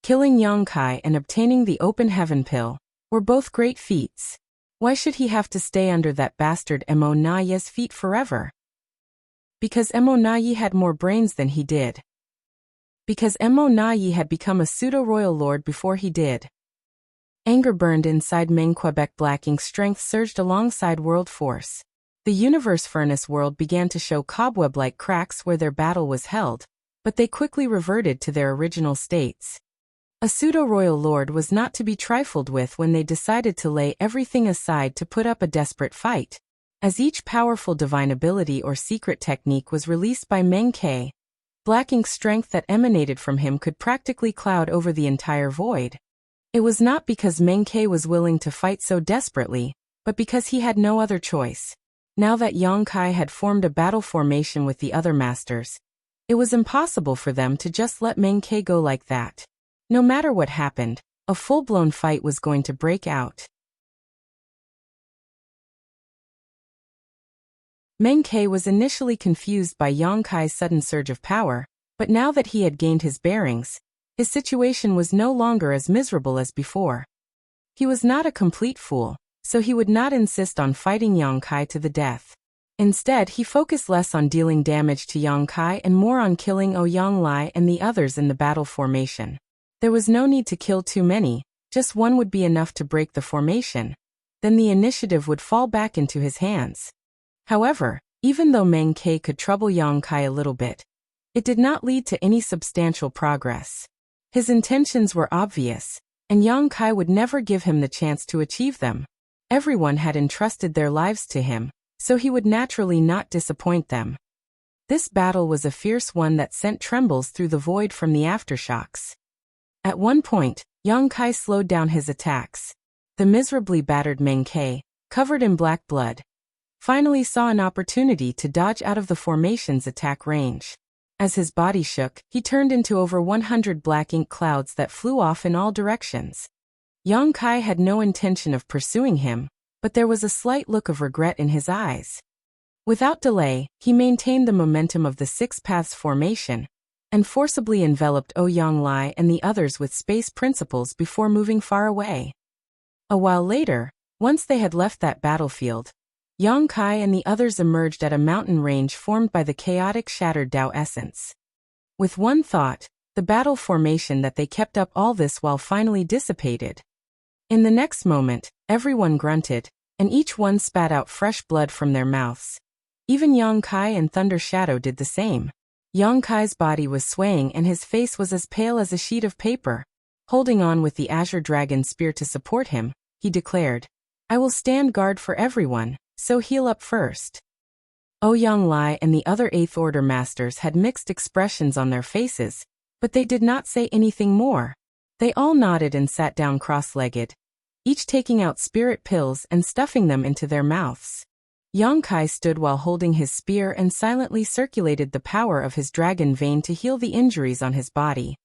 Killing Yang Kai and obtaining the open heaven pill were both great feats. Why should he have to stay under that bastard Mo Na Ye's feet forever? Because Mo Na Ye had more brains than he did. because Mo Na Yi had become a pseudo-royal lord before he did. Anger burned inside Meng Quebec. Blacking strength surged alongside world force. The universe furnace world began to show cobweb-like cracks where their battle was held, but they quickly reverted to their original states. A pseudo-royal lord was not to be trifled with when they decided to lay everything aside to put up a desperate fight. As each powerful divine ability or secret technique was released by Meng Ke, Blacking's strength that emanated from him could practically cloud over the entire void. It was not because Meng Ke was willing to fight so desperately, but because he had no other choice. Now that Yang Kai had formed a battle formation with the other masters, it was impossible for them to just let Meng Ke go like that. No matter what happened, a full-blown fight was going to break out. Meng Ke was initially confused by Yang Kai's sudden surge of power, but now that he had gained his bearings, his situation was no longer as miserable as before. He was not a complete fool, so he would not insist on fighting Yang Kai to the death. Instead, he focused less on dealing damage to Yang Kai and more on killing Ouyang Lai and the others in the battle formation. There was no need to kill too many, just one would be enough to break the formation. Then the initiative would fall back into his hands. However, even though Meng Ke could trouble Yang Kai a little bit, it did not lead to any substantial progress. His intentions were obvious, and Yang Kai would never give him the chance to achieve them. Everyone had entrusted their lives to him, so he would naturally not disappoint them. This battle was a fierce one that sent trembles through the void from the aftershocks. At one point, Yang Kai slowed down his attacks. The miserably battered Meng Ke, covered in black blood, finally saw an opportunity to dodge out of the formation's attack range. As his body shook, he turned into over 100 black ink clouds that flew off in all directions. Yang Kai had no intention of pursuing him, but there was a slight look of regret in his eyes. Without delay, he maintained the momentum of the Six Paths formation, and forcibly enveloped Ouyang Lai and the others with space principles before moving far away. A while later, once they had left that battlefield, Yang Kai and the others emerged at a mountain range formed by the chaotic shattered Tao essence. With one thought, the battle formation that they kept up all this while finally dissipated. In the next moment, everyone grunted, and each one spat out fresh blood from their mouths. Even Yang Kai and Thunder Shadow did the same. Yang Kai's body was swaying and his face was as pale as a sheet of paper. Holding on with the Azure Dragon Spear to support him, he declared, "I will stand guard for everyone, so heal up first." Ouyang Lai and the other Eighth Order Masters had mixed expressions on their faces, but they did not say anything more. They all nodded and sat down cross-legged, each taking out spirit pills and stuffing them into their mouths. Yang Kai stood while holding his spear and silently circulated the power of his dragon vein to heal the injuries on his body.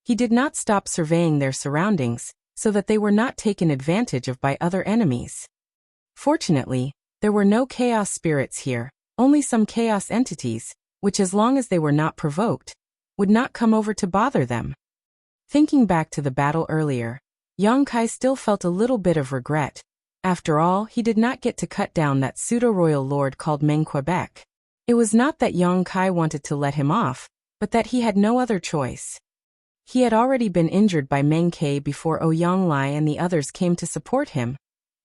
He did not stop surveying their surroundings, so that they were not taken advantage of by other enemies. Fortunately, there were no chaos spirits here, only some chaos entities, which as long as they were not provoked, would not come over to bother them. Thinking back to the battle earlier, Yang Kai still felt a little bit of regret. After all, he did not get to cut down that pseudo-royal lord called Meng Quebec. It was not that Yang Kai wanted to let him off, but that he had no other choice. He had already been injured by Meng Ke before Ouyang Lai and the others came to support him,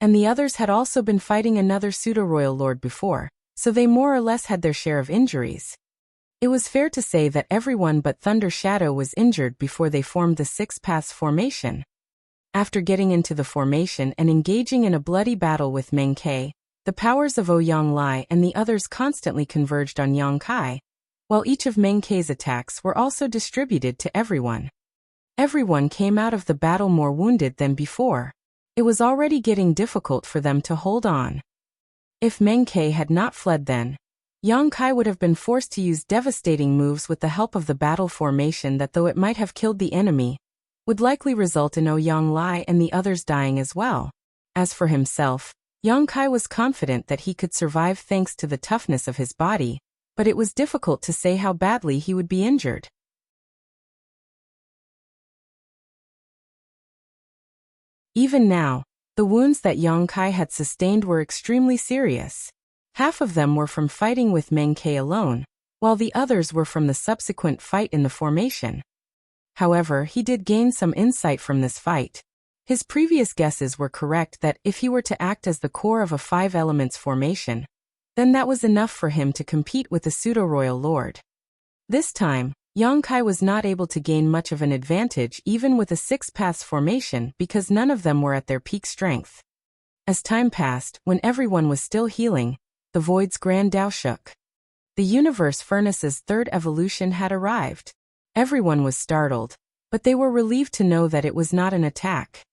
and the others had also been fighting another pseudo-royal lord before, so they more or less had their share of injuries. It was fair to say that everyone but Thunder Shadow was injured before they formed the Six Paths formation. After getting into the formation and engaging in a bloody battle with Meng Ke, the powers of Ouyang Lai and the others constantly converged on Yang Kai, while each of Meng Ke's attacks were also distributed to everyone. Everyone came out of the battle more wounded than before. It was already getting difficult for them to hold on. If Meng Ke had not fled then, Yang Kai would have been forced to use devastating moves with the help of the battle formation that, though it might have killed the enemy, would likely result in Ouyang Lai and the others dying as well. As for himself, Yang Kai was confident that he could survive thanks to the toughness of his body, but it was difficult to say how badly he would be injured. Even now, the wounds that Yang Kai had sustained were extremely serious. Half of them were from fighting with Meng Ke alone, while the others were from the subsequent fight in the formation. However, he did gain some insight from this fight. His previous guesses were correct that if he were to act as the core of a 5 elements formation, then that was enough for him to compete with the pseudo-royal lord. This time, Yang Kai was not able to gain much of an advantage even with a 6 paths formation because none of them were at their peak strength. As time passed, when everyone was still healing, the void's grand Tao shook. The universe furnace's 3rd evolution had arrived. Everyone was startled, but they were relieved to know that it was not an attack.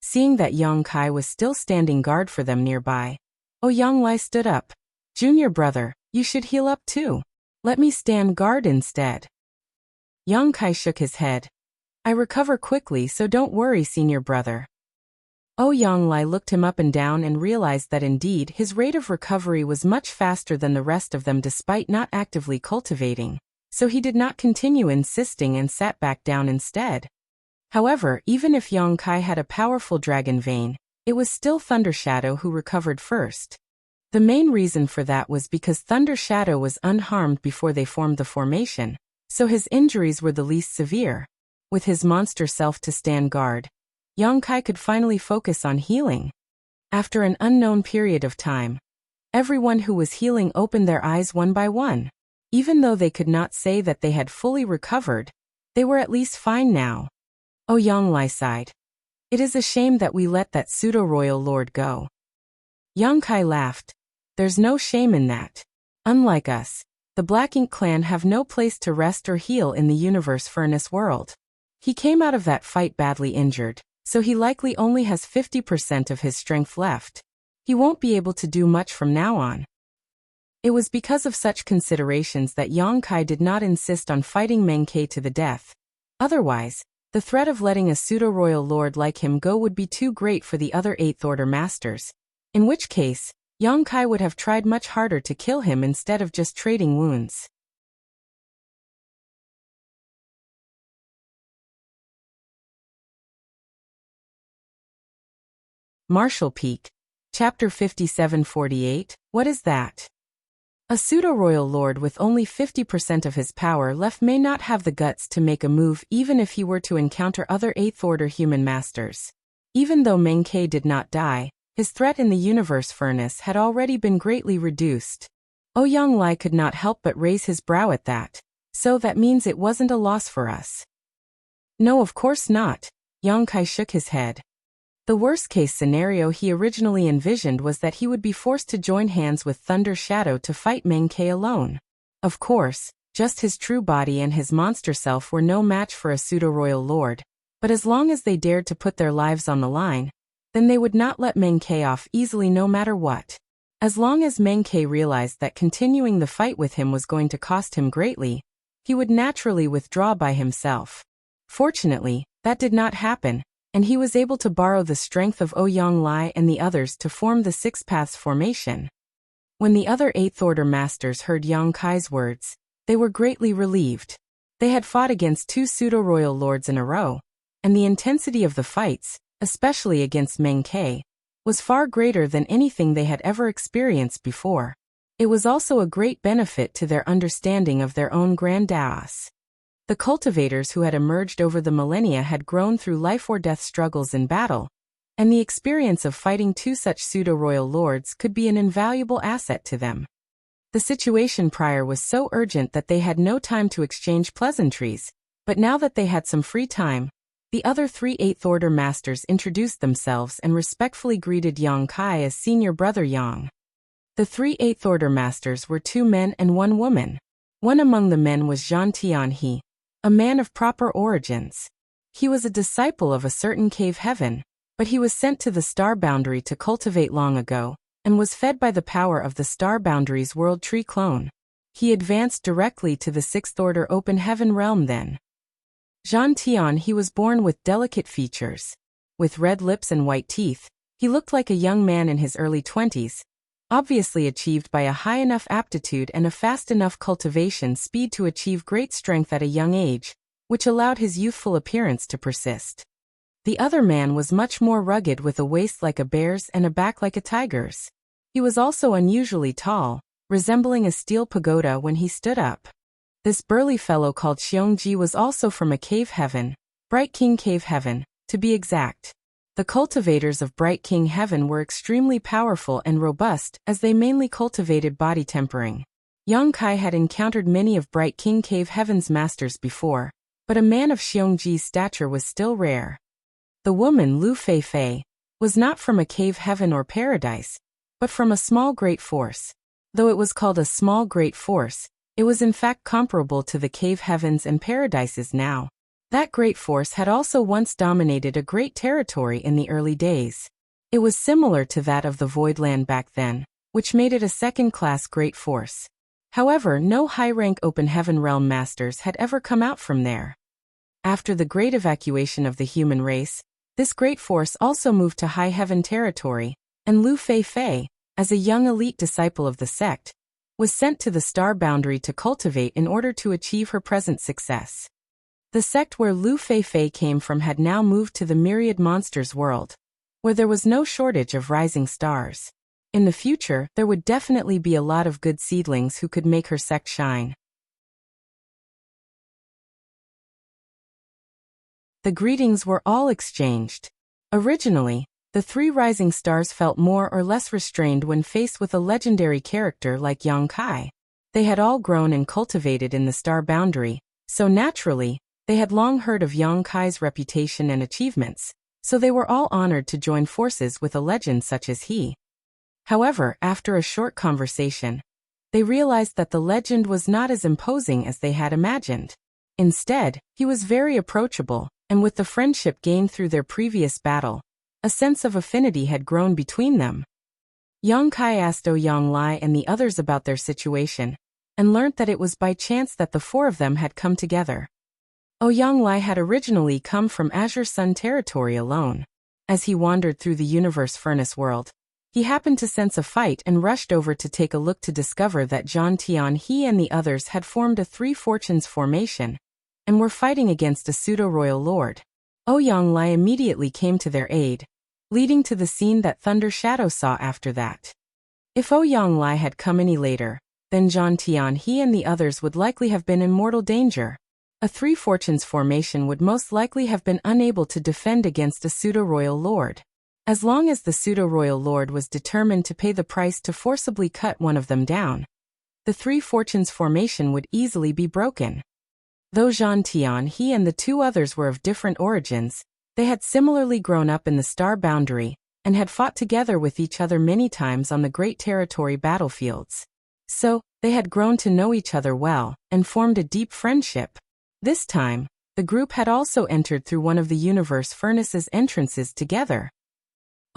Seeing that Yang Kai was still standing guard for them nearby, Yang Lai stood up. "Junior brother, you should heal up too. Let me stand guard instead." Yang Kai shook his head. "I recover quickly, so don't worry, senior brother." Yang Lai looked him up and down and realized that indeed his rate of recovery was much faster than the rest of them despite not actively cultivating, so he did not continue insisting and sat back down instead. However, even if Yang Kai had a powerful dragon vein, it was still Thunder Shadow who recovered first. The main reason for that was because Thunder Shadow was unharmed before they formed the formation, so his injuries were the least severe. With his monster self to stand guard, Yang Kai could finally focus on healing. After an unknown period of time, everyone who was healing opened their eyes one by one. Even though they could not say that they had fully recovered, they were at least fine now. Yang Lai sighed. "It is a shame that we let that pseudo-royal lord go." Yang Kai laughed. "There's no shame in that. Unlike us, the Black Ink clan have no place to rest or heal in the universe furnace world. He came out of that fight badly injured, so he likely only has 50% of his strength left. He won't be able to do much from now on." It was because of such considerations that Yang Kai did not insist on fighting Meng Ke to the death. Otherwise, the threat of letting a pseudo-royal lord like him go would be too great for the other 8th Order masters, in which case, Yang Kai would have tried much harder to kill him instead of just trading wounds. Martial Peak. Chapter 5748, What is that? A pseudo-royal lord with only 50% of his power left may not have the guts to make a move even if he were to encounter other 8th Order human masters. Even though Meng Ke did not die, his threat in the universe furnace had already been greatly reduced. Yang Lai could not help but raise his brow at that. "So that means it wasn't a loss for us?" "No, of course not." Yang Kai shook his head. The worst-case scenario he originally envisioned was that he would be forced to join hands with Thunder Shadow to fight Meng Ke alone. Of course, just his true body and his monster self were no match for a pseudo-royal lord, but as long as they dared to put their lives on the line, then they would not let Meng Ke off easily no matter what. As long as Meng Ke realized that continuing the fight with him was going to cost him greatly, he would naturally withdraw by himself. Fortunately, that did not happen, and he was able to borrow the strength of Yang Lai and the others to form the 6 paths formation. When the other 8th Order masters heard Yang Kai's words, they were greatly relieved. They had fought against 2 pseudo-royal lords in a row, and the intensity of the fights, especially against Meng Ke, was far greater than anything they had ever experienced before. It was also a great benefit to their understanding of their own grand Daos. The cultivators who had emerged over the millennia had grown through life-or-death struggles in battle, and the experience of fighting 2 such pseudo-royal lords could be an invaluable asset to them. The situation prior was so urgent that they had no time to exchange pleasantries, but now that they had some free time, the other 3 8th Order masters introduced themselves and respectfully greeted Yang Kai as senior brother Yang. The 3 8th Order masters were 2 men and 1 woman. One among the men was Zhan Tianhe, a man of proper origins. He was a disciple of a certain cave heaven, but he was sent to the star boundary to cultivate long ago, and was fed by the power of the star boundary's world tree clone. He advanced directly to the 6th Order open heaven realm then. Zhan Tianhe was born with delicate features. With red lips and white teeth, he looked like a young man in his early 20s, obviously achieved by a high enough aptitude and a fast enough cultivation speed to achieve great strength at a young age, which allowed his youthful appearance to persist. The other man was much more rugged with a waist like a bear's and a back like a tiger's. He was also unusually tall, resembling a steel pagoda when he stood up. This burly fellow called Xiongji was also from a cave heaven, Bright King Cave Heaven, to be exact. The cultivators of Bright King Heaven were extremely powerful and robust as they mainly cultivated body tempering. Yang Kai had encountered many of Bright King Cave Heaven's masters before, but a man of Xiongji's stature was still rare. The woman, Lu Feifei, was not from a cave heaven or paradise, but from a small great force. Though it was called a small great force, it was in fact comparable to the cave heavens and paradises now. That great force had also once dominated a great territory in the early days. It was similar to that of the Voidland back then, which made it a second-class great force. However, no high-rank open heaven realm masters had ever come out from there. After the great evacuation of the human race, this great force also moved to high heaven territory, and Lu Feifei, as a young elite disciple of the sect, was sent to the star boundary to cultivate in order to achieve her present success. The sect where Lu Feifei came from had now moved to the myriad monsters world, where there was no shortage of rising stars. In the future, there would definitely be a lot of good seedlings who could make her sect shine. The greetings were all exchanged. Originally, the three rising stars felt more or less restrained when faced with a legendary character like Yang Kai. They had all grown and cultivated in the star boundary, so naturally, they had long heard of Yang Kai's reputation and achievements, so they were all honored to join forces with a legend such as he. However, after a short conversation, they realized that the legend was not as imposing as they had imagined. Instead, he was very approachable, and with the friendship gained through their previous battle, a sense of affinity had grown between them. Yang Kai asked Ouyang Lai and the others about their situation, and learnt that it was by chance that the four of them had come together. Ouyang Lai had originally come from Azure Sun territory alone. As he wandered through the universe furnace world, he happened to sense a fight and rushed over to take a look to discover that Zhang Tianhe and the others had formed a Three Fortunes formation, and were fighting against a pseudo-royal lord. Ouyang Lai immediately came to their aid, leading to the scene that Thunder Shadow saw after that. If Ouyang Lai had come any later, then Zhang Tianhe and the others would likely have been in mortal danger. A Three Fortunes formation would most likely have been unable to defend against a pseudo-royal lord. As long as the pseudo-royal lord was determined to pay the price to forcibly cut one of them down, the Three Fortunes formation would easily be broken. Though Zhang Tianhe and the two others were of different origins, they had similarly grown up in the star boundary, and had fought together with each other many times on the Great Territory battlefields. So, they had grown to know each other well, and formed a deep friendship. This time, the group had also entered through one of the universe furnace's entrances together.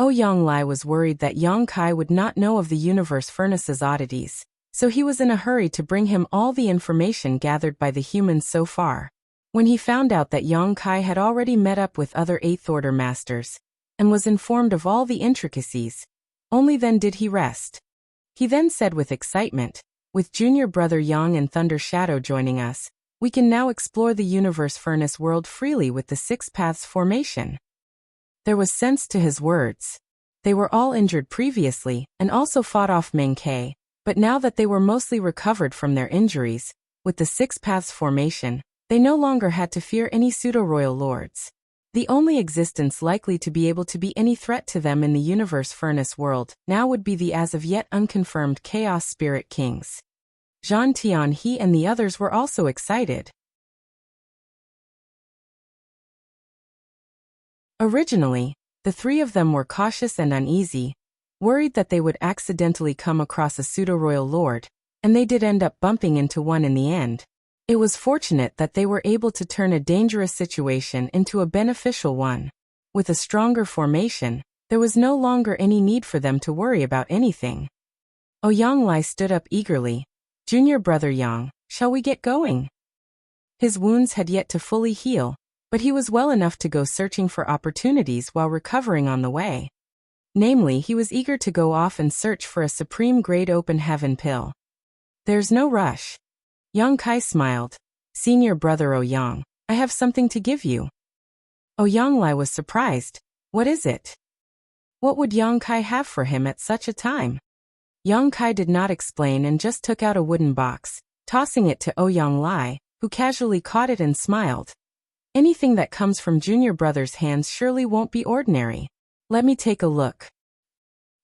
Ouyang Lai was worried that Yang Kai would not know of the universe furnace's oddities, so he was in a hurry to bring him all the information gathered by the humans so far. When he found out that Yang Kai had already met up with other Eighth Order masters, and was informed of all the intricacies, only then did he rest. He then said with excitement, "With junior brother Yang and Thunder Shadow joining us, we can now explore the universe furnace world freely with the Six Paths formation." There was sense to his words. They were all injured previously, and also fought off Meng Ke, but now that they were mostly recovered from their injuries, with the Six Paths formation, they no longer had to fear any pseudo-royal lords. The only existence likely to be able to be any threat to them in the universe furnace world now would be the as of yet unconfirmed Chaos Spirit Kings. Zhang Tianhe and the others were also excited. Originally, the three of them were cautious and uneasy, worried that they would accidentally come across a pseudo-royal lord, and they did end up bumping into one in the end. It was fortunate that they were able to turn a dangerous situation into a beneficial one. With a stronger formation, there was no longer any need for them to worry about anything. Ouyang Lai stood up eagerly. "Junior brother Yang, shall we get going?" His wounds had yet to fully heal, but he was well enough to go searching for opportunities while recovering on the way. Namely, he was eager to go off and search for a supreme grade open heaven pill. "There's no rush." Yang Kai smiled. "Senior brother Ouyang, I have something to give you." Ouyang Lai was surprised. What is it? What would Yang Kai have for him at such a time? Yang Kai did not explain and just took out a wooden box, tossing it to Ouyang Lai, who casually caught it and smiled. Anything that comes from junior brother's hands surely won't be ordinary. Let me take a look.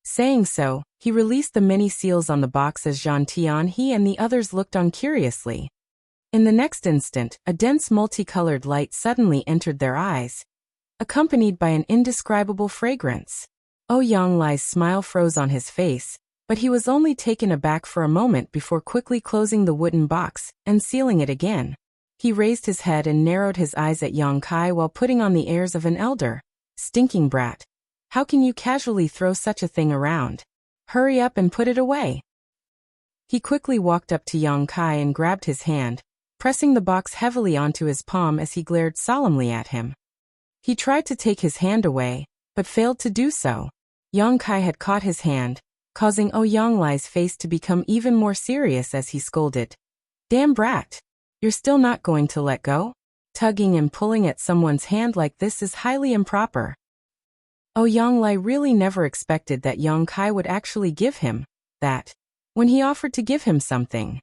Saying so, he released the many seals on the box as Zhang Tianhe and the others looked on curiously. In the next instant, a dense multicolored light suddenly entered their eyes, accompanied by an indescribable fragrance. Ouyang Lai's smile froze on his face, but he was only taken aback for a moment before quickly closing the wooden box and sealing it again. He raised his head and narrowed his eyes at Yang Kai while putting on the airs of an elder. Stinking brat. How can you casually throw such a thing around? Hurry up and put it away. He quickly walked up to Yang Kai and grabbed his hand, pressing the box heavily onto his palm as he glared solemnly at him. He tried to take his hand away, but failed to do so. Yang Kai had caught his hand, causing Ouyang Lai's face to become even more serious as he scolded. Damn brat! You're still not going to let go? Tugging and pulling at someone's hand like this is highly improper. Ouyang Lai really never expected that Yang Kai would actually give him that when he offered to give him something.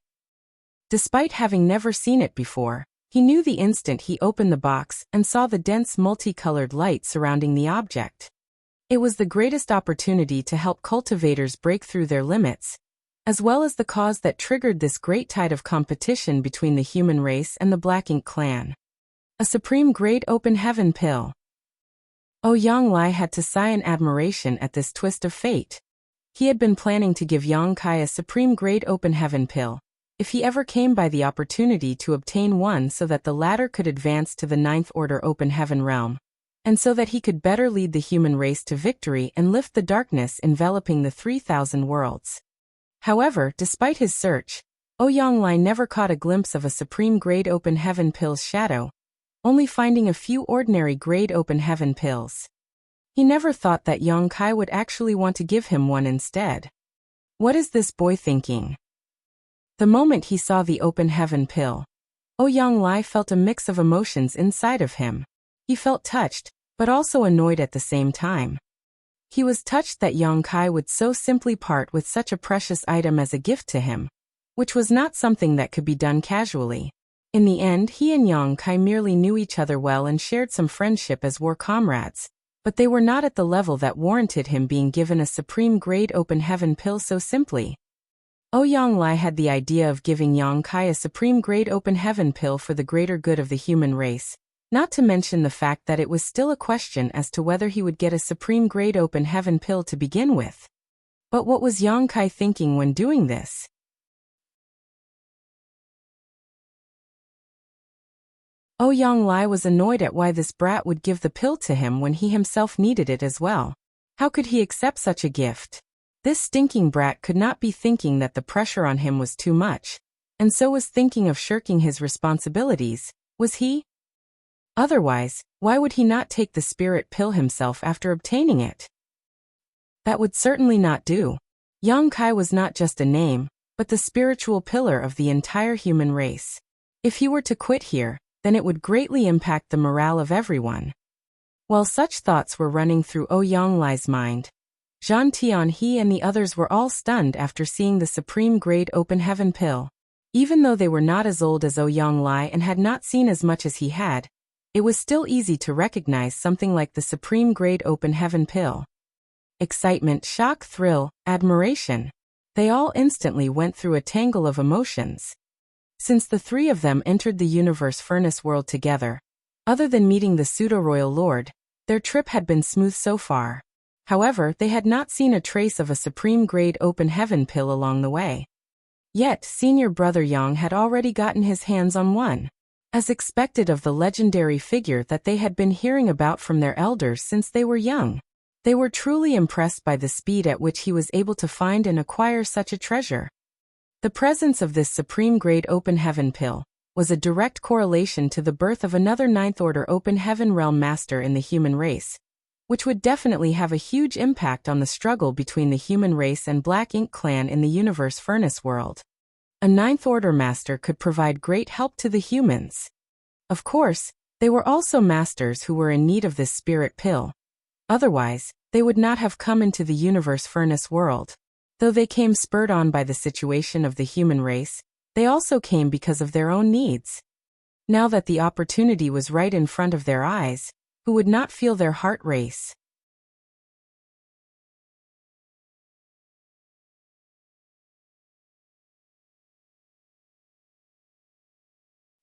Despite having never seen it before, he knew the instant he opened the box and saw the dense multicolored light surrounding the object. It was the greatest opportunity to help cultivators break through their limits, as well as the cause that triggered this great tide of competition between the human race and the Black Ink clan. A supreme-grade open heaven pill. Ouyang Lai had to sigh in admiration at this twist of fate. He had been planning to give Yang Kai a supreme-grade open heaven pill, if he ever came by the opportunity to obtain one so that the latter could advance to the Ninth Order open heaven realm, and so that he could better lead the human race to victory and lift the darkness enveloping the 3,000 worlds. However, despite his search, Ouyang Lai never caught a glimpse of a supreme-grade open heaven pill's shadow, only finding a few ordinary grade open heaven pills. He never thought that Yang Kai would actually want to give him one instead. What is this boy thinking? The moment he saw the open heaven pill, Ouyang Lai felt a mix of emotions inside of him. He felt touched, but also annoyed at the same time. He was touched that Yang Kai would so simply part with such a precious item as a gift to him, which was not something that could be done casually. In the end, he and Yang Kai merely knew each other well and shared some friendship as war comrades, but they were not at the level that warranted him being given a supreme-grade open heaven pill so simply. Ouyang Lai had the idea of giving Yang Kai a supreme-grade open heaven pill for the greater good of the human race, not to mention the fact that it was still a question as to whether he would get a supreme-grade open heaven pill to begin with. But what was Yang Kai thinking when doing this? Ouyang Lai was annoyed at why this brat would give the pill to him when he himself needed it as well. How could he accept such a gift? This stinking brat could not be thinking that the pressure on him was too much, and so was thinking of shirking his responsibilities, was he? Otherwise, why would he not take the spirit pill himself after obtaining it? That would certainly not do. Yang Kai was not just a name, but the spiritual pillar of the entire human race. If he were to quit here, then it would greatly impact the morale of everyone. While such thoughts were running through Ouyang Lai's mind, Zhang Tianhe and the others were all stunned after seeing the supreme-grade open heaven pill. Even though they were not as old as Ouyang Lai and had not seen as much as he had, it was still easy to recognize something like the supreme-grade open heaven pill. Excitement, shock, thrill, admiration. They all instantly went through a tangle of emotions. Since the three of them entered the universe furnace world together, other than meeting the pseudo-royal lord, their trip had been smooth so far. However, they had not seen a trace of a supreme-grade open heaven pill along the way. Yet, senior brother Yang had already gotten his hands on one. As expected of the legendary figure that they had been hearing about from their elders since they were young. They were truly impressed by the speed at which he was able to find and acquire such a treasure. The presence of this supreme-grade open heaven pill was a direct correlation to the birth of another Ninth Order open heaven realm master in the human race, which would definitely have a huge impact on the struggle between the human race and Black Ink clan in the universe furnace world. A Ninth Order master could provide great help to the humans. Of course, they were also masters who were in need of this spirit pill. Otherwise, they would not have come into the universe furnace world. Though they came spurred on by the situation of the human race, They also came because of their own needs. Now that the opportunity was right in front of their eyes, who would not feel their heart race?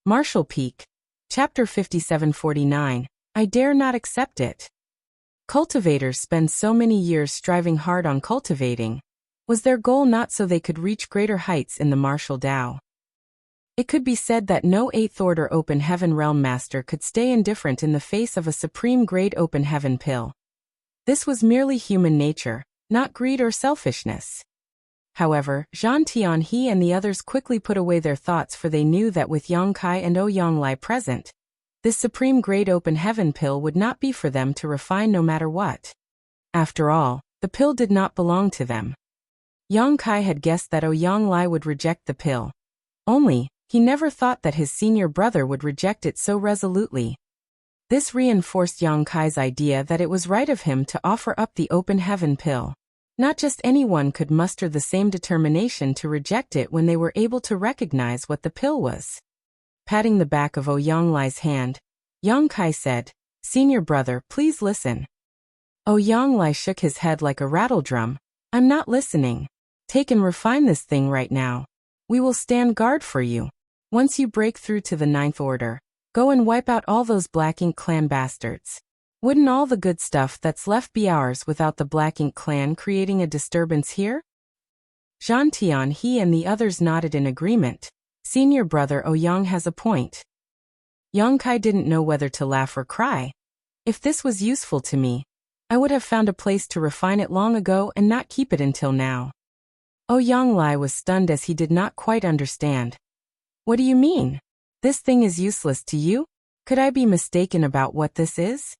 Marshall Peak. Chapter 5749. I dare not accept it. Cultivators spend so many years striving hard on cultivating. Was their goal not so they could reach greater heights in the martial Tao? It could be said that no 8th Order Open Heaven Realm Master could stay indifferent in the face of a supreme grade Open Heaven pill. This was merely human nature, not greed or selfishness. However, Zhan Tianhe and the others quickly put away their thoughts, for they knew that with Yang Kai and Ouyang Lai present, this supreme grade Open Heaven pill would not be for them to refine no matter what. After all, the pill did not belong to them. Yang Kai had guessed that Ouyang Lai would reject the pill. Only, he never thought that his senior brother would reject it so resolutely. This reinforced Yang Kai's idea that it was right of him to offer up the Open Heaven pill. Not just anyone could muster the same determination to reject it when they were able to recognize what the pill was. Patting the back of Ouyang Lai's hand, Yang Kai said, "Senior brother, please listen." Ouyang Lai shook his head like a rattledrum. "I'm not listening. Take and refine this thing right now. We will stand guard for you. Once you break through to the 9th Order, go and wipe out all those Black Ink Clan bastards. Wouldn't all the good stuff that's left be ours without the Black Ink Clan creating a disturbance here?" Zhan Tianhe and the others nodded in agreement. Senior brother Ouyang has a point. Yang Kai didn't know whether to laugh or cry. If this was useful to me, I would have found a place to refine it long ago and not keep it until now. Ouyang Lai was stunned as he did not quite understand. What do you mean? This thing is useless to you? Could I be mistaken about what this is?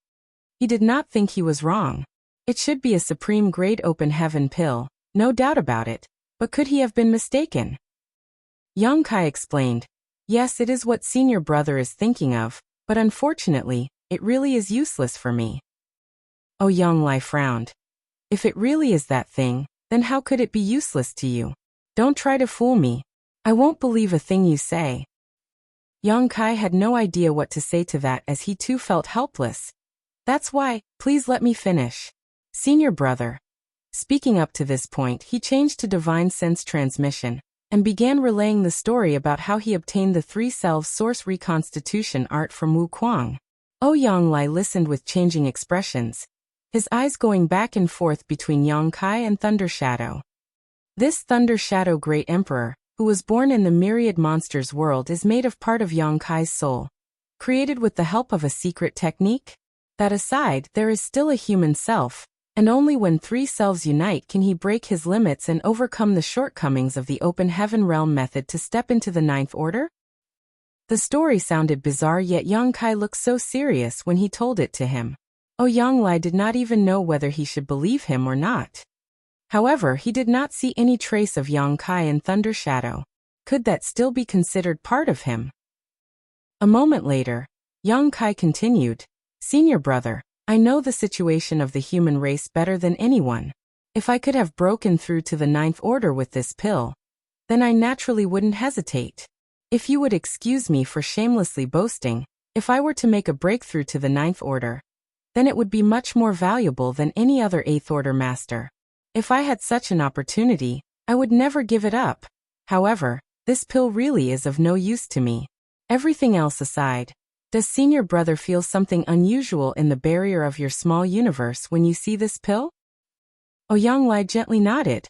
He did not think he was wrong. It should be a supreme grade Open Heaven pill, no doubt about it, but could he have been mistaken? Yang Kai explained, "Yes, it is what senior brother is thinking of, but unfortunately, it really is useless for me." Ouyang Lai frowned. "If it really is that thing, then how could it be useless to you? Don't try to fool me. I won't believe a thing you say." Yang Kai had no idea what to say to that, as he too felt helpless. "That's why, please let me finish. Senior brother." Speaking up to this point, he changed to divine sense transmission, and began relaying the story about how he obtained the 3-self source reconstitution art from Wu Kuang. Ouyang Lai listened with changing expressions, his eyes going back and forth between Yang Kai and Thunder Shadow. This Thunder Shadow Great Emperor, who was born in the myriad monsters world, is made of part of Yang Kai's soul, created with the help of a secret technique. That aside, there is still a human self, and only when 3 selves unite can he break his limits and overcome the shortcomings of the Open Heaven Realm method to step into the 9th Order? The story sounded bizarre, yet Yang Kai looked so serious when he told it to him. Ouyang Lai did not even know whether he should believe him or not. However, he did not see any trace of Yang Kai in Thunder Shadow. Could that still be considered part of him? A moment later, Yang Kai continued, "Senior brother, I know the situation of the human race better than anyone. If I could have broken through to the 9th Order with this pill, then I naturally wouldn't hesitate. If you would excuse me for shamelessly boasting, if I were to make a breakthrough to the 9th Order, then it would be much more valuable than any other 8th Order master. If I had such an opportunity, I would never give it up. However, this pill really is of no use to me. Everything else aside, does senior brother feel something unusual in the barrier of your small universe when you see this pill?" Ouyang Lai gently nodded.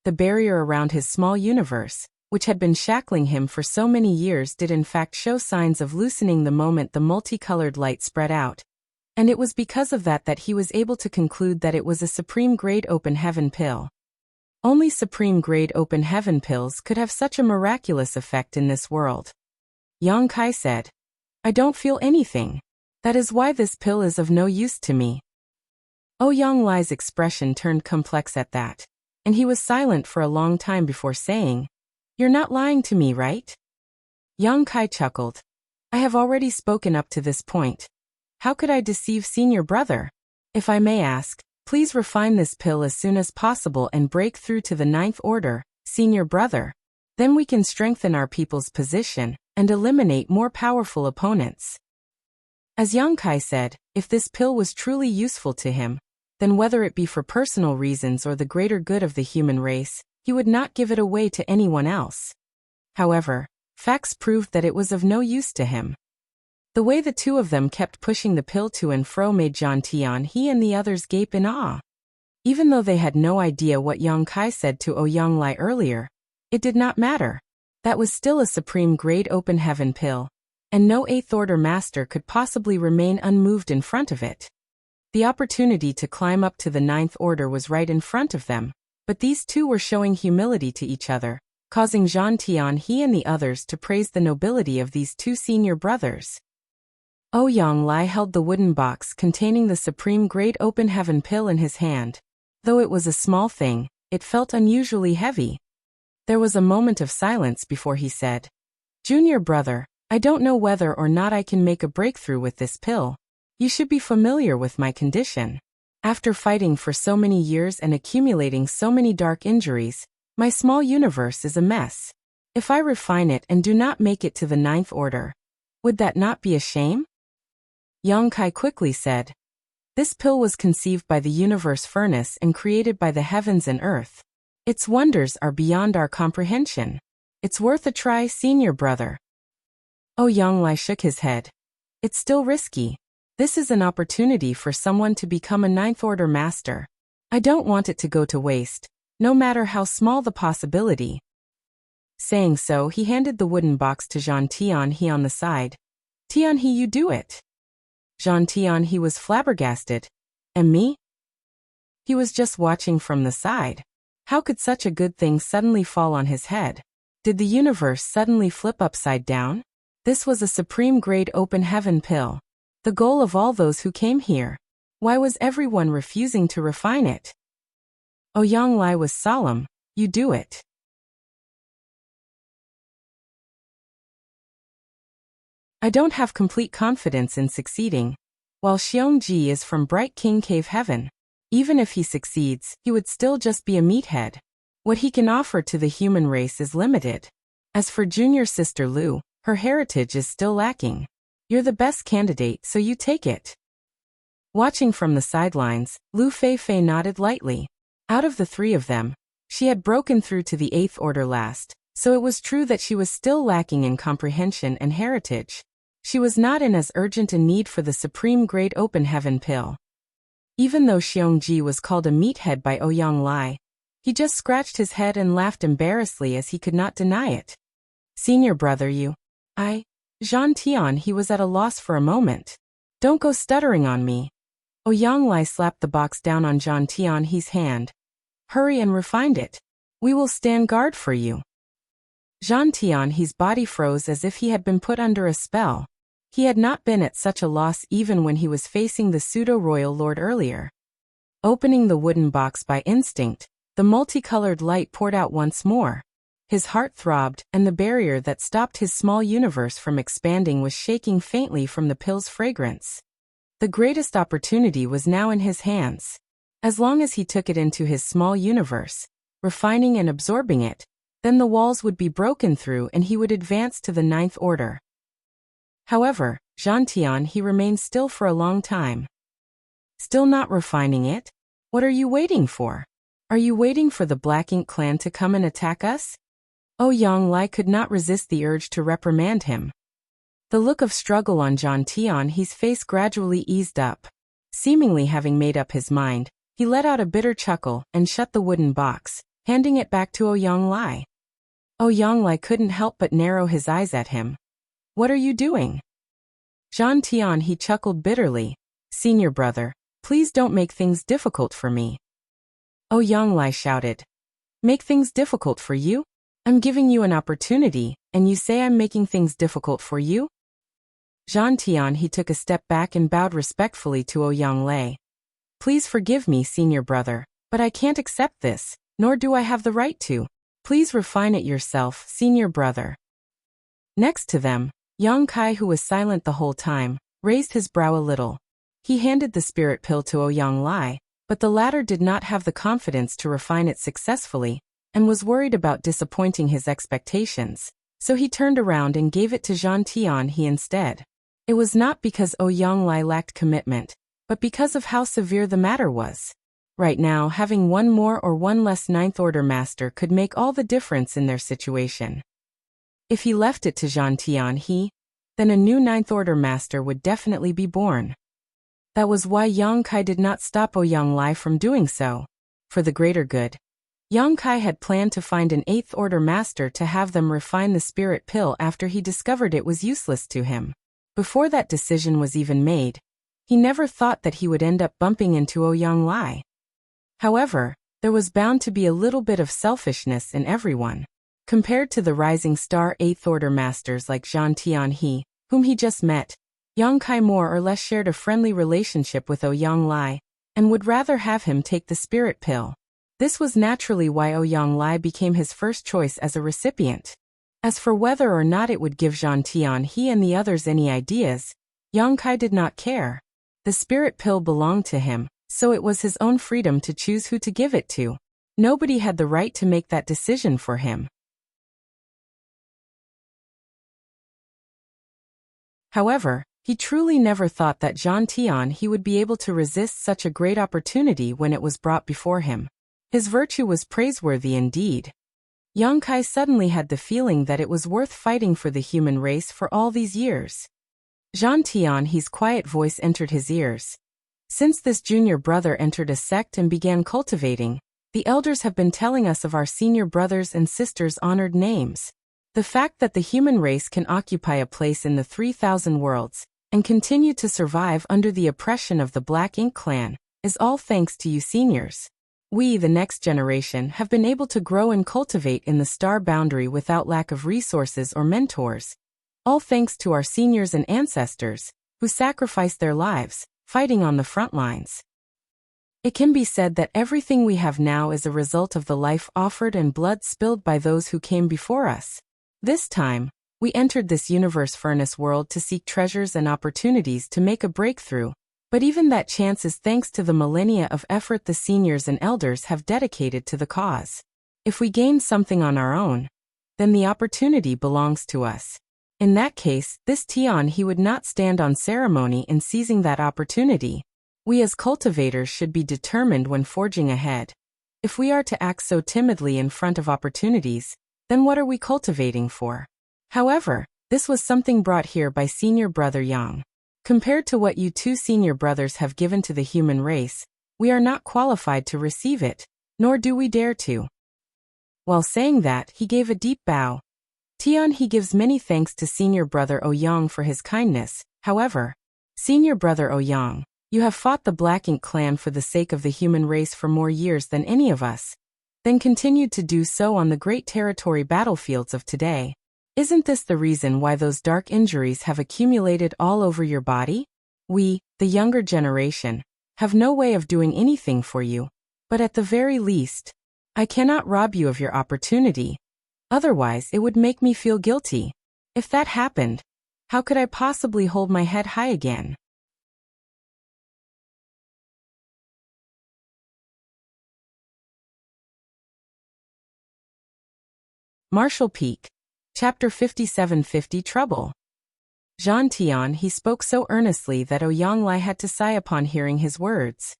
The barrier around his small universe, which had been shackling him for so many years, did in fact show signs of loosening the moment the multicolored light spread out. And it was because of that that he was able to conclude that it was a supreme grade Open Heaven pill. Only supreme grade Open Heaven pills could have such a miraculous effect in this world. Yang Kai said, "I don't feel anything. That is why this pill is of no use to me." Ouyang Lai's expression turned complex at that, and he was silent for a long time before saying, "You're not lying to me, right?" Yang Kai chuckled. "I have already spoken up to this point. How could I deceive senior brother? If I may ask, Please refine this pill as soon as possible and break through to the ninth order, senior brother. Then we can strengthen our people's position and eliminate more powerful opponents. As Yang Kai said, if this pill was truly useful to him, then whether it be for personal reasons or the greater good of the human race, he would not give it away to anyone else. However, facts proved that it was of no use to him. The way the two of them kept pushing the pill to and fro made Zhang Tianhe and the others gape in awe. Even though they had no idea what Yang Kai said to Ouyang Lai earlier, it did not matter. That was still a supreme-grade open heaven pill, and no Eighth Order master could possibly remain unmoved in front of it. The opportunity to climb up to the Ninth Order was right in front of them, but these two were showing humility to each other, causing Zhang Tianhe and the others to praise the nobility of these two senior brothers. Ouyang Lai held the wooden box containing the supreme-grade open heaven pill in his hand. Though it was a small thing, it felt unusually heavy. There was a moment of silence before he said, "Junior brother, I don't know whether or not I can make a breakthrough with this pill. You should be familiar with my condition. After fighting for so many years and accumulating so many dark injuries, my small universe is a mess. If I refine it and do not make it to the Ninth Order, would that not be a shame?" Yang Kai quickly said, "This pill was conceived by the universe furnace and created by the heavens and earth. Its wonders are beyond our comprehension. It's worth a try, senior brother." Ouyang Lai shook his head. "It's still risky. This is an opportunity for someone to become a Ninth Order master. I don't want it to go to waste, no matter how small the possibility." Saying so, he handed the wooden box to Zhang Tianhe on the side. "Tianhe, you do it." Zhang Tianhe was flabbergasted. "And me?" He was just watching from the side. How could such a good thing suddenly fall on his head? Did the universe suddenly flip upside down? This was a supreme-grade open heaven pill, the goal of all those who came here. Why was everyone refusing to refine it? Ouyang Lai was solemn. "You do it." "I don't have complete confidence in succeeding. While Xiongji is from Bright King Cave Heaven, even if he succeeds, he would still just be a meathead. What he can offer to the human race is limited. As for junior sister Lu, her heritage is still lacking. You're the best candidate, so you take it." Watching from the sidelines, Lu Feifei nodded lightly. Out of the three of them, she had broken through to the Eighth Order last, so it was true that she was still lacking in comprehension and heritage. She was not in as urgent a need for the supreme-grade open heaven pill. Even though Xiongji was called a meathead by Ouyang Lai, he just scratched his head and laughed embarrassedly as he could not deny it. "Senior brother, you..." Zhang Tianhe was at a loss for a moment. "Don't go stuttering on me." Ouyang Lai slapped the box down on Zhang Tianhe's hand. "Hurry and refine it. We will stand guard for you." Zhang Tianhe's body froze as if he had been put under a spell. He had not been at such a loss even when he was facing the pseudo-royal lord earlier. Opening the wooden box by instinct, the multicolored light poured out once more. His heart throbbed, and the barrier that stopped his small universe from expanding was shaking faintly from the pill's fragrance. The greatest opportunity was now in his hands. As long as he took it into his small universe, refining and absorbing it, then the walls would be broken through and he would advance to the Ninth Order. However, Zhang Tianhe remained still for a long time. "Still not refining it? What are you waiting for? Are you waiting for the Black Ink clan to come and attack us?" Ouyang Lai could not resist the urge to reprimand him. The look of struggle on Zhang Tianhe's face gradually eased up. Seemingly having made up his mind, he let out a bitter chuckle and shut the wooden box, handing it back to Ouyang Lai. Ouyang Lai couldn't help but narrow his eyes at him. "What are you doing?" Zhang Tianhe chuckled bitterly. "Senior brother, please don't make things difficult for me." Ouyang Lai shouted. "Make things difficult for you? I'm giving you an opportunity, and you say I'm making things difficult for you?" Zhang Tianhe took a step back and bowed respectfully to Ouyang Lai. "Please forgive me, senior brother, but I can't accept this, nor do I have the right to. Please refine it yourself, senior brother." Next to them, Yang Kai, who was silent the whole time, raised his brow a little. He handed the spirit pill to Ouyang Lai, but the latter did not have the confidence to refine it successfully, and was worried about disappointing his expectations, so he turned around and gave it to Zhang Tianhe instead. It was not because Ouyang Lai lacked commitment, but because of how severe the matter was. Right now, having one more or one less Ninth Order master could make all the difference in their situation. If he left it to Zhang Tianhe, then a new Ninth Order master would definitely be born. That was why Yang Kai did not stop Ouyang Lai from doing so. For the greater good, Yang Kai had planned to find an Eighth Order master to have them refine the spirit pill after he discovered it was useless to him. Before that decision was even made, he never thought that he would end up bumping into Ouyang Lai. However, there was bound to be a little bit of selfishness in everyone. Compared to the rising star Eighth Order masters like Zhang Tianhe, whom he just met, Yang Kai more or less shared a friendly relationship with Ouyang Lai, and would rather have him take the spirit pill. This was naturally why Ouyang Lai became his first choice as a recipient. As for whether or not it would give Zhang Tianhe and the others any ideas, Yang Kai did not care. The spirit pill belonged to him, so it was his own freedom to choose who to give it to. Nobody had the right to make that decision for him. However, he truly never thought that Zhang Tianhe would be able to resist such a great opportunity when it was brought before him. His virtue was praiseworthy indeed. Yang Kai suddenly had the feeling that it was worth fighting for the human race for all these years. Zhang Tianhe's quiet voice entered his ears. Since this junior brother entered a sect and began cultivating, the elders have been telling us of our senior brothers and sisters' honored names. The fact that the human race can occupy a place in the 3,000 worlds and continue to survive under the oppression of the Black Ink clan is all thanks to you seniors. We, the next generation, have been able to grow and cultivate in the star boundary without lack of resources or mentors. All thanks to our seniors and ancestors, who sacrificed their lives, fighting on the front lines. It can be said that everything we have now is a result of the life offered and blood spilled by those who came before us. This time, we entered this universe furnace world to seek treasures and opportunities to make a breakthrough, but even that chance is thanks to the millennia of effort the seniors and elders have dedicated to the cause. If we gain something on our own, then the opportunity belongs to us. In that case, this Tianhe would not stand on ceremony in seizing that opportunity. We as cultivators should be determined when forging ahead. If we are to act so timidly in front of opportunities, then what are we cultivating for? However, this was something brought here by senior brother Yang. Compared to what you two senior brothers have given to the human race, we are not qualified to receive it, nor do we dare to. While saying that, he gave a deep bow. Tianhe gives many thanks to senior brother Ouyang for his kindness. However, senior brother Ouyang, you have fought the Black Ink clan for the sake of the human race for more years than any of us, then continued to do so on the great territory battlefields of today. Isn't this the reason why those dark injuries have accumulated all over your body? We, the younger generation, have no way of doing anything for you, but at the very least, I cannot rob you of your opportunity. Otherwise, it would make me feel guilty. If that happened, how could I possibly hold my head high again? Martial Peak. Chapter 5750 Trouble. Zhang Tianhe spoke so earnestly that Ouyang Lai had to sigh upon hearing his words.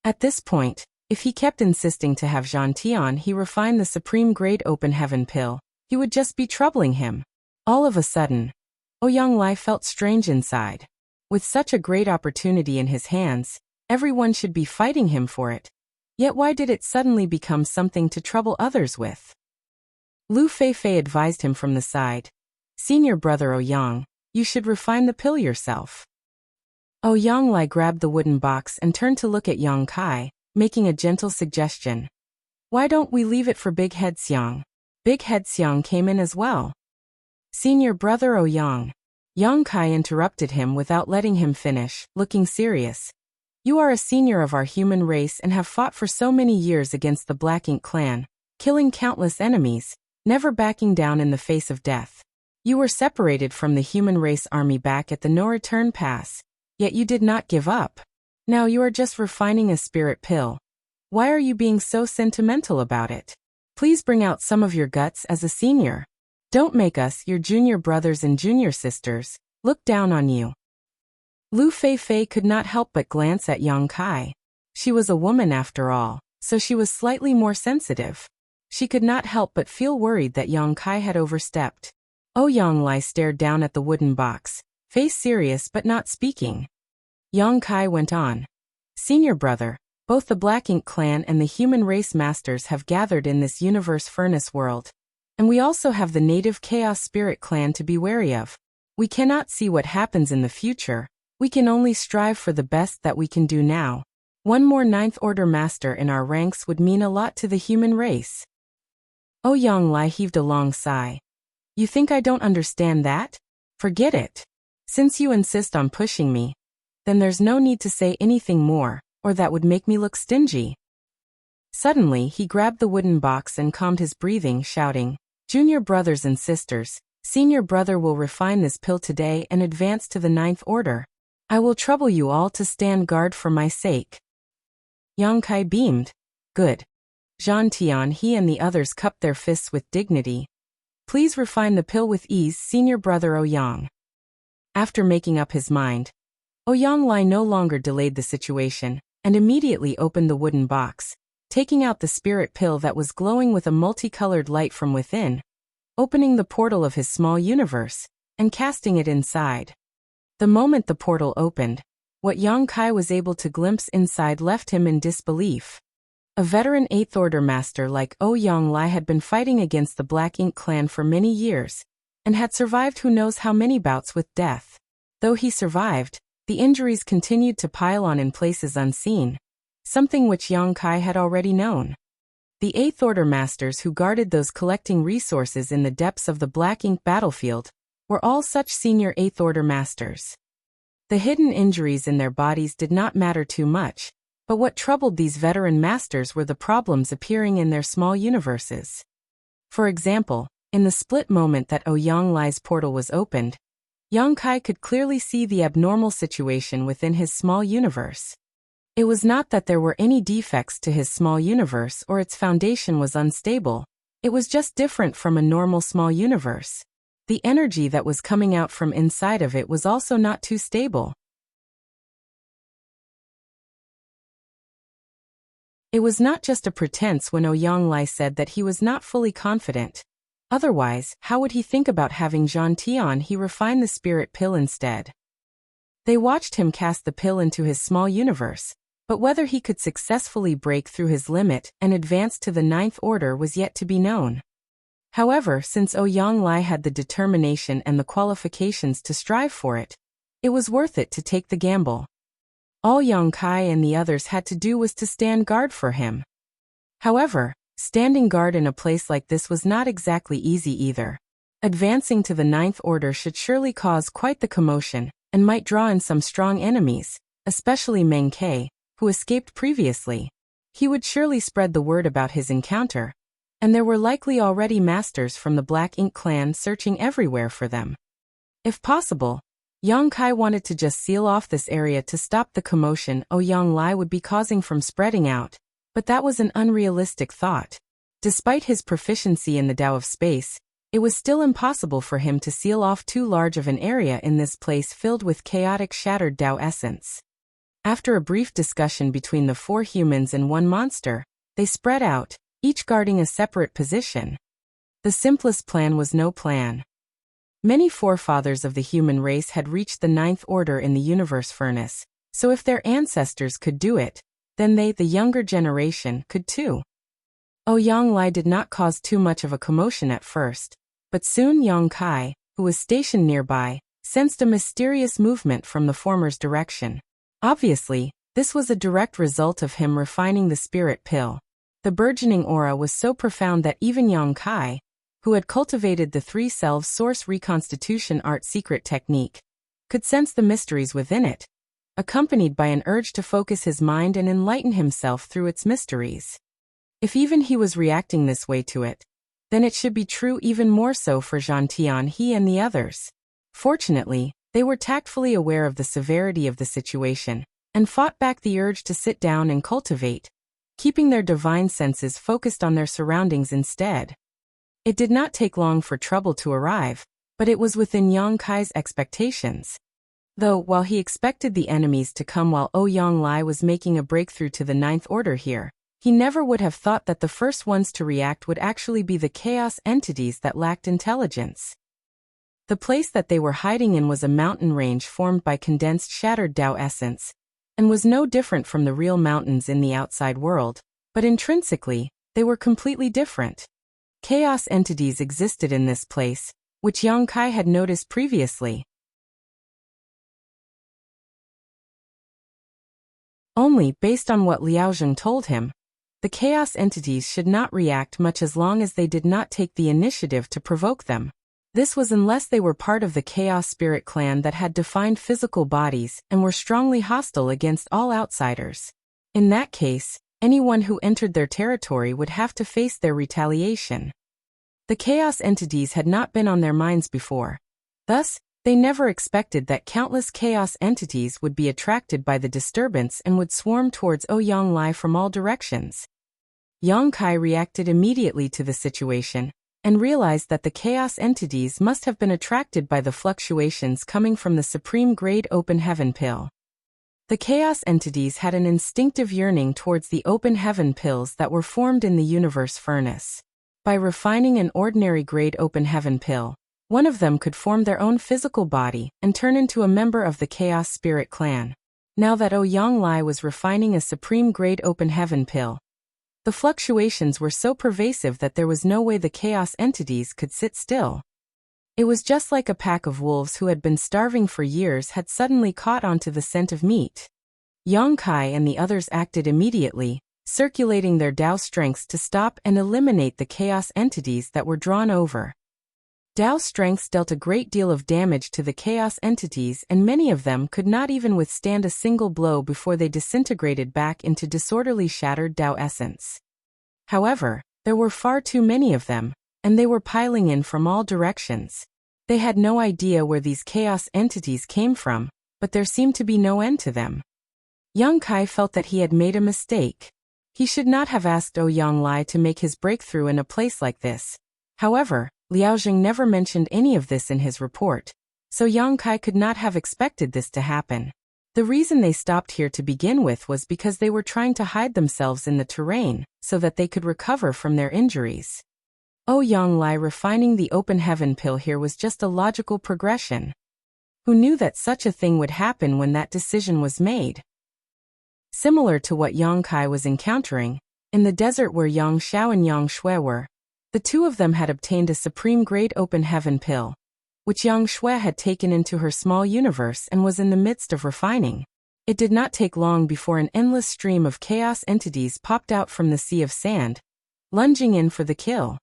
At this point, if he kept insisting to have Zhang Tianhe refine the supreme grade open heaven pill, he would just be troubling him. All of a sudden, Ouyang Lai felt strange inside. With such a great opportunity in his hands, everyone should be fighting him for it. Yet why did it suddenly become something to trouble others with? Lu Feifei advised him from the side. Senior brother Ouyang, you should refine the pill yourself. Ouyang Lai grabbed the wooden box and turned to look at Yang Kai, making a gentle suggestion. Why don't we leave it for Big Head Xiang? Big Head Xiang came in as well. Senior brother Ouyang. Yang Kai interrupted him without letting him finish, looking serious. You are a senior of our human race and have fought for so many years against the Black Ink clan, killing countless enemies, never backing down in the face of death. You were separated from the human race army back at the No Return Pass, yet you did not give up. Now you are just refining a spirit pill. Why are you being so sentimental about it? Please bring out some of your guts as a senior. Don't make us, your junior brothers and junior sisters, look down on you. Lu Feifei could not help but glance at Yang Kai. She was a woman after all, so she was slightly more sensitive. She could not help but feel worried that Yang Kai had overstepped. Yang Lai stared down at the wooden box, face serious but not speaking. Yang Kai went on. Senior brother, both the Black Ink clan and the human race masters have gathered in this universe furnace world. And we also have the native Chaos Spirit clan to be wary of. We cannot see what happens in the future. We can only strive for the best that we can do now. One more Ninth Order master in our ranks would mean a lot to the human race. Yang Lai heaved a long sigh. You think I don't understand that? Forget it. Since you insist on pushing me, then there's no need to say anything more, or that would make me look stingy. Suddenly, he grabbed the wooden box and calmed his breathing, shouting, Junior brothers and sisters, senior brother will refine this pill today and advance to the Ninth Order. I will trouble you all to stand guard for my sake. Yang Kai beamed. Good. Zhan Tian he and the others cupped their fists with dignity. Please refine the pill with ease, senior brother Yang. After making up his mind, Yang Lai no longer delayed the situation, and immediately opened the wooden box, taking out the spirit pill that was glowing with a multicolored light from within, opening the portal of his small universe, and casting it inside. The moment the portal opened, what Yang Kai was able to glimpse inside left him in disbelief. A veteran Eighth Order master like Yang Lai had been fighting against the Black Ink clan for many years, and had survived who knows how many bouts with death. Though he survived, the injuries continued to pile on in places unseen, something which Yang Kai had already known. The Eighth Order masters who guarded those collecting resources in the depths of the Black Ink battlefield were all such senior Eighth Order masters. The hidden injuries in their bodies did not matter too much, but what troubled these veteran masters were the problems appearing in their small universes. For example, in the split moment that Yang Lai's portal was opened, Yang Kai could clearly see the abnormal situation within his small universe. It was not that there were any defects to his small universe or its foundation was unstable, it was just different from a normal small universe. The energy that was coming out from inside of it was also not too stable. It was not just a pretense when Yang Lai said that he was not fully confident. Otherwise, how would he think about having Zhan Tian he refine the spirit pill instead? They watched him cast the pill into his small universe, but whether he could successfully break through his limit and advance to the Ninth Order was yet to be known. However, since Yang Lai had the determination and the qualifications to strive for it, it was worth it to take the gamble. All Yang Kai and the others had to do was to stand guard for him. However, standing guard in a place like this was not exactly easy either. Advancing to the Ninth Order should surely cause quite the commotion, and might draw in some strong enemies, especially Meng Ke, who escaped previously. He would surely spread the word about his encounter, and there were likely already masters from the Black Ink clan searching everywhere for them. If possible, Yang Kai wanted to just seal off this area to stop the commotion Yang Lai would be causing from spreading out, but that was an unrealistic thought. Despite his proficiency in the Tao of space, it was still impossible for him to seal off too large of an area in this place filled with chaotic shattered Tao essence. After a brief discussion between the 4 humans and 1 monster, they spread out, each guarding a separate position. The simplest plan was no plan. Many forefathers of the human race had reached the Ninth Order in the universe furnace, so if their ancestors could do it, then they, the younger generation, could too. Yang Lai did not cause too much of a commotion at first, but soon Yang Kai, who was stationed nearby, sensed a mysterious movement from the former's direction. Obviously, this was a direct result of him refining the spirit pill. The burgeoning aura was so profound that even Yang Kai, who had cultivated the 3-self source reconstitution art secret technique, could sense the mysteries within it, accompanied by an urge to focus his mind and enlighten himself through its mysteries. If even he was reacting this way to it, then it should be true even more so for Zhan Tian he and the others. Fortunately, they were tactfully aware of the severity of the situation, and fought back the urge to sit down and cultivate, keeping their divine senses focused on their surroundings instead. It did not take long for trouble to arrive, but it was within Yang Kai's expectations. Though, while he expected the enemies to come while Ouyang was making a breakthrough to the Ninth Order here, he never would have thought that the first ones to react would actually be the chaos entities that lacked intelligence. The place that they were hiding in was a mountain range formed by condensed shattered Tao essence, and was no different from the real mountains in the outside world, but intrinsically, they were completely different. Chaos entities existed in this place, which Yang Kai had noticed previously. Only, based on what Liaozheng told him, the chaos entities should not react much as long as they did not take the initiative to provoke them. This was unless they were part of the Chaos Spirit clan that had defined physical bodies and were strongly hostile against all outsiders. In that case, anyone who entered their territory would have to face their retaliation. The chaos entities had not been on their minds before. Thus, they never expected that countless chaos entities would be attracted by the disturbance and would swarm towards Ouyang from all directions. Yang Kai reacted immediately to the situation, and realized that the chaos entities must have been attracted by the fluctuations coming from the supreme grade open heaven pill. The chaos entities had an instinctive yearning towards the open heaven pills that were formed in the universe furnace. By refining an ordinary grade open heaven pill, one of them could form their own physical body and turn into a member of the Chaos Spirit clan. Now that Ouyang was refining a supreme grade open heaven pill, the fluctuations were so pervasive that there was no way the chaos entities could sit still. It was just like a pack of wolves who had been starving for years had suddenly caught onto the scent of meat. Yang Kai and the others acted immediately, circulating their Tao strengths to stop and eliminate the chaos entities that were drawn over. Tao strengths dealt a great deal of damage to the chaos entities, and many of them could not even withstand a single blow before they disintegrated back into disorderly shattered Tao essence. However, there were far too many of them, and they were piling in from all directions. They had no idea where these chaos entities came from, but there seemed to be no end to them. Yang Kai felt that he had made a mistake. He should not have asked Ouyang to make his breakthrough in a place like this. However, Liaozheng never mentioned any of this in his report, so Yang Kai could not have expected this to happen. The reason they stopped here to begin with was because they were trying to hide themselves in the terrain, so that they could recover from their injuries. Ouyang refining the open heaven pill here was just a logical progression. Who knew that such a thing would happen when that decision was made? Similar to what Yang Kai was encountering, in the desert where Yang Xiao and Yang Shui were, the two of them had obtained a supreme grade open heaven pill, which Yang Shui had taken into her small universe and was in the midst of refining. It did not take long before an endless stream of chaos entities popped out from the sea of sand, lunging in for the kill.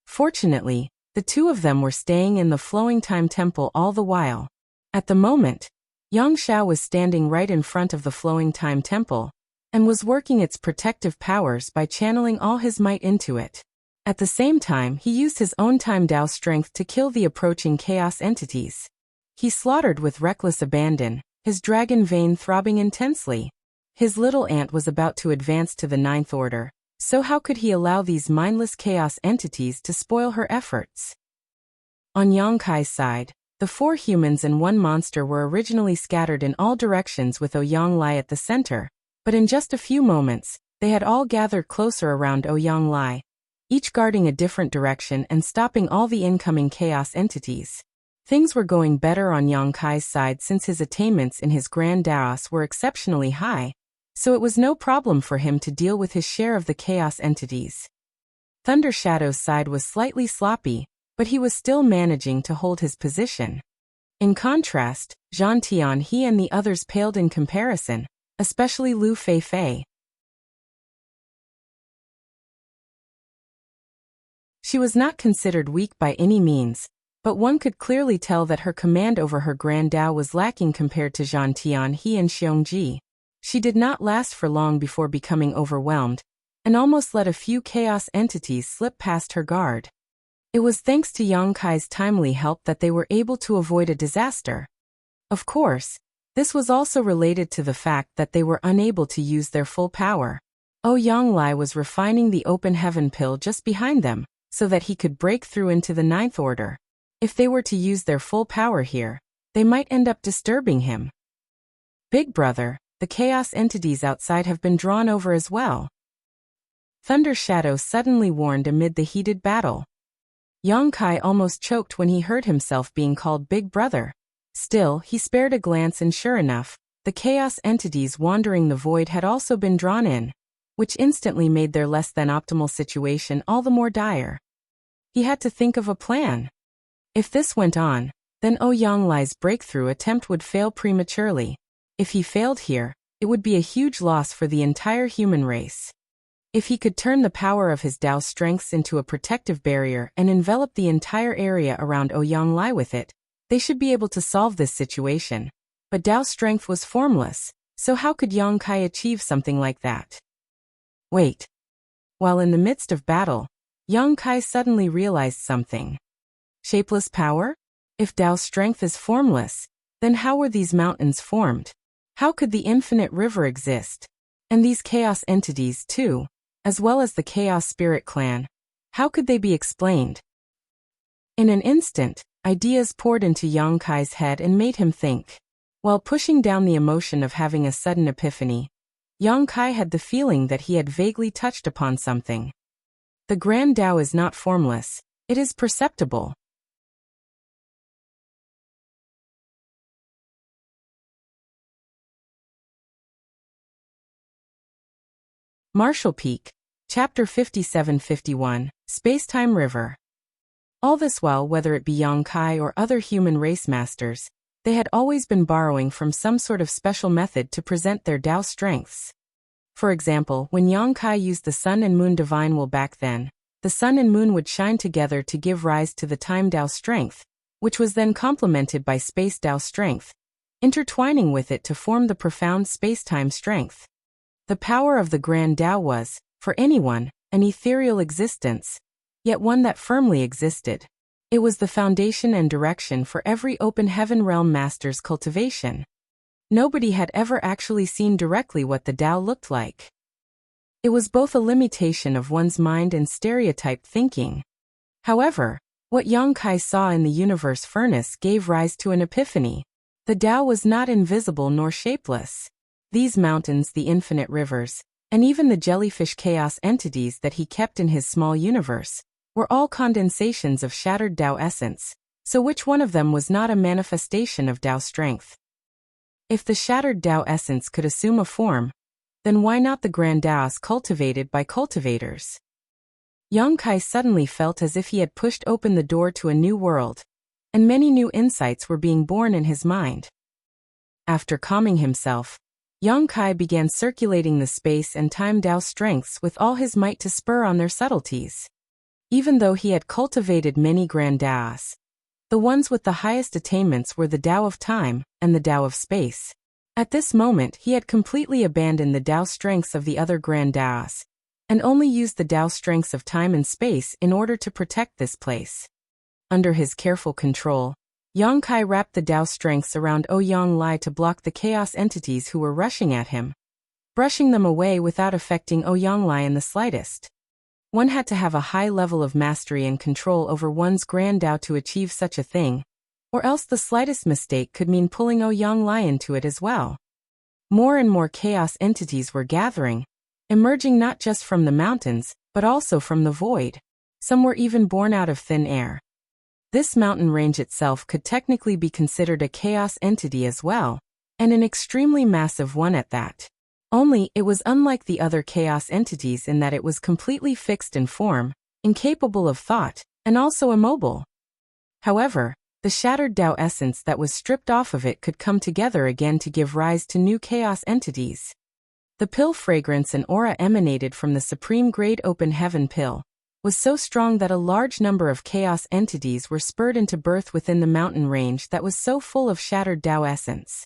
Fortunately, the two of them were staying in the Flowing Time Temple all the while. At the moment, Yang Xiao was standing right in front of the Flowing Time Temple, and was working its protective powers by channeling all his might into it. At the same time, he used his own time Tao strength to kill the approaching chaos entities. He slaughtered with reckless abandon, his dragon vein throbbing intensely. His little ant was about to advance to the Ninth Order, so how could he allow these mindless chaos entities to spoil her efforts? On Yang Kai's side, the 4 humans and 1 monster were originally scattered in all directions with Ouyang at the center, but in just a few moments, they had all gathered closer around Ouyang, each guarding a different direction and stopping all the incoming chaos entities. Things were going better on Yang Kai's side since his attainments in his Grand Daos were exceptionally high, so it was no problem for him to deal with his share of the chaos entities. Thunder Shadow's side was slightly sloppy, but he was still managing to hold his position. In contrast, Zhang Tianhe and the others paled in comparison, especially Lu Feifei. She was not considered weak by any means, but one could clearly tell that her command over her Grand Dao was lacking compared to Zhang Tianhe and Xiongji. She did not last for long before becoming overwhelmed, and almost let a few chaos entities slip past her guard. It was thanks to Yang Kai's timely help that they were able to avoid a disaster. Of course, This was also related to the fact that they were unable to use their full power. Ouyang was refining the open heaven pill just behind them, so that he could break through into the ninth order. If they were to use their full power here, they might end up disturbing him. Big brother, the chaos entities outside have been drawn over as well. Thunder Shadow suddenly warned amid the heated battle. Yongkai almost choked when he heard himself being called Big Brother. Still, he spared a glance and sure enough, the chaos entities wandering the void had also been drawn in, which instantly made their less than optimal situation all the more dire. He had to think of a plan. If this went on, then Ouyang breakthrough attempt would fail prematurely. If he failed here, it would be a huge loss for the entire human race. If he could turn the power of his Dao strengths into a protective barrier and envelop the entire area around Ouyang with it, they should be able to solve this situation. But Dao strength was formless, so how could Yongkai achieve something like that? Wait. While in the midst of battle, Yongkai suddenly realized something. Shapeless power? If Dao strength is formless, then how were these mountains formed? How could the infinite river exist? And these chaos entities too, as well as the Chaos Spirit Clan, how could they be explained? In an instant, ideas poured into Yongkai's head and made him think. While pushing down the emotion of having a sudden epiphany, Yongkai had the feeling that he had vaguely touched upon something. The Grand Dao is not formless, it is perceptible. Marshall Peak, Chapter 57-51, Spacetime River. All this while, whether it be Yongkai or other human race masters, they had always been borrowing from some sort of special method to present their Dao strengths. For example, when Yongkai used the Sun and Moon Divine Will back then, the Sun and Moon would shine together to give rise to the Time Dao strength, which was then complemented by Space Dao strength, intertwining with it to form the profound space-time strength. The power of the Grand Dao was, for anyone, an ethereal existence, yet one that firmly existed. It was the foundation and direction for every open heaven realm master's cultivation. Nobody had ever actually seen directly what the Dao looked like. It was both a limitation of one's mind and stereotyped thinking. However, what Yongkai saw in the universe furnace gave rise to an epiphany. The Dao was not invisible nor shapeless. These mountains, the infinite rivers, and even the jellyfish chaos entities that he kept in his small universe, were all condensations of shattered Dao essence, so which one of them was not a manifestation of Dao strength? If the shattered Dao essence could assume a form, then why not the Grand Daos cultivated by cultivators? Yongkai suddenly felt as if he had pushed open the door to a new world, and many new insights were being born in his mind. After calming himself, Yongkai began circulating the space and time Dao strengths with all his might to spur on their subtleties. Even though he had cultivated many Grand Daos, the ones with the highest attainments were the Dao of Time and the Dao of Space. At this moment he had completely abandoned the Dao strengths of the other Grand Daos, and only used the Dao strengths of Time and Space in order to protect this place. Under his careful control, Yongkai wrapped the Dao strengths around Ouyang to block the chaos entities who were rushing at him, brushing them away without affecting Ouyang in the slightest. One had to have a high level of mastery and control over one's Grand Dao to achieve such a thing, or else the slightest mistake could mean pulling Ouyang into it as well. More and more chaos entities were gathering, emerging not just from the mountains, but also from the void. Some were even born out of thin air. This mountain range itself could technically be considered a chaos entity as well, and an extremely massive one at that. Only, it was unlike the other chaos entities in that it was completely fixed in form, incapable of thought, and also immobile. However, the shattered Dao essence that was stripped off of it could come together again to give rise to new chaos entities. The pill fragrance and aura emanated from the supreme grade open heaven pill was so strong that a large number of chaos entities were spurred into birth within the mountain range that was so full of shattered Dao essence.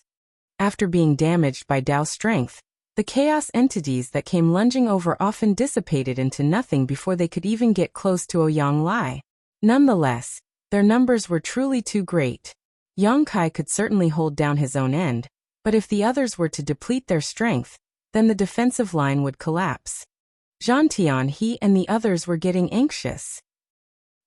After being damaged by Dao strength, the chaos entities that came lunging over often dissipated into nothing before they could even get close to Ouyang. Nonetheless, their numbers were truly too great. Yongkai could certainly hold down his own end, But if the others were to deplete their strength, then the defensive line would collapse. Zhang Tianhe and the others were getting anxious.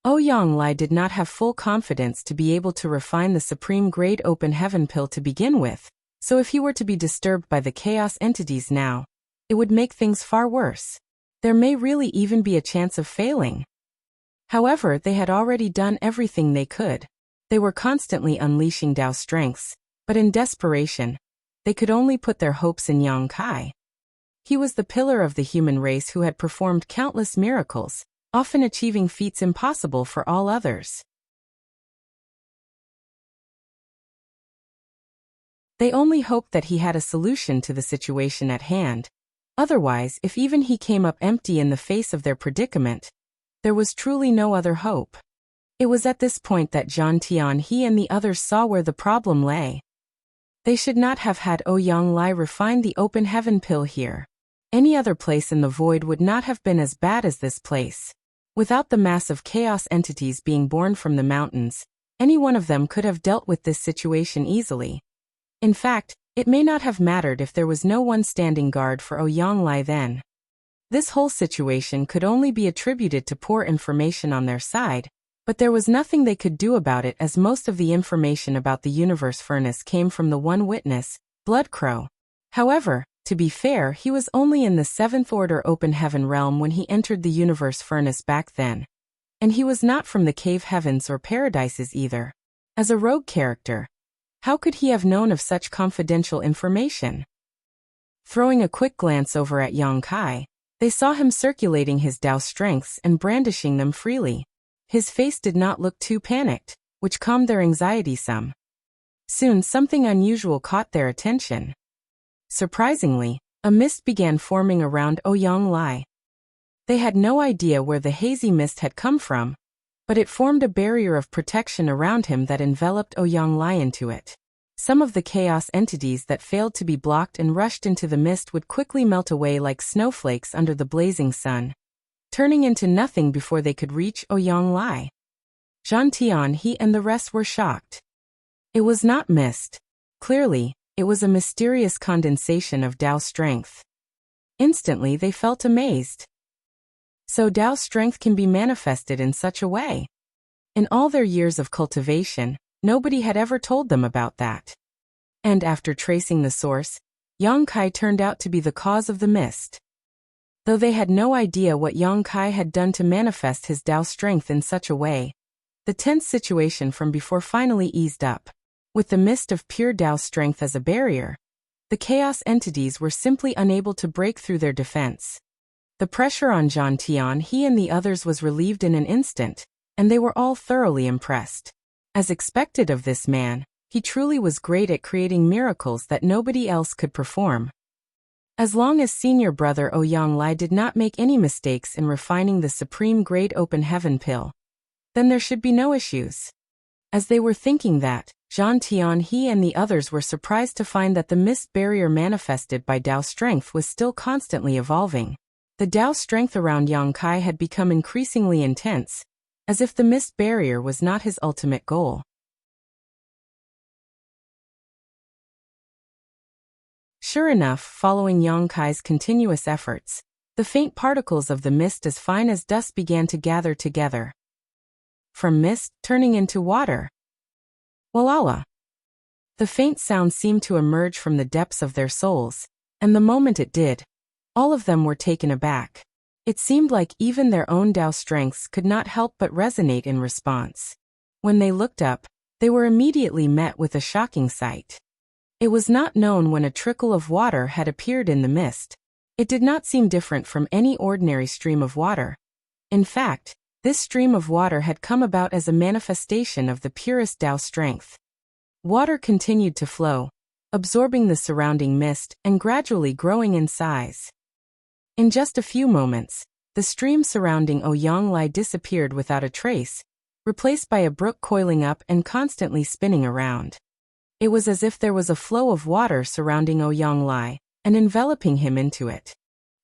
Ouyang Lai did not have full confidence to be able to refine the supreme grade open heaven pill to begin with, so if he were to be disturbed by the chaos entities now, it would make things far worse. There may really even be a chance of failing. However, they had already done everything they could. They were constantly unleashing Dao strengths, but in desperation, they could only put their hopes in Yang Kai. He was the pillar of the human race who had performed countless miracles, often achieving feats impossible for all others. They only hoped that he had a solution to the situation at hand. Otherwise, if even he came up empty in the face of their predicament, there was truly no other hope. It was at this point that Zhang Tianhe and the others saw where the problem lay. They should not have had Ouyang Lai refine the open heaven pill here. Any other place in the void would not have been as bad as this place. Without the massive chaos entities being born from the mountains, any one of them could have dealt with this situation easily. In fact, it may not have mattered if there was no one standing guard for Ouyang Lai then. This whole situation could only be attributed to poor information on their side, but there was nothing they could do about it as most of the information about the universe furnace came from the one witness, Bloodcrow. However, to be fair, he was only in the 7th Order Open Heaven realm when he entered the universe furnace back then. And he was not from the cave heavens or paradises either. As a rogue character, how could he have known of such confidential information? Throwing a quick glance over at Yang Kai, they saw him circulating his Dao strengths and brandishing them freely. His face did not look too panicked, which calmed their anxiety some. Soon something unusual caught their attention. Surprisingly, a mist began forming around Ouyang Lai. They had no idea where the hazy mist had come from, but it formed a barrier of protection around him that enveloped Ouyang Lai into it. Some of the chaos entities that failed to be blocked and rushed into the mist would quickly melt away like snowflakes under the blazing sun, turning into nothing before they could reach Ouyang Lai. Zhang Tianhe and the rest were shocked. It was not mist. Clearly, it was a mysterious condensation of Dao strength. Instantly they felt amazed. So Dao strength can be manifested in such a way. In all their years of cultivation, nobody had ever told them about that. And after tracing the source, Yang Kai turned out to be the cause of the mist. Though they had no idea what Yang Kai had done to manifest his Dao strength in such a way, the tense situation from before finally eased up. With the mist of pure Dao strength as a barrier, the chaos entities were simply unable to break through their defense. The pressure on Zhang Tianhe and the others was relieved in an instant, and they were all thoroughly impressed. As expected of this man, he truly was great at creating miracles that nobody else could perform. As long as senior brother Ouyang Lai did not make any mistakes in refining the supreme grade open heaven pill, then there should be no issues. As they were thinking that, Zhang Tianhe and the others were surprised to find that the mist barrier manifested by Dao strength was still constantly evolving. The Dao strength around Yang Kai had become increasingly intense, as if the mist barrier was not his ultimate goal. Sure enough, following Yang Kai's continuous efforts, the faint particles of the mist as fine as dust began to gather together. From mist, turning into water. Walala. The faint sound seemed to emerge from the depths of their souls, and the moment it did, all of them were taken aback. It seemed like even their own Dao strengths could not help but resonate in response. When they looked up, they were immediately met with a shocking sight. It was not known when a trickle of water had appeared in the mist. It did not seem different from any ordinary stream of water. In fact, this stream of water had come about as a manifestation of the purest Dao strength. Water continued to flow, absorbing the surrounding mist and gradually growing in size. In just a few moments, the stream surrounding Ouyang Lai disappeared without a trace, replaced by a brook coiling up and constantly spinning around. It was as if there was a flow of water surrounding Ouyang Lai and enveloping him into it.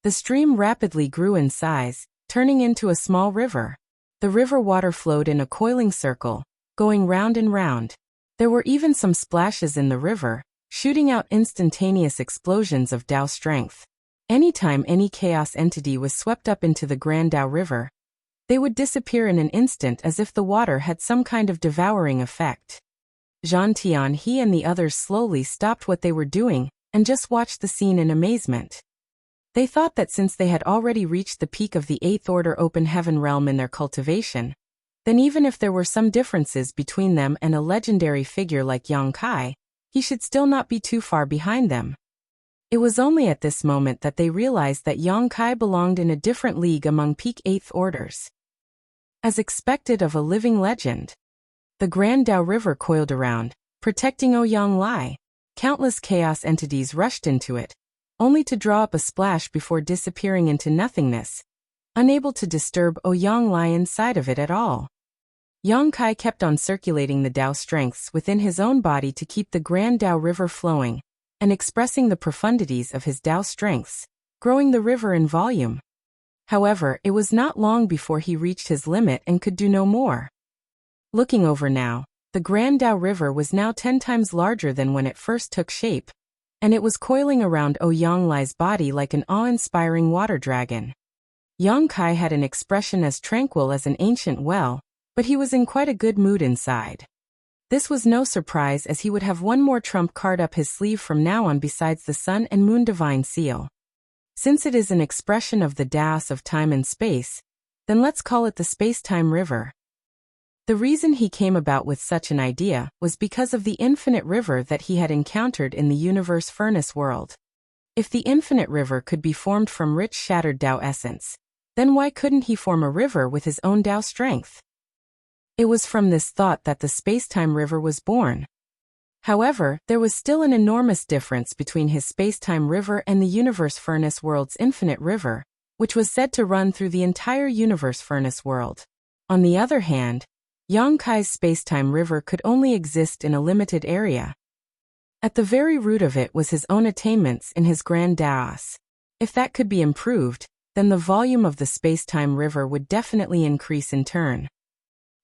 The stream rapidly grew in size, turning into a small river. The river water flowed in a coiling circle, going round and round. There were even some splashes in the river, shooting out instantaneous explosions of Tao strength. Anytime any chaos entity was swept up into the Grand Tao River, they would disappear in an instant as if the water had some kind of devouring effect. Zhang Tianhe and the others slowly stopped what they were doing and just watched the scene in amazement. They thought that since they had already reached the peak of the 8th Order Open Heaven realm in their cultivation, then even if there were some differences between them and a legendary figure like Yang Kai, he should still not be too far behind them. It was only at this moment that they realized that Yang Kai belonged in a different league among peak 8th Orders. As expected of a living legend, the Grand Tao River coiled around, protecting Ouyang Lai. Countless chaos entities rushed into it, only to draw up a splash before disappearing into nothingness, unable to disturb Ouyang Lai inside of it at all. Yang Kai kept on circulating the Tao strengths within his own body to keep the Grand Tao River flowing, and expressing the profundities of his Tao strengths, growing the river in volume. However, it was not long before he reached his limit and could do no more. Looking over now, the Grand Tao River was now 10 times larger than when it first took shape, and it was coiling around Ouyang Lai's body like an awe-inspiring water dragon. Yang Kai had an expression as tranquil as an ancient well, but he was in quite a good mood inside. This was no surprise, as he would have one more trump card up his sleeve from now on besides the Sun and Moon Divine Seal. Since it is an expression of the Taos of time and space, then let's call it the Space-Time River. The reason he came about with such an idea was because of the infinite river that he had encountered in the universe furnace world. If the infinite river could be formed from rich shattered Tao essence, then why couldn't he form a river with his own Tao strength? It was from this thought that the space-time river was born. However, there was still an enormous difference between his space-time river and the universe furnace world's infinite river, which was said to run through the entire universe furnace world. On the other hand, Yang Kai's space-time river could only exist in a limited area. At the very root of it was his own attainments in his Grand Taos. If that could be improved, then the volume of the space-time river would definitely increase in turn.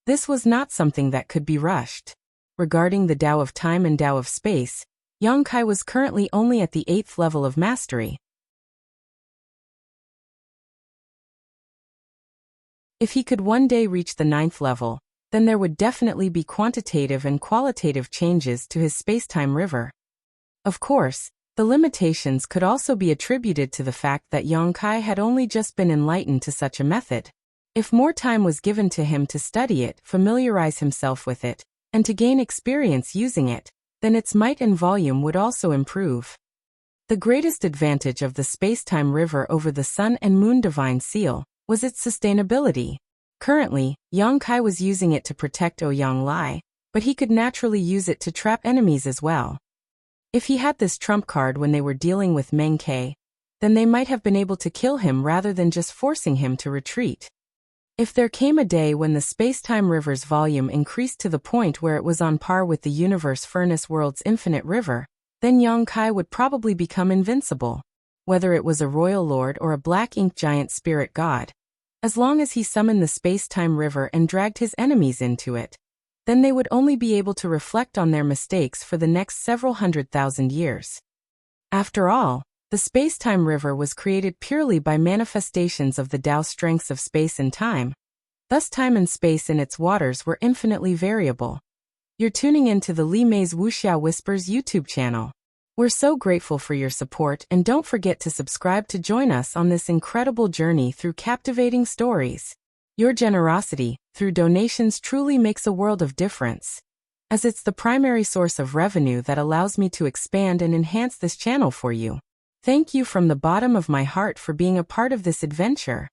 This was not something that could be rushed. Regarding the Tao of time and Tao of space, Yang Kai was currently only at the 8th level of mastery. If he could one day reach the 9th level, then there would definitely be quantitative and qualitative changes to his space-time river. Of course, the limitations could also be attributed to the fact that Yang Kai had only just been enlightened to such a method. If more time was given to him to study it, familiarize himself with it, and to gain experience using it, then its might and volume would also improve. The greatest advantage of the space-time river over the Sun and Moon Divine Seal was its sustainability. Currently, Yang Kai was using it to protect Ouyang Lai, but he could naturally use it to trap enemies as well. If he had this trump card when they were dealing with Meng Ke, then they might have been able to kill him rather than just forcing him to retreat. If there came a day when the space-time river's volume increased to the point where it was on par with the universe furnace world's infinite river, then Yang Kai would probably become invincible. Whether it was a royal lord or a black ink giant spirit god, as long as he summoned the space-time river and dragged his enemies into it, then they would only be able to reflect on their mistakes for the next several 100,000 years. After all, the space-time river was created purely by manifestations of the Tao strengths of space and time. Thus time and space in its waters were infinitely variable. You're tuning into the Li Mei's Wuxia Whispers YouTube channel. We're so grateful for your support, and don't forget to subscribe to join us on this incredible journey through captivating stories. Your generosity, through donations, truly makes a world of difference, as it's the primary source of revenue that allows me to expand and enhance this channel for you. Thank you from the bottom of my heart for being a part of this adventure.